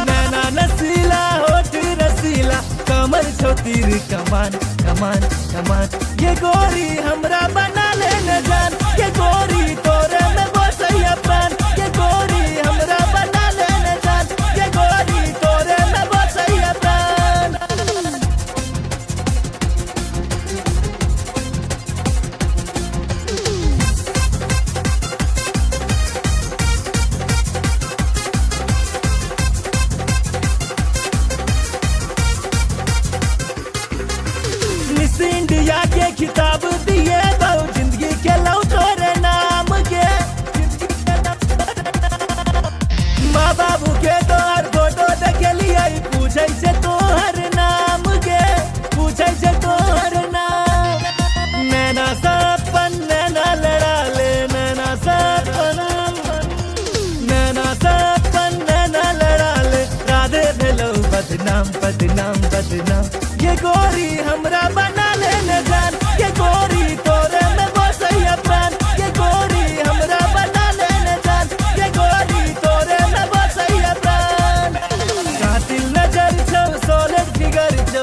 नैना नसीला होठ रसीला, कमर छौ तीर कमान कमान कमान। ये गोरी हमरा बना ले न जान, ये गोरी तोरे में बसैया प्राण, ये गोरी हमरा बना ले न जान, ये गोरी तोरे में बसैया प्राण। मिस इंडिया के खिताब दिए बहु, जिंदगी के लौ तोरे नाम के, माँ बाबू के तोहर फोटो देखलिए, पूछे से तोहर नाम के, पूछे से तोहर नाम। नैना सपन नैना लड़ा ले, नैना सपन, नैना सपन नैना लड़ा ले, राधे भेलौ बदनाम बदनाम बदनाम। ये गोरी हमरा बना ले न जान, ये गोरी तोरे में बसैया प्राण, ये गोरी हमरा बना ले न जान, ये गोरी तोरे में बसैया प्राण। कातिल नजर छौ सोलर फिगर छौ,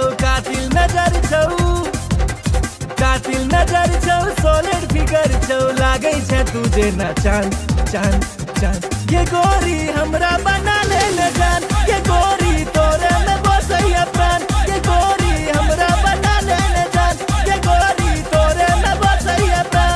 लागे छे तुझे ना चांद चांद चांद। ये गोरी हमरा बना ले न जान, ये गोरी तोरे में बसैया प्राण, ये गोरी हमरा बना ले न जान, ये गोरी तोरे में बसैया प्राण।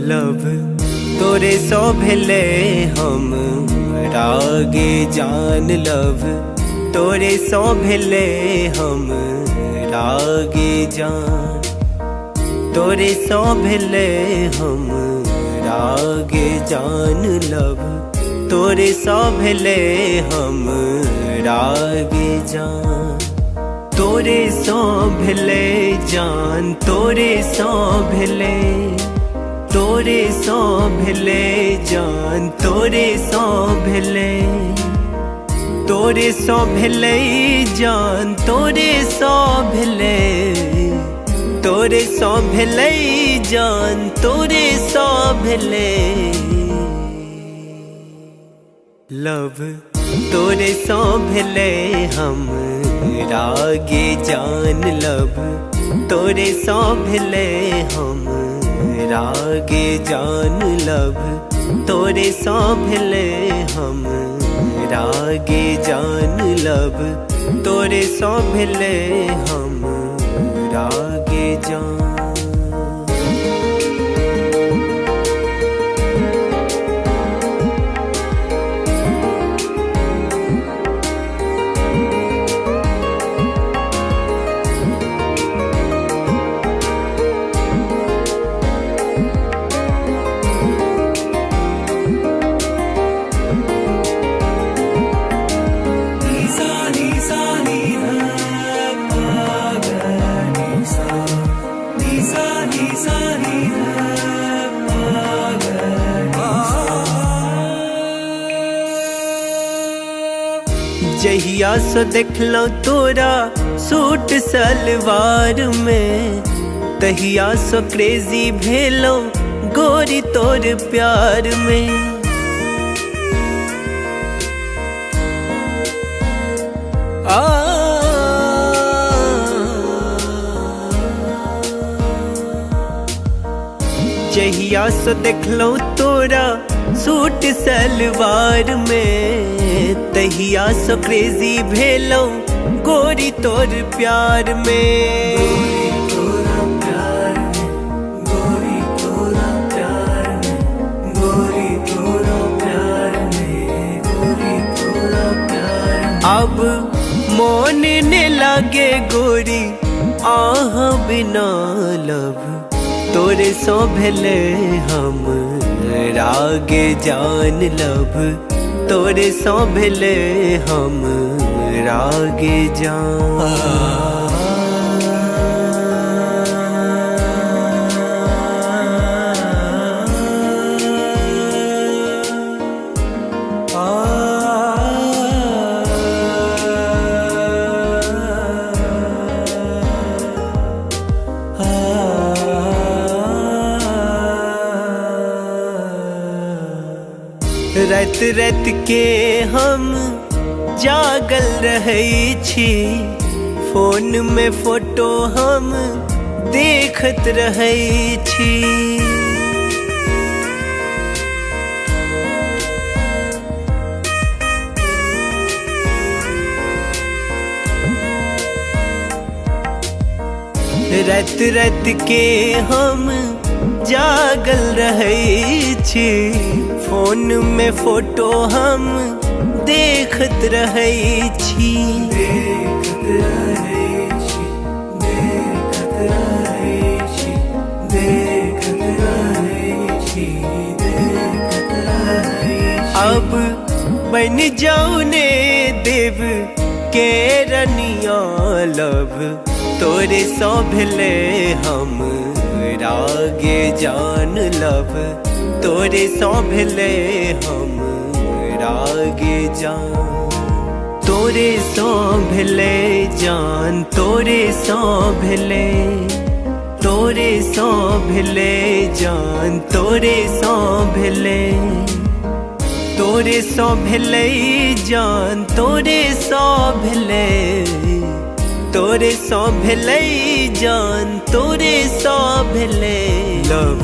लव तोरे सो भेले हम रागे जान, लव तोरे सो भेले हम रागे जान, तोरे सो भेले हम रागे जान, लव तोरे सो भेले हम रागे जान, तोरे सो भेले जान, तोरे सो भेले, तोरे सो भेले जान, तोरे सो भेले, तोरे सो भेले जान, तोरे सो भेले, तोरे सो भेले जान, तोरे सो भेले। लव तोरे सो भेले हम रागे जान, लव तोरे सो भेले हम रागे जान, लव तोरे सो भेले हम रागे जान, लव तोरे सो भेले हम रागे जान। जहिया सो देखलो तोरा सूट सलवार में, तहिया सो क्रेजी भेलो गोरी तोर प्यार में। जहिया सो देखलो तोरा सूट सलवार में, तहिया सो क्रेजी भेलो गोरी तोर प्यार में। गोरी तोरा प्यार में, गोरी तोरा प्यार में, गोरी तोरा प्यार में, गोरी तोरा प्यार में। अब मोन ने लागे गोरी आह बिना, लव तोरे सो भेले हम रागे जान, लव तोरे सो भेले हम रागे जान। रात रात के हम जागल रहै छी, फोन में फोटो हम देखत रहै छी। रात रात के हम जागल रहै छी, फोन में फोटो हम देखत रहै छी, देखत रहै छी, देखत रहै छी, देखत रहै छी, देखत रहै छी। अब बन जाऊ ने देव के रनिया लब, तोरे सौ भेले हम रागे जान लब, तोरे सौ भेले हम रागे जान, तोरे सौ भेले जान, तोरे सौ भेले, तोरे सौ भेले जान, तोरे सौ भेले, तोरे सौ भेले जान, तोरे सौ भेले, तोरे सौ भेले जान, तोरे सौ भेले लब,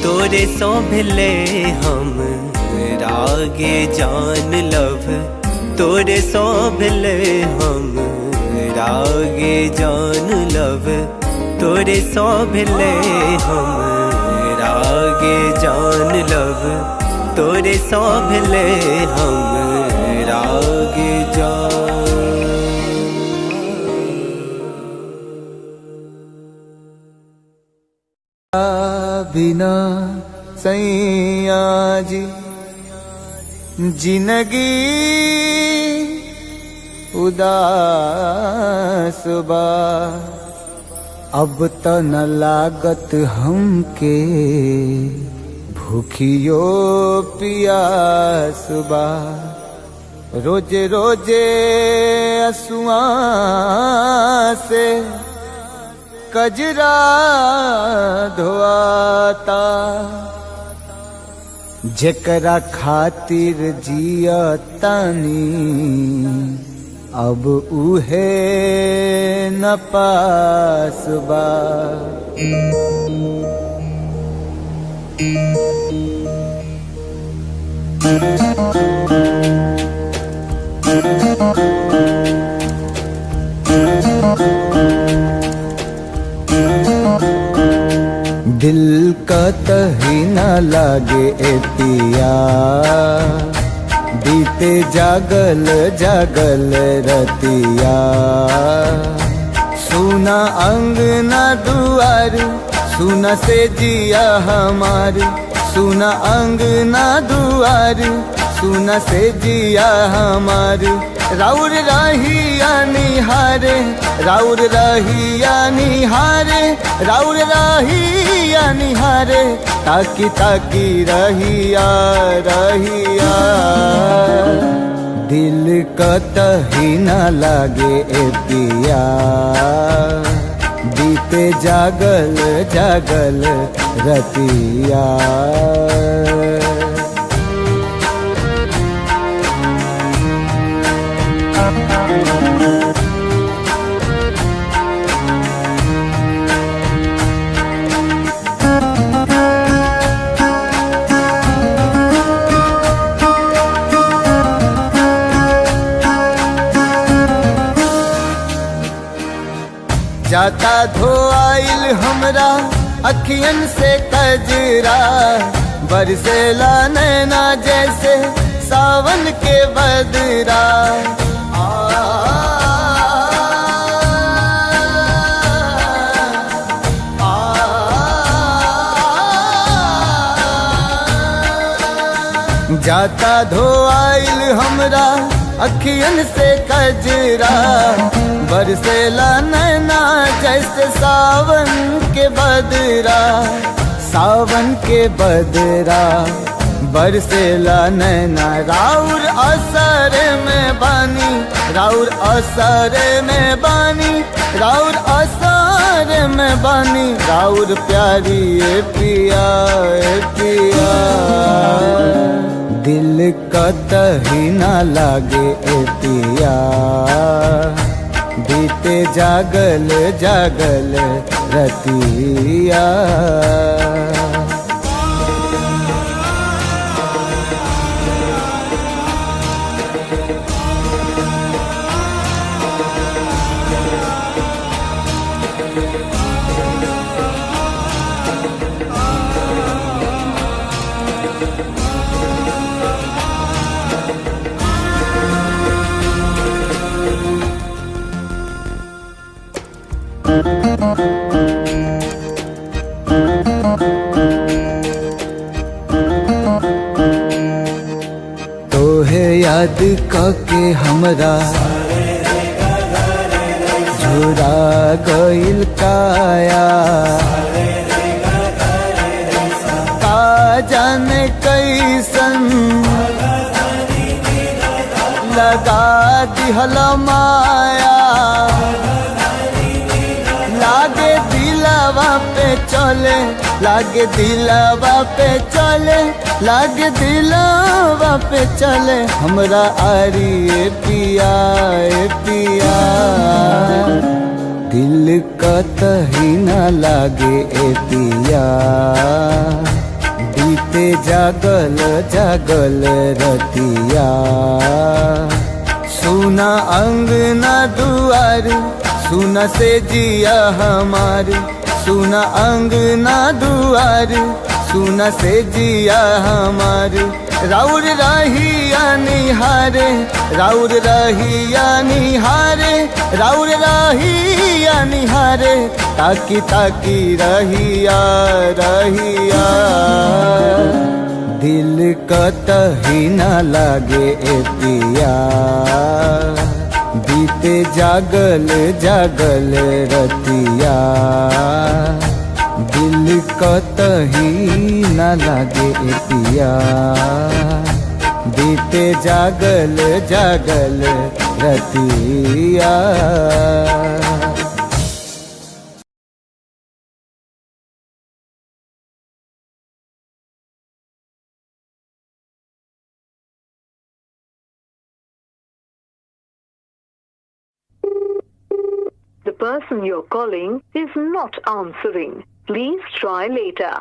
तोरे सौ भेले हम रागे जान लब, तोरे सौ भेले हम रागे जान लब, तोरे सौ भेले हम रागे जान लब, तोरे सौ भेले हम रागे जान। बिना सैया जी जिंदगी उदास बा, अब त न लागत हमके भूखियो पियास बा, रोजे रोजे असुआ से कजरा धोआता, जेकरा खातिर जिया तानी अब उहे न पास बा। दिल का तही न लागे ए पिया, बीते जागल जागल रतिया, सुना अंगना दुआर, सुना से जिया हमार, सुना अंगना दुआर, सुना से जिया हमार, राउर रहिया निहारे, राउर रहिया निहारे, राउर रहिया निहारे, ताकी ताकी रहिया रहिया, दिल कतही न लागे ए पिया, बीते जागल जागल रतिया। जाता धोआइल हमरा अखियन से कजरा, बरसेला नैना जैसे सावन के बदरा, जाता धोआइल हमरा अखियन से कजरा, बरसेला नैना जैसे सावन के बदरा, सावन के बदरा, बरसेला नैना, राउर असर में बानी, राउर असर में बानी, राउर असर में बानी, राउर प्यारी ए पिया ए पिया, दिल कतही न लागे ए पिया, बीते जागल जागल रतिया। तोहे याद के हमरा झुरा गइल काया, का जाने कैसन लगा दिहल माया, लागे दिलवा पे चले, लागे दिलवा पे चले, लागे दिलवा पे चले हमरा आरी ए पिया ए पिया। दिल कतही न लागे ए पिया, बीते जागल जागल रतिया। सुना अंगना दुआर, सुना से जिया हमार, सुना अंगना दुआर, सुना से जिया हमार। राउर रहिया निहारे, राउर रहिया निहारे, राउर रहिया निहारे, ताकी ताकी रहिया रहिया। दिल कतही न लागे ए पिया, बीते जागल जागल रतिया। दिल कतही न लागे ए पिया, बीते जागल जागल रतिया। The person you're calling is not answering. Please try later.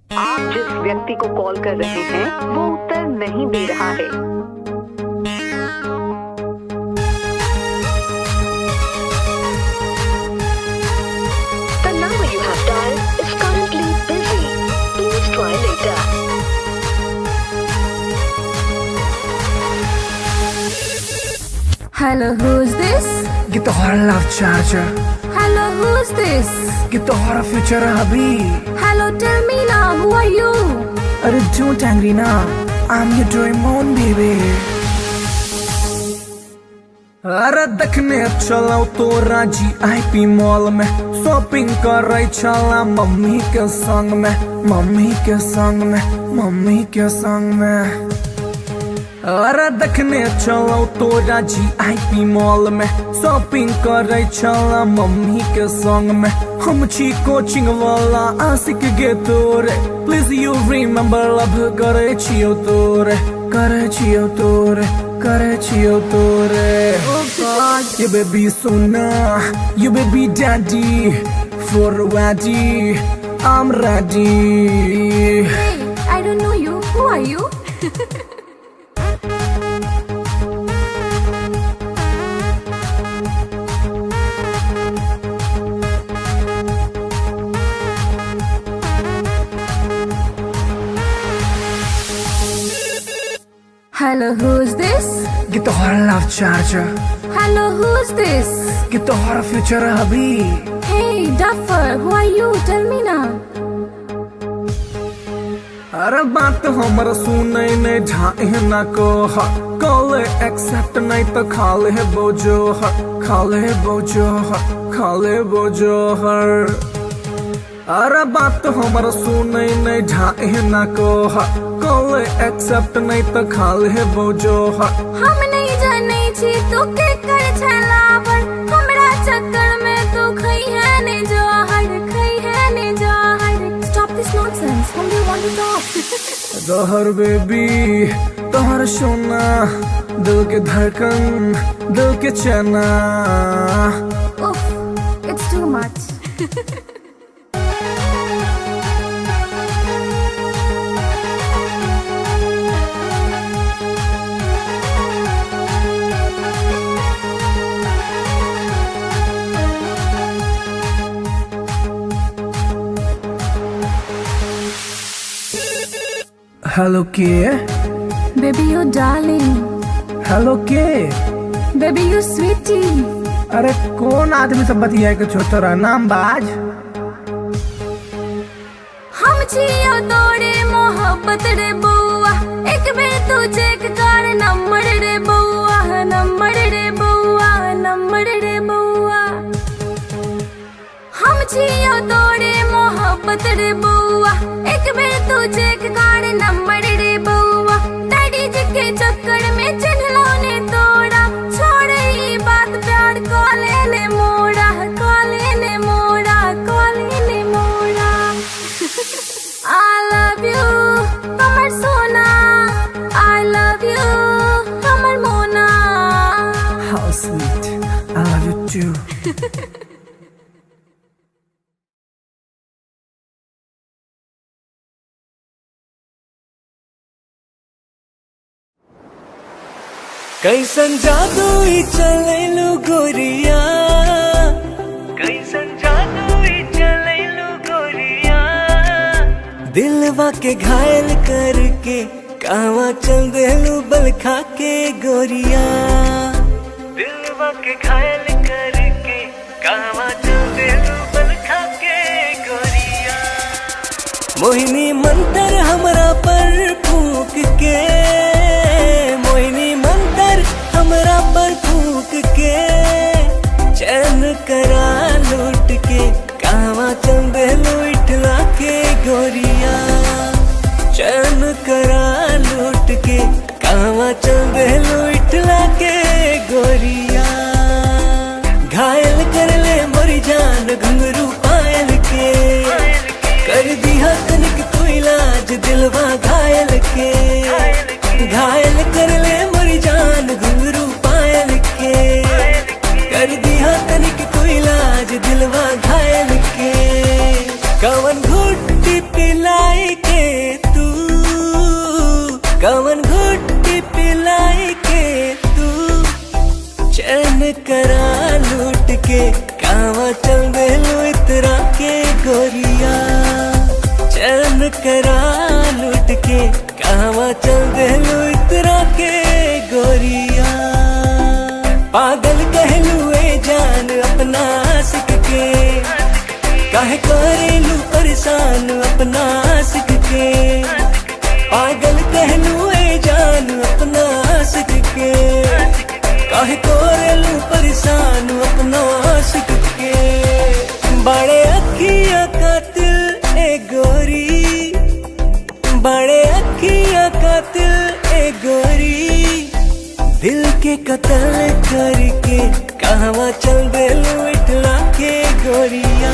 आप जिस व्यक्ति को कॉल कर रहे हैं वो उत्तर नहीं दे रहा है। The number you have dialed is currently busy. Please try later. Hello, who's this? Get the horror love charger. Hello, who's this? Get the horror future hubby. Hello, tell me now, who are you? अरे don't angry now, I'm your Doraemon baby. अरे देखने चलो तो राजी IP mall में, shopping कर रही चला मम्मी के संग में, मम्मी के संग में, मम्मी के संग में। अरे देखने चलो तो राजी IP मॉल में, शॉपिंग कर रही चला मम्मी के संग में। हम छी कोचिंग वाला आशिक गे तोरे, प्लीज यू रिमेम्बर लव करे छियो तोरे, करे छियो तोरे, करे छियो तोरे। You baby Sona, you baby daddy, for ready, I'm ready. Hey, I don't know you. Who are you? Hello, who's this? Get the horror love charger. Hello, who's this? Get the horror future hubby. Hey, Duffer, who are you? Tell me now. अरे बात हमर सुनै नहीं ढाई न को, call accept नहीं तो खाले बोझो, खाले बोझो, खाले बोझो हर। अरे बात हमर सुनै नहीं ढाई न को, कॉल एक्सेप्ट नहीं तो खाले बोझो हर। हम नहीं जाने छी तू के कर छला पर, हमरा चक्कर में तू खई है ने जहर, खई है ने जहर। Stop this nonsense. Whom do you want to talk? जहर बेबी तोहर सोना, दिल के धड़कन, दिल के चना। Oof, it's too much. Hello के Baby, you darling. हेलो के? Baby, you sweetie. अरे कौन आदमी सब बतिया के छोटा नाम बाज? हम जियो तोड़े मोहब्बत रे बउआ, एक बेर तू चेक कर नंबर रे बउआ, नंबर रे बउआ, नंबर रे बउआ। हम जियो तोड़े मोहब्बत रे बउआ, एक बेर तू चेक कर नंबर रे बउआ। डैडी जी के चक्कर में चिन्हलों ने तोड़ा, छोड़ ई बात प्यार को लेने मोड़ा, को लेने मोड़ा, को लेने मोड़ा। I love you, कमर सोना। I love you, कमर मोना। How sweet, I love you too. कैसन जादू ही चले लो गोरिया, कैसन जादू ही चले लो गोरिया। दिलवा के घायल करके कावा चल देलू बल खा के गोरिया। दिलवा के घायल करके कावा चल देलू बल खा के गोरिया। मोहिनी मंतर हमरा पर फूक के, मोहिनी मंतर हमरा पर फूक के। चैन करा लूट के कावा चल देलू इठला के गोरिया। चैन करा लूट के कावा चल देलू इठला के गोरिया। घायल कर ले मोरी जान घुंघरू पायल के, कर दिया तनिक तू इलाज दिलवा घायल के। घायल कर ले मोरी जान घुंघरू पायल के, कर दिया तनिक तू इलाज दिलवा घायल के। कवन घुट्टी पिलाई के तू, कवन घुट्टी पिलाई के तू। चैन करा लूट के कावा चल देलू इतरा के गोरिया। चैन करा लूट के कावा चल देलू इतरा के गोरिया। पागल कहलू ए जान अपना आशिक के, काहे करेलू परेशान अपना आशिक के। पागल कहलू ए जान अपना आशिक के, काहे करेलू परेशान अपना आशिक के। बड़े अखियां कातिल ए गोरी, बड़े अखियां कातिल ए गोरी। दिल के कत्ल करके कहवा चल देलू इठला के गोरिया।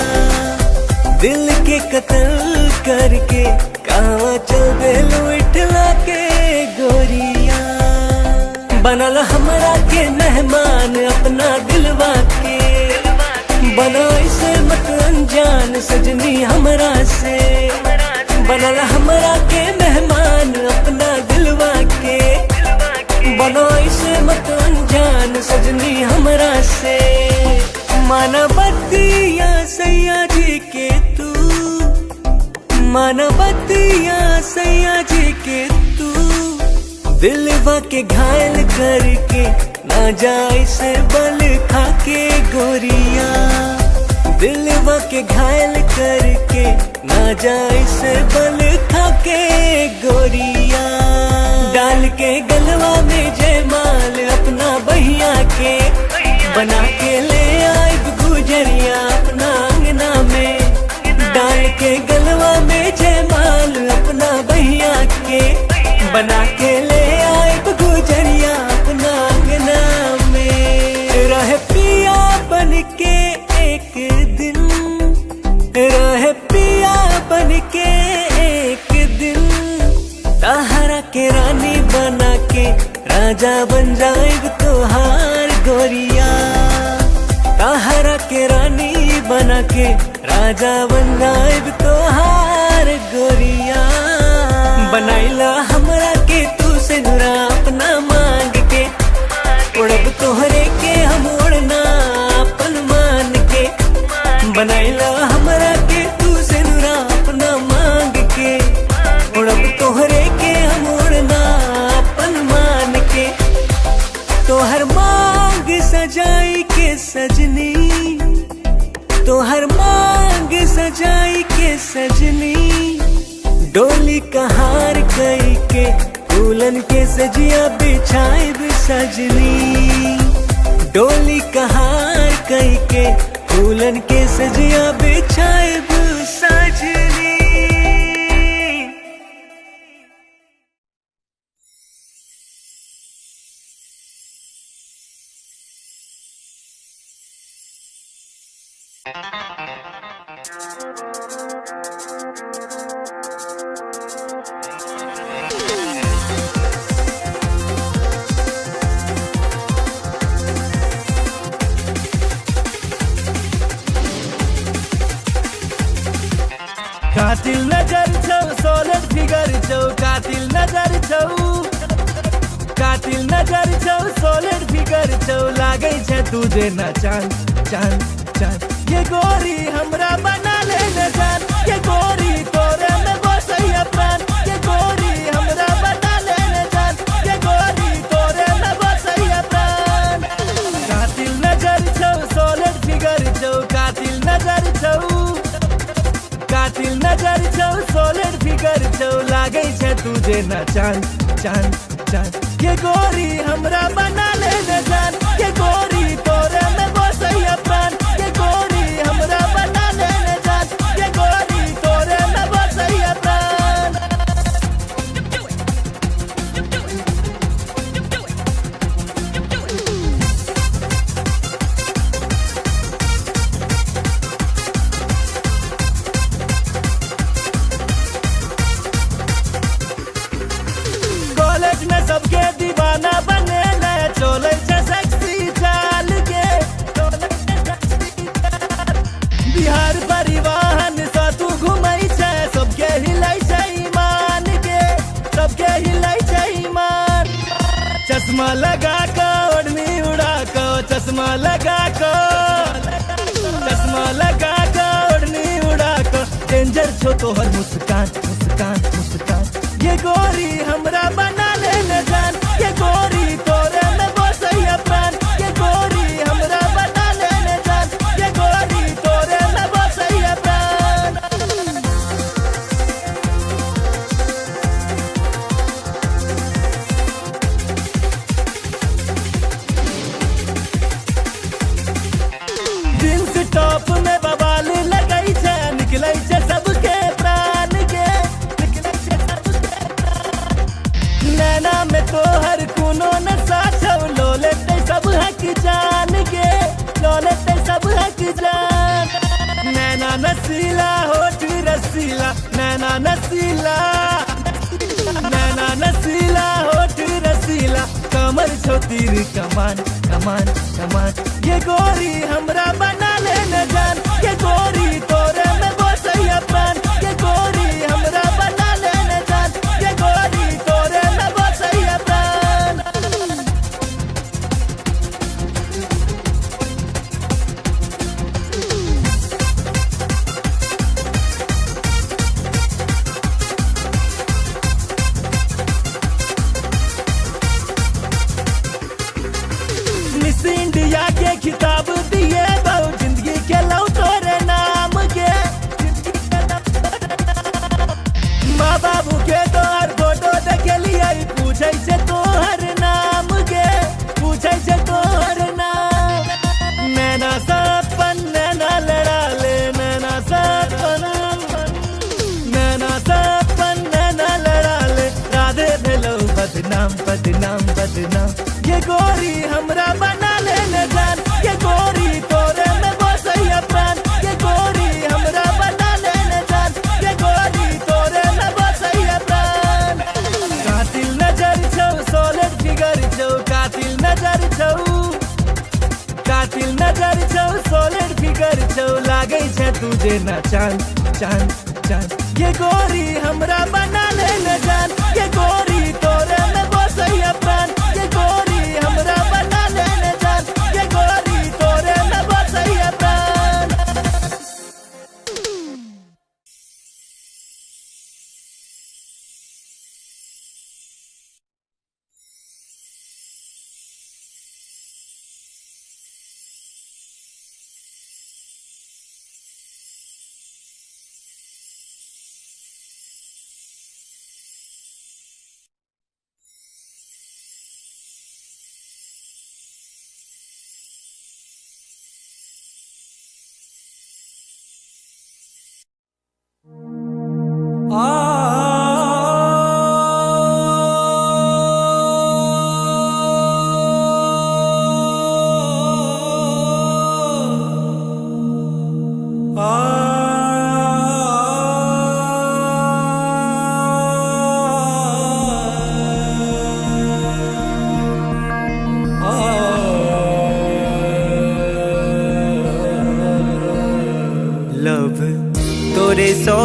दिल के कत्ल करके कहवा चल देलू इठला के गोरिया। बनल हमरा के मेहमान अपना दिलवा के, बना इसे मत अनजान सजनी हमरा से। बनल हमरा के मेहमान अपना दिलवा के, बना इसे मत अनजान सजनी हमरा से। मानवतिया सैया जी के तू, मानवतिया सैया जी के तू। दिलवा के घायल करके ना जाए से बल खा के गोरिया। दिलवा के घायल करके ना जाए से बल खा के गोरिया। डाल के गलवा में जयमाल अपना बहिया के, बना के ले आई गुजरिया अपना अंगना में। डाल के गलवा में जयमाल अपना बहिया के, बना के ले आई गुजरिया अपना अंगना में। रह पिया बन के एक दिन, रह पिया बन के एक दिन। ताहरा के रानी बना के राजा बन जाएग तोहार गोरिया। ताहरा के रानी बना के राजा बन जाएग तोहार गोरिया। बनाइला हमरा के तू से नुरा अपना मांग के, उड़ब तोहरे के हम उड़ना अपन मान के। बनाइला हमरा के तू से नुरा अपना मांग के, उड़ब तोहरे के हम उड़ना अपन सजिया बिछाए भी सजनी, डोली कहार कई के फूलन के सजिया बिछाए भी सजनी। कातिल नजर छौ सोलर फिगर छौ, कातिल नजर छौ, कातिल नजर छौ सोलर फिगर छौ, लागे छे तुझे ना चांद चांद चांद। ये गोरी हमरा बना ले न जान, ये गोरी तोरे में बसैया प्राण, ये गोरी हमरा बना ले न जान, ये गोरी तोरे में बसैया प्राण। कातिल नजर छौ सोलर फिगर छौ, कातिल नजर छौ, कातिल नजर छौ सोलर फिगर छौ, लागे छे तुझे ना चांद चांद चांद। ये गोरी हमरा बना ले न जान, ये गोरी तोरे में बसैया प्राण, ये गोरी हमरा बना ले न जान, ये गोरी तोरे में बसैया प्राण। कॉलेज में सबके दीवाना बने ले, चले छे सेक्सी चाल के, बिहार परिवहन से तू घुमई छे, सबके हिलै छे ईमान के, सबके हिलै छे ईमान। चश्मा लगा के ओढ़नी उड़ा के, चश्मा लगा के, चश्मा लगा के ओढ़नी उड़ा के, डेंजर छो तोहर मुस्कान मुस्कान मुस्कान। ये गोरी हमरा बना ले न जान, ये गोरी तोरे में बसैया प्राण, ये गोरी हमरा बना ले न जान, ये गोरी तोरे में बसैया प्राण। जींस टॉप में बवाल लगई छे, निकलै छे सबके प्राण के, निकलै छे सबके प्राण। नैना में तोहर कोनो नशा छौ, लो लेते सब हक जान के, लो लेते सब हक जान। नैना नसीला होठ रसीला, नैना नसीला, नैना नसीला होठ रसीला, कमर छो तीर कमान कमान कमान। ये गोरी हमरा बना ले न जान, ये गोरी तोरे में बसैया प्राण, ये गोरी हमरा बना ले न जान, ये गोरी तोरे में बसैया प्राण। मिस इंडिया के खिताब दिए बहु, जिंदगी के लौ तोरे नाम के, जिंदगी के लौ तोरे नाम। माँ बाबू के तोहर फोटो देखलिए, पूछे से तोहर नाम के, पूछे से तोहर नाम। नैना सपन नैना लड़ा ले, नैना सपन, नैना सपन नैना लड़ा ले, राधे भेलो बदनाम बदनाम बदनाम। ये गोरी हमरा बना ले न जान, ये गोरी तोरे में बसैया प्राण, ये गोरी हमरा बना ले न जान, ये गोरी तोरे में बसैया प्राण। कातिल नजर छौ सोलर फिगर छौ, कातिल नजर छौ, कातिल नजर छौ सोलर फिगर छौ, लागे छे तुझे ना चांद चांद चांद। ये गोरी हमरा बना ले न जान, ये गोरी तोरे में बसैया प्राण, ये गोरी हमरा बना ले न जान, ये गोरी तोरे में बसैया प्राण।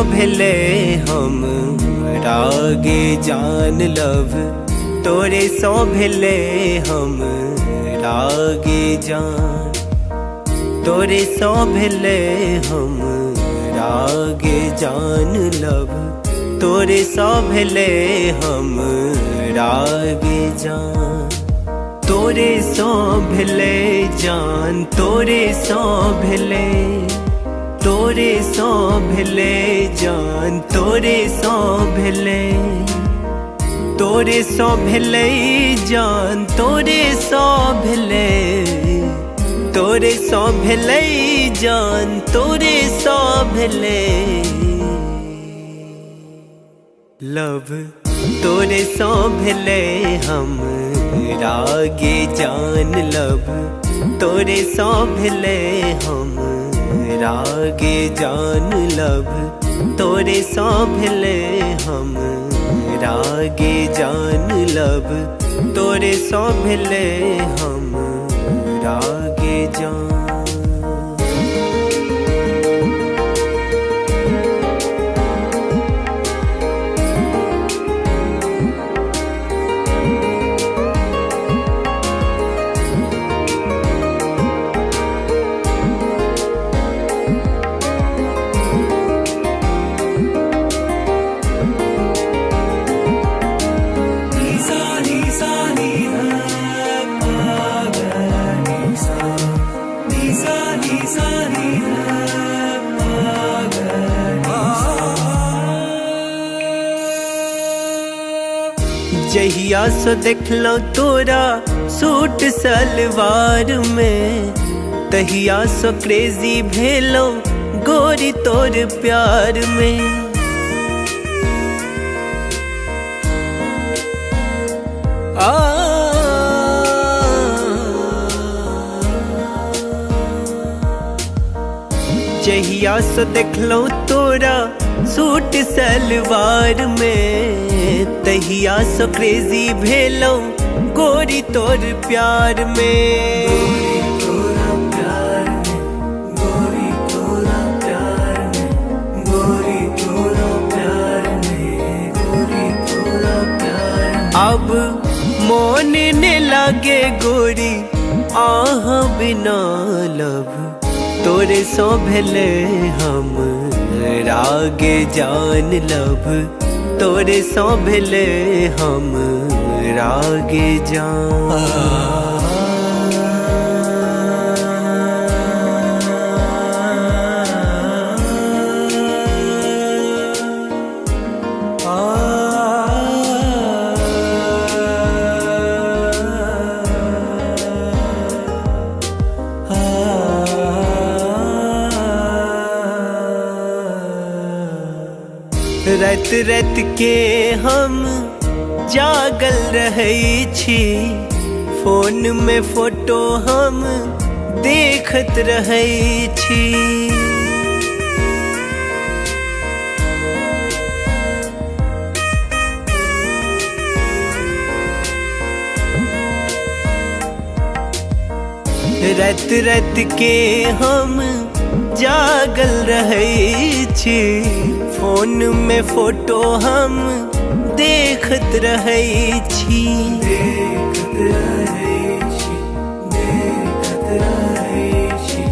भेले हम रागे जान लव, तोरे सो भेले हम रागे जान, तोरे सो भेले हम रागे जान लव, तोरे सो भेले हम रागे जान, तोरे सो भेले जान, तोरे सो भेले, तोरे सो भेले जान, तोरे सो भेले, तोरे सो भेले जान, तोरे सो भेले, तोरे सो भेले जान, तोरे सो भेले लव, तोरे सो भेले हम रागे जान लव, तोरे सो भेले हम रागे जान लव, तोरे सो भेले हम रागे जान लव, तोरे सो भेले हम रागे जान। जहिया सो देखलो तोरा सूट सलवार में, तहिया सो क्रेजी भेलो गोरी तोर प्यार में, जहिया सो देखलो तोरा सूट सलवार में, तहिया सो क्रेजी भेलो गोरी तोर प्यार में, गोरी तोरा प्यार में, गोरी तोरा प्यार में, गोरी तोरा प्यार में, गोरी तोरा प्यार में। अब मोन ने लागे गोरी आह बिना लब, तोरे सो भेले हम रागे जान लब, तोरे सो भेले हम रागे जान। रात रात के हम जागल रहै छी, फोन में फोटो हम देखत रहै छी, रात रात के हम जागल रहै छी, फोन में फोटो हम देखत रहै छी, देखत रहै छी, देखत रहै छी,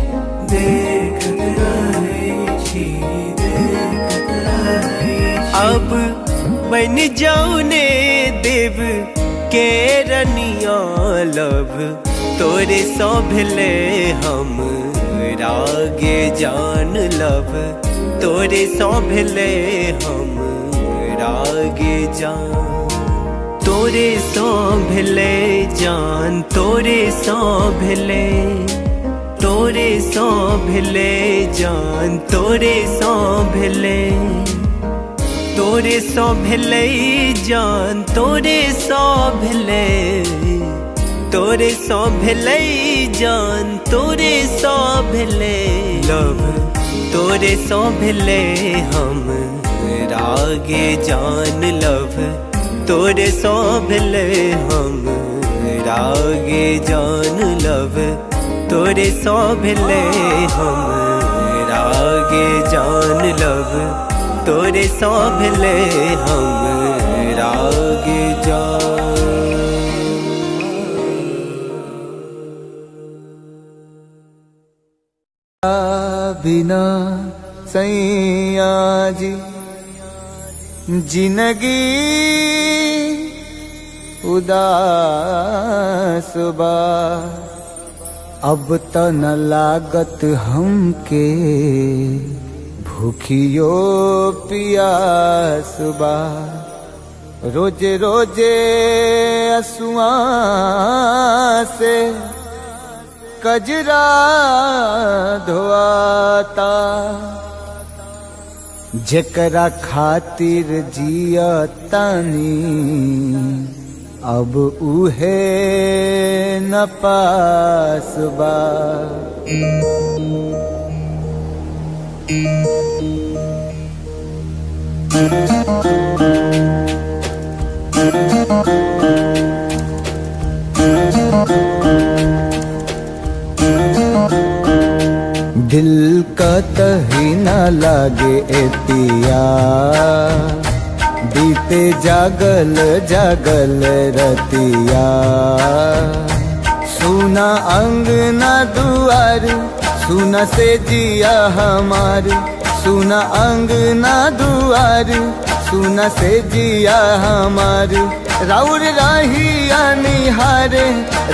देखत रहै छी, देखत रहै छी। अब बन जाऊ ने देव के रनिया लब, तोरे सो भेले हम रागे जान लब, तोरे सो भेले हम रागे जान, तोरे सो भेले जान, तोरे सो भेले, तोरे सो भेले जान, तोरे सो भेले, तोरे सो भेले जान, तोरे सो भेले, तोरे सो भेले जान, तोरे सो भेले लव, तोरे सो भेले हम रागे जान लव, तोरे सो भेले हम रागे जान लव, तोरे सो भेले हम रागे जान लव, तोरे सौंभले हम राग जा। बिना सैया जी जिंदगी उदास बा, अब त न लागत हमके भूखियो पियास बा। रोजे रोजे असुआ से कजरा धोआता, जेकरा खातिर जियतानी अब उहे न पास बा। दिल कतही न लागे ए पिया, बीते जागल जागल रतिया। सुना अंगना दुआर, सुना से जिया हमार, सुना अंगना दुआर, सुना से जिया हमार। राउर रहिया निहारे,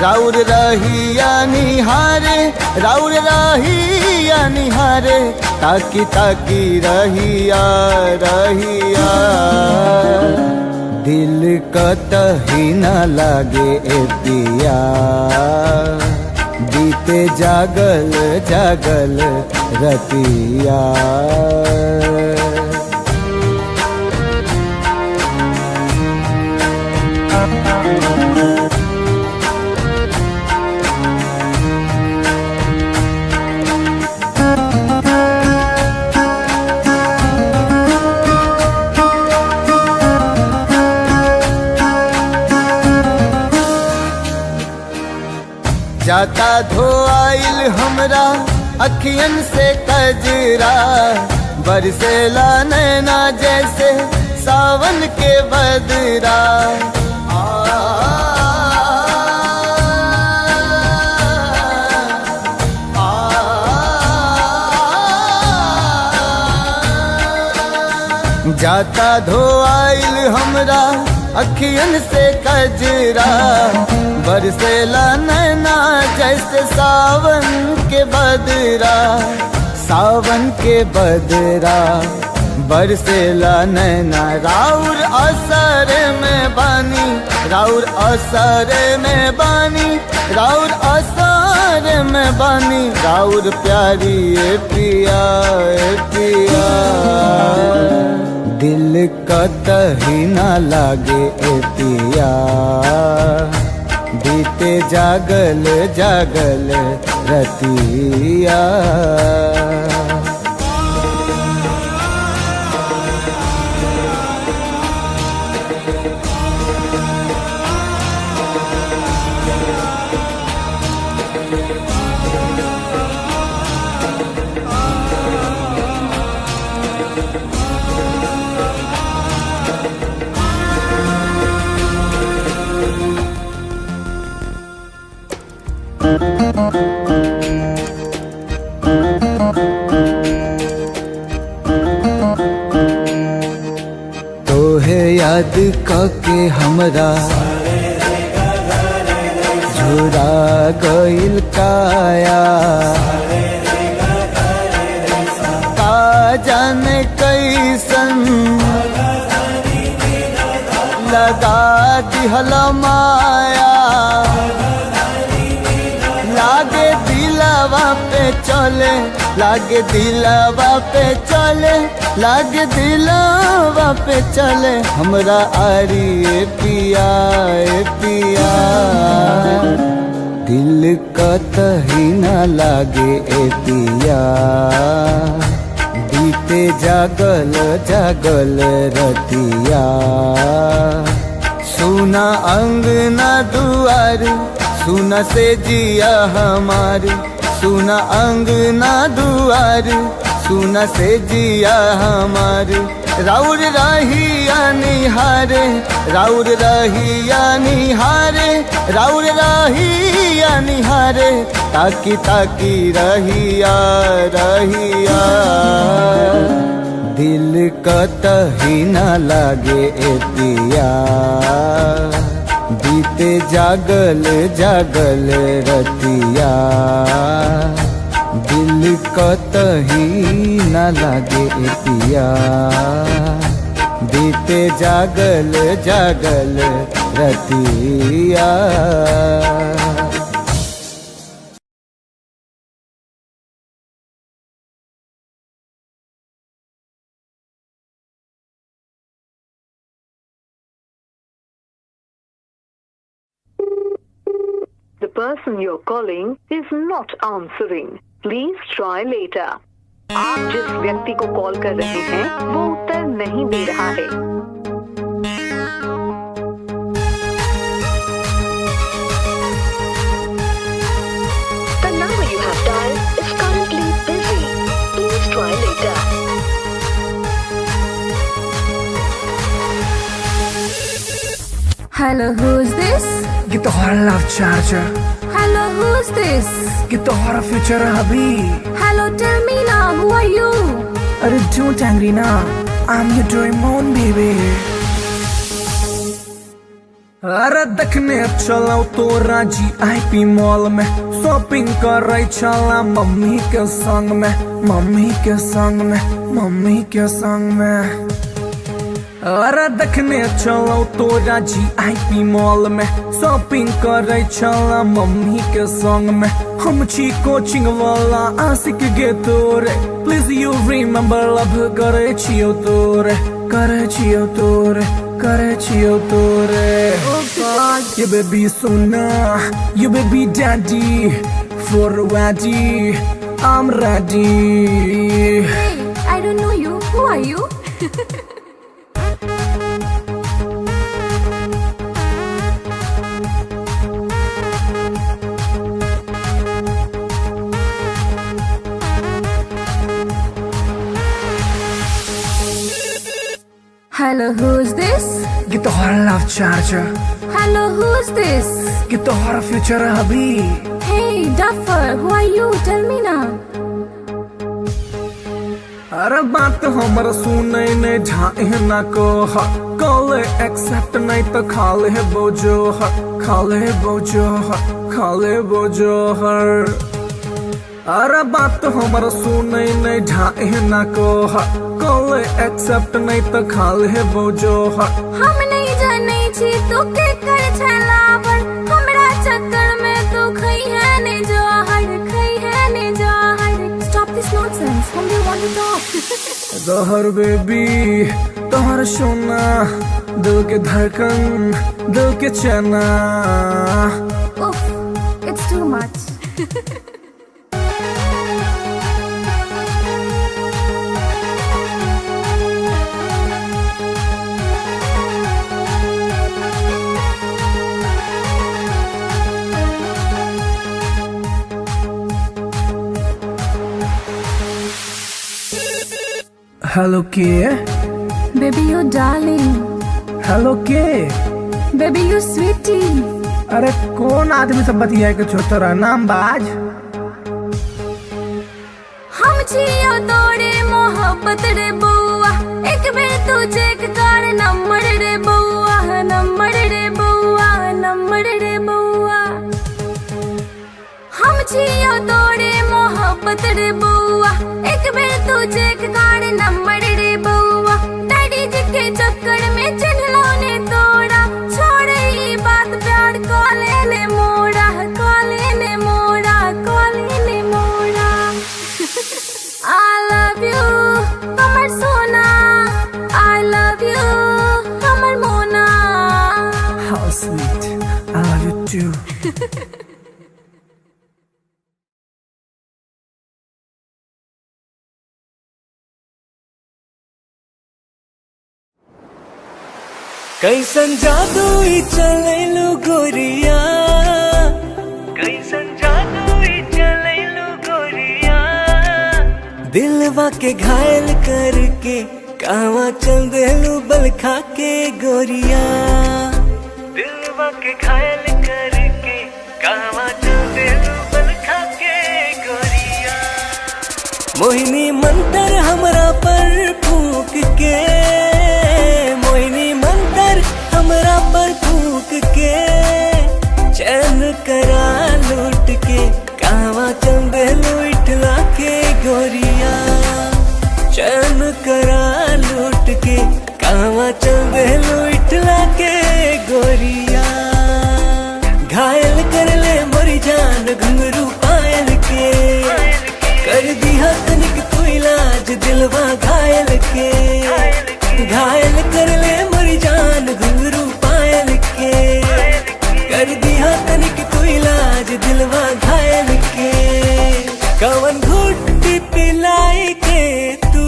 राउर रहिया निहारे, राउर रहिया निहारे, ताकी ताकी रहिया रहिया। दिल कतही न लागे ए पिया, बीते जागल जागल रतिया। जाता धोआइल हमरा अखियन से कजरा, बरसेला नैना जैसे सावन के बदरा। जाता धोआइल हमरा अखियन से कजरा, बरसेला नैना जैसे सावन के बदरा। सावन के बदरा बरसेला नैना, राउर असर में बानी, राउर असर में बानी, राउर असर में बानी। राउर प्यारी ए पिया ए पिया, दिल कतही न लागे ए पिया, बीते जागल जागल रतिया। तोहे याद करके हमरा झुरा गइल काया, का जाने कैसन लगा दिहल माया। लागे दिलवा पे चले, लागे दिलवा पे चले, लागे दिलवा पे चले हमरा आरी ए पिया ए पिया। दिल कतही न लागे ए पिया, बीते जागल जागल रतिया। सुना अंगना दुआर, सुना से जिया हमार, सुना अंगना दुआर, सुना से जिया हमार। राउर रहिया निहारे, राउर रहिया निहारे, राउर रहिया निहारे, ताकी ताकी रहिया रहिया। दिल कतही न लागे ए पिया, बीते जागल जागल रतिया। दिल कतही न लागे ए पिया, बीते जागल जागल रतिया। The person you're calling is not answering. Please try later. आप जिस व्यक्ति को कॉल कर रहे हैं वो उत्तर नहीं दे रहा है। The number you have dialed is currently busy. Please try later. Hello, who's this? ये तो हमारा love charger, Hello, who's this? ये तो हमारा फ्यूचर अभी। Hello, tell me now, who are you? अरे don't angry ना, I'm your Doraemon baby। अरे देखने चलाओ तो राजी IP मॉल में, शॉपिंग कर रही चला मम्मी के संग में, मम्मी के संग में, मम्मी के संग में। अरे देखने चलो तो राजी IP मॉल में, शॉपिंग कर रही चला मम्मी के संग में। हम छी कोचिंग वाला आशिक गे तोरे, प्लीज यू रिमेम्बर लव करे छियो तोरे, करे छियो तोरे, करे छियो तोरे। ये बेबी सोना, ये baby daddy, for ready, I'm ready। Hey, I don't know you. Who are you? Hello, who's this? ये तो हमारा love charger, Hello, who's this? ये तो हमारा फ्यूचर अभी। Hey, Duffer, who are you? Tell me now. अरे बात हमर सुने ने झाए ना को, कॉल एक्सेप्ट नहीं तो खाले बोझो, खाले बोझो, खाले बोझो हर। अरे बात हमर सुने ने झाए ना को, कॉल एक्सेप्ट नहीं तो खाले बोझो हर। हम नहीं जाने छी तू के कर छलावर, हमरा चक्कर में तू खई है ने जहर, खई है ने जहर। Stop this nonsense. Whom do you want to talk? जहर बेबी तोहर सोना, दिल के धड़कन, दिल के चना। Oof, it's too much. Hello के, Baby, you darling. हेलो के। Baby, you sweetie. अरे कौन आदमी सब बतिया के छोटरा नाम बाज। हम छियो तोरे मोहब्बत रे बउआ, एक बेर तू चेक कर नंबर रे बउआ, नंबर रे बउआ, नंबर रे बउआ। हम छियो तोरे मोहब्बत रे बउआ, एक बेर तू चेक कर नंबर रे बउआ। डैडी जी के चक्कर में चिन्हलो ने तोड़ा, छोड़ ई बात प्यार कॉले ने मोड़ा, कॉले ने मोड़ा, कॉले ने मोड़ा। I love you, हमर सोना। I love you, हमर मोना। How sweet, I love you too। कैसन जादू ई चलैलु गोरिया, कैसन जादू ई चलैलु गोरिया। दिलवा के घायल करके कहवा चल देलू बल खा के गोरिया दिलवा के घायल करके कहवा चल देलू बल खा के गोरिया मोहिनी मंतर हमरा पर फूक के मोहिनी मंतर हमरा पर फूक के चैन करा लूट के कहवा चल देलू इठला के गोरिया चैन करा लूट के कहवा चल देलू इठला के गोरिया घायल कर ले मोरी जान घुंघरू पायल के कर दिया तनिक तू इलाज दिलवा घायल के घायल कर ले मोरी जान घुंघरू पायल के कर दिया तनिक तू इलाज दिलवा घायल के कवन घुट्टी पिलाई के तू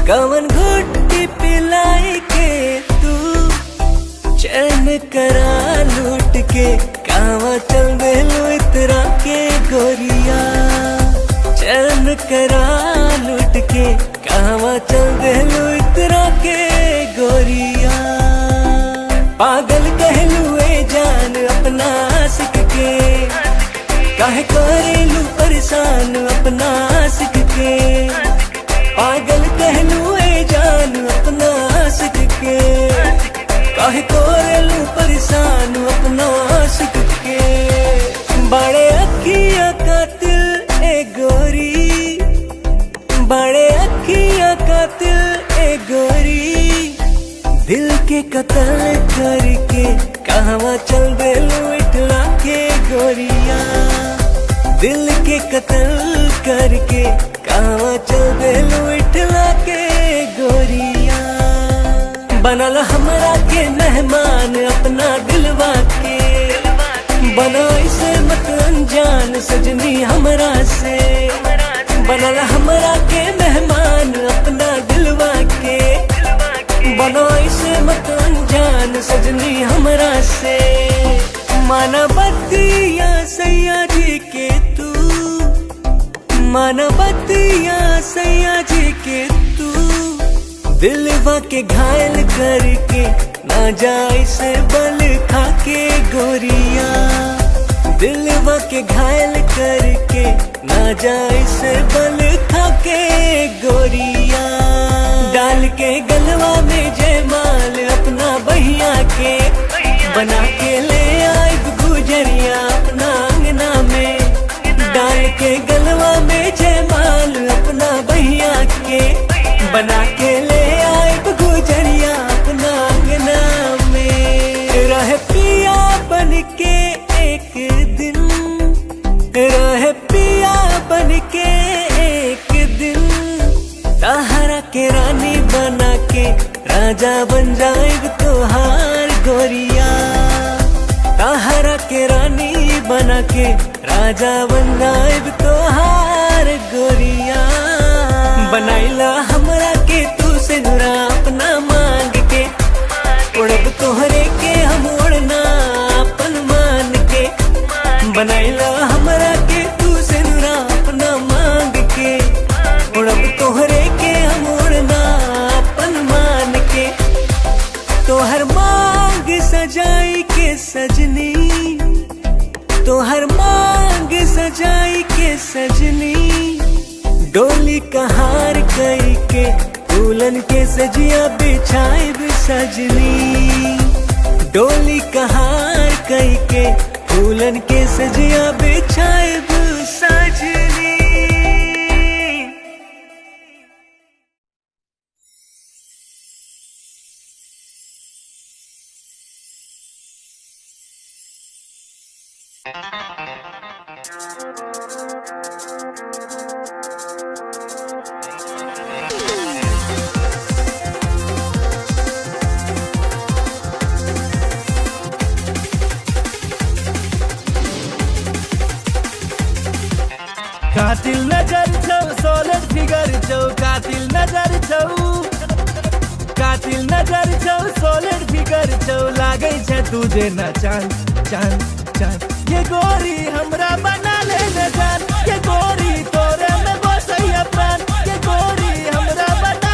कवन घुट्टी पिलाई के तू चैन करा लूट के कहवा चल देलू इतरा के गोरिया चैन करा लूट के कहवा चल देलू इतरा के गोरिया पागल कहलू ए जान अपना आशिक के काहे करेलू परेशान अपना आशिक के पागल कहलू ए जान अपना आशिक के काहे करेलू परेशान अपना आशिक के बड़े अखियां कातिल ए गोरी बड़े अखियां कातिल ए गोरी दिल के कत्ल करके कहवा चल देलू इठला के गोरिया दिल के कत्ल करके कहवा चल देलू इठला के गोरिया बनल हमरा के मेहमान अपना दिलवा के बना इसे मत अनजान सजनी हमरा से बनल हमरा के मेहमान अपना दिलवा के बना इसे मत अनजान सजनी हमरा से माना बतिया सैया जी के तू माना बतिया सैया जी के तू दिलवा के घायल करके ना जाए से बल खा के गोरिया दिलवा के घायल करके ना जाए से बल खा के गोरिया डाल के गलवा में जयमाल अपना बहिया के बना के ले आए गुजरिया अपना अंगना में डाल के गलवा में जयमाल अपना बहिया के बना के ले आए गुजरिया अपना अंगना में रहे पिया बन के एक दिन रहे पिया बन के एक दिन ताहरा के रानी बना के राजा बन जाएग तोहार गोरिया ताहरा के रानी बना के राजा बन जाएग तोहार गोरिया बनाइला हमरा के तू से नुरा अपना मांग के उड़ब तोहरे के हम उड़ना अपन मान के बनाइला हमरा के तू से नुरा अपना मांग के उड़ब तोहरे के हम उड़ना अपन मान के तोहर मांग सजाई के सजनी तोहर मांग सजाई के सजनी डोली कहार कई के दुल्हन के सजिया बिछाए सजनी डोली कहार कई के दुल्हन के सजिया बिछाए सजनी कातिल नजर छौ सोलर फिगर छौ कातिल नजर छौ कातिल नजर छौ सोलर फिगर छौ लागै छै तुझे न चांद चांद चांद ये गोरी हमरा बना ले न जान ये गोरी तोरे में बसैया प्राण ये गोरी हमरा बना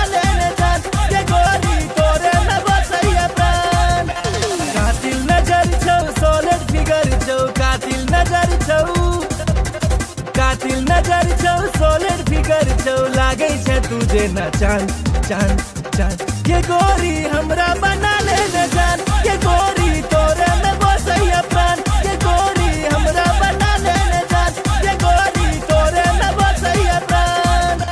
नजर छौ कातिल नजर छौ सोलिड फिगर छौ लागै छै तुझे ना चांद चांद चांद ये गोरी हमरा बना ले न जान ये गोरी तोरे में बसैया प्राण ये गोरी हमरा बना ले न जान ये गोरी तोरे में बसैया प्राण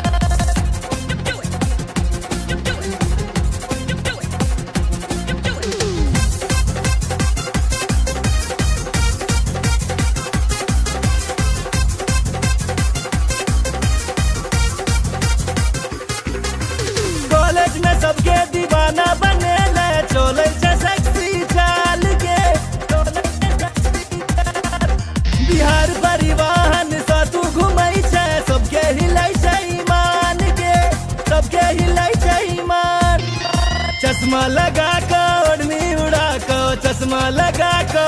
कॉलेज में सबके दीवाना बने ले चले छे सेक्सी चाल के बिहार परिवहन सा तू घुमै छे सबके हिलै छै ईमान के सबके हिलै छै ईमान चश्मा लगा के ओढ़नी उड़ा के चश्मा लगा के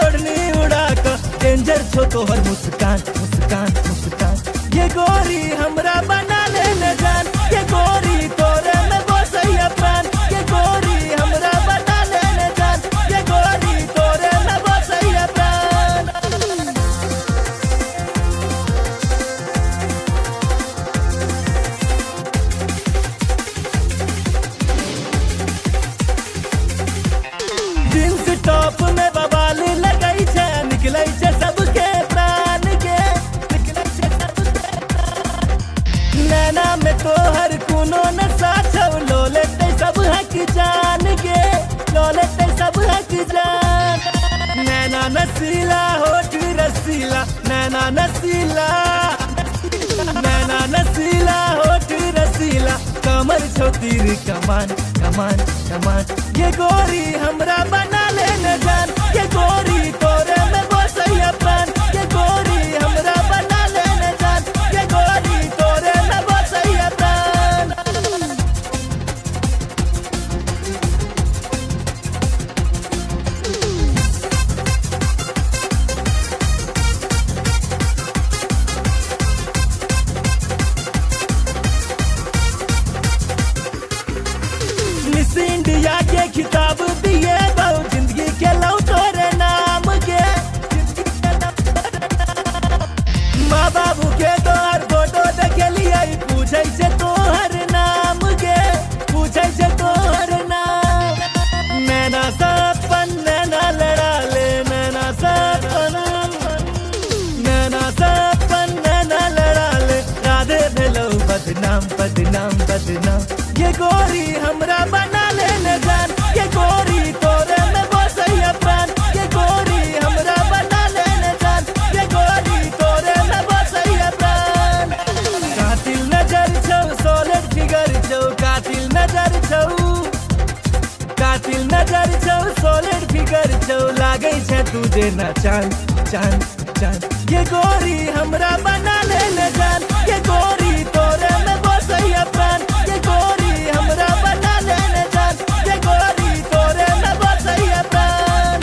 ओढ़नी उड़ा के डेंजर छो तोहर मुस्कान मुस्कान मुस्कान ये गोरी हमरा बना ले न जान ये गोरी तोरे में बसैया प्राण ये गोरी हमरा बना ले न जान ये गोरी तोरे में बसैया प्राण जींस टॉप में बवाल लगै छै निकलै छै सबके प्राण के निकलै छै सबके प्राण नैना में तोहर कोनो नशा छौ लो लेते सब हक जान के लो लेते सब हक जान नैना नसीला होठ रसीला नैना नसीला होठ रसीला कमर छौ तीर कमान कमान कमान ये गोरी हमरा बना ले न जान ये गोरी तोरे में बसैया प्राण ये गोरी हमरा बना ले न जान ये गोरी तोरे में बसैया प्राण मिस इंडिया के खिताब दिए बहु जिंदगी के लौ तोरे नाम के माँ बाबू के तोहर फोटो देखलिए पूछे से तोहर नाम के पूछे से तोहर नाम नैना सपन नैना लड़ा ले नैना सपन नैना लड़ा ले राधे भेलो बदनाम बदनाम बदनाम ये गोरी हमरा बना ले न जान ये गोरी तोरे में बसैया प्राण ये गोरी हमरा बना ले न जान ये गोरी तोरे में बसैया प्राण कातिल नजर छौ सोलिड फिगर छौ कातिल नजर छौ सोलिड फिगर छौ लागै छै तुझे ना चांद चांद चांद ये गोरी हमरा बना ले न जान ये गोरी तोरे में बसैया प्राण ये गोरी हमरा बना ले न जान ये गोरी तोरे में बसैया प्राण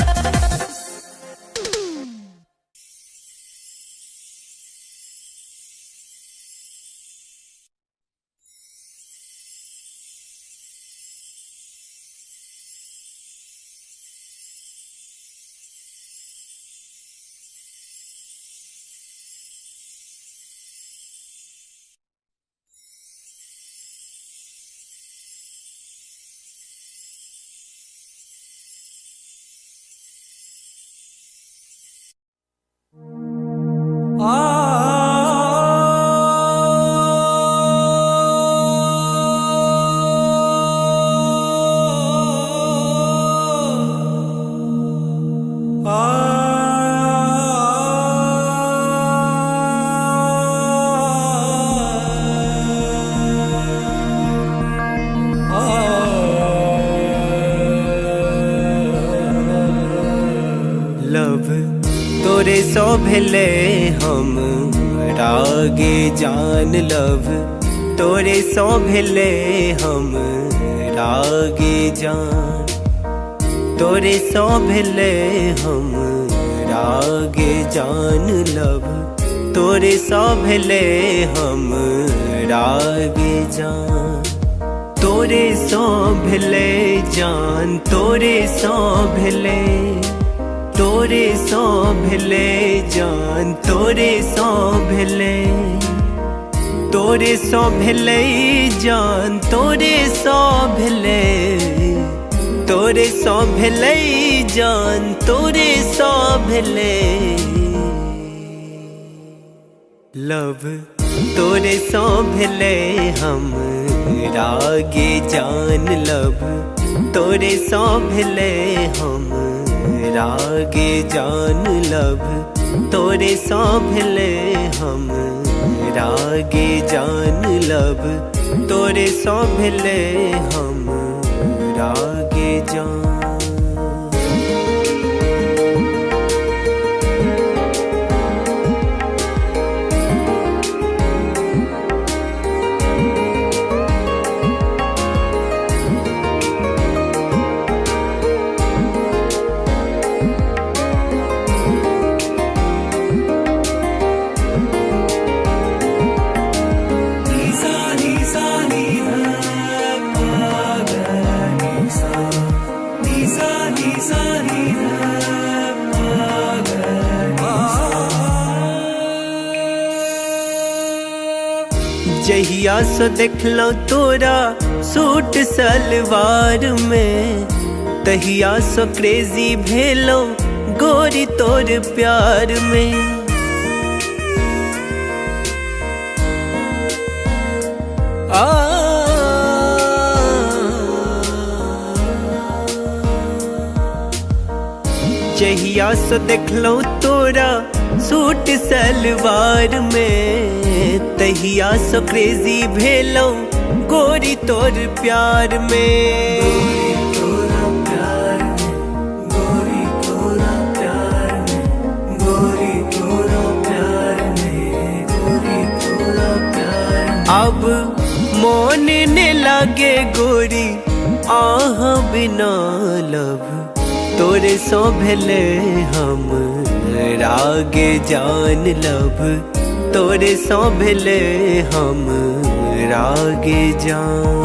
लव तोरे सो भेले हम रागे जान लव तोरे सो भेले हम रागे जान तोरे सो भेले हम रागे जान लव तोरे सो भेले हम रागे जान तोरे सो भेले जान तोरे सो भेले तोरे सौ भेले जान तोरे सौ भेले तोरे सौ भेले जान तोरे सौ भेले तोरे सौ भेले जान तोरे सौ भेले लव तोरे सौ भेले हम रागे जान लब तोरे सौ भेले हम रागे जान लब तोरे सौ भेले हम रागे जान लब तोरे सौ भेले हम रागे जान जहिया सो देखलो तोरा सूट सलवार में तहिया सो क्रेजी भेलो गोरी तोर प्यार में जहिया सो देखलो तोरा सूट सलवार में तहिया सो क्रेजी भेलो गोरी तोर प्यार में गोरी तोरा प्यार में गोरी तोरा प्यार में गोरी तोरा प्यार में अब मोन ने लागे गोरी आह बिना लब तोरे सौ भेले हम रागे जान लब तोरे सौ भेले हम रागे जान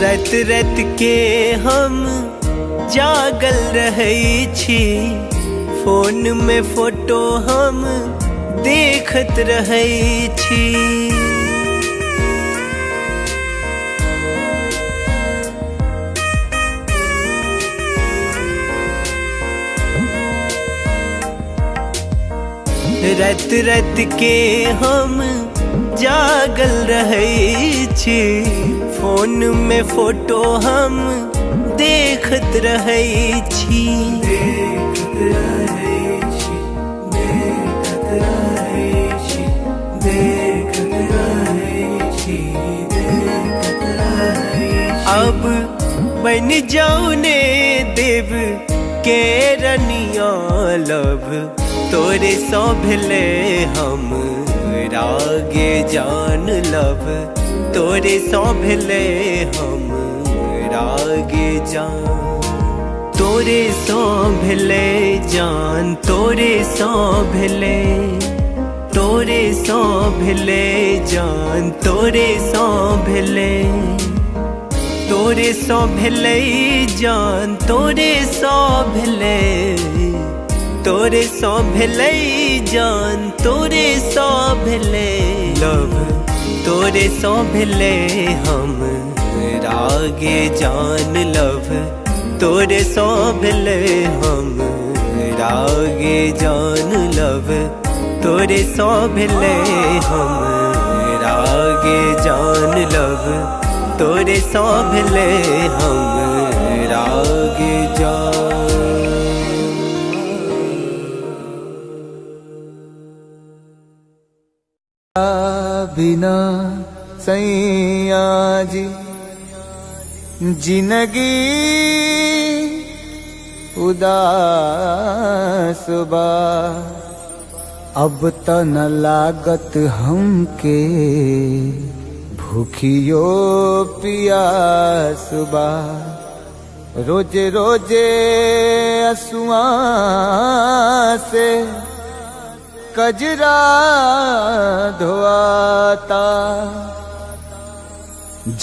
रात रात के हम जागल रहै छी फोन में फोटो हम देखत रहै छी रात रात के हम जागल रहै छी फोन में फोटो हम देखत रहै छी देखत रहै छी देखत रहै छी देखत रहै छी देखत रहै छी अब बन जाऊ ने देव के रनिया लब तोरे सौ भेले हम रागे जान लब तोरे सौ भेले हम रागे जान तोरे सौ भेले जान तोरे सौ भेले तोरे सौ भेले जान तोरे सौ भेले तोरे सौ भेले जान तोरे सौ भेले तोरे सौ भेले जान तोरे सौ भेले लब तोरे सौ भेले हम रागे जान लब तोरे सौ भेले हम रागे जान लब तोरे सौ भेले हम रागे जान लब तोरे सौ भेले हम रागे जान बिना सैया जी जिंदगी उदास बा अब त न लागत हमके भूखियो पियास बा। रोजे रोजे असुआ से कजरा धोआता।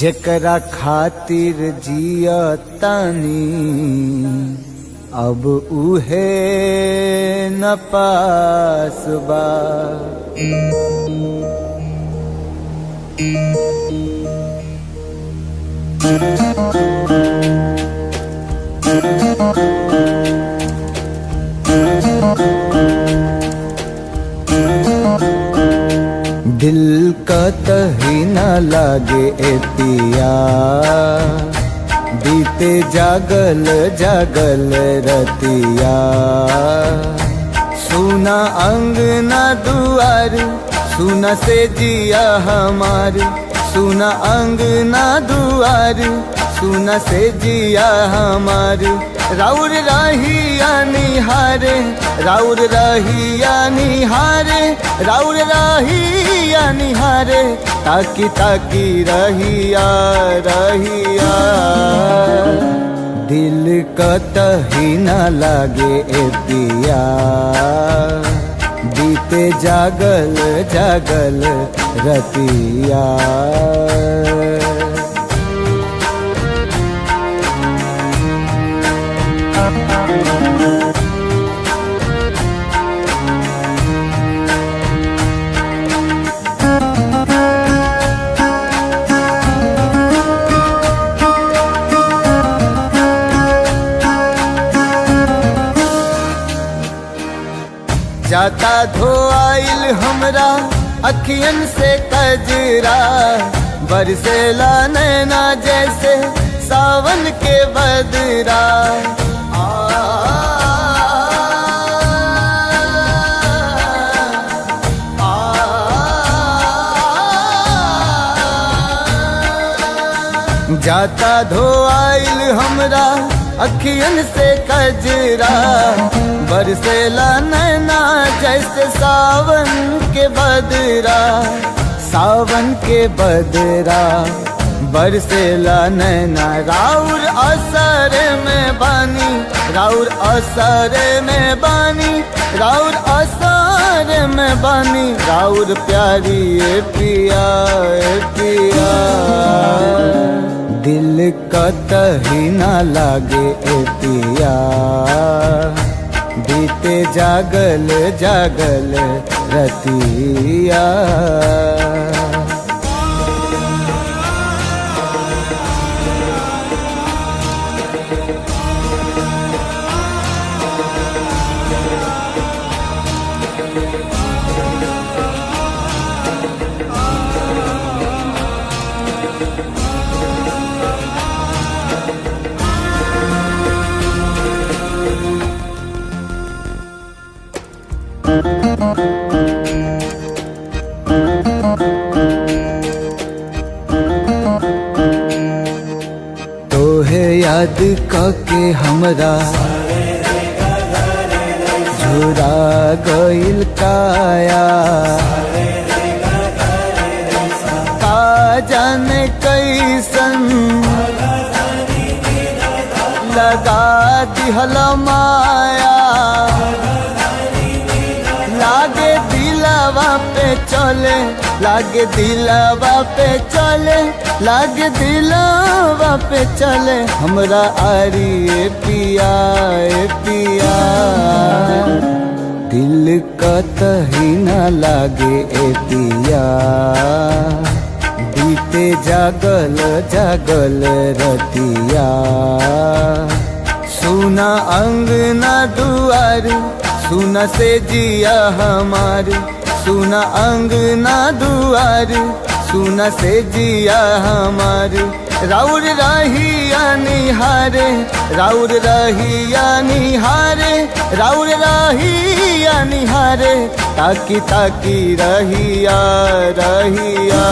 जेकरा खातिर जियतानी अब उहे न पास बा। दिल कतही न लागे ए पिया, बीते जागल जागल रतिया। सुना अंगना दुआर, सुना से जिया हमार। सुना अंगना दुआर, सुना से जिया हमार। राउर रहिया निहारे, राउर रहिया निहारे, राउर रहिया निहारे। ताकी ताकी रहिया रहिया, दिल कतही न लागे ए पिया। बीते जागल जागल रतिया। जाता धोआइल हमरा अखियन से कजरा। बरसेला नैना जैसे सावन के बदरा। जाता धोआइल हमरा अखियन से कजरा। बरसेला नैना जैसे सावन के बदरा। सावन के बदरा बरसेला नैना। राउर असर में बानी, राउर असर में बानी, राउर असर में बानी। राउर प्यारी ए पिया ए पिया। दिल कतही न लागे ए पिया। बीते जागल जागल रतिया। तोहे याद कके हमरा झुरा गइल काया। का जाने कैसन लगा दिहल माया। लागे दिलवा पे चले, लागे दिलवा पे चले, लागे दिलवा पे चले। हमरा आरी ए पिया ए पिया। दिल कतही न लागे ए पिया। बीते जागल जागल रतिया। सुना अंगना दुआर, सुना से जिया हमार। सुना अंगना दुआर, सुना से जिया हमार। राउर रहिया निहारे, राउर रहिया निहारे, राउर रहिया निहारे। ताकी ताकी रहिया रहिया,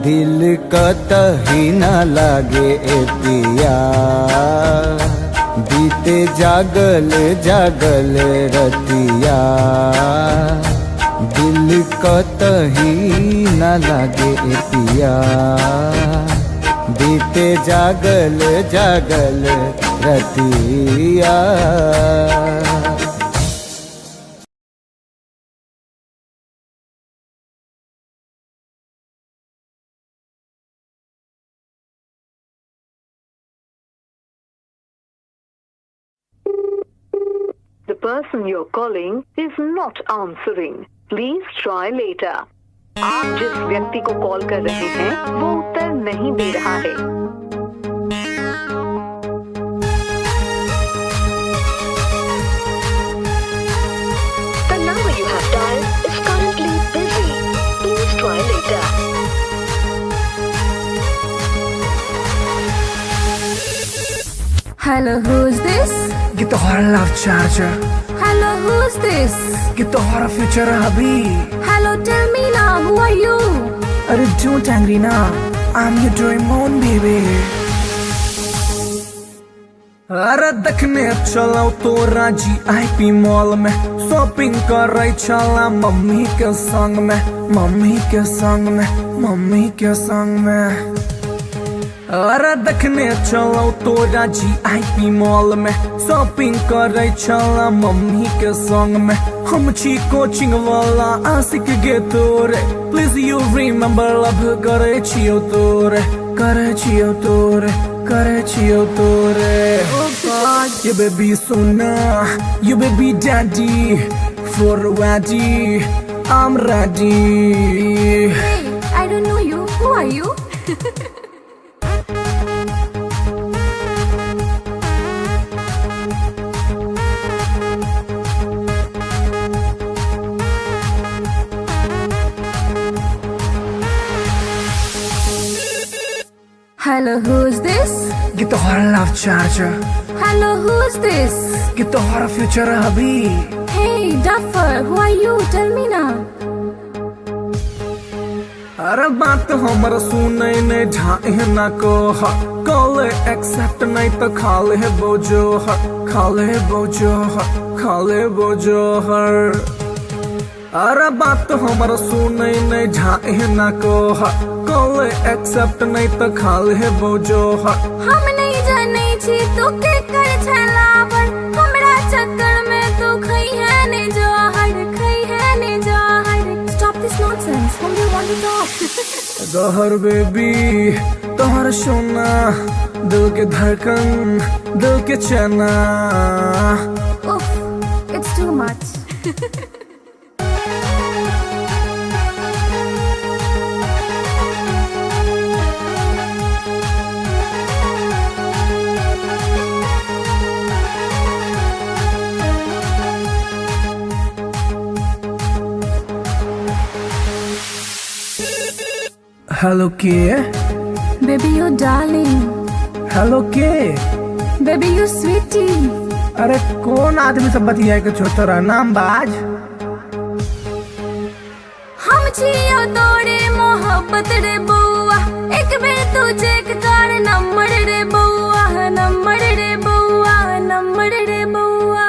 दिल कतही न लागे ए पिया। बीते जागल जागल रतिया दिल कतही न लागे पिया बीते जागल जागल रतिया The person you're calling is not answering. Please try later. आप जिस व्यक्ति को कॉल कर रहे हैं वो उत्तर नहीं दे रहा है। The number you have dialed is currently busy. Please try later. Hello, who's this? ये तो हमारा love charger, Hello, who's this? ये तो हमारा फ्यूचर अभी। Hello, tell me now, who are you? अरे don't angry ना, I'm your dream on baby। अरे देखने चलाओ तो राजी आईपी मॉल में, शॉपिंग कर रही चला मम्मी के संग में, मम्मी के संग में, मम्मी के संग में। अरे देखने चलो तो राजी आईपी मॉल में, शॉपिंग कर रही चला मम्मी के संग में। हम छी कोचिंग वाला आशिक गे तोरे, प्लीज यू रिमेम्बर लव करे छियो तोरे, करे छियो तोरे, करे छियो तोरे। Oh God. You baby sona, you baby daddy, for ready, I'm ready। Hey, I don't know you. Who are you? Hello, who's this? ये तो हमारा love charger, Hello, who's this? ये तो हमारा फ्यूचर अभी। Hey, duffer, who are you? Tell me now. अरे बात हमारा सुने नहीं ढाई ना को कॉल एक्सेप्ट नहीं तो खाले बोझो खाले बोझो खाले बोझो हर। अरे बात हमारा सुने नहीं ढाई ना को कॉल एक्सेप्ट नहीं तो खाले बोझो हम नहीं जाने छी तू के कर छलावर, हमरा चक्कर में तू खई है ने जहर, खई है ने जहर। Stop this nonsense. Whom do you want to talk? गहर बेबी तोहर सोना, दिल के धड़कन, दिल के चना। Oof, it's too much. Hello के, Baby, you darling. हेलो के। Baby, you sweetie. अरे कौन आदमी सब बतिया के छोटा नाम बाज। हम छियो तोरे मोहब्बत रे बउआ, एक बेर तू चेक कर नंबर रे बउआ, नंबर रे बउआ, नंबर रे बउआ।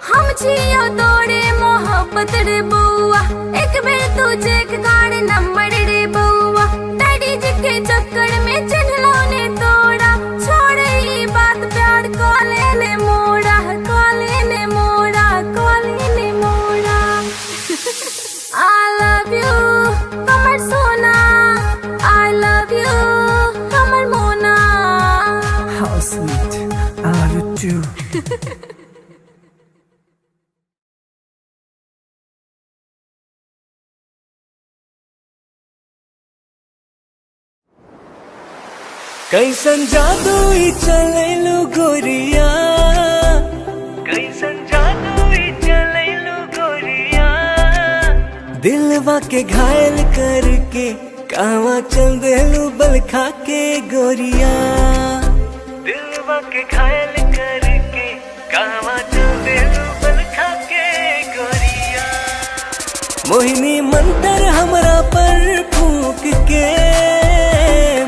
हम छियो तोरे मोहब्बत रे बउआ, एक बेर तू चेक कर नंबर रे बउआ। डैडी जी के चक्कर में चिन्हलो ने तोड़ा, छोड़ ई बात प्यार कॉले ने मोड़ा, कॉले ने मोड़ा, कॉले ने मोड़ा। I love you, कमर सोना। I love you, कमर मोना। How sweet, I love you too। कैसन जादू ई चलेलु गोरिया, कैसन जादू ई चलेलु गोरिया। दिलवा के घायल करके कावा चल देलु बल खा के गोरिया, दिलवा के घायल करके कावा चल देलु बल खा के गोरिया। मोहिनी मंतर हमरा पर फूक के,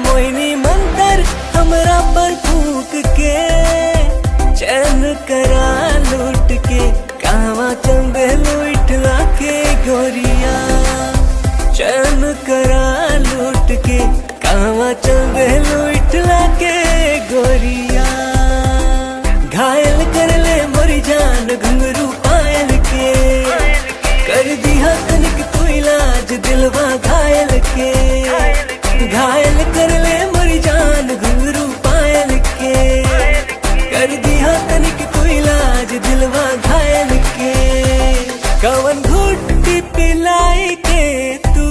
मोहिनी मंतर हमरा पर फूक के। करा लूट के कहवा चल देलू इठला के गोरिया चैन करा लूट के कहवा चल देलू इठला के गोरिया घायल कर ले मोरी जान घुंघरू पायल के कर दिया तनिक तू इलाज दिलवा घायल के घायल कर ले मोरी जान घुंघरू पायल के कर दिया तनिक तू इलाज दिलवा घायल के कवन घुट्टी पिलाई के तू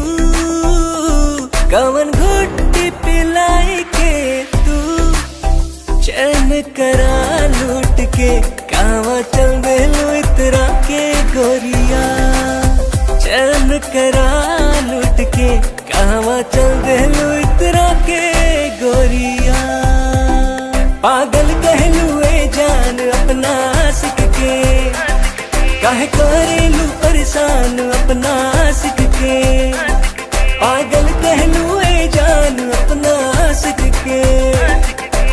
कवन घुट्टी पिलाई के तू चैन करा लूट के कहवा चल देलू इतरा के गोरिया चैन करा लूट के कहवा चल देलू इतरा के गोरिया पागल कहलू ए जान अपना आशिक के काहे करेलू परेशान अपना आशिक के पागल कहलू ए जान अपना आशिक के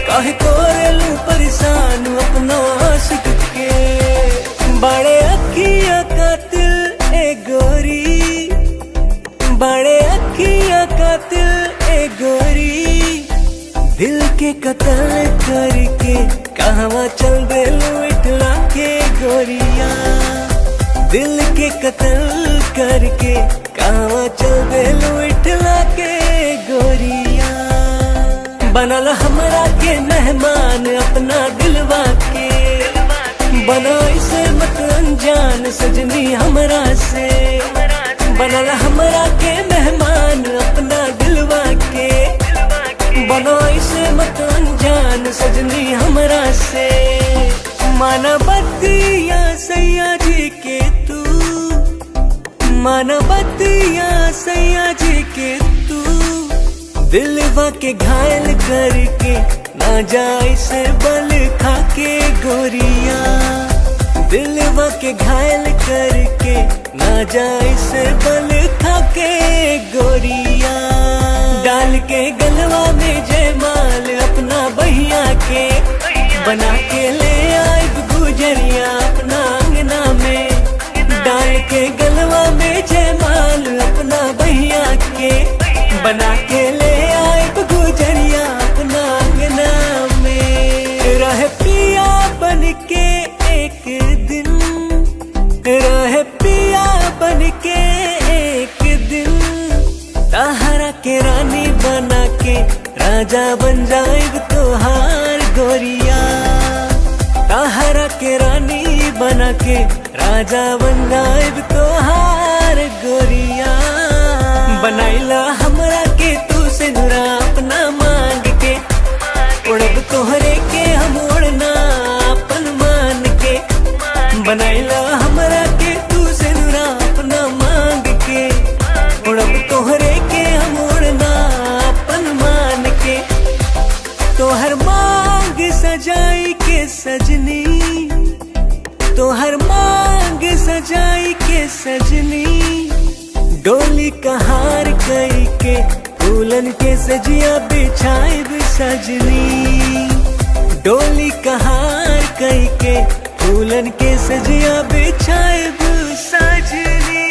काहे करेलू परेशान अपना आशिक के बड़े अखिया कातिल ए गोरी बड़े अखिया कातिल ए गोरी दिल के कत्ल करके कहवा चल देलू इठला के गोरिया दिल के कत्ल करके कहवा चल देलू इठला के गोरिया बनल हमरा के मेहमान अपना दिलवा के बना इसे मत अनजान सजनी हमरा से बनल हमरा के मेहमान अपना दिलवा के बना इसे मत अनजान सजनी हमरा से मानवतिया सैया जी के तू मानवतिया सैया जी के तू दिलवा के घायल करके ना जाए से बल खा के गोरिया दिलवा के घायल करके ना जाए से बल खा के गोरिया डाल के गलवा में जयमाल अपना बहिया के बना के ले आए गुजरिया अपना अंगना में डाल के गलवा में जयमाल अपना बहिया के बना के ले आए गुजरिया अपना अंगना में रह पिया बन के एक दिन रह पिया बन के एक दिन ताहरा के रानी बना के राजा बन जाएग तोहार गोरिया ताहरा के रानी बना के राजा बन जाएग तोहार गोरिया बनाइला हमरा के तू से नुरा अपना मांग के उड़ब तोहरे के हम उड़ना अपन मान के बनाइला हमरा के तू से नुरा अपना मांग के उड़ब तोहरे के हम उड़ना अपन मान के तोहर मांग सजाई के सजनी तोहर मांग सजाई के सजनी डोली कहार कई के फूलन के सजिया बिछाई सजनी डोली कहार कई के फूलन के सजिया बिछाई सजनी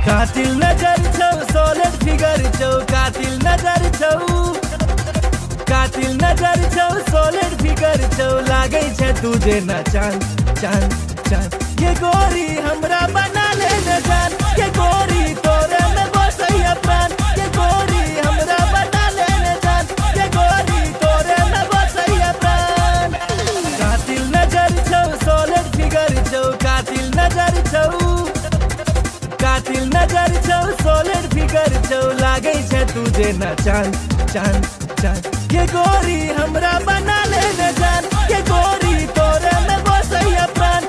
कातिल नजर छौ सोलिड फिगर छौ कातिल नजर छौ कातिल नजर छौ सोलिड फिगर छौ लागै छै तुझे न चांद चांद चांद ये गोरी हमरा बना ले न जान ये गोरी तोरे में बसैया प्राण ये गोरी हमरा बना ले न जान ये गोरी तोरे में बसैया प्राण कातिल नजर छौ सोलिड फिगर छौ कातिल नजर छौ कातिल नजर छौ सोलिड फिगर छौ लागै छै तुझे न चांद चांद चांद ये गोरी हमरा बना ले न जान ये गोरी तोरे में बसैया प्राण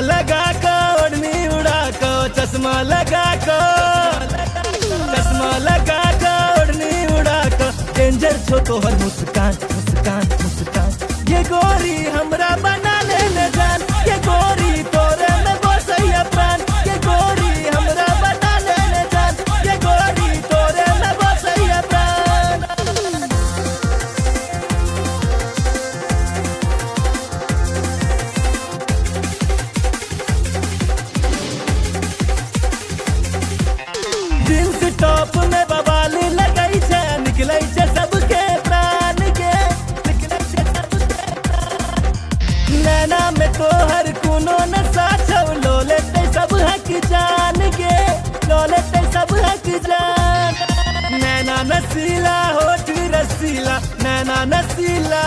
लगा कर ओढ़नी उड़ा कर चश्मा लगा कर ओढ़नी उड़ा कर डेंजर छो तोहर मुस्कान मुस्कान मुस्कान ये गोरी हमरा बना ले जान ये गोरी तोरे में बसैया प्राण ये गोरी हमरा बना ले जान ये गोरी तोरे में बसैया प्राण जींस टॉप में बवाल लगई छे निकलै छे सबके प्राण के नैना में तोहर कोनो नशा छौ लो लेते सब हक जान के लो लेते सब हक जान नैना नसीला होठ रसीला नैना नसीला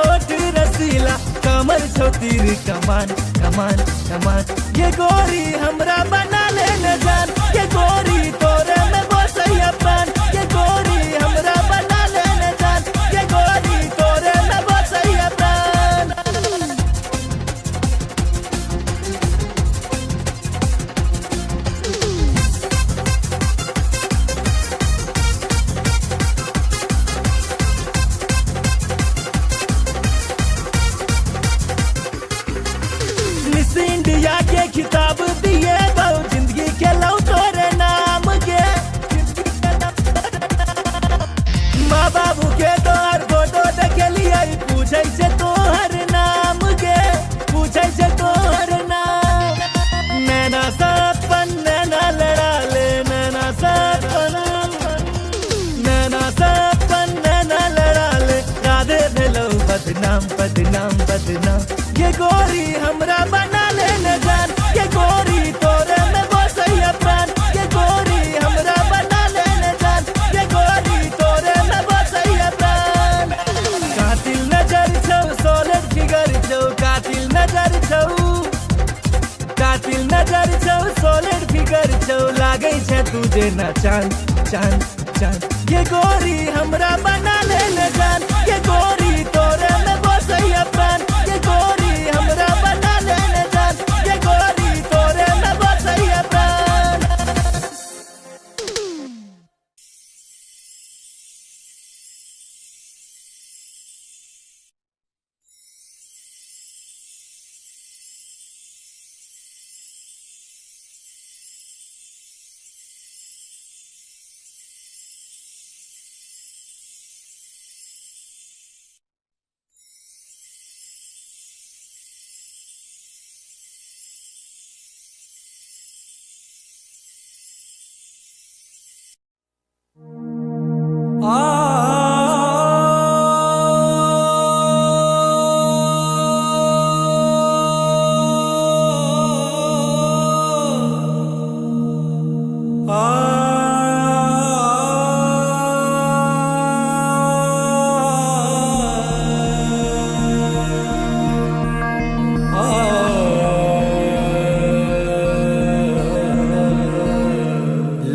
होठ रसीला कमर छौ तीर कमान कमान कमान ये गोरी हमरा बना ले जान ये गोरी तोरे में बसैया प्राण ये गोरी हमरा बना ले जान ये गोरी तोरे में बसैया प्राण मिस इंडिया के खिताब दिए बहु जिंदगी के लौ तोरे नाम के माँ बाबू के तोहर फोटो देखलिए पूछे से तोहर नाम के पूछे से तोहर नाम नैना सपन नैना लड़ा ले नैना सपन नैना लड़ा ले राधे भेलो बदनाम बदनाम बदनाम ये गोरी हमरा बना ले जान ये गोरी तोरे में बसैया प्राण ये गोरी हमरा बना ले जान ये गोरी तोरे में बसैया प्राण कातिल नजर छौ सोलर फिगर छौ कातिल नजर छौ सोलर फिगर छौ लागै छे तुझे ना चांद चांद चांद ये गोरी हमरा बना ले जान ये गोरी तोरे में बसैया प्राण ये गोरी हमरा बना ले जान ये गोरी तोरे में बसैया प्राण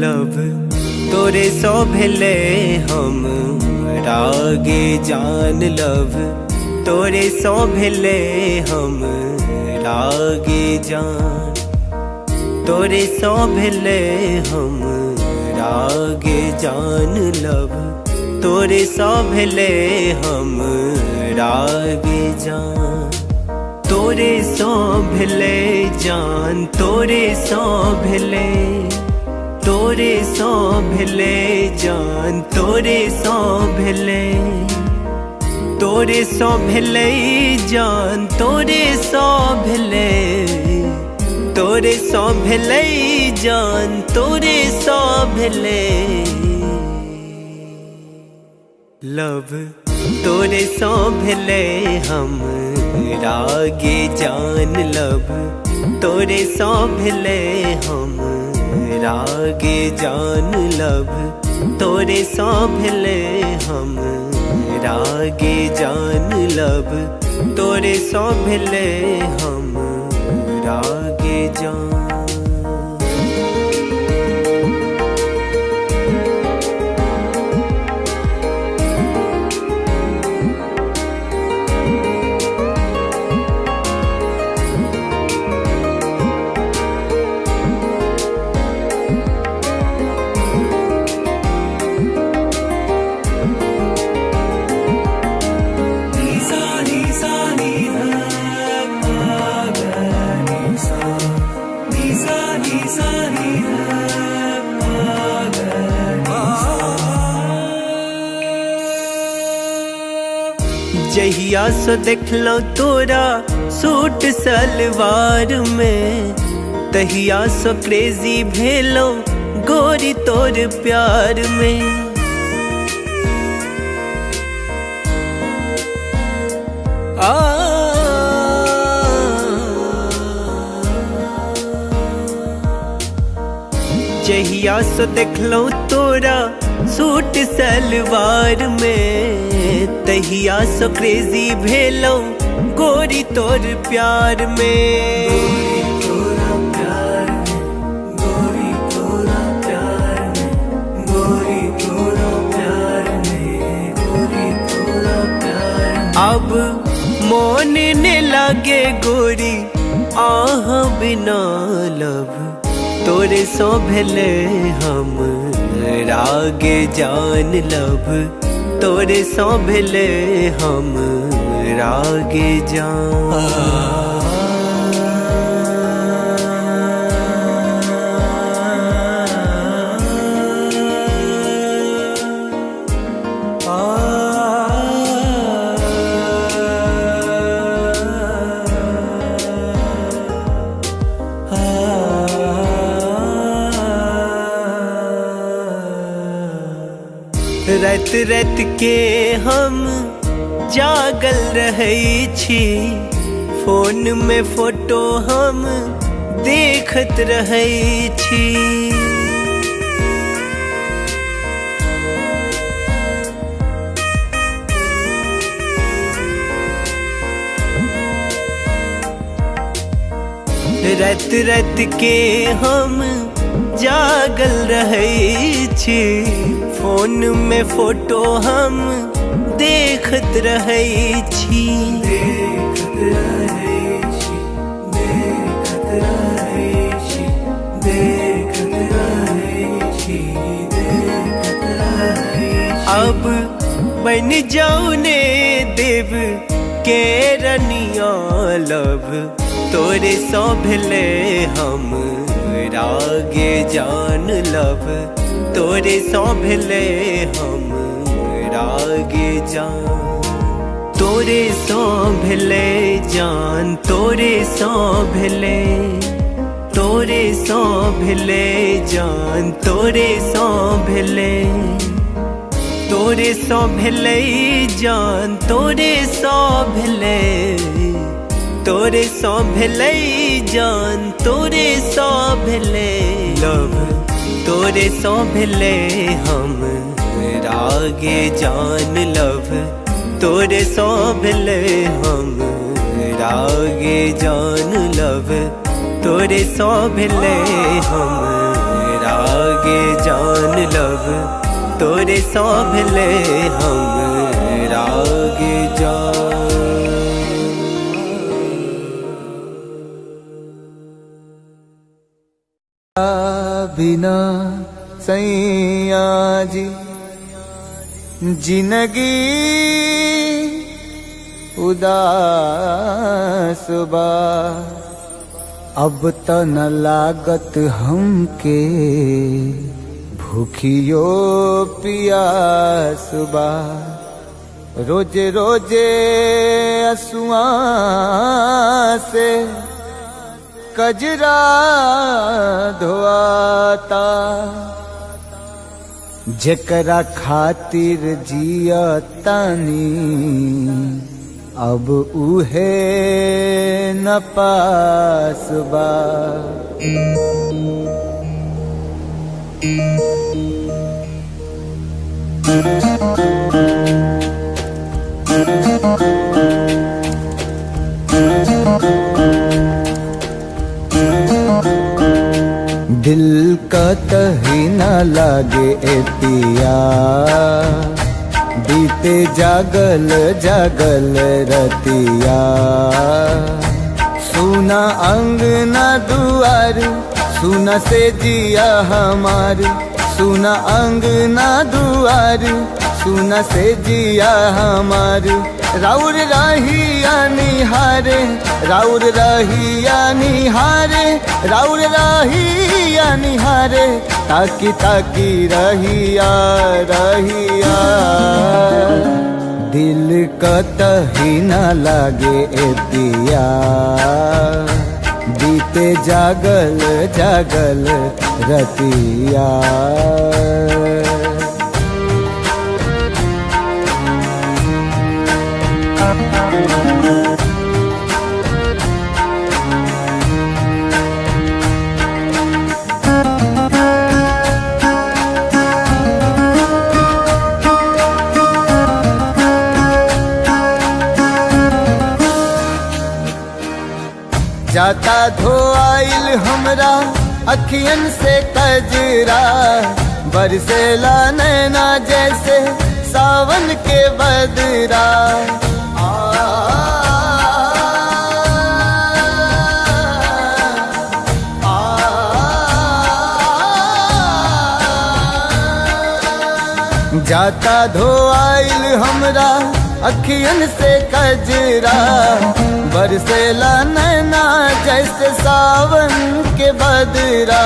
लव तोरे सो भेले हम रागे जान लव तोरे सो भेले हम रागे जान तोरे सो भेले हम रागे जान लव तोरे सो भेले हम रागे जान तोरे सो भेले जान तोरे सो भेले तोरे सो भेले जान तोरे सो भेले तोरे सो भेले जान तोरे सो भेले तोरे सो भेले जान तोरे सो भेले लव तोरे सो भेले हम रागे जान लव तोरे सो भेले हम रागे जान लव तोरे सो भेले हम रागे जान लव तोरे सो भेले हम रागे जान जहिया से देखलो तोरा सूट सलवार में, तहिया से क्रेजी भेलो गोरी तोर प्यार में। जहिया से देखलो तोरा सूट सलवार में, तहिया से क्रेजी भेलो गोरी तोर प्यार में। अब मोन ने लागे गोरी आह बिना लब, तोरे सो भेले हम रागे जान लब, तोरे सो भेले हम रागे जान। रात रात के हम जागल रहै छी, फोन में फोटो हम देखत रहै छी। रात रात के हम जागल रहै छी, फोन में फोटो हम देखत रहै छी। अब बन जाऊ ने देव के रनिया लब, तोरे सो भेले हम रागे जान लब, तोरे सो भेले हम रागे जान। तोरे सो भेले जान, तोरे सो भेले, तोरे सो भेले जान, तोरे सो भेले, तोरे सो भेले जान, तोरे सो भेले, तोरे सो भेले जान, तोरे सो भेले लब, तोरे सो भेले हम रागे जान लब, तोरे सो भेले हम रागे जान लब, तोरे सो भेले हम रागे जान लब, तोरे सो भेले हम रागे जान। बिना सैया जी जिंदगी उदास बा, अब त न लागत हमके भूखियो पियास बा। रोजे रोजे असुआ से कजरा धोआता, जेकरा खातिर जिया तानी अब उहे न पास बा। दिल का कहीं न लागे ए पिया, बीते जागल जागल रतिया। सुना अंगना दुआर, सुना से जिया हमार, सुना अंगना दुआर, सुना से जिया हमार। राउर रहिया निहारे, राउर रहिया निहारे, राउर रहिया निहारे, ताकी ताकी रहिया रहिया। दिल कतही न लागे ए पिया बीते जागल जागल रतिया जाता धोआइल हमरा अखियन से कजरा बरसेला नैना जैसे सावन के बदरा जाता धोआइल हमरा अखियन से कजरा बरसेला नैना जैसे सावन के बदरा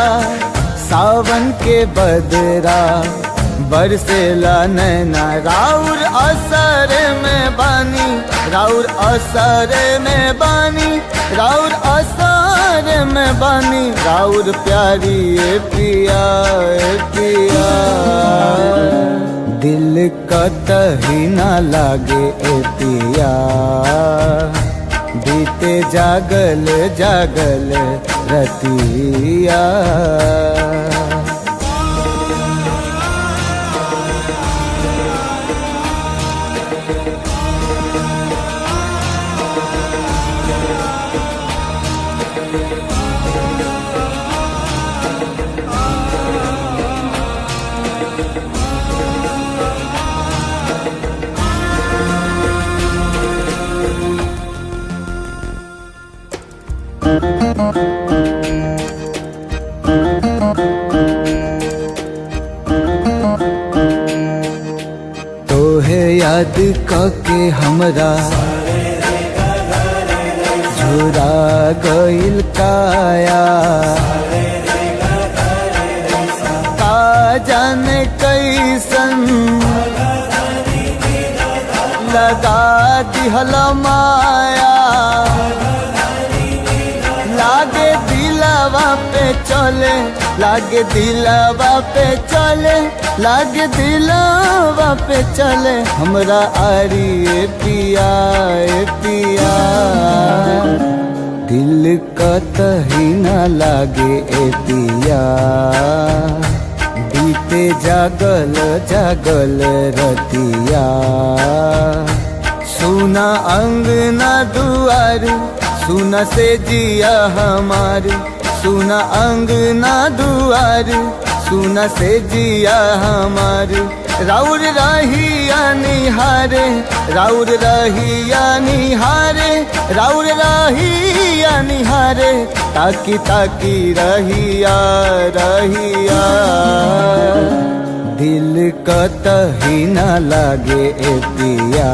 सावन के बदरा बरसेला नैना राउर असर में बानी राउर असर में बानी राउर असर में बानी राउर प्यारी ए पिया ए पिया दिल कतही न लागे ए पिया बीते जागल जागल रतिया तोहे याद कके हमरा झुरा गइल काया का जाने कैसन लगा दिहल माया लागे दिलवा पे चले लागे दिलवा पे चले लागे दिलवा पे चले हमरा आरी ए पिया ए पिया दिल कतही न लागे ए पिया बीते जागल जागल रतिया सुना अंगना दुआर सुना से जिया हमार सुना अंगना दुआर सुना से जिया हमार राउर रहिया निहारे राउर रहिया निहारे राउर रहिया निहारे ताकी ताकी रहिया रहिया दिल कतही न लागे ए पिया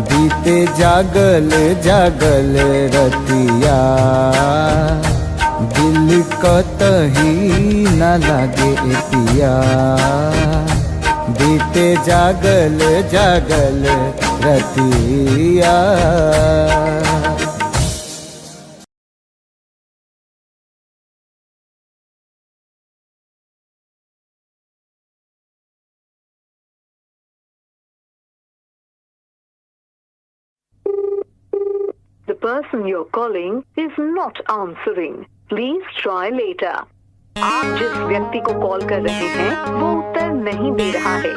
बीते जागल जागल रतिया दिल कतही न लागे ए पिया बीते जागल जागल रतिया The person you're calling is not answering. Please try later. आप जिस व्यक्ति को कॉल कर रहे हैं वो उत्तर नहीं दे रहा है।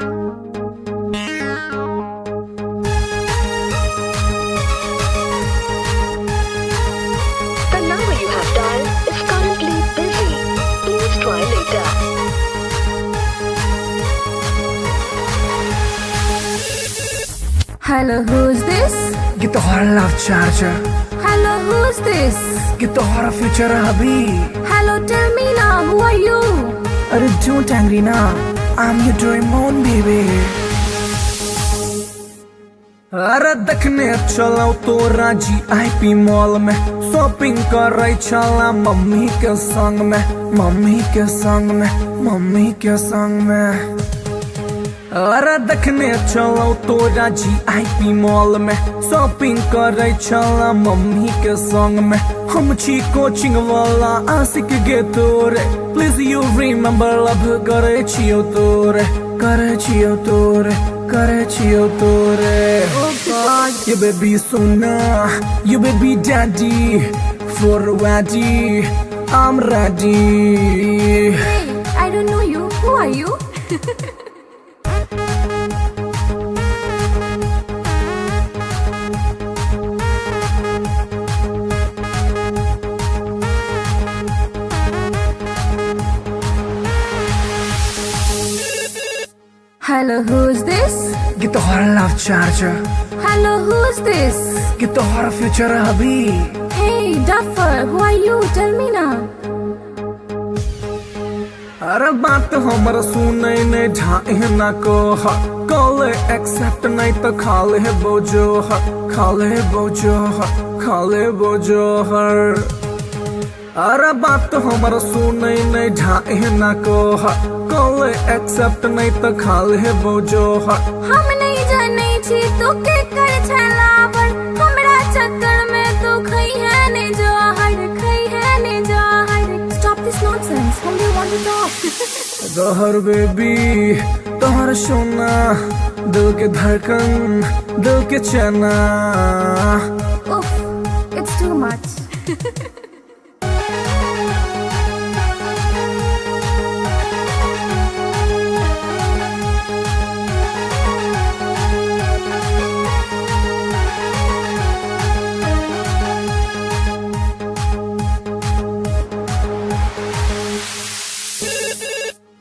The number you have dialed is currently busy. Please try later. Hello, who's this? Get the horror love charger. Hello, who's this? Get the horror future hubby. Hello, tell me now, who are you? Arre don't angry now. I'm your Doraemon baby. अरे देखने चलो तो राजी IP mall में shopping कर रही चला mummy के संग में मम्मी के संग में मम्मी के संग में अरे देखने चलो तोरा GIP मॉल में शॉपिंग करे चला मम्मी के संग में हम छी कोचिंग वाला आशिक गे तोरे प्लीज यू रिमेम्बर लव करे छियो तोरे करे छियो तोरे करे छियो तोरे you baby sona you baby daddy for ready I'm ready. Hey, I don't know you. Who are you? Hello, who's this? Get the horror love charger. Hello, who's this? Get the horror future hubby. Hey, Duffer, who are you? Tell me now. अरे बात हमर सुनै ने ढाई ना को call accept नहीं तो खाले बोझो खाले बोझो खाले बोझो हर अरे बात हमर सुनै ने ढाई ना को कॉल एक्सेप्ट नहीं तो खाले बोझो हम नहीं जाने छी तू के कर छलावर हमरा चक्कर में तू खई है ने जहर खई है ने जहर Stop this nonsense. Whom do you want to talk? जहर बेबी तोहर सोना दिल के धड़कन दिल के चना Oof, it's too much.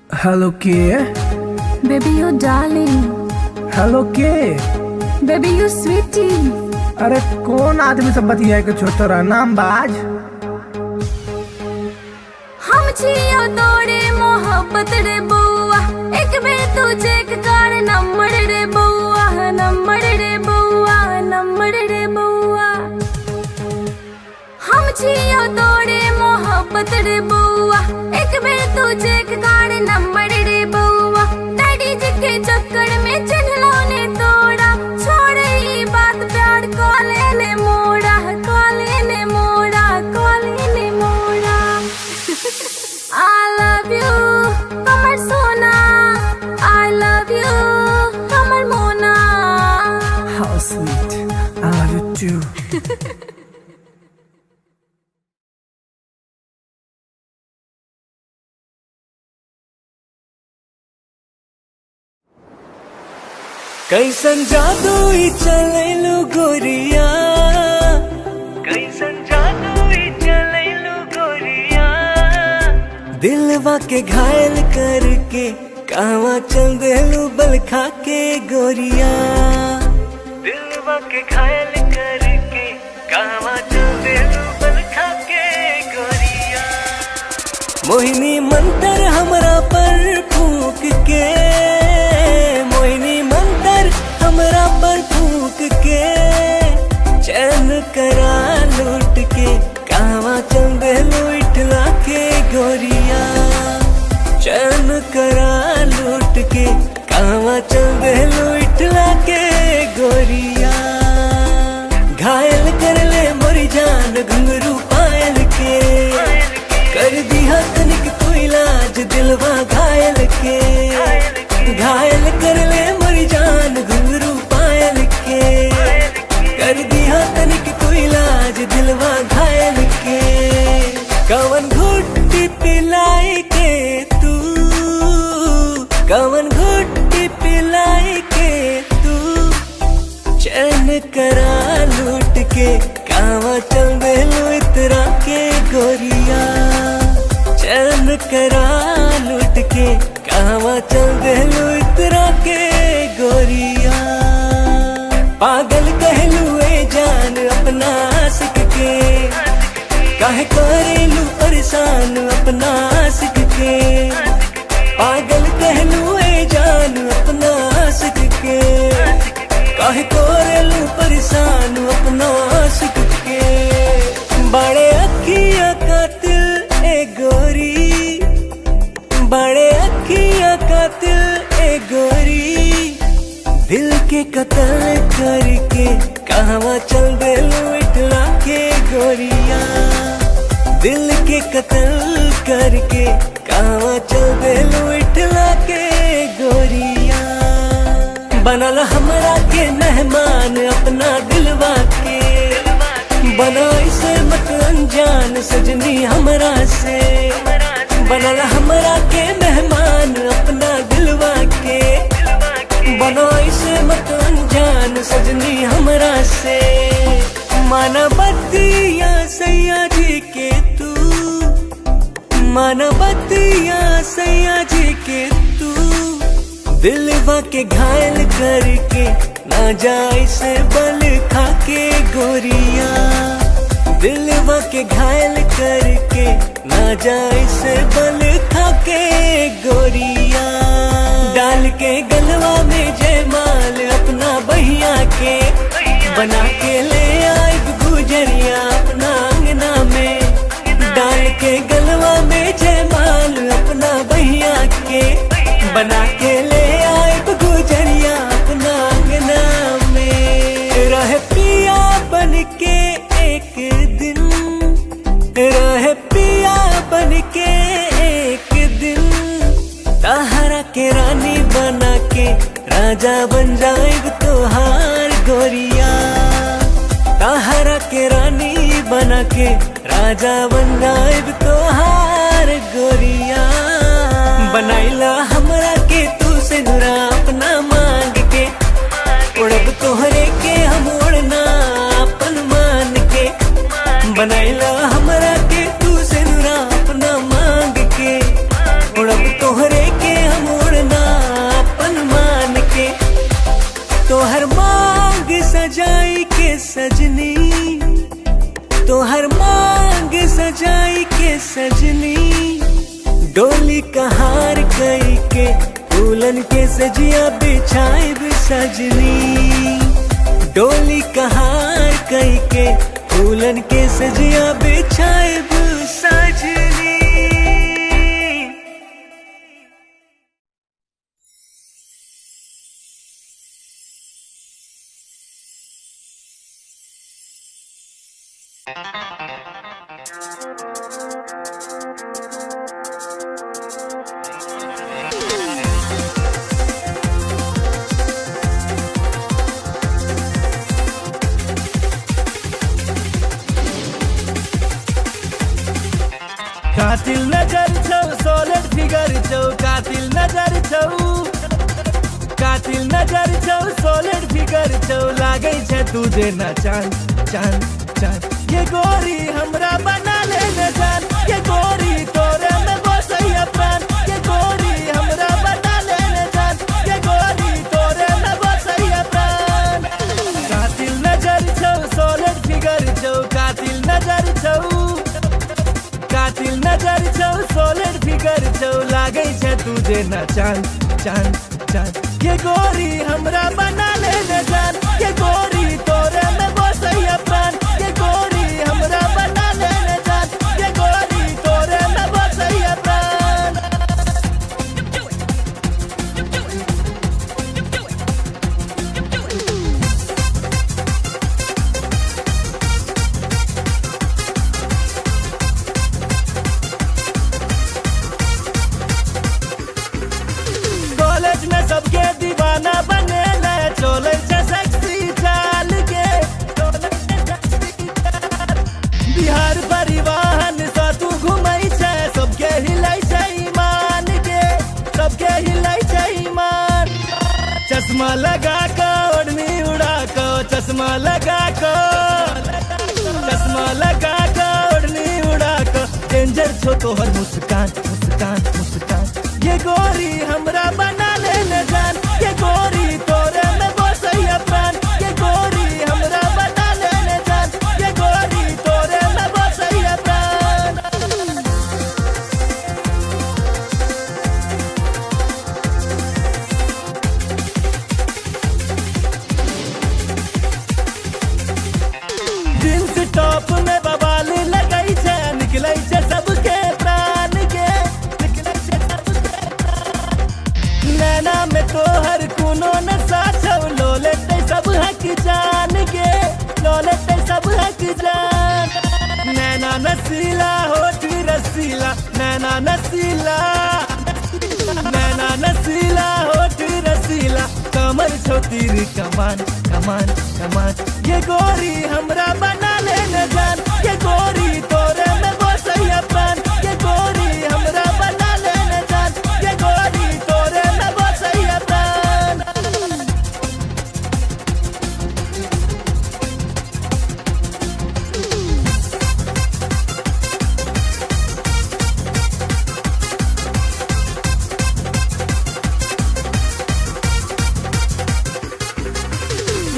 Hello के Baby, you darling. हेलो के Baby, you sweetie. अरे कौन आदमी सब बतिया के छोटा नाम बाज हम छियो तोरे मोहब्बत रे बउआ एक बेर तू चेक कर नंबर रे बउआ नंबर रे बउआ नंबर रे बउआ हम छियो तोरे मोहब्बत रे बउआ एक बेर तू चेक कर नंबर रे बउआ डैडी जी के चक्कर में चिन्हलो ने तोड़ा छोड़ ई बात प्यार कॉले ने मोड़ा कॉले ने मोड़ा कॉले ने मोड़ा I love you, Kamar Sona. I love you, Kamar Mona. How sweet I love you too कैसन जादू ही चलैलु गोरिया कैसन जादू ही चलैलु गोरिया दिलवा के घायल करके कहवा चल देलू बल खा के गोरिया दिलवा के घायल करके कहवा चल देलू बल खा के गोरिया मोहिनी मंतर हमरा पर फूक के मोहिनी मंतर हमरा पर फूक के चैन करा लूट के कहवा चल देलू इठला के गोरिया चैन करा लूट के कहवा चल देलू इठला के गोरिया घायल कर ले मोरी जान घुंघरू पायल के कर दिया तनिक तू इलाज दिलवा घायल के घायल कर ले मोरी जान घुंघरू पायल के कर दिया तनिक तू इलाज दिलवा घायल के कवन घुट्टी पिलाई के तू कवन घुट्टी पिलाई के तू चैन करा लूट के कहवा चल देलू इतरा के गोरिया चैन करा लूट के कहवा चल देलू इतरा के गोरिया पागल कहलू ए जान अपना आशिक के काहे करेलू परेशान अपना आशिक के पागल कहलू ए जान अपना आशिक के काहे करेलू परेशान अपना आशिक के बड़े अखियां कातिल ए गोरी बड़े अखियां कातिल ए गोरी के कत्ल करके कहवा चल देलू इठला के गोरिया। दिल के कत्ल करके कहवा चल देलू इठला के गोरिया। बनल हमरा के मेहमान अपना दिलवा के, बना इसे मत अनजान सजनी हमरा से। बनल हमरा के मेहमान अपना दिलवा के, बना इसे मत अनजान सजनी हमरा से। माना बतिया सैया जी के तू, माना बतिया सैया जी के तू। दिलवा के घायल करके ना जाए से बल खा के गोरिया। दिलवा के घायल करके ना जाए से बल खा के गोरिया। डाल के गलवा में जयमाल अपना बहिया के, बना के ले आए गुजरिया अपना अंगना में। डाल के गलवा में जयमाल अपना बहिया के, बना के ले आए गुजरिया अपना अंगना में। रहे पिया बन के एक दिन, रहे पिया बन के एक दिन। तहरा के रानी बना के राजा बन जाएग तोहार गोरिया। तहरा के रानी बना के राजा बन जाएग तोहार गोरिया। बनाइला हमरा के तू से नुरा अपना मांग के, उड़ब तोहरे के हम उड़ना अपन मान के। बनाइला हमरा के तू से नुरा अपना मांग के, उड़ब तोहरे के हम उड़ना अपन मान के। तोहर मांग सजाई के सजनी, तोहर मांग सजाई के सजनी। डोली कहार कई के फूलन के सजिया बिछाए सजनी। डोली कहार कई के फूलन के सजिया बिछाए सजनी। कातिल नजर छौ सॉलिड फिगर छौ, कातिल नजर छौ, कातिल नजर छौ सॉलिड फिगर छौ। लागे छे तुझे ना चांद चांद चांद। ये गोरी हमरा बना ले न जान, ये गोरी तोरे में बसैया प्राण। ये गोरी हमरा बना ले न जान, ये गोरी तोरे में बसैया प्राण। कातिल नजर छौ सॉलिड फिगर छौ, कातिल नजर छौ, कातिल नजर छौ सॉलिड फिगर छौ। लागे छे तुझे ना चांद चांद चांद। ये गोरी हमरा बना ले न जान, ये गोरी तोरे में बसैया प्राण। ये गोरी हमरा बना ले न जान, ये गोरी तोरे में बसैया प्राण। कॉलेज में सबके दीवाना बने ले, चले छे सेक्सी चाल के, चले छे सेक्सी चाल। बिहार परिवहन से तू घुमई छे, सबके हिलाई छे ईमान के, सबके हिलाई छे ईमान। चश्मा लगा के ओढ़नी उड़ा के, चश्मा लगा के, चश्मा लगा के ओढ़नी उड़ा के। डेंजर छो तोहर मुस्कान मुस्कान मुस्कान। ये गोरी हमरा बना ले न जान, ये गोरी तोरे में बसैया प्राण। ये गोरी हमरा बना ले न जान, ये गोरी तोरे में बसैया प्राण। जींस टॉप में बवाल लगई छे, निकलै छे सबके प्राण के, निकलै छे सबके प्राण। नैना में तोहर कोनो नशा छौ, लोले सॉलिड सब हक जान। नैना नसीला होठ रसीला, नैना नसीला, नैना नसीला होठ रसीला, कमर छोतीर कमान कमान कमान। ये गोरी हमरा बना ले न जान, ये गोरी तोरे में बसैया प्राण। ये गोरी हमरा बना ले न जान, ये गोरी तोरे में बसैया प्राण।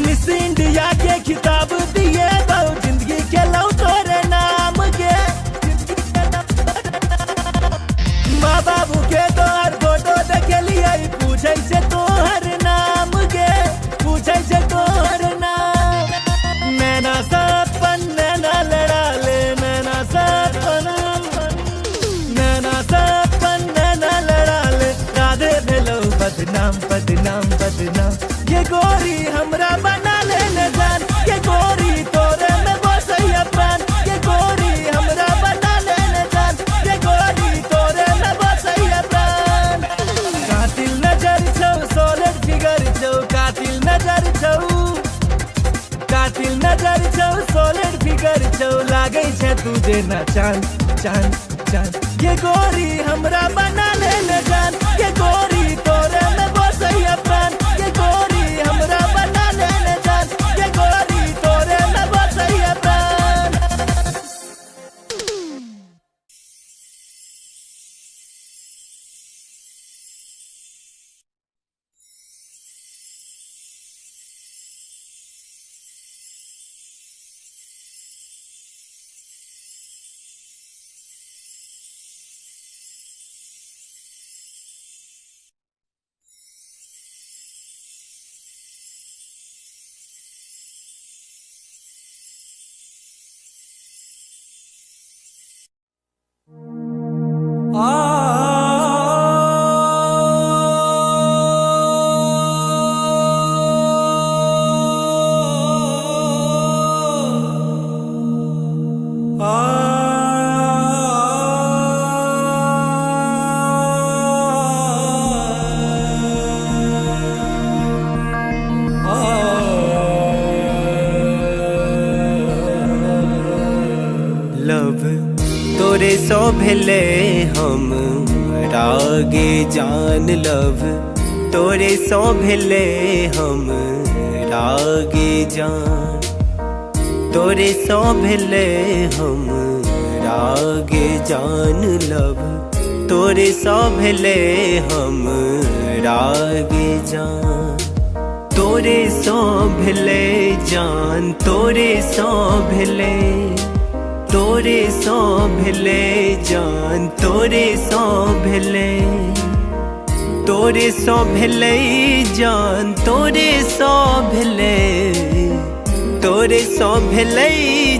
मिस इंडिया के खिताब दिए बहु, जिंदगी के लौ तोरे नाम के। माँ बाबू के तोहर फोटो देखे लिए, पूछे से तोहर नाम के, पूछे से तोहर नाम। नैना सपन नैना लड़ा ले, नैना सपन, नैना सपन नैना लड़ा ले, राधे भेलो बदनाम बदनाम बदनाम। ये गोरी हमरा बना ले न जान, ये गोरी तोरे में बसैया प्राण। ये गोरी हमरा बना ले न जान, ये गोरी तोरे में बसैया प्राण। कातिल नजर छौ सॉलिड फिगर छौ, कातिल नजर छौ, कातिल नजर छौ सॉलिड फिगर छौ, लागै छै तुझे ना चांद चांद चांद। ये गोरी हमरा बना ले न जान, ये गोरी तोरे में बसैया प्राण। ये गोरी हमरा बना ले न जान, ये गोरी तोरे में बसैया प्राण। लव तोरे सो भेले हम रागे जान। लव तोरे सो भेले हम रागे जान, तोरे सो भेले हम रागे जान। लव तोरे सो भेले हम रागे जान, तोरे सो भेले जान, तोरे सो भेले, तोरे सो भेले जान, तोरे सो भेले, तोरे सो भेले जान, तोरे सो भेले, तोरे सो भेले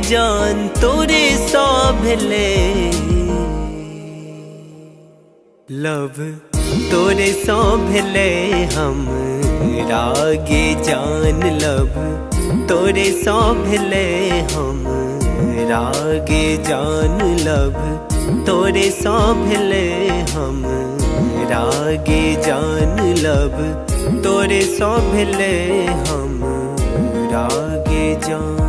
जान, तोरे सो भेले। लव तोरे सो भेले हम रागे जान। लव तोरे सो भेले हम रागे जान। लव तोरे सो भेले हम रागे जान। लव तोरे सो भेले हम रागे जान।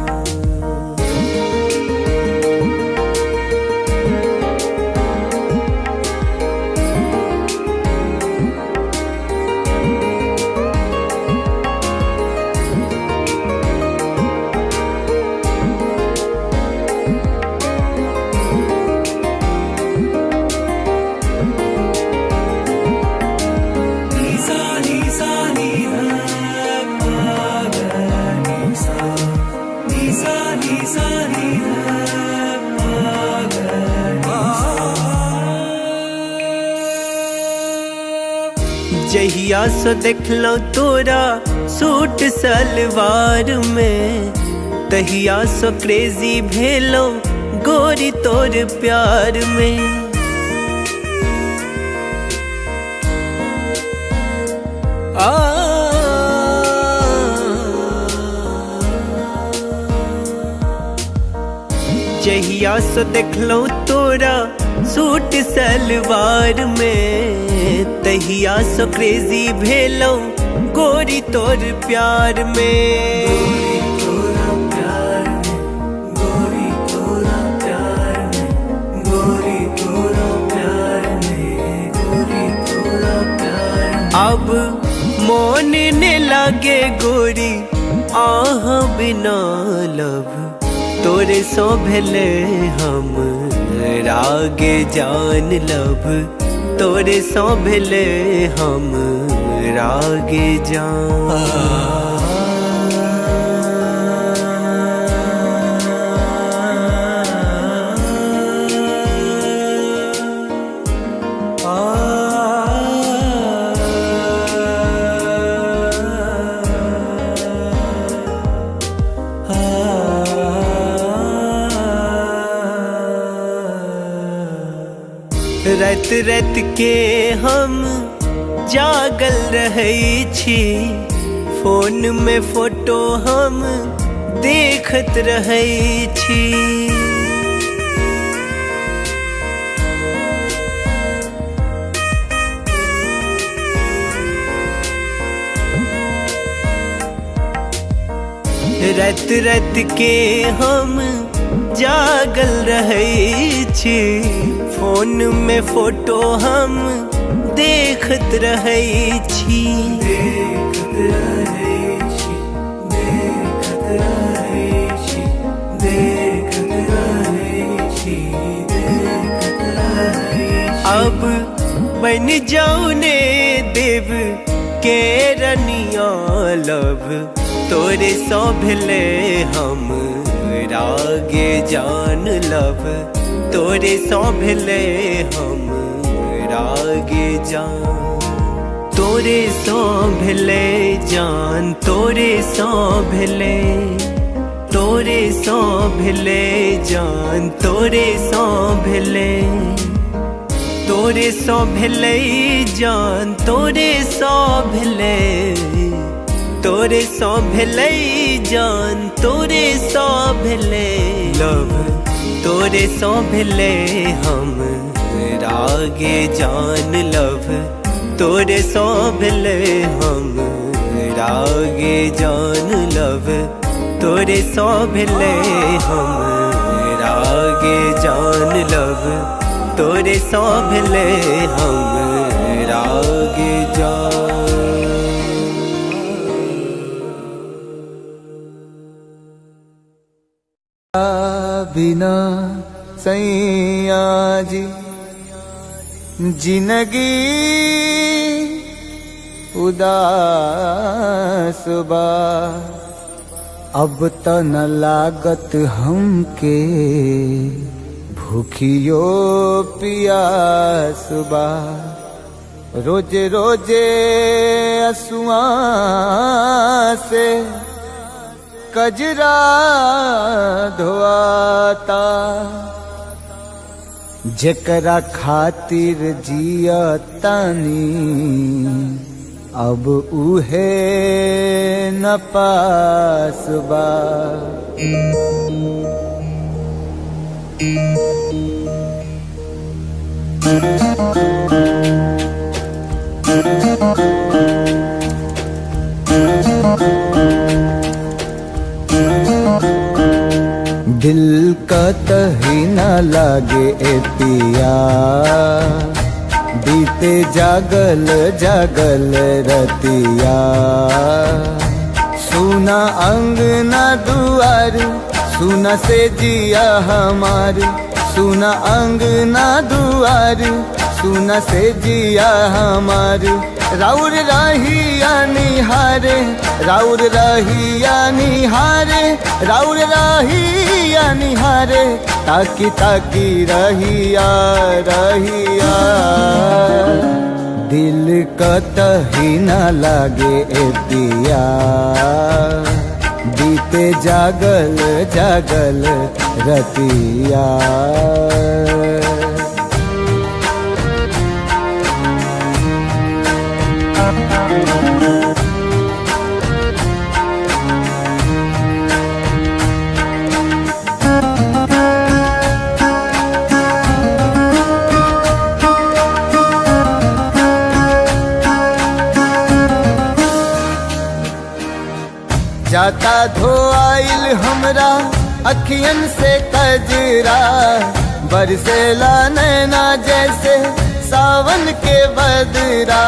जहिया सो देखलो तोरा सूट सलवार में, तहिया सो क्रेजी भेलो गोरी तोर प्यार में। जहिया से देख लो तोरा सूट सलवार में, तहिया से क्रेजी भेलो गोरी तोर प्यार में। अब मोन ने लागे गोरी आह बिना लब, तोरे सो भेले हम रागे जान लब, तोरे सो भेले हम रागे जान। रात रात के हम जागल रहै छी, फोन में फोटो हम देखत रहै छी। रात रात के हम जागल रहै छी, फोन में फोटो हम देखत रहै छी। देखत रहै छी, देखत रहै छी, देखत रहै छी, देखत रहै छी। अब बन जाऊ ने देव के रनिया लब, तोरे सो भेले हम रागे जान लब, तोरे सो भेले हम रागे जान। तोरे सो भेले जान, तोरे सो भेले, तोरे सो भेले जान, तोरे सो भेले, तोरे सो भेले जान, तोरे सो भेले, तोरे सो भेले जान, तोरे सो भेले लब, तोरे सो भेले हम रागे जान लब, तोरे सो भेले हम रागे जान लब, तोरे सो भेले हम रागे जान लब, तोरे सो भेले हम रागे जान। बिना सैया जी जिंदगी उदास बा, अब त न लागत हमके भूखियो पियास बा। रोजे रोजे असुआ से कजरा धोआता, जेकरा खातिर जिया तानी अब उहे न पास बा। दिल का तही न लागे ए पिया, बीते जागल जागल रतिया। सुना अंगना दुआर, सुना से जिया हमार, सुना अंगना दुआर, सुना से जिया हमार। राउर रहिया निहारे, राउर रहिया निहारे, राउर रहिया निहारे, ताकी ताकी रहिया रहिया। दिल कतही न लागे ए पिया, बीते जागल जागल रतिया। जाता धोआइल हमरा अखियन से कजरा, बरसेला नैना जैसे सावन के बदरा।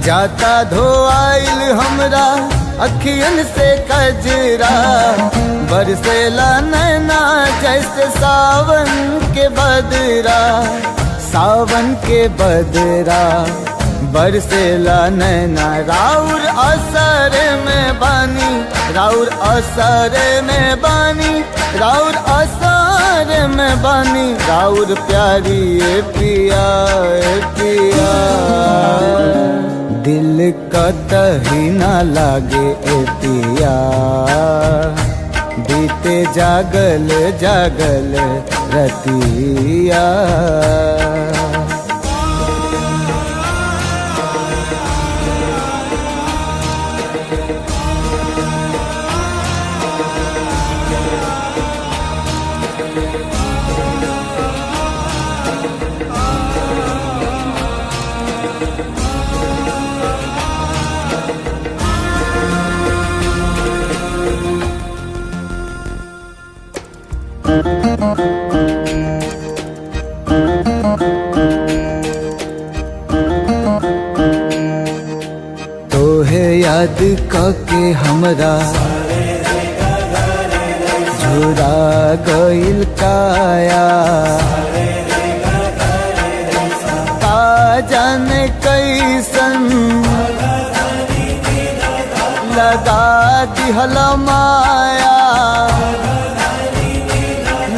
जाता धोआइल हमरा अखियन से कजरा, बरसेला नैना जैसे सावन के बदरा। सावन के बदरा बरसेला नैना, राउर असर में बानी, राउर असर में बानी, राउर असर में बानी, राउर प्यारी ए पिया ए पिया। दिल कतही ना लागे ए पिया, बीते जागल जागल रतिया। तोहे याद के हमरा झुरा गइल काया, का जाने कैसन लगा दिहल माया।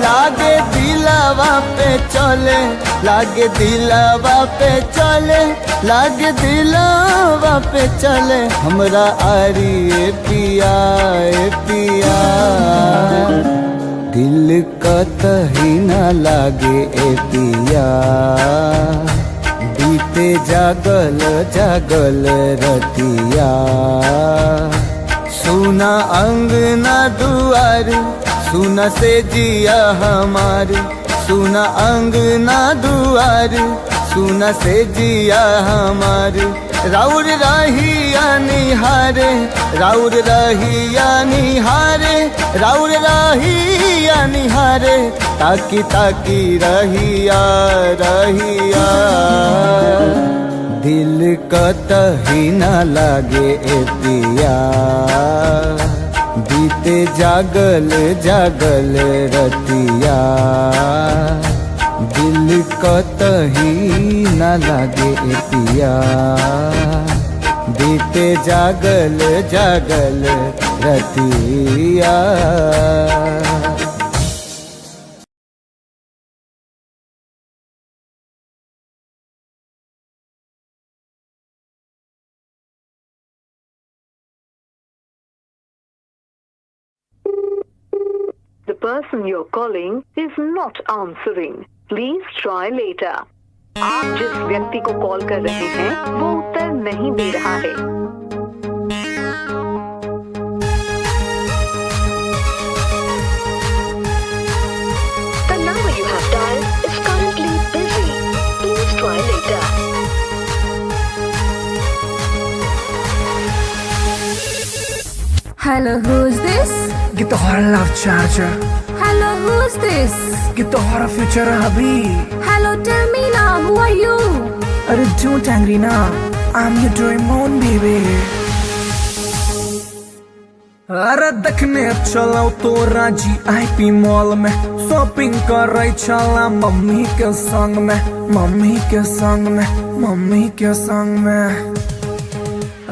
लागे दिलवा पे चले, लागे दिलवा पे चले, लागे दिलवा पे चले हमरा आरी ए पिया ए पिया। दिल कतही ना लागे ए पिया, बीते जागल जागल रतिया। सुना अंगना दुआर, सुना से जिया हमार, सुना अंगना दुआर, सुना से जिया हमार। राउर रहिया निहारे, राउर रहिया निहारे, राउर रहिया निहारे, ताकी ताकी रहिया रहिया। दिल कतही ना लागे ए पिया, बीते जागल जागल रतिया। दिल कतही ना लागे ए पिया, बीते जागल जागल रतिया। The person you're calling is not answering. Please try later. आप जिस व्यक्ति को कॉल कर रहे हैं वो उत्तर नहीं दे रहा है। The number you have dialed is currently busy. Please try later. Hello, who's this? Get the hora love charger. Hello, who's this? Get the hora future hubby. Hello, tell me now, who are you? अरे don't angry now, I'm your Doraemon baby. अरे देखने चलो तो राजी IP mall में, shopping कर रही चला मम्मी के संग में, मम्मी के संग में, मम्मी के संग में।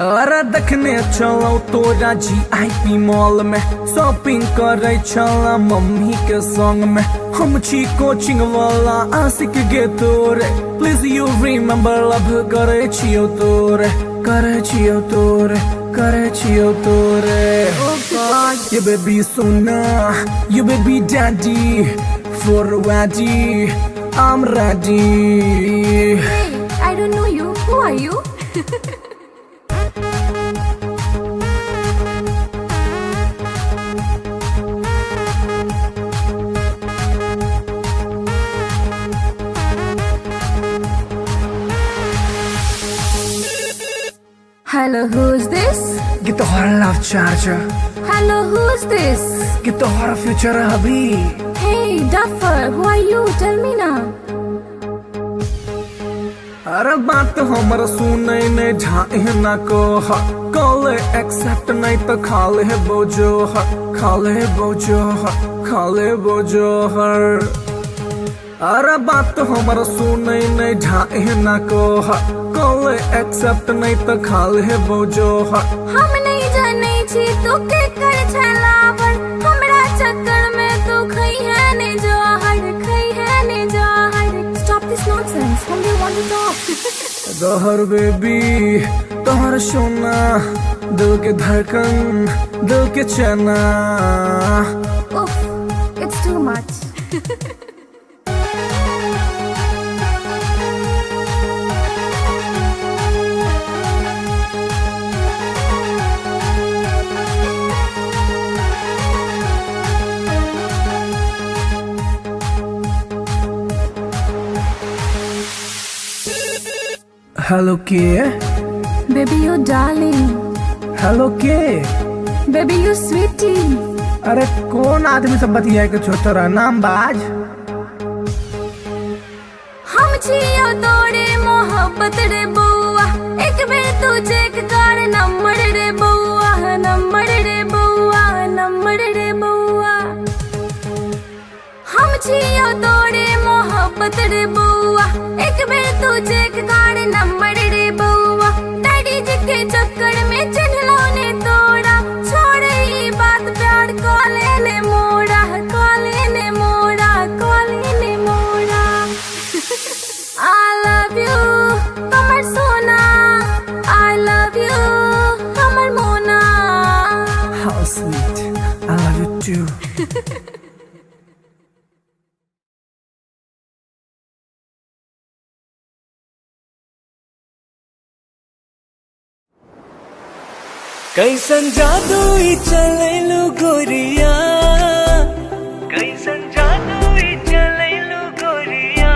अरे देखने चलो तो राजी IP मॉल में, शॉपिंग कर रही चला मम्मी के संग में। हम छी कोचिंग वाला आशिक गे तोरे, प्लीज यू रिमेम्बर लव करे छियो तोरे, करे छियो तोरे, करे छियो तोरे। You baby sona, you baby daddy, for ready, I'm ready. Hey, I don't know you. Who are you? Hello, who's this? कि तोहरा love charger, Hello, who's this? कि तोहरा फ्यूचर अभी। Hey, Duffer, who are you? Tell me now. अरे बात हमर सुनै ने झाए ना को कॉल एक्सेप्ट नहीं तो खाले बोझो खाले बोझो खाले बोझो हर। अरे बात हमर सुनै ने झाए ना को कॉल एक्सेप्ट नहीं तो खाले बोझो हम नहीं जाने छी तू के कर छलावर हमरा चक्कर में तू खई है ने जहर खई है ने जहर। Stop this nonsense. Whom do you want to talk? जहर बेबी तोहर सोना दिल के धड़कन दिल के चना। Oof, it's too much. Hello के Baby, you darling. हेलो के Baby, you sweetie. अरे कौन आदमी सब बतिया के छोटरा नाम बाज। हम छियो तोरे मोहब्बत रे बउआ एक बेर तू चेक कर नंबर रे बउआ नंबर रे बउआ नंबर रे बउआ। हम छियो तोरे मोहब्बत रे बउआ एक बेर तू चेक कर नंबर रे बउआ। डैडी जी के चक्कर में चिन्हलो ने तोड़ा छोड़े ई बात प्यार कॉले ने मोड़ा कॉले ने मोड़ा कॉले ने मोड़ा। I love you, Kamar Sona. I love you, Kamar Mona. How sweet, I love you too। कैसन जादू ई चलैलु गोरिया कैसन जादू ई चलैलु गोरिया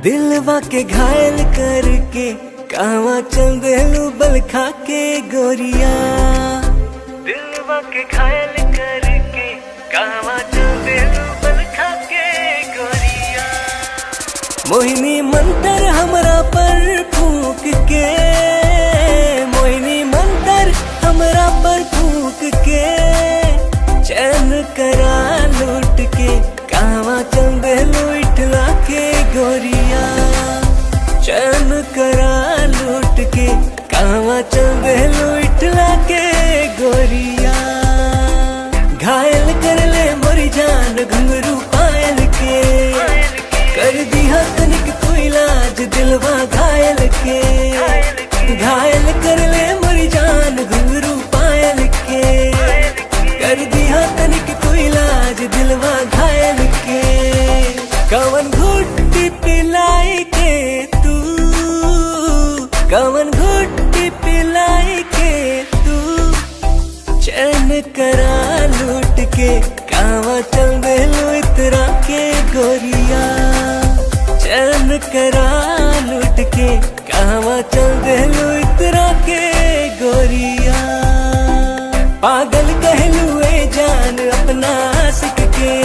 दिलवा के घायल करके कहवा चल देलू बल खा के गोरिया दिलवा के घायल करके कहवा चल देलू बल खा के गोरिया। मोहिनी मंतर हमरा पर फूंक के मोहिनी मंतर हमरा पर फूंक के चैन करा लूट के कहवा चल देलू इठला के गोरिया चैन करा लूट के कहवा चल देलू इठला के गोरिया। घायल कर ले मोरी जान घुंघरू पायल के कर दिया तनिक तू इलाज दिलवा घायल के। घायल कर ले मोरी जान घुंघरू पायल के कर दिया तनिक तू इलाज दिलवा घायल के। कवन घुट्टी पिलाई के तू कवन घुट्टी पिलाई के तू चैन करा लूट के कहवा चल देलू इतरा के गोरिया चैन करा लूट के कहवा चल देलू इतरा के गोरिया। पागल कहलू ए जान अपना आशिक के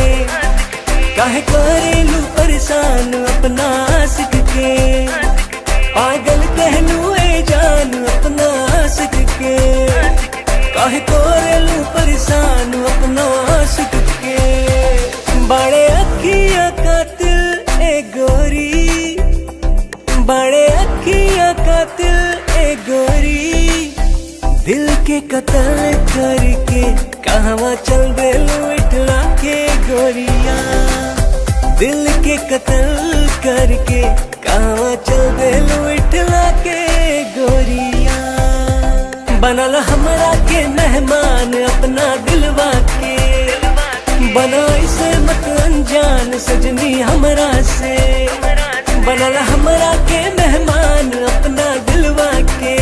काहे करेलू परेशान अपना आशिक के। पागल कहलू ए जान अपना आशिक के काहे करेलू परेशान अपना आशिक के। बड़े अखियां कातिल ए गोरी बड़े अखियां कातिल ए गोरी दिल के कत्ल करके कहवा चल देलू इठला के गोरिया दिल के कत्ल करके कहवा चल देलू इठला के गोरिया। बनल हमरा के मेहमान अपना दिलवा के बना इसे मत अनजान सजनी हमरा से। बनल हमरा के मेहमान अपना दिलवा के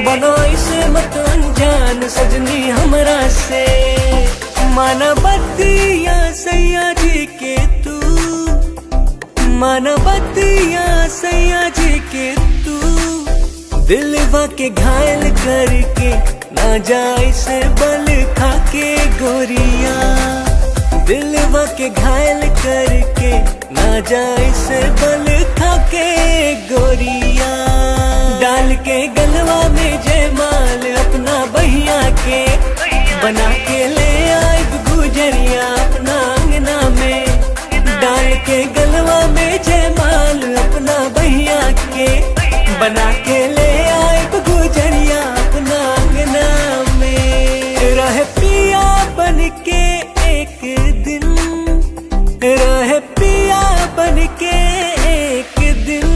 बना इसे मत अनजान सजनी हमरा से। माना बतिया सैया जी के तू माना बतिया सैया जी के तू दिलवा के घायल करके ना जाए से बल खाके गोरिया, दिलवा के घायल करके ना जाए से बल खाके गोरिया। डाल के गलवा में जयमाल अपना बहिया के, बना के ले आए गुजरिया अपना अंगना में। डाल के गलवा में जयमाल अपना बहिया के, बना के ले आए गुजरिया अपना अंगना में। रहे पिया बन के एक दिन, रहे पिया बन के एक दिन,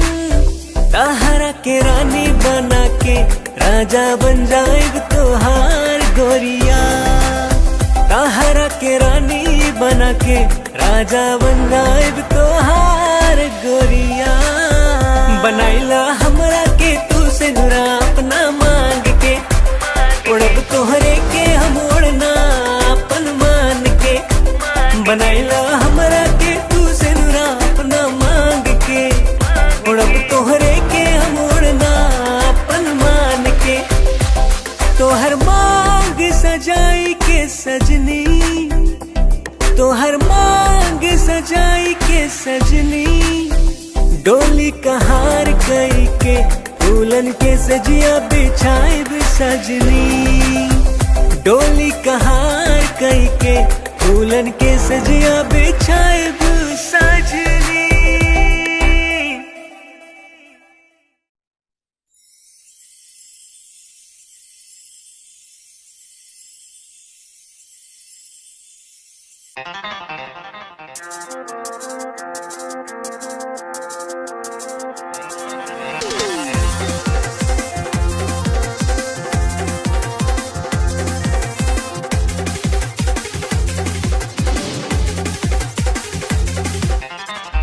ताहरा के रानी बना के राजा बन जाएग तोहार गोरिया। ताहरा के रानी बना के राजा बन जाएग तोहार गोरिया। बनाइला हमरा के तू से नुरा अपना मांग के, उड़ब तोहरे के हम उड़ना अपन मान के। बनाइला हमरा के तू से नुरा अपना मांग के, उड़ब तोहरे के हम उड़ना अपन मान के। तोहर मांग सजाई के सजनी, तोहर मांग सजाई के सजनी, डोली कहार कई के दुल्हन के सजिया बिछाए सजनी। डोली कहार कई के दुल्हन के सजिया बिछाए सजनी।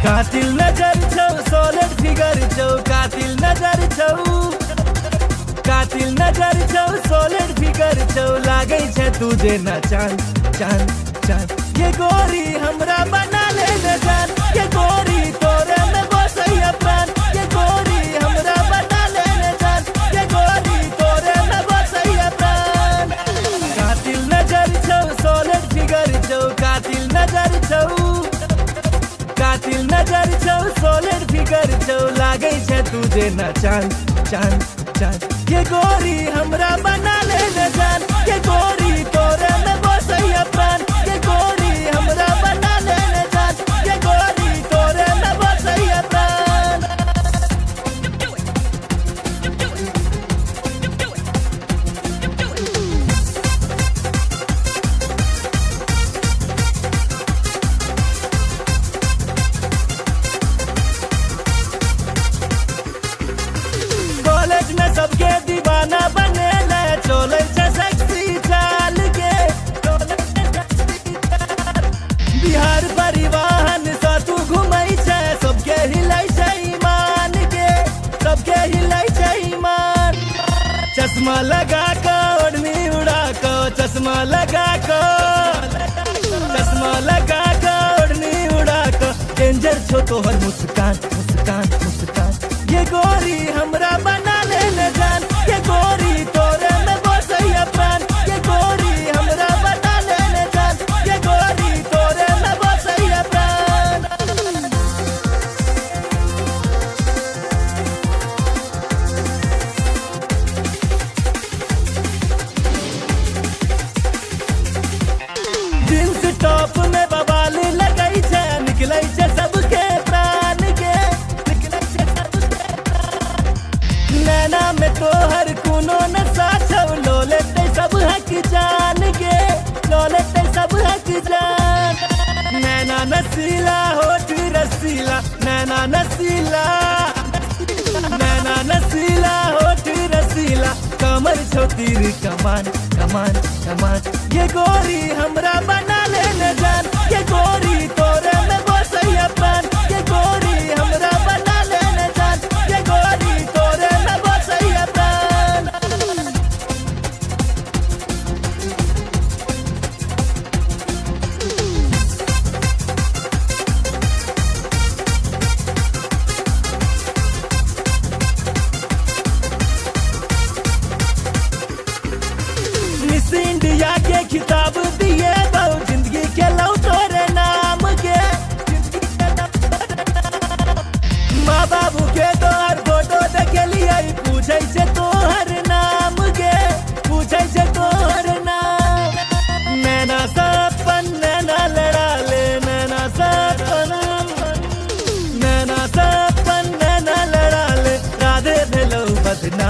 कातिल नजर छौ सोलर फिगर छौ, कातिल नजर छौ, कातिल नजर छौ सोलर फिगर छौ। लागे छे तुझे न चांद चांद चांद। ये गोरी हमरा बना ले न जान, ये गोरी तोरे में बसैया प्राण। ये गोरी हमरा बना ले न जान, ये गोरी तोरे में बसैया प्राण। कातिल नजर छौ सोलर फिगर छौ, कातिल नजर छौ, कातिल नजर छौ सोलर फिगर छौ। लागे छे तुझे न चांद चांद चांद। ये गोरी हमरा बना ले न जान, ये गोरी तोरे में बसैया प्राण। ये गोरी हमरा बना ले न जान, ये गोरी तोरे में बसैया प्राण। सबके दीवाना बने ले, चोले छे सेक्सी चाल के, बिहार परिवहन से तू घुमई छे। सबके हिलाई छे ईमान के, सबके हिलाई छे ईमान। चश्मा लगा के ओढ़नी उड़ा के, चश्मा लगा के, चश्मा लगा के ओढ़नी उड़ा के। डेंजर छो तोहर मुस्कान मुस्कान मुस्कान। ये गोरी हमरा बना ले न जान, ये गोरी तोरे में बसैया प्राण। ये गोरी हमरा बना ले न जान, ये गोरी तोरे में बसैया प्राण। जींस टॉप में बवाल लगई छे, निकलै छे सबके प्राण के, निकलै छे सबके प्राण। नैना में तोहर कोनो नशा छौ, लो लेते सब हक जान के, लो लेते सब हक जान। नैना नसीला होठ रसीला, नैना नसीला, नैना नसीला होठ रसीला। कमर छो तीर कमान कमान कमान। ये गोरी हमरा बना ले न जान, ये गोरी तोरे में बसैया प्राण। ये गोरी हमरा बना ले न जान, ये गोरी तोरे में बसैया प्राण।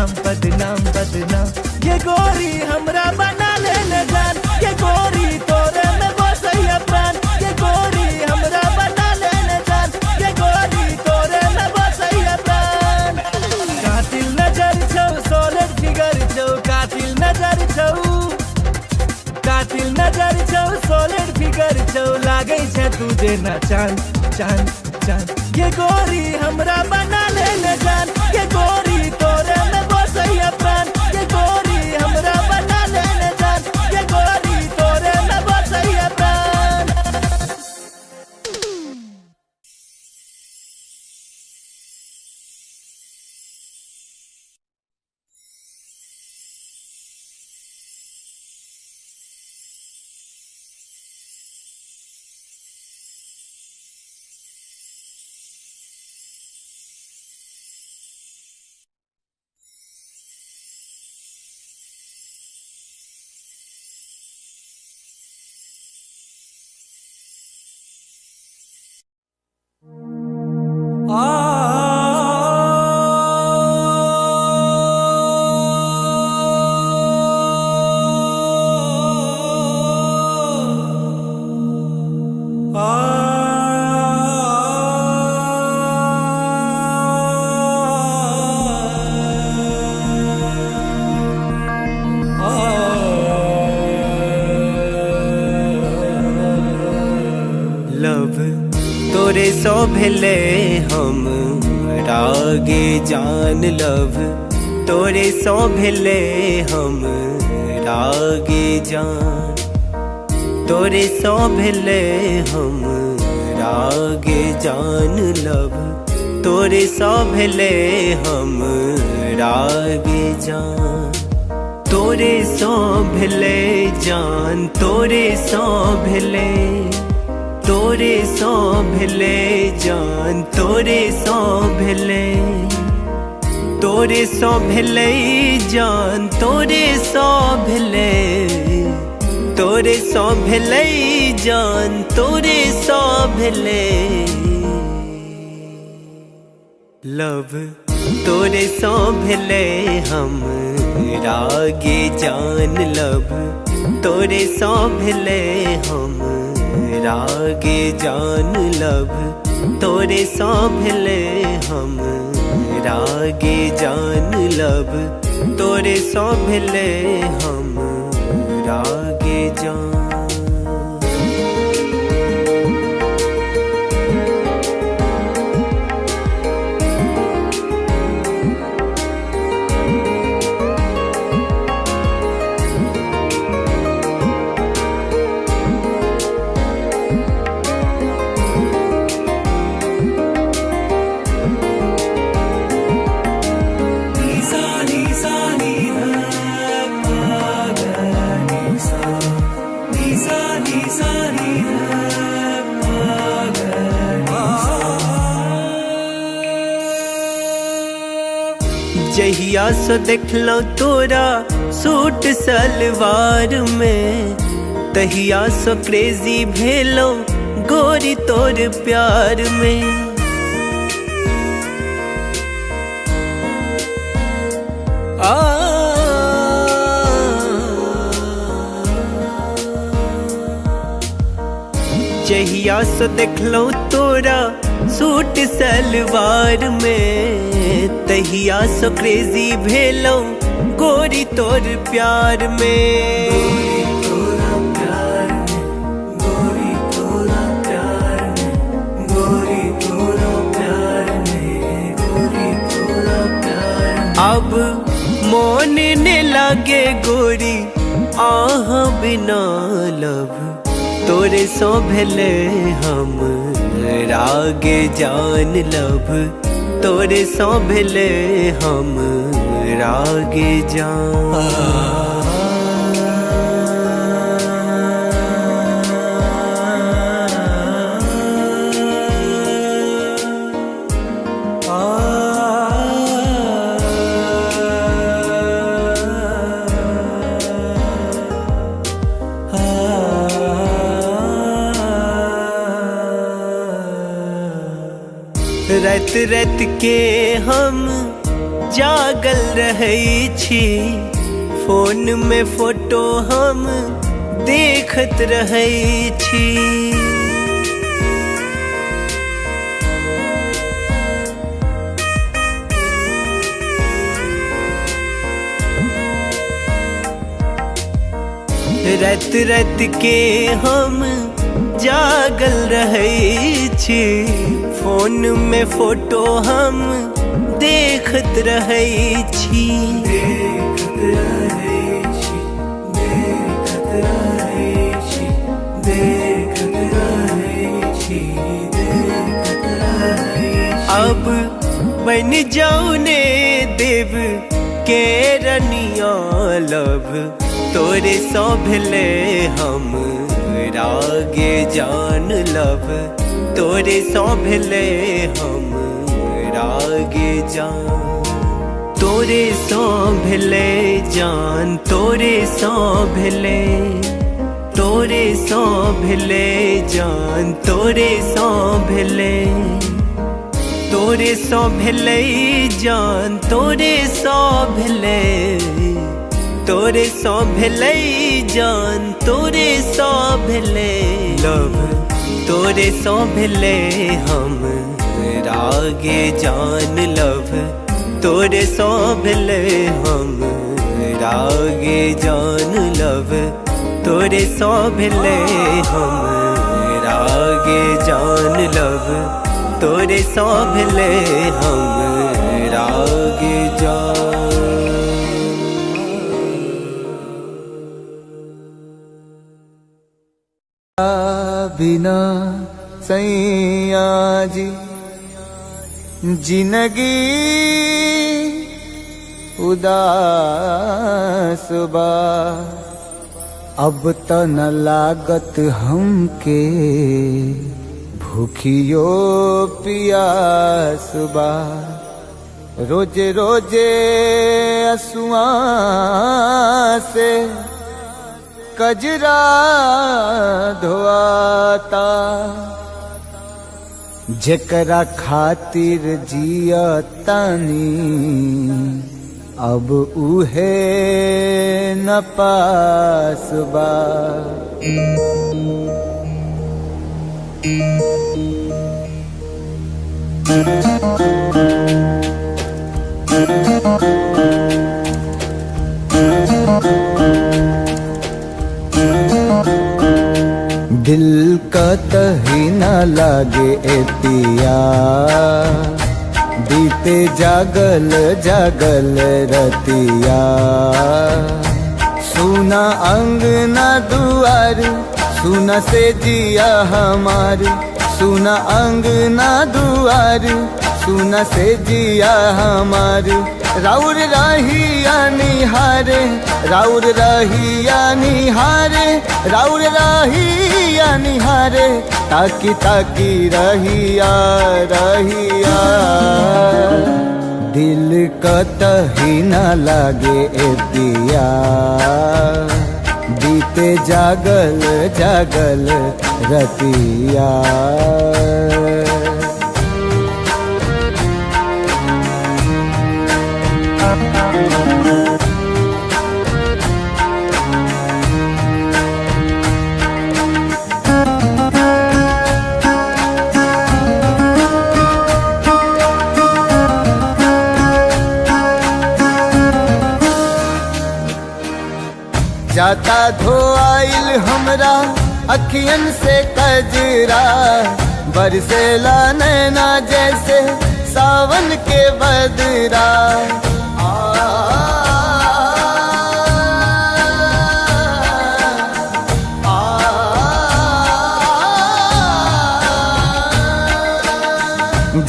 बदनाम बदनाम बदनाम। ये गोरी हमरा बना ले न जान, ये गोरी तोरे में बसैया प्राण। ये गोरी हमरा बना ले न जान, ये गोरी तोरे में बसैया प्राण। कातिल नजर छौ, सॉलिड फिगर छौ, कातिल नजर छौ, कातिल नजर छौ, सॉलिड फिगर छौ, लागै छै तू जेना चांद चांद चांद। ये गोरी हमरा बना ले न जान, ये गोरी तोरे में बसैया प्राण। ये गोरी हमरा बना ले न जान, ये गोरी तोरे में बसैया प्राण। लव तोरे सो भेले हम रागे जान। लव तोरे सो भेले हम रागे जान। तोरे सो भेले हम रागे जान। लव तोरे सो भेले हम रागे जान। तोरे सो भेले जान, तोरे सो भेले, तोरे सो भेले जान, तोरे सो भेले, तोरे सो भेले जान, तोरे सो भेले, तोरे सो भेले जान, तोरे सो भेले। लव तोरे सो भेले हम रागे जान। लव तोरे सो भेले हम रागे जान। लव तोरे सो भेले हम रागे जान। लव तोरे सो भेले हम रागे जान। जहिया सो देखलो तोरा सूट सलवार में, तहिया सो क्रेजी भेलो गोरी तोर प्यार में। जहिया सो देखलो तोरा सूट सलवार में, तहिया सो क्रेजी भेलो गोरी तोर प्यार में। गोरी तोरा प्यार में, गोरी तोरा प्यार में, गोरी तोरा प्यार में, गोरी तोरा प्यार में। अब मोन ने लागे गोरी आह बिना। लव तोरे सो भेले हम रागे जान। लव तोरे सो भेले हम रागे जान। रात रात के हम जागल रहै छी, फोन में फोटो हम देखत रहै छी। रात रात के हम जागल रहै छी, फोन में फोटो हम देखत रहै छी। देखत रहै छी, देखत रहै छी, देखत रहै छी, देखत रहै छी। अब बन जाऊ ने देव के रनिया लब, तोरे सौ भेले हम रागे जान लब, तोरे सौ भेले हम रागे जान। तोरे सौ भेले जान, तोरे सौ भेले, तोरे सौ भेले जान, तोरे सौ भेले, तोरे सौ भेले जान, तोरे सौ भेले, तोरे सौ भेले जान, तोरे सौ भेले लब, तोरे सौ भेले हम रागे जान लब, तोरे सौ भेले हम रागे जान लब, तोरे सौ भेले हम रागे जान लब, तोरे सौ भेले हम रागे जान। बिना सैया जी जिंदगी उदास बा, अब त न लागत हमके भूखियो पियास बा। रोजे रोजे असुआ से कजरा धोआता, जेकरा खातिर जियतानी अब उहे न पास बा। दिल का तही न लागे ए पिया, बीते जागल जागल रतिया। सुना अंगना दुआर, सुना से जिया हमार, सुना अंगना दुआर, सुना से जिया हमार। राउर रहिया निहारे, राउर रहिया निहारे, राउर रहिया निहारे, ताकी ताकी रहिया रहिया। दिल कतही न लागे ए पिया, बीते जागल जागल रतिया। जाता धोआइल हमरा अखियन से कजरा, बरसेला नैना जैसे सावन के बदरा।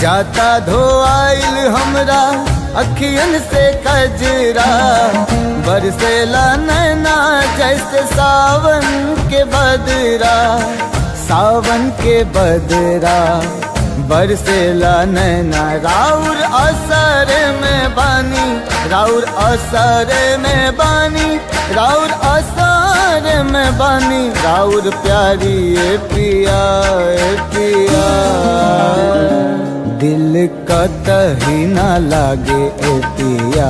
जाता धोआइल हमरा अखियन से कजरा, बरसेला नैना जैसे सावन के बदरा। सावन के बदरा बरसेला नैना, राउर असर में बानी, राउर असर में बानी, राउर असर में बानी। राउर प्यारी ए पिया ए पिया, दिल कतही ना लागे ए पिया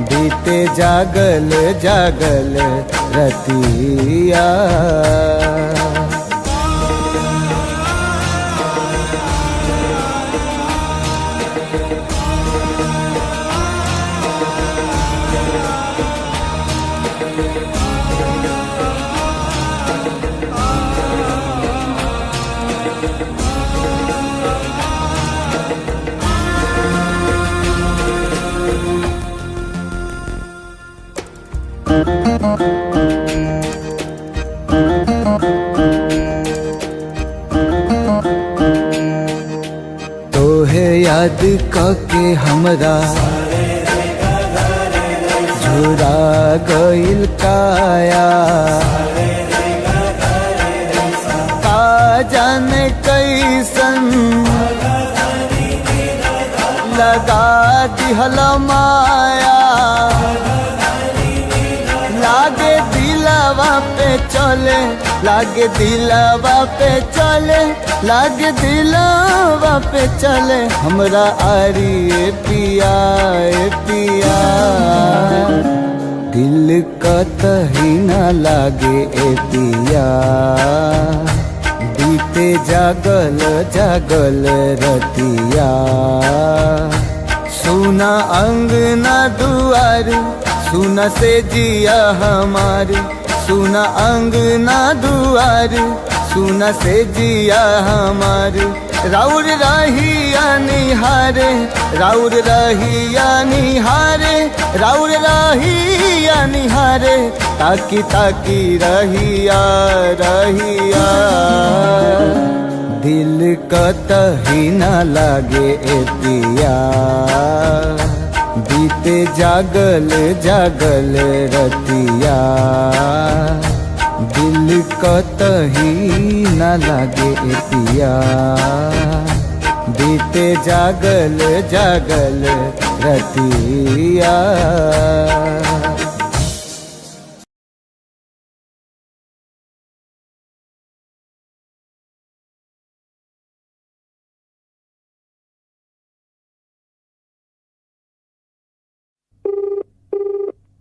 बीते जागल जागल रतिया तोहे याद कके हमरा झुरा गइल काया का जाने कैसन लगा दिहल माया लागे दिलवा पे चले लागे दिलवा पे चले लागे दिलवा पे चले हमरा आरी ए पिया दिल कतही ना लागे ए पिया बीते जागल जागल रतिया सुना अंगना दुआर सुना से जिया हमारी सुना अंगना दुआर सुना से जिया हमारी राउर रहिया निहारे राउर रहिया निहारे राउर रहिया निहारे ताकी ताकी रहिया रहिया दिल कतही ना लागे ए पिया बीते जागल जागल रतिया दिल कतही ना लागे ए पिया बीते जागल जागल रतिया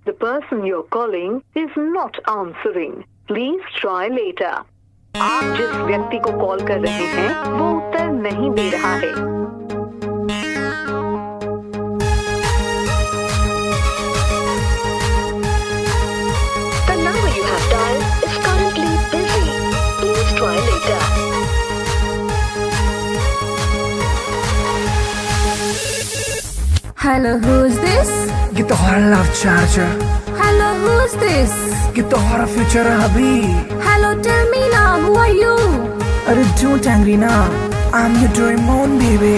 The person you're calling is not answering. Please try later. आप जिस व्यक्ति को कॉल कर रहे हैं वो उत्तर नहीं दे रहा है। The number you have dialed is currently busy. Please try later. Hello, who's this? ये तो हमारा love charger Hello, who's this? ये तो हमारा फ्यूचर अभी Hello, tell me now, who are you? अरे don't angry now I'm your Doraemon baby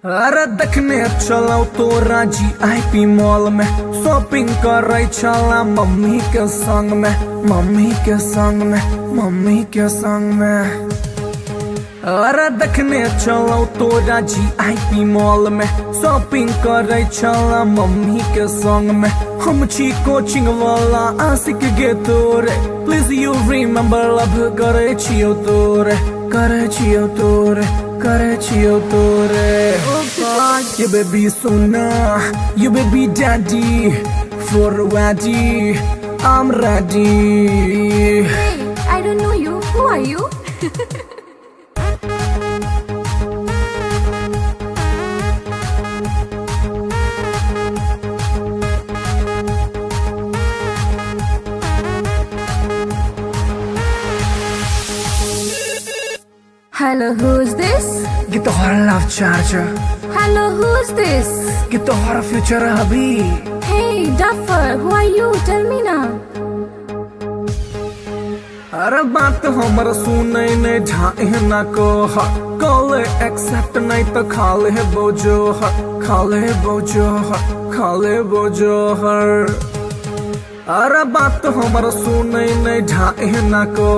अरे देखने चलो तो राजी आईपी मॉल में शॉपिंग कर रही चला मम्मी के संग में मम्मी के संग में मम्मी के संग में अरे देखने चलो तो राजी आईपी मॉल में शॉपिंग कर रही चला मम्मी के संग में हम छी कोचिंग वाला आशिक गे तोरे प्लीज यू रिमेम्बर लव करे छियो तोरे करे छियो तोरे करे छियो तोरे ये बेबी सोना ये बेबी डैडी फॉर वाडी I'm ready Hey, I don't know you. Who are you? Hello, who's this? ये तो हमारा love charger Hello, who's this? ये तो हमारा फ्यूचर अभी Hey, Duffer, who are you? Tell me now. अरे बात हमर सुने ने ढाए ना को कॉल एक्सेप्ट नहीं तो खाले बोझो खाले बोझो खाले बोझो हर अरे बात हमर सुने ने ढाए ना को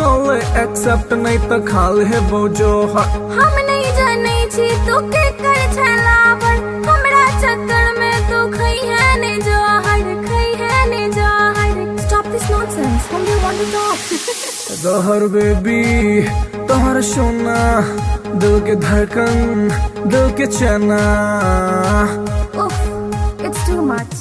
कॉल एक्सेप्ट नहीं तो खाले बोझो हम नहीं जाने छी तू के कर छलावर हमरा चक्कर में तू खई है ने जोहर खई है ने जोहर Stop this nonsense. Whom do you want to talk? जहर बेबी तोहर सोना, दिल के धड़कन, दिल के चना। Oof, it's too much.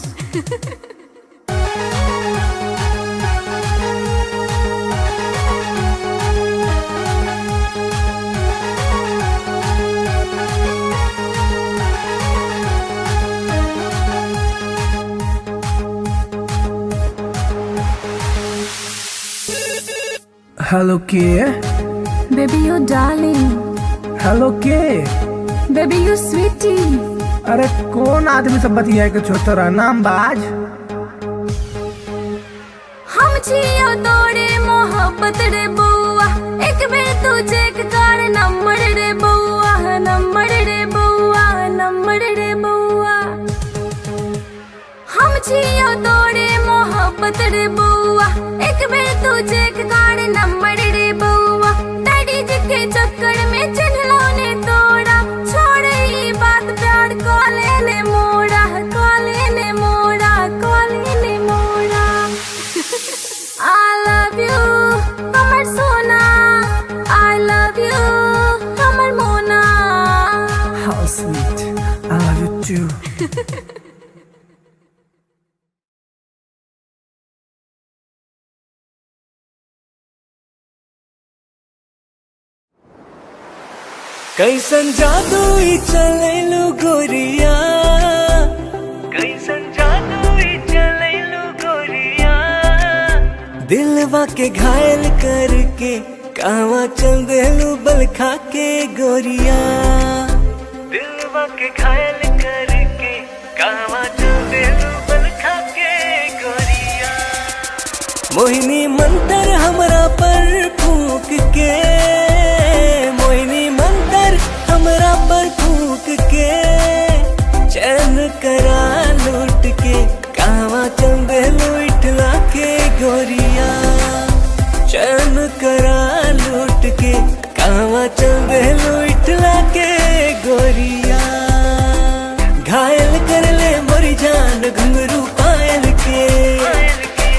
Hello के, Baby, you darling. हेलो के। Baby, you sweetie. अरे कौन आदमी सब बतिया के छोतरा नाम बाज। हम छियो तोड़े मोहब्बत रे बउआ, एक बेर तू चेक कर नंबर रे बउआ, नंबर रे बउआ, नंबर रे बउआ। हम छियो तोड़े मोहब्बत रे बउआ, एक बेर तू चेक कर नंबर रे बउआ। डैडी जी के चक्कर में चिन्हलो ने तोड़ा, छोड़ ई बात प्यार कॉले ने मोड़ा, कॉले ने मोड़ा, कॉले ने मोड़ा। I love you, हमर सोना। I love you, हमर मोना। How sweet, I love you too. कैसन जादू ही चलेलू गोरिया, कैसन जादू ही चलेलू गोरिया। दिलवा के घायल करके कहवा चल देलू बल खा के गोरिया। दिलवा के घायल करके कहवा चल देलू बल खा के गोरिया। मोहिनी मंतर हमरा पर फूक के, मोहिनी मंतर हमरा पर फूक के। चैन करा लूट के कहवा चल देलू इठला के गोरिया। चैन करा लूट के कहवा चल देलू इठला के गोरिया। घायल कर ले मोरी जान घुंघरू पायल के,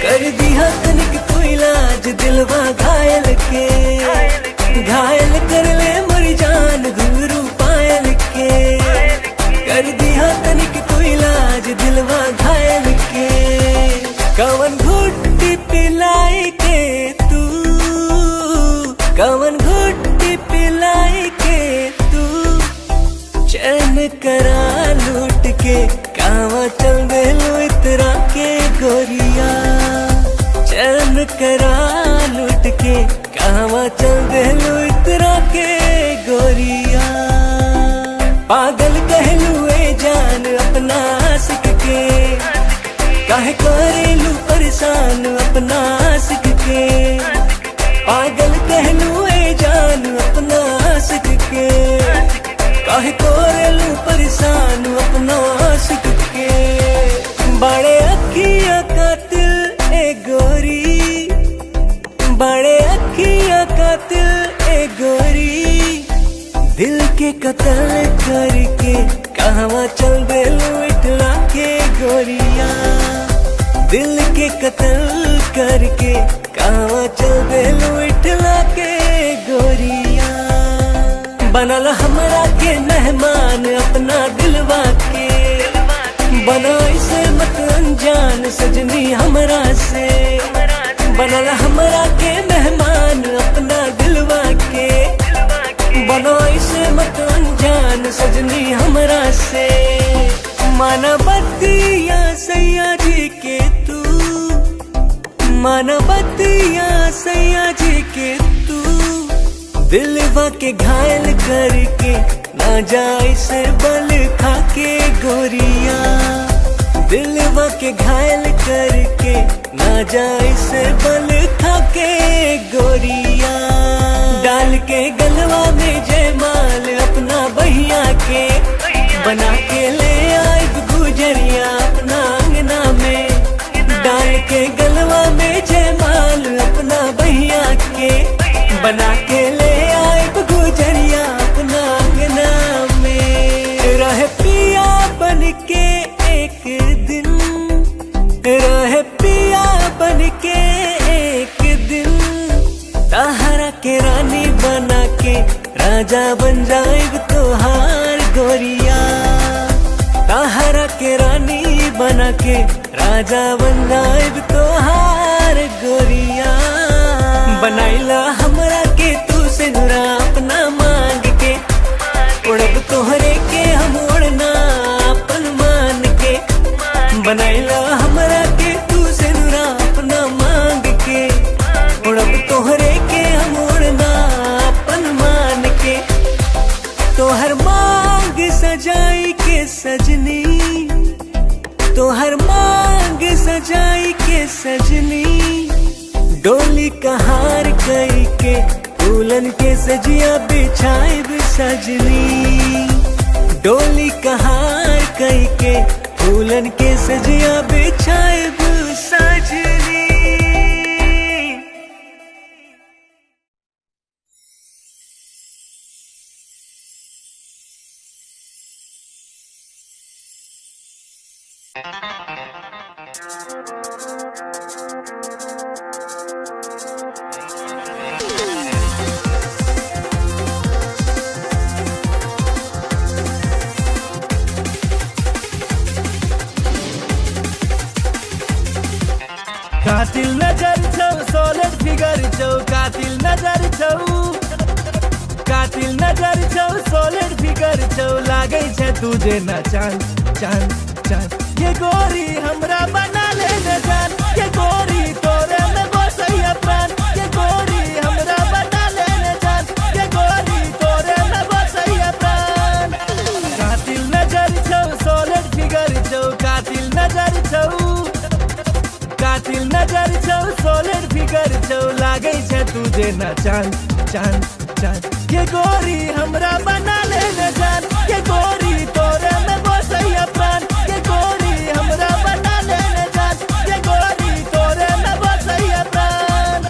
कर दिया तनिक तू इलाज दिलवा घायल के। घायल कर ले मोरी जान घुंघरू पायल के, कर दिया तनिक तू इलाज दिलवा घायल के। कवन घुट्टी पिलाई के तू, कवन घुट्टी पिलाई के तू। चैन करा लूट के कहवा चल देलू इतरा के गोरिया। चैन करा लूट के कहवा चल देलू इतरा के गोरिया। पागल कहलू ए जान अपना आशिक के, काहे करेलू परेशान अपना आशिक के। पागल कहलू ए जान अपना आशिक के, काहे करेलू परेशान अपना आशिक के। बड़े अखिया कातिल ए गोरी, बड़े अखिया कातिल ए गोरी। दिल के कत्ल करके कहवा चल देलू इठला के गोरिया। दिल के कत्ल करके कहवा चल देलू इठला के गोरिया। बनल हमरा के मेहमान अपना दिलवा के, बना इसे मत अनजान सजनी हमरा से। बनल हमरा के मेहमान अपना दिलवा के, बना इसे मत अनजान सजनी हमरा से। मानवतिया सैया जी के तू, मानवतिया सैया जी के तू। दिलवा के घायल करके ना जाए से बल खा के गोरिया। दिलवा के घायल करके ना जाए से बल खा के गोरिया। डाल के गलवा में जयमाल अपना बहिया के, बना के ले आए गुजरिया अपना अंगना में। डाल के गलवा में जयमाल अपना बहिया के, बना के ले आए गुजरिया अपना अंगना में। रह पिया बन के एक दिन, रह पिया बन के एक दिन। राजा बन जाएब तोहार गोरिया, ताहरा के रानी बना के राजा बन जाएब तोहार गोरिया। बनाइला हमरा के तू से नुरा अपना मांग के, उड़ब तोहरे के हम उड़ना अपन मान के। बनाइला हमरा के तू से नुरा अपना मांग के, उड़ब तोहरे के हम उड़ना अपन मान के। तोहर मांग सजाई के सजनी, तोहर मांग सजाई के सजनी, डोली कहार कई के फूलन के सजिया बिछाइब सजनी। डोली कहार कई के फूलन के सजिया बिछाइब सजनी। कातिल नजर छौ सॉलिड फिगर छौ, कातिल नजर छौ, कातिल नजर छौ सॉलिड फिगर छौ, लागे छै तुझे न चांद चांद चांद। ये गोरी हमरा बना ले न जान, ये गोरी तोरे में बसैया प्राण। ये गोरी हमरा बना ले न जान, ये गोरी तोरे में बसैया प्राण। कातिल नजर छौ सॉलिड फिगर छौ, कातिल नजर छौ, कातिल नजर छौ सॉलिड फिगर छौ, लागे छै तुझे न चांद चांद चांद। ये गोरी हमरा बना ले न जान, ये गोरी तोरे में बसैया प्राण। ये गोरी हमरा बना ले न जान, ये गोरी तोरे में बसैया प्राण।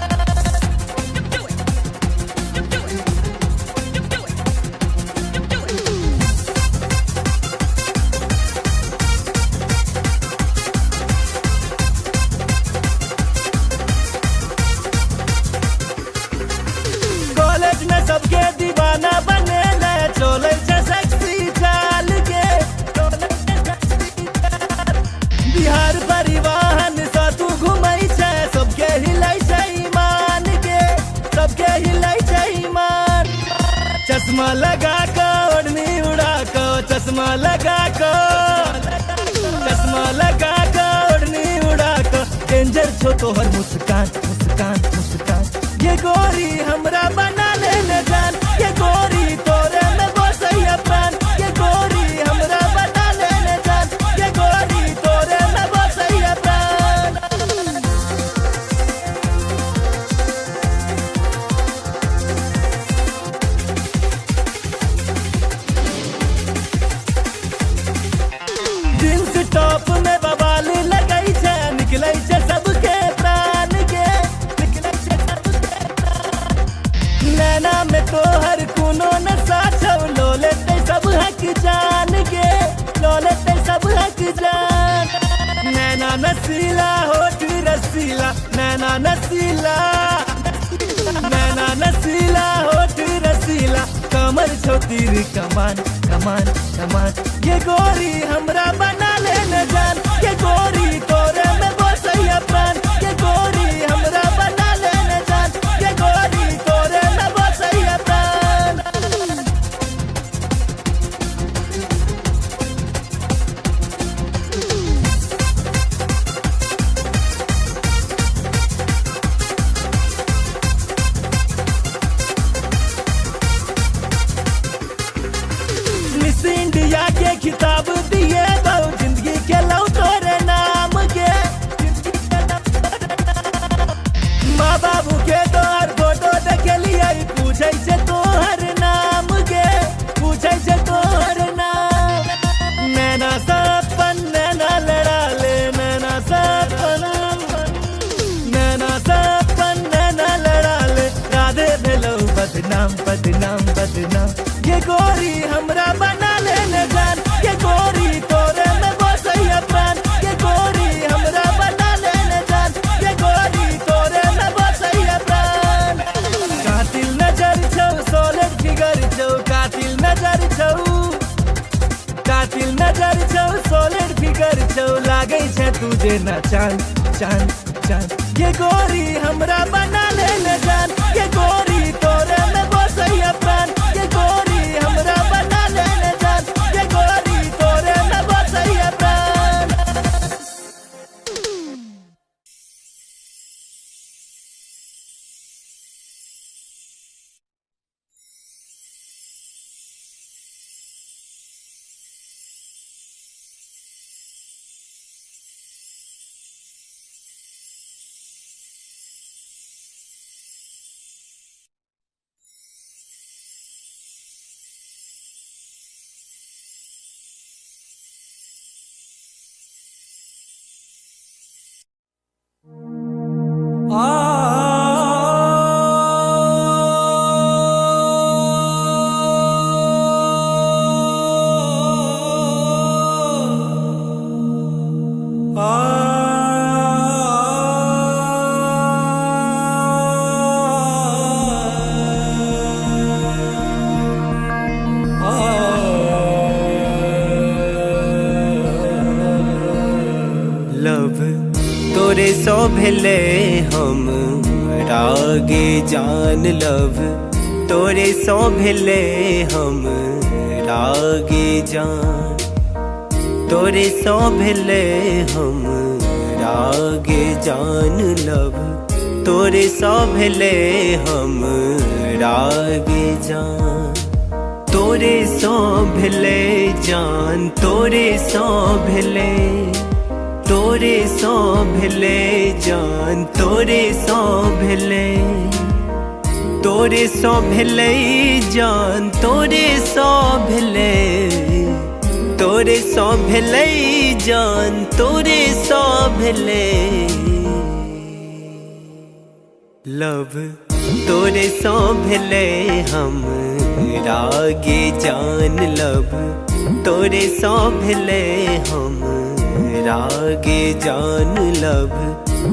कॉलेज में सबके दीवाना बने ले, चले छै सेक्सी चाल के। बिहार परिवहन सा तू घुमै छै, सबके हिलै छै ईमान के, सबके हिलै छै ईमान। चश्मा लगा के ओढ़नी उड़ा के, चश्मा लगा के, चश्मा लगा के ओढ़नी उड़ा के, डेंजर छो तोहर मुस्कान मुस्कान मुस्कान। ये गोरी हमरा बना ले न जान, ये गोरी तोरे में बसैया प्राण। ये गोरी हमरा बना ले न जान, ये गोरी तोरे में बसैया प्राण। जींस टॉप में बवाल लगै छै, निकलै छै सबके प्राण के, निकलै छै सबके प्राण। नैना में तोहर कोनो नशा छौ, लो लेतै सब हक जान के, लो लेतै सब हक जान। नैना नसीला होठ रसीला, नैना नसीला, नैना नसीला होठ रसीला, कमर छौ तीर कमान कमान कमान। ये गोरी हमरा बना ले न जान, ये गोरी तोरे में बसैया प्राण। ये गोरी हमरा बना ले न जान, ये गोरी तोरे में बसैया प्राण। मिस इंडिया के खिताब दिए बहु, जिंदगी के लौ तोरे नाम के, माँ बाबू के तोहर फोटो देखे लिए, पूछे से तोहर नाम के, पूछे से तोहर नाम। नैना सपन नैना लड़ा ले, नैना सपन, नैना सपन नैना लड़ा ले, राधे भेलौ बदनाम बदनाम बदनाम। ये गोरी हमरा बना ले न जान, ये गोरी तोरे में बसैया प्राण। ये गोरी हमरा बना ले न जान, ये गोरी तोरे में बसैया प्राण। कातिल नजर छौ सॉलिड फिगर छौ, नजर छौ सॉलिड फिगर छौ लागे छै तुझे ना चांद चांद चांद ये गोरी हमरा बना ले न जान ये गोरी तोरे में बसैया प्राण ये गोरी हमरा बना ले न जान ये गोरी तोरे में बसैया प्राण लव तोरे सो भेले हम रागे जान लव तोरे सो भेले हम रागे जान तोरे सो भेले हम रागे जान लव तोरे सो भेले हम रागे जान तोरे सो भेले जान तोरे सो भेले तोरे सो भेले जान तोरे सो भेले तोरे सो भेले जान तोरे सो भेले तोरे सो भेले जान तोरे सो भेले लव तोरे सो भेले हम रागे जान लव तोरे सो भेले हम रागे जान लव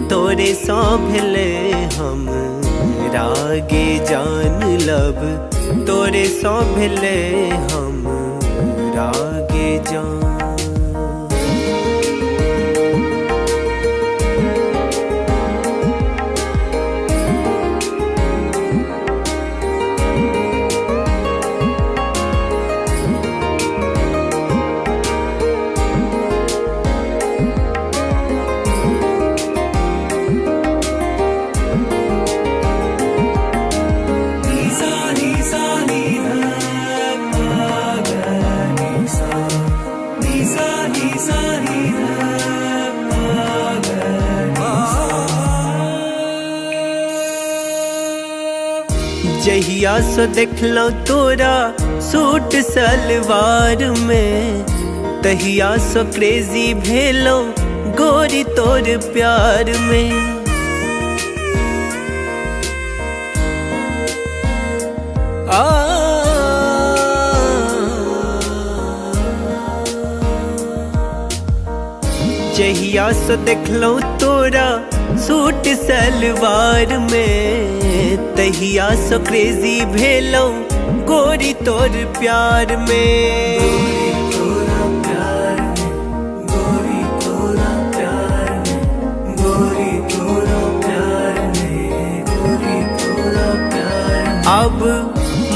तोरे सो भेले हम रागे जान लव तोरे सो भेले हम रागे जान जहिया सो देखलो तोरा सूट सलवार में तहिया सो क्रेजी भेलो गोरी तोर प्यार में जहिया सो देखलो तोरा सूट सलवार में तहिया सो क्रेजी भेलो गोरी तोर प्यार में गोरी तोरा प्यार में गोरी तोरा प्यार में गोरी तोरा प्यार में अब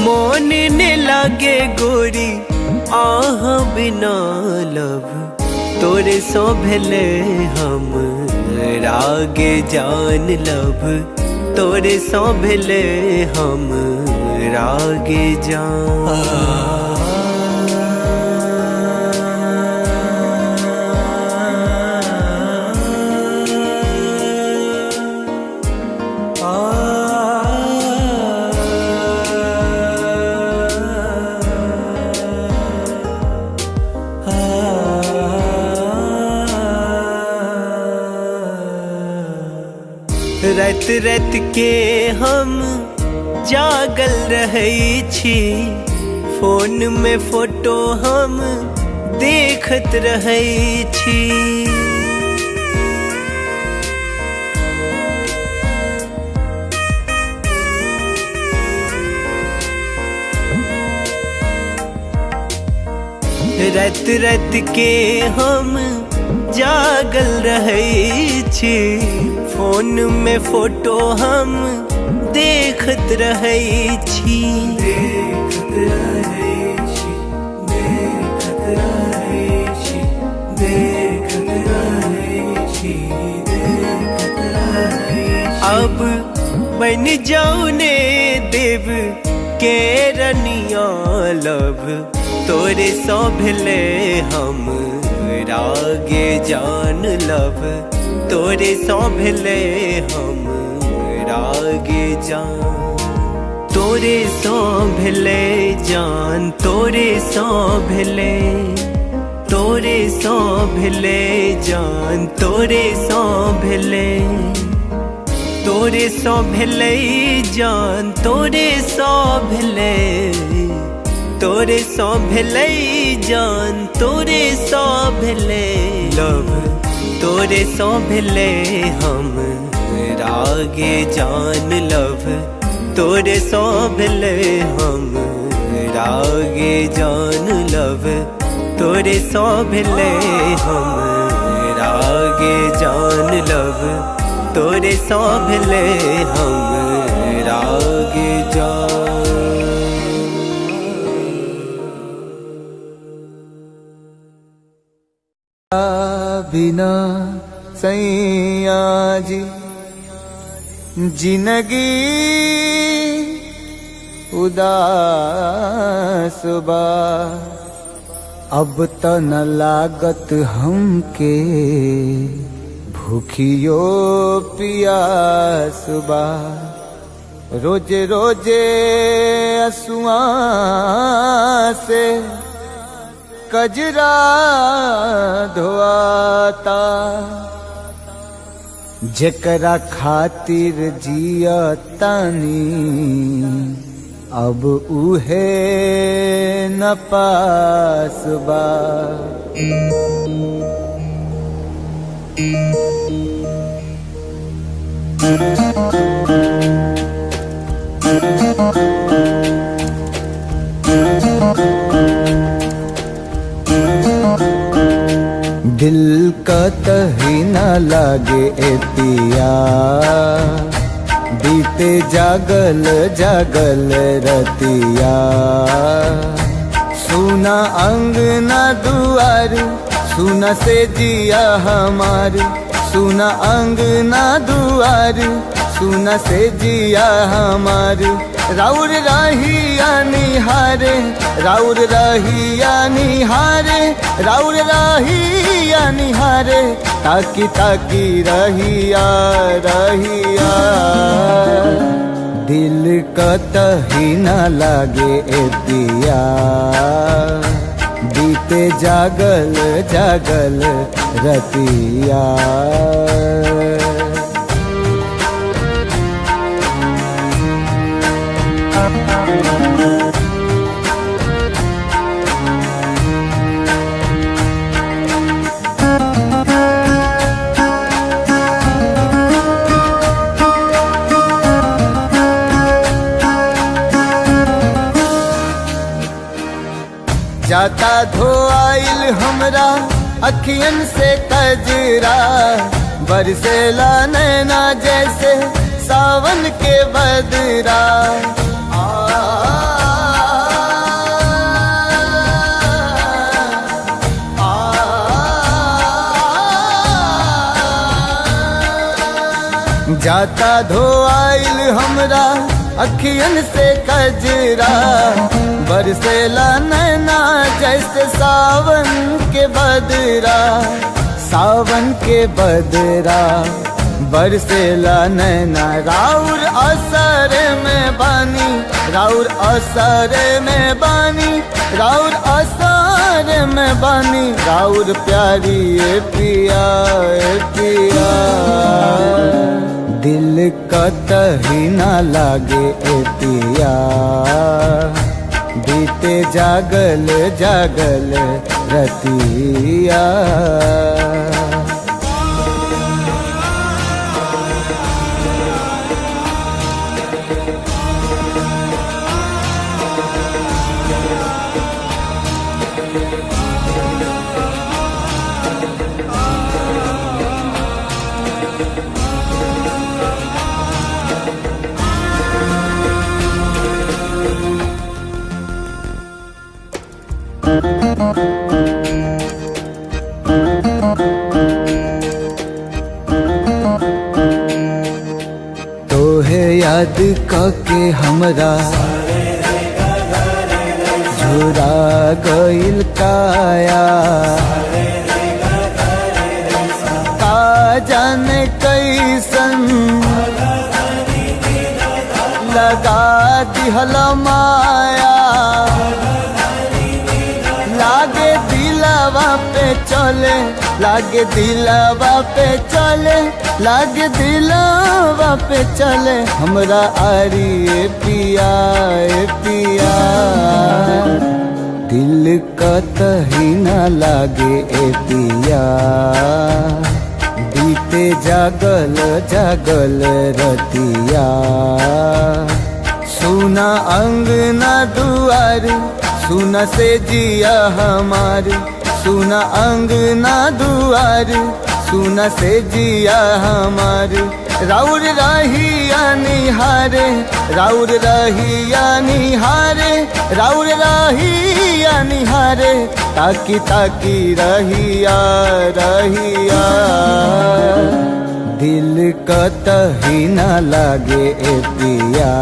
मोन ने लागे गोरी आह बिना लव तोरे सो भेले हम रागे जान लव तोरे सो भेले हम रागे जान रात रात के हम जागल रहै छी फोन में फोटो हम देखत रहै छी रात रात के हम जागल रहे छी, फोन में फोटो हम देखत रहे छी। देखत रहे छी, देखत रहे छी, देखत रहे छी, देखत रहे छी। अब बन जाऊ ने देव के रनिया लब, तोरे सो भेले हम रागे जान लब, तोरे सो भेले हम रागे जान, तोरे सो भेले जान, तोरे सो भेले, तोरे सो भेले जान, तोरे सो भेले, तोरे सो भेले जान, तोरे सो भेले, तोरे सो भेले जान, तोरे सो भेले लब, तोरे सो भेले हम रागे जान लब, तोरे सो भेले हम रागे जान लब, तोरे सो भेले हम रागे जान लब, तोरे सो भेले हम रागे जान। बिना सैया जी जिंदगी उदास बा, अब त न लागत हमके भूखियो पियास बा। रोजे रोजे असुआ से कजरा धोआता, जेकरा खातिर जिया तानी अब उहे न पास बा। दिल का तही न लागे ए पिया, बीते जागल जागल रतिया। सुना अंगना दुआर, सुना से जिया हमार, सुना अंगना दुआर, सुना से जिया हमार। राउर रहिया निहारे, राउर रहिया निहारे, राउर रहिया निहारे, ताकी ताकी रहिया रहिया। दिल कतही न लागे ए पिया, बीते जागल जागल रतिया। जाता धोआइल हमरा अखियन से कजरा, बरसेला नैना जैसे सावन के बदरा। जाता धोआइल हमरा अखियन से कजरा, बरसेला नैना जैसे सावन के बदरा। सावन के बदरा बरसेला नैना, राउर असर में बानी, राउर असर में बानी, राउर असर में बानी। राउर प्यारी ए पिया ए पिया, दिल कतही न लागे ए पिया, बीते जागल जागल रतिया। याद के हमरा झुरा गइल काया, का जाने कैसन लगा दिहल माया, लागे दिलवा पे चले, लागे दिलवा पे चले, लागे दिलवा पे चले हमरा आरी ए पिया ए पिया। दिल कतही न लागे ए पिया, बीते जागल जागल रतिया। सुना अंगना दुआर, सुना से जिया हमार, सुना अंगना दुआर, सुना से जिया हमार। राउर रहिया निहारे, राउर रहिया निहारे, राउर रहिया निहारे, ताकी ताकी रहिया रहिया। दिल कतही न लागे ए पिया,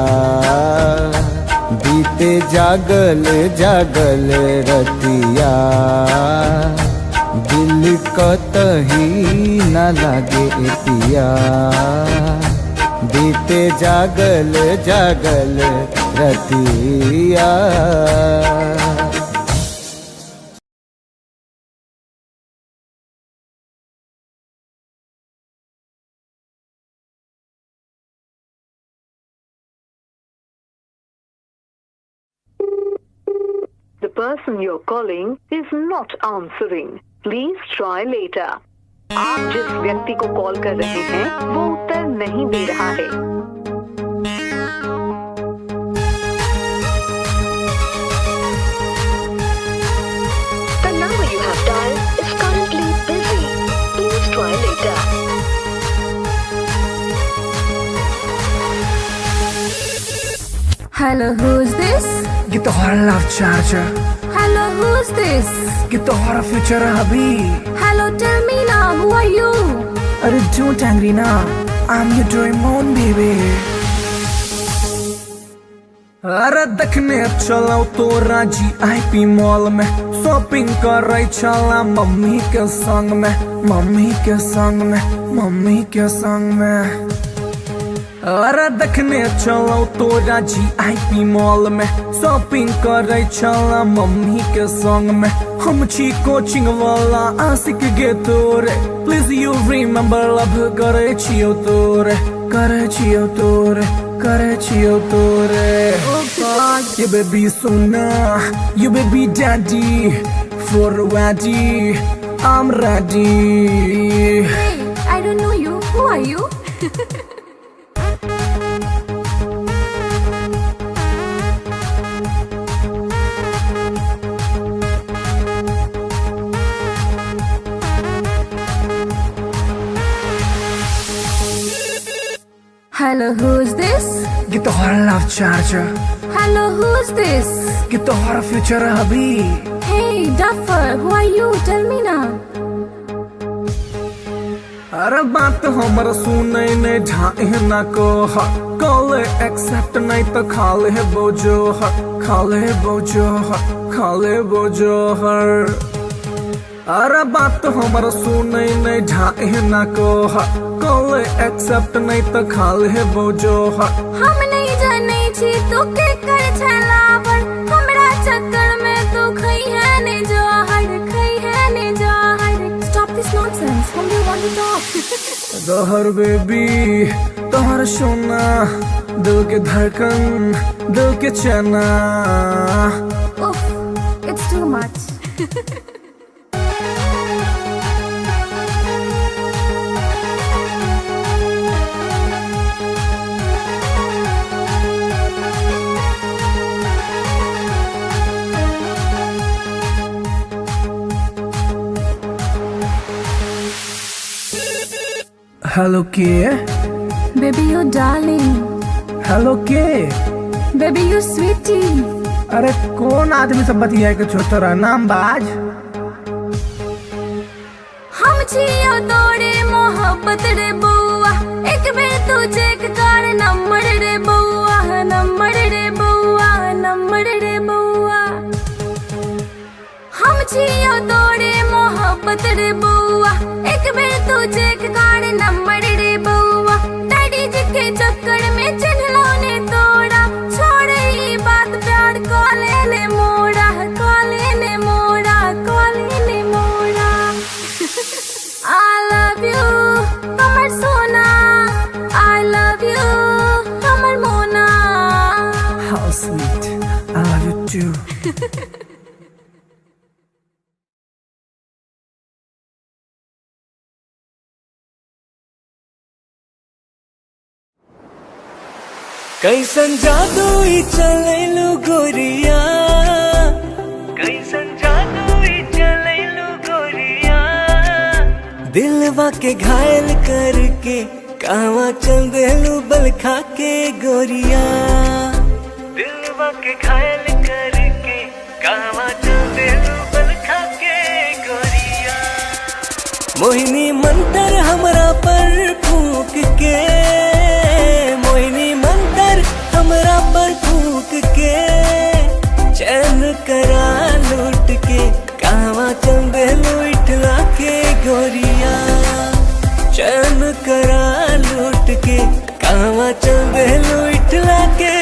बीते जागल जागल रतिया। दिल कतही न लागे ए पिया, बीते जागल जागल रतिया। The person you're calling is not answering. Please try later. आप जिस व्यक्ति को कॉल कर रहे हैं वो उत्तर नहीं दे रहा है। The number you have dialed is currently busy. Please try later. Hello, who's this? ये तो हमारा love charger, Hello, who's this? ये तो हमारा फ्यूचर है अभी। Hello, tell me now, who are you? अरे don't angry ना, I'm your Doraemon baby। अरे देखने चलो तो राजी IP मॉल में, शॉपिंग कर रही चला मम्मी के संग में, मम्मी के संग में, मम्मी के संग में। अरे देखने चलो तो राजी IP मॉल में, शॉपिंग कर रही चला मम्मी के संग में। हम छी कोचिंग वाला आशिक गे तोरे, प्लीज यू रिमेम्बर लव करे छियो तोरे, करे छियो तोरे, करे छियो तोरे। ये baby Sona, you baby daddy, for ready, I'm ready। Hey, I don't know you. Who are you? Hello, who's this? ये तो हमारा love charger, Hello, who's this? ये तो हमारा फ्यूचर है अभी। Hey, Duffer, who are you? Tell me now. अरे बात हमर सुने ने ढाई न को, कॉल एक्सेप्ट नहीं तो खाले बोझो, खाले बोझो, खाले बोझो हर। अरे बात हमर सुने ने ढाई न को, कॉल एक्सेप्ट नहीं तो खाले बोझो हर। हम नहीं जाने छी तो के कर छलावर, हमरा चक्कर में तो खई है ने जहर, खई है ने जहर। Stop this nonsense. Whom do you want to talk? Dahar baby तोहर सोना, दिल के धड़कन, दिल के चना। Oof, it's too much. Hello के, Baby, you darling. हेलो के। Baby, you sweetie. अरे कौन आदमी सब बतिया के छोटरा नाम बाज। हम छियो तोरे मोहब्बत रे बउआ, एक बेर तू तू चेक कर नंबर रे बउआ, नंबर रे बउआ, नंबर रे बउआ। हम छियो तोरे मोहब्बत रे बउआ, एक बेर तू चेक कर नंबर रे बउआ। डैडी जी के चक्कर में चिन्हलो ने तोड़ा, छोड़ ई बात प्यार कॉले ने मोड़ा, कॉले ने मोड़ा, कॉले ने मोड़ा। I love you, कमर सोना। I love you, कमर मोना। How sweet, I love you too. कैसन जादू ई चलैलु गोरिया, कैसन जादू ई चलैलु गोरिया। दिलवा के घायल करके कहवा चल देलू बल खा के गोरिया। दिलवा के घायल करके कहवा चल देलू बल खा के गोरिया। मोहिनी मंतर हमरा पर फूक के, मोहिनी मंतर हमरा पर फूक के। चैन करा लूट के कहवा चल देलू इठला के गोरिया। चैन करा लूट के कहवा चल देलू इठला के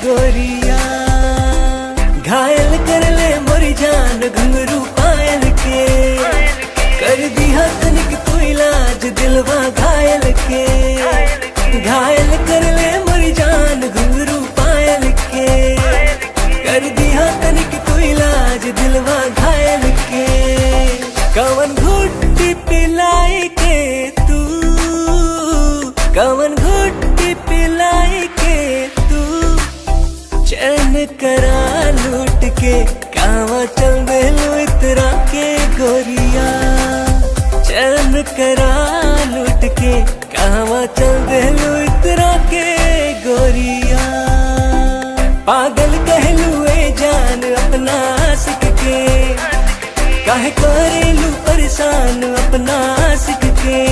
गोरिया। घायल कर ले मोरी जान घुंघरू पायल के, कर दिया तनिक तू इलाज दिलवा घायल के। घायल कर ले मोरी जान घुंघरू पायल के, कर दिया तनिक तू इलाज दिलवा घायल के। कवन घुट्टी पिलाई के तू, कवन घुट्टी पिलाई के तू। चैन करा लूट के कहवा चल देलू इतरा के गोरिया। चैन करा लूट के कहवा चल देलू इतरा के गोरिया। पागल कहलू ए जान अपना आशिक के, काहे करेलू परेशान अपना आशिक के।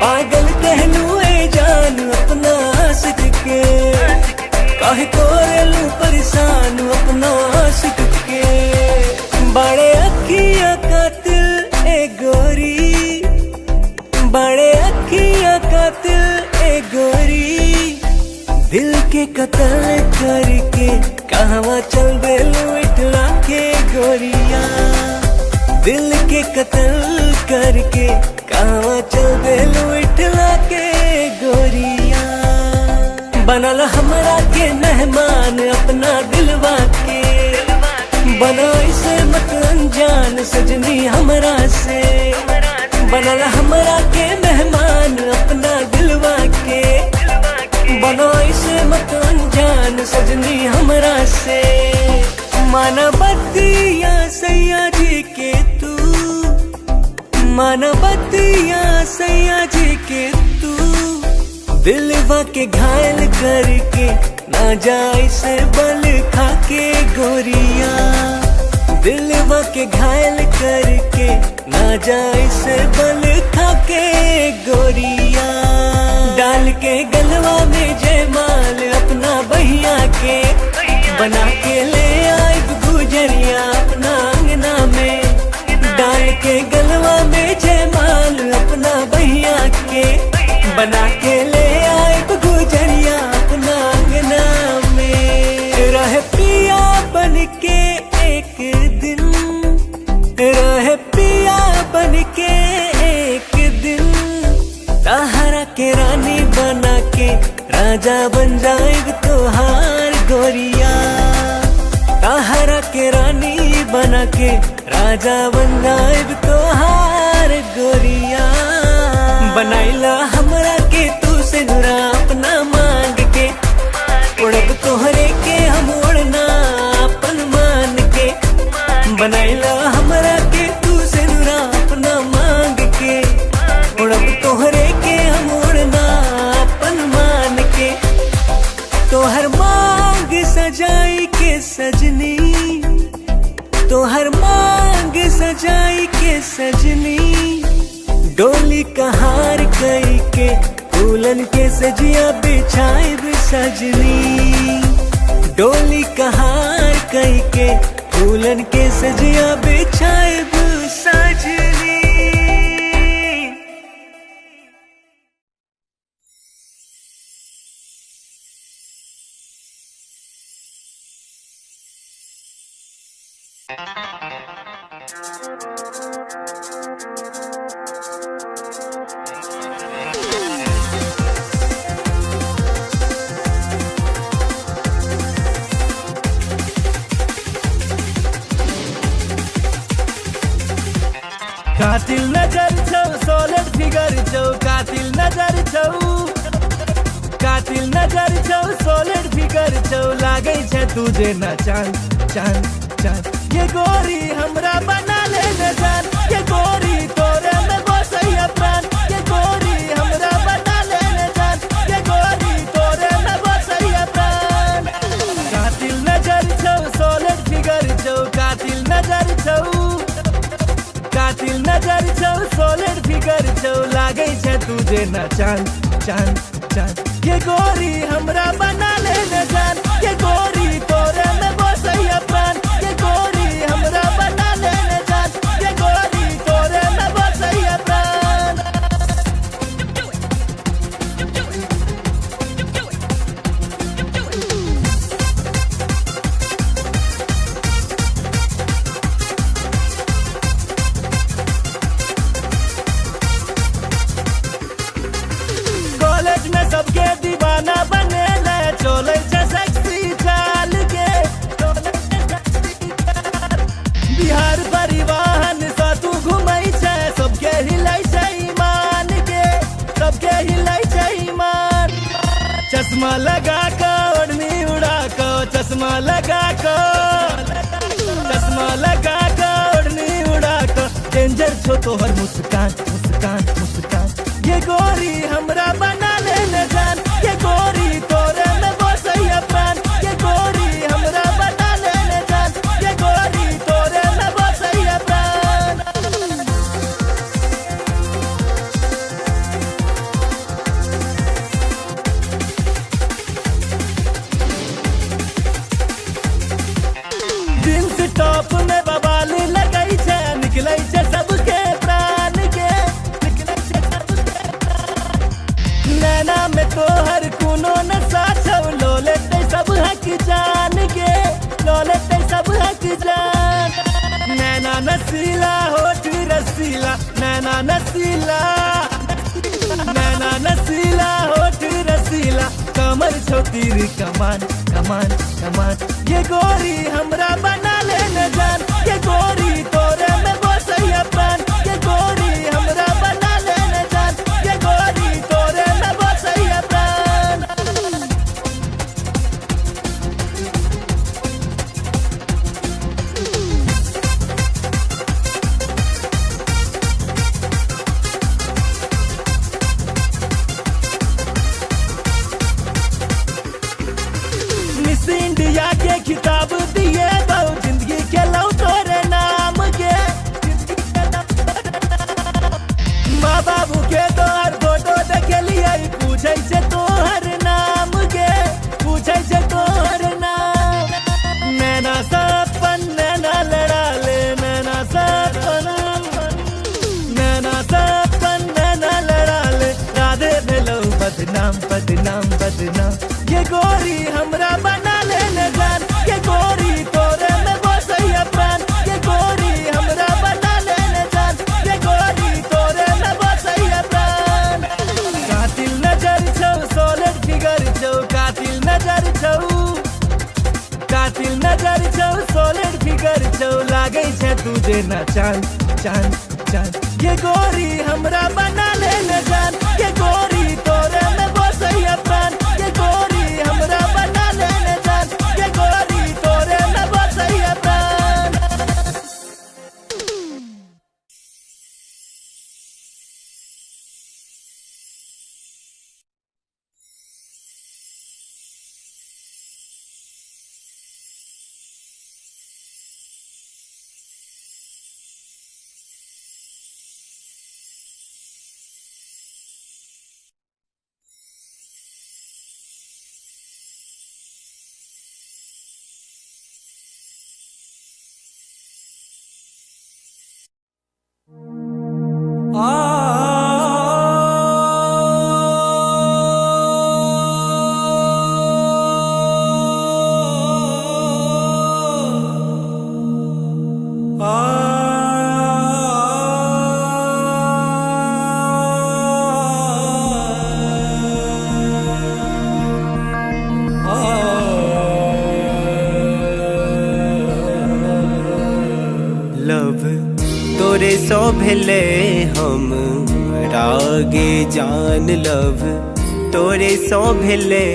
पागल कहलू ए जान अपना आशिक के, काहे करेलू परेशान अपना आशिक के। बड़े अखियां कातिल ए गोरी, बड़े अखियां कातिल ए गोरी। दिल के कत्ल करके कहवा चल देलू इठला के गोरिया। दिल के कत्ल करके कहवा चल देलू इठला के गोरिया। बनल हमरा के मेहमान अपना दिलवा के, बना इसे मत अनजान सजनी हमरा से। बनल हमरा के मेहमान अपना दिलवा के, बना इसे मत अनजान सजनी हमरा से। माना बतिया सैया जी के तू, माना बतिया सैया जी के तू। दिलवा के घायल करके ना जाए से बल खा के गोरिया। दिलवा के घायल करके ना जाए से बल खा के गोरिया। डाल के गलवा में जयमाल अपना बहिया के, बना के ले आए गुजरिया अपना अंगना में। डाल के गलवा में जयमाल अपना बहिया के, बना के ले आए गुजरिया अपना अंगना में। रह पिया बन के एक दिन, रह पिया बन के एक दिन। ताहरा के रानी बना के राजा बन जाएग तोहार गोरिया। ताहरा के रानी बना के राजा बन जाएग तोहार गोरिया। बनाइला हमरा के तू से नुरा अपना मांग के, उड़ब तोहरे के हम उड़ना अपन मान के। बनाइला हमरा के तू से नुरा अपना मांग के, उड़ब तोहरे के हम उड़ना अपन मान के। तोहर मांग सजाई के सजनी, तोहर मांग सजाई के सजनी। डोली कहार कई के तू फूलन के सजिया बिछाए सजनी डोली कहार कई के फूलन के सजिया बिछाए सजनी। कातिल नजर छौ सोलिड फिगर छौ कातिल नजर छौ कातिल नजर छौ सोलिड फिगर छौ लागै छै तुझे न चांद चांद चांद ये गोरी हमरा बना ले न जान ये गोरी तोरे में बसैया प्राण ये गोरी हमरा बना ले न जान ये गोरी तोरे में बसैया प्राण। कातिल नजर छौ सोलिड फिगर छौ कातिल नजर छौ कातिल नजर छौ सोलिड फिगर छौ लागै छै तुझे न चांद चांद चांद ये गोरी हमरा बना ले न जान ये गोरी तोरे में बसैया प्राण ये गोरी हमरा बना ले न जान ये गोरी तोरे में बसैया प्राण। कॉलेज में सबके दीवाना बने ले चले छै सेक्सी चाल के बिहार परिवहन सा तू घुमै छै सबके हिलै छै ईमान के सबके हिलै छै ईमान। चश्मा लगा के ओढ़नी उड़ा के चश्मा लगा के चश्मा लगा के ओढ़नी उड़ा के डेंजर छो तोहर मुस्कान मुस्कान मुस्कान ये गोरी हमरा बना ले न जान ये गोरी तोरे में बसैया प्राण ये गोरी हमरा बना ले न जान ये गोरी तोरे में बसैया प्राण। जींस टॉप में बवाल लगै छै निकलै छै सबके प्राण के निकलै छै सबके प्राण। नैना में तोहर कोनो नशा छौ लो लेतै सब हक जान के लो लेतै सब हक जान। नैना नसीला होठ रसीला नैना नसीला नैना नसीला होठ रसीला कमर छौ तीर कमान कमान कमान ये गोरी हमरा बना ले न जान ये गोरी तोरे में बसैया प्राण ये गोरी हमरा बना ले न जान ये गोरी तोरे में बसैया प्राण। मिस इंडिया के खिताब दिए बहु जिंदगी के लौ तोरे नाम के माँ बाबू के तोहर फोटो देखलिए पूछे छै तोहर नाम के पूछे छै तोहर नाम। नैना सपन नैना लड़ा ले नैना सपन नैना सपन नैना लड़ा ले राधे भेलौ बदनाम बदनाम बदनाम ये गोरी हमरा बना ले न जान ये गोरी तोरे में बसैया प्राण ये गोरी हमरा बना ले न जान ये गोरी तोरे में बसैया प्राण। कातिल नजर छौ सोलिड फिगर छौ कातिल नजर छौ कातिल नजर छौ सोलिड फिगर छौ लागै छै तुझे न चांद चांद चांद ये गोरी हमरा बना ले न जान ये गोरी तोरे में बसैया प्राण ये गोरी हमरा बना ले न जान ये गोरी तोरे में बसैया प्राण। सो भेले हम रागे जान लव, तोरे सो भेले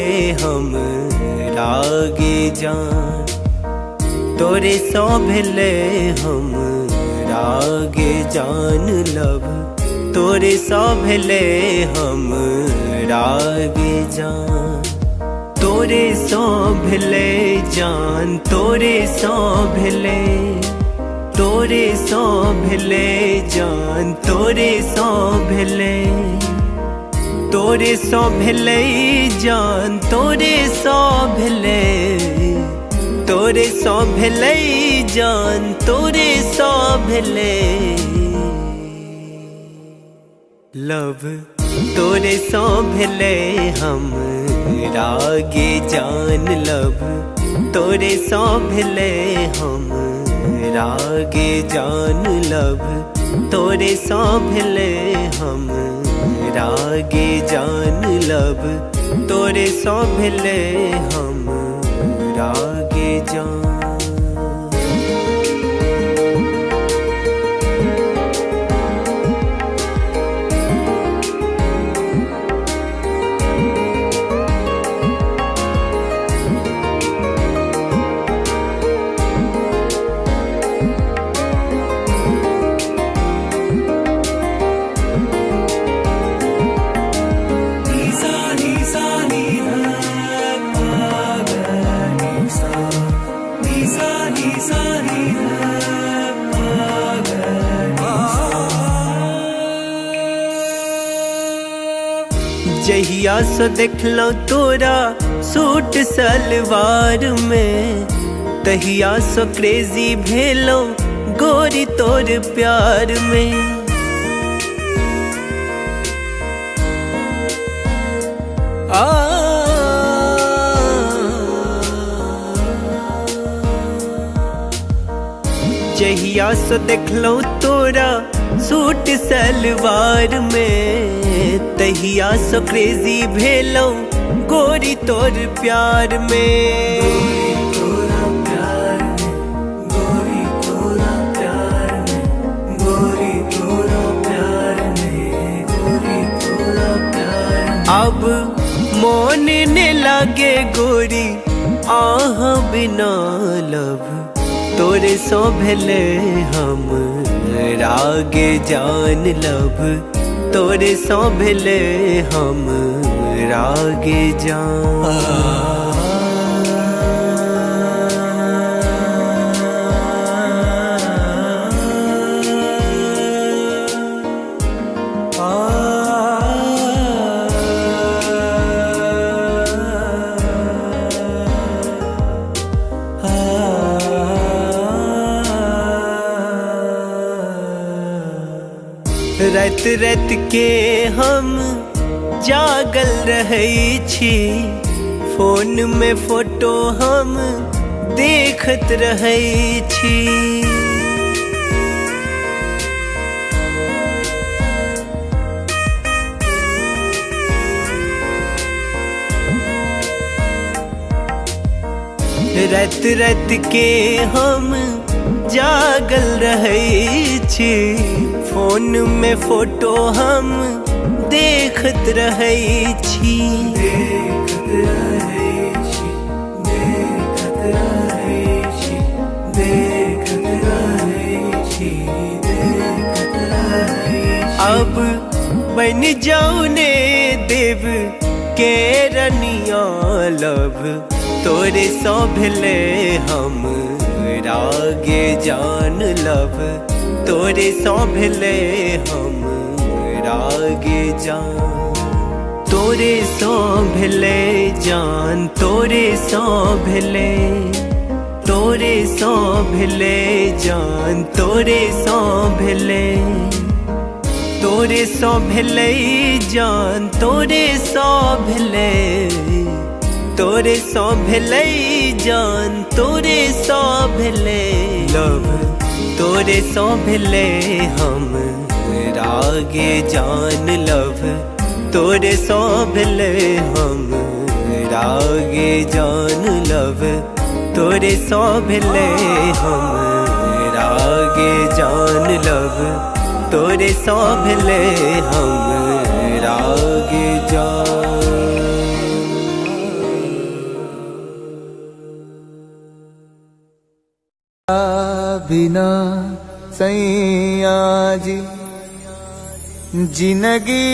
हम रागे जान, तोरे सो भेले हम रागे जान लव, तोरे सो भेले हम रागे जान, तोरे सो भेले जान, तोरे सो भेले, तोरे सो भेले जान, तोरे सो भेले, तोरे सो भेले जान, तोरे सो भेले, तोरे सो भेले जान, तोरे सो भेले लव, तोरे सो भेले हम रागे जान लव, तोरे सो भेले हम रागे जान लव, तोरे सो भेले हम रागे जान लव, तोरे सो भेले हम रागे जान। जहिया से देखलो तोरा सूट सलवार में, तहिया से क्रेजी भेलो गोरी तोर प्यार में, जहिया से देखलो तोरा सूट सलवार में, तहिया से क्रेजी भेलो गोरी तोर प्यार में, गोरी तोरा प्यार में, गोरी तोरा प्यार में, गोरी तोरा प्यार में, गोरी तोरा प्यार में, अब मोन ने लागे गोरी आह बिना लव, तोरे सो भेले हम रागे जान लव, तोरे सो भेले हम रागे जान। रात रात के हम जागल रहै छी, फोन में फोटो हम देखत रहै छी, रात रात के हम जागल रहै छी, फोन में फोटो हम देखत रहै छी, देखत रहै छी, देखत रहै छी, देखत रहै छी, देखत रहै छी, अब बन जाऊ ने देव के रनिया लव, तोरे सो भेले हम रागे जान लव, तोरे सो भेले हम रागे जान, तोरे सो भेले जान, तोरे सो भेले, तोरे सो भेले जान, तोरे सो भेले, तोरे सो भेले जान, तोरे सो भेले, तोरे सो भेले जान, तोरे सो भेले लव, तोरे सो भेले हम रागे जान लव, तोरे सो भेले हम रागे जान लव, तोरे सो भेले हम रागे जान लव, तोरे सौभले हम राग जा। बिना सैया जी जिंदगी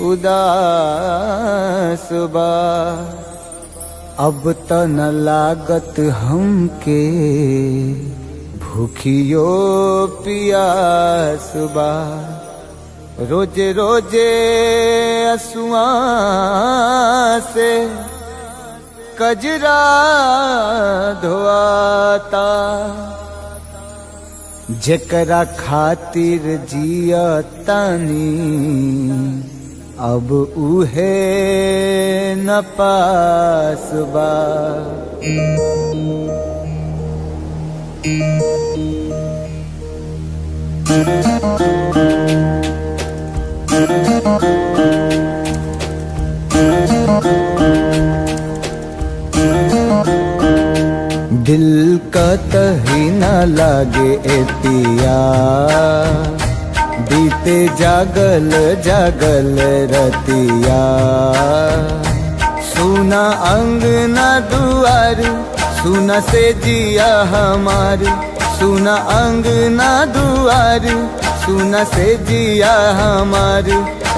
उदास बा, अब त न लागत हमके भूखियो पियास बा। रोजे रोजे असुआ से कजरा धोआता, जेकरा खातिर जियतानी अब उहे न पास बा। दिल का तही न लागे ए पिया, बीते जागल जागल रतिया। सुना अंगना दुआर, सुना से जिया हमार, सुना अंगना दुआर, सुना से जिया हमार।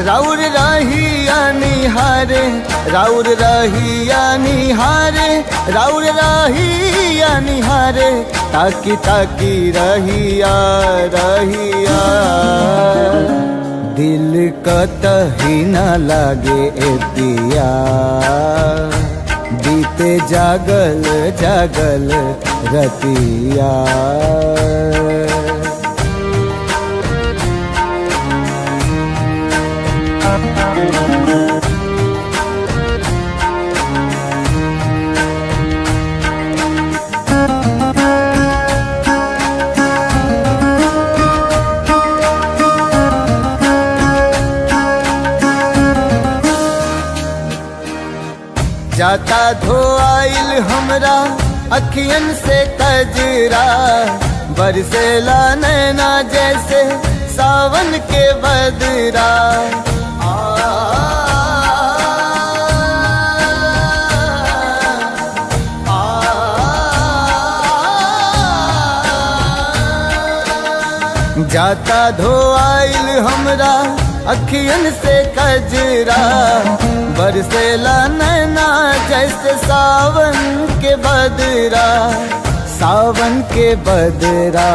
राउर रहिया निहारे, राउर रहिया निहारे, राउर रहिया निहारे, ताकी ताकी रहिया रहिया। दिल कतही न लागे ए पिया, बीते जागल जागल रतिया। जाता धोआइल हमरा अखियन से कजरा, बरसेला नैना जैसे सावन के बदरा। जाता धोआइल हमरा अखियन से कजरा, बरसेला नैना जैसे सावन के बदरा। सावन के बदरा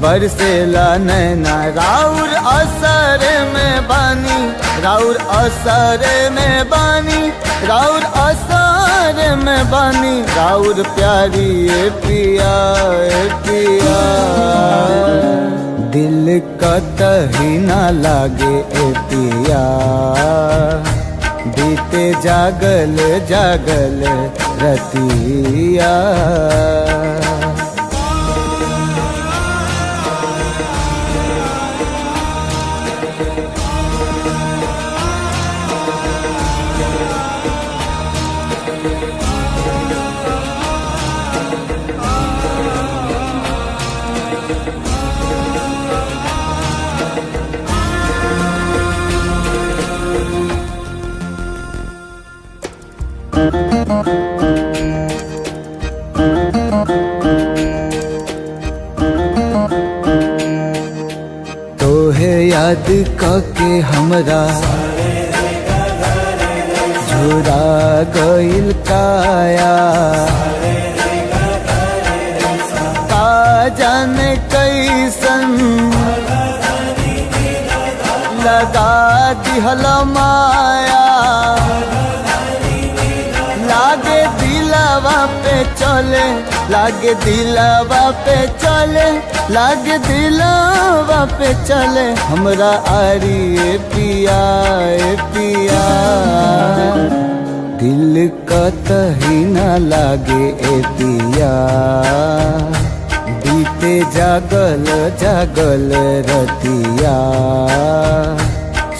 बरसेला नैना, राउर असर में बानी, राउर असर में बानी, राउर असर में बानी। राउर प्यारी ए पिया ए पिया, दिल कतही न लागे ए पिया, बीते जागल जागल रतिया। तोहे याद करके हमरा झुरा गइल काया, का जाने कैसन लगा दिहल माया। लागे दिलवा पे चले, लागे दिलवा पे चले, लागे दिलवा पे चले हमरा आरी ए पिया ए पिया। दिल कतही न लागे ए पिया, बीते जागल जागल रतिया।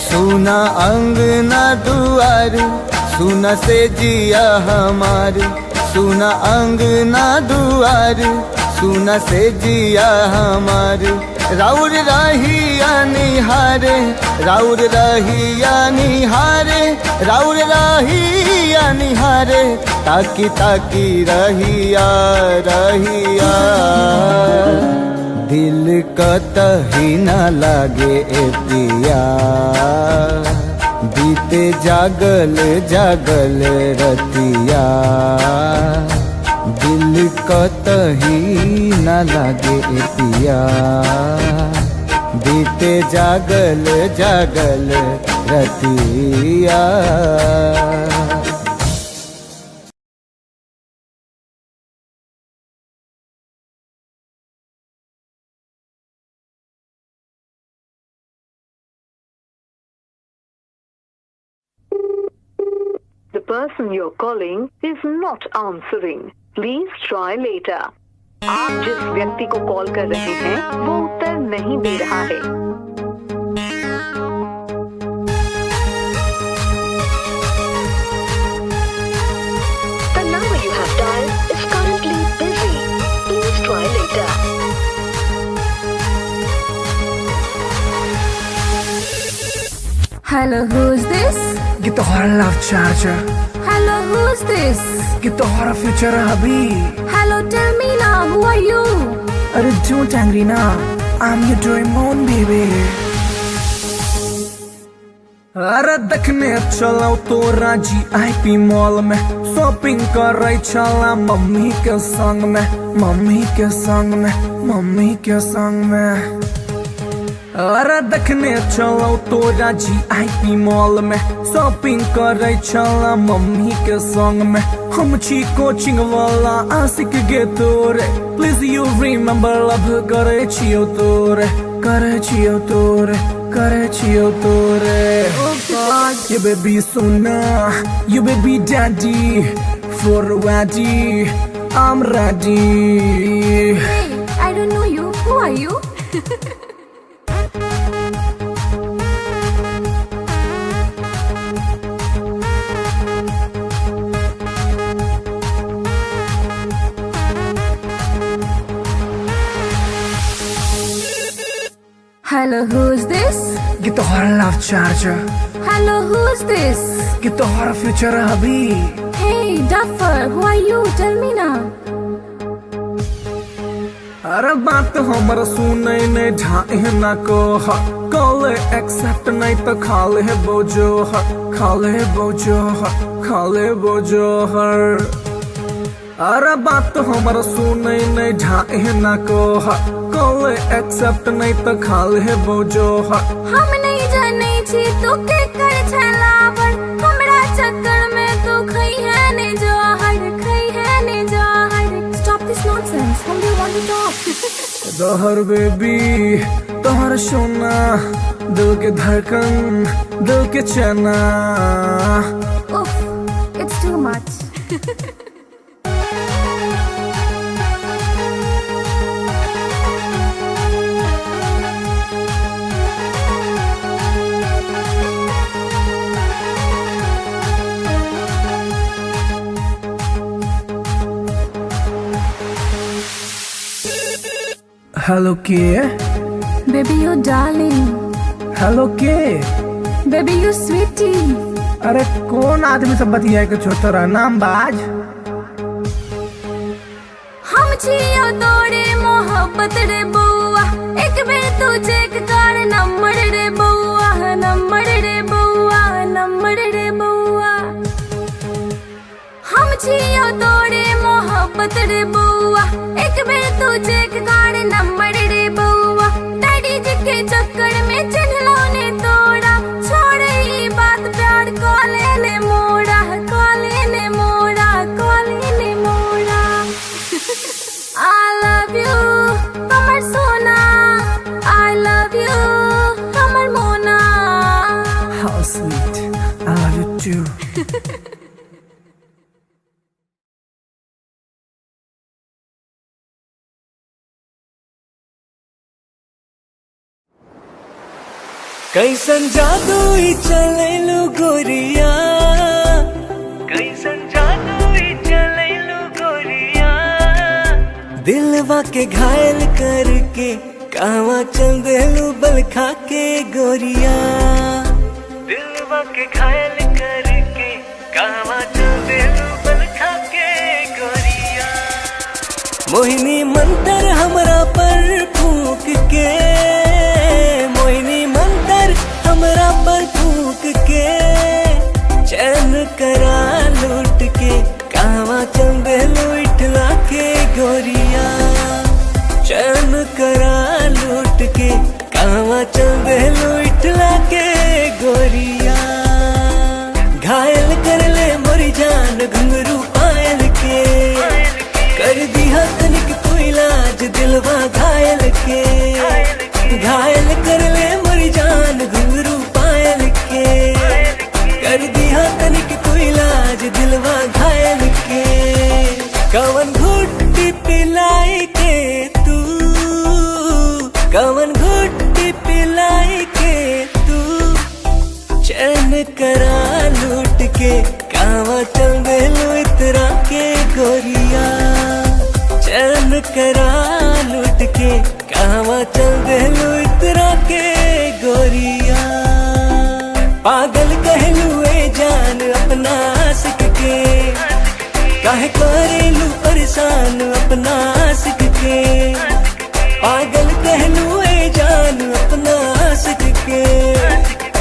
सुना अंगना दुआर, सुना से जिया हमार, सुना अंगना दुआर, सुना से जिया हमार। राउर रहिया निहारे, राउर रहिया निहारे, राउर रहिया निहारे, ताकी ताकी रहिया रहिया। दिल कतही न लागे ए पिया, बीते जागल जागल रतिया। दिल कतही न लागे ए पिया, बीते जागल जागल रतिया। The person you're calling is not answering. Please try later. आप जिस व्यक्ति को कॉल कर रहे हैं वो उत्तर नहीं दे रहा है। The number you have dialed is currently busy. Please try later. Hello, who's this? ये तोहरा love charger, Hello, who's this? ये तोहरा फ्यूचर हबी। Hello, tell me now, who are you? अरे don't angry ना, I'm your Doraemon baby। अरे देखने चलाओ तोरा GIP मॉल में, शॉपिंग कर चला मम्मी के संग में, मम्मी के संग में, मम्मी के संग में। अरे देखने चलो तोरा GIP मॉल में, शॉपिंग करे चला मम्मी के संग में। हम छी कोचिंग वाला आशिक गे तोरे, प्लीज यू रिमेम्बर लव करे छियो तोरे, करे छियो तोरे, करे छियो तोरे। You baby Sona, you baby daddy, for ready, I'm ready। Hey, I don't know you. Who are you? Hello, who's this? ये तोहरा love charger, Hello, who's this? ये तोहरा फ्यूचर हबी। Hey, duffer, who are you? Tell me now. अरे बात हमर सुने नहीं ढाए ना को, कॉल एक्सेप्ट नहीं तो खाले बोझो, खाले बोझो, खाले बोझो हर। अरे बात हमर सुने नहीं ढाए ना को, कॉल एक्सेप्ट नहीं तो खाले बोझो। हम नहीं जाने छी तू के कर छलावर, हमरा चक्कर में तू खई है ने जहर, खई है ने जहर। Stop this nonsense. Whom do you want to talk? तोहर बेबी, तोहर सोना, दिल के धड़कन, दिल के चना। Oof, it's too much. Hello के, Baby, you darling. हेलो के। Baby, you sweetie. अरे कौन आदमी सब बतिया के छोटा नाम बाज। हम छियो तोरे मोहब्बत रे बउआ, एक बेर तू चेक कर नंबर रे बउआ, नंबर रे बउआ, नंबर रे बउआ। हम छियो तोरे मोहब्बत रे बउआ, एक बेर तू चेक कर नंबर रे बउआ। डैडी जी के चक्कर में चिन्हलो ने तोड़ा, छोड़ ई बात प्यार को लेने मोड़ा, को लेने मोड़ा, को लेने मोड़ा। I love you, हमर सोना। I love you, हमर मोना। How sweet, I love you too। कैसन जादू ही चलेलू गोरिया, कैसन जादू ही चलेलू गोरिया। दिलवा के घायल करके कावा चल देलू बल खा के गोरिया, दिलवा के घायल करके कावा चल देलू बल खा के गोरिया। मोहिनी मंतर हमरा पर फूक के, मोहिनी मंतर हमरा पर फूक के, चैन करा लूट के कावा चल देलू इठला के गोरिया, चैन करा लूट के कावा चल देलू इठला के गोरिया। घायल कर ले मोरी जान घुंघरू पायल के, कर दिया तनिक तू इलाज दिलवा घायल के। घायल कर ले मोरी जान घुंघरू पायल के, कर दिया तनिक तू इलाज दिलवा घायल के। कवन घुट्टी पिलाई के तू, कवन घुट्टी पिलाई के तू, चैन करा लूट के कावा चल देलू इतरा के गोरिया, चैन करा लूट के कावा चल देलू इतरा के गोरिया। पागल कहलू ए जान अपना आशिक के, काहे करेलू परेशान अपना आशिक के। पागल कहलू ए जान अपना आशिक के,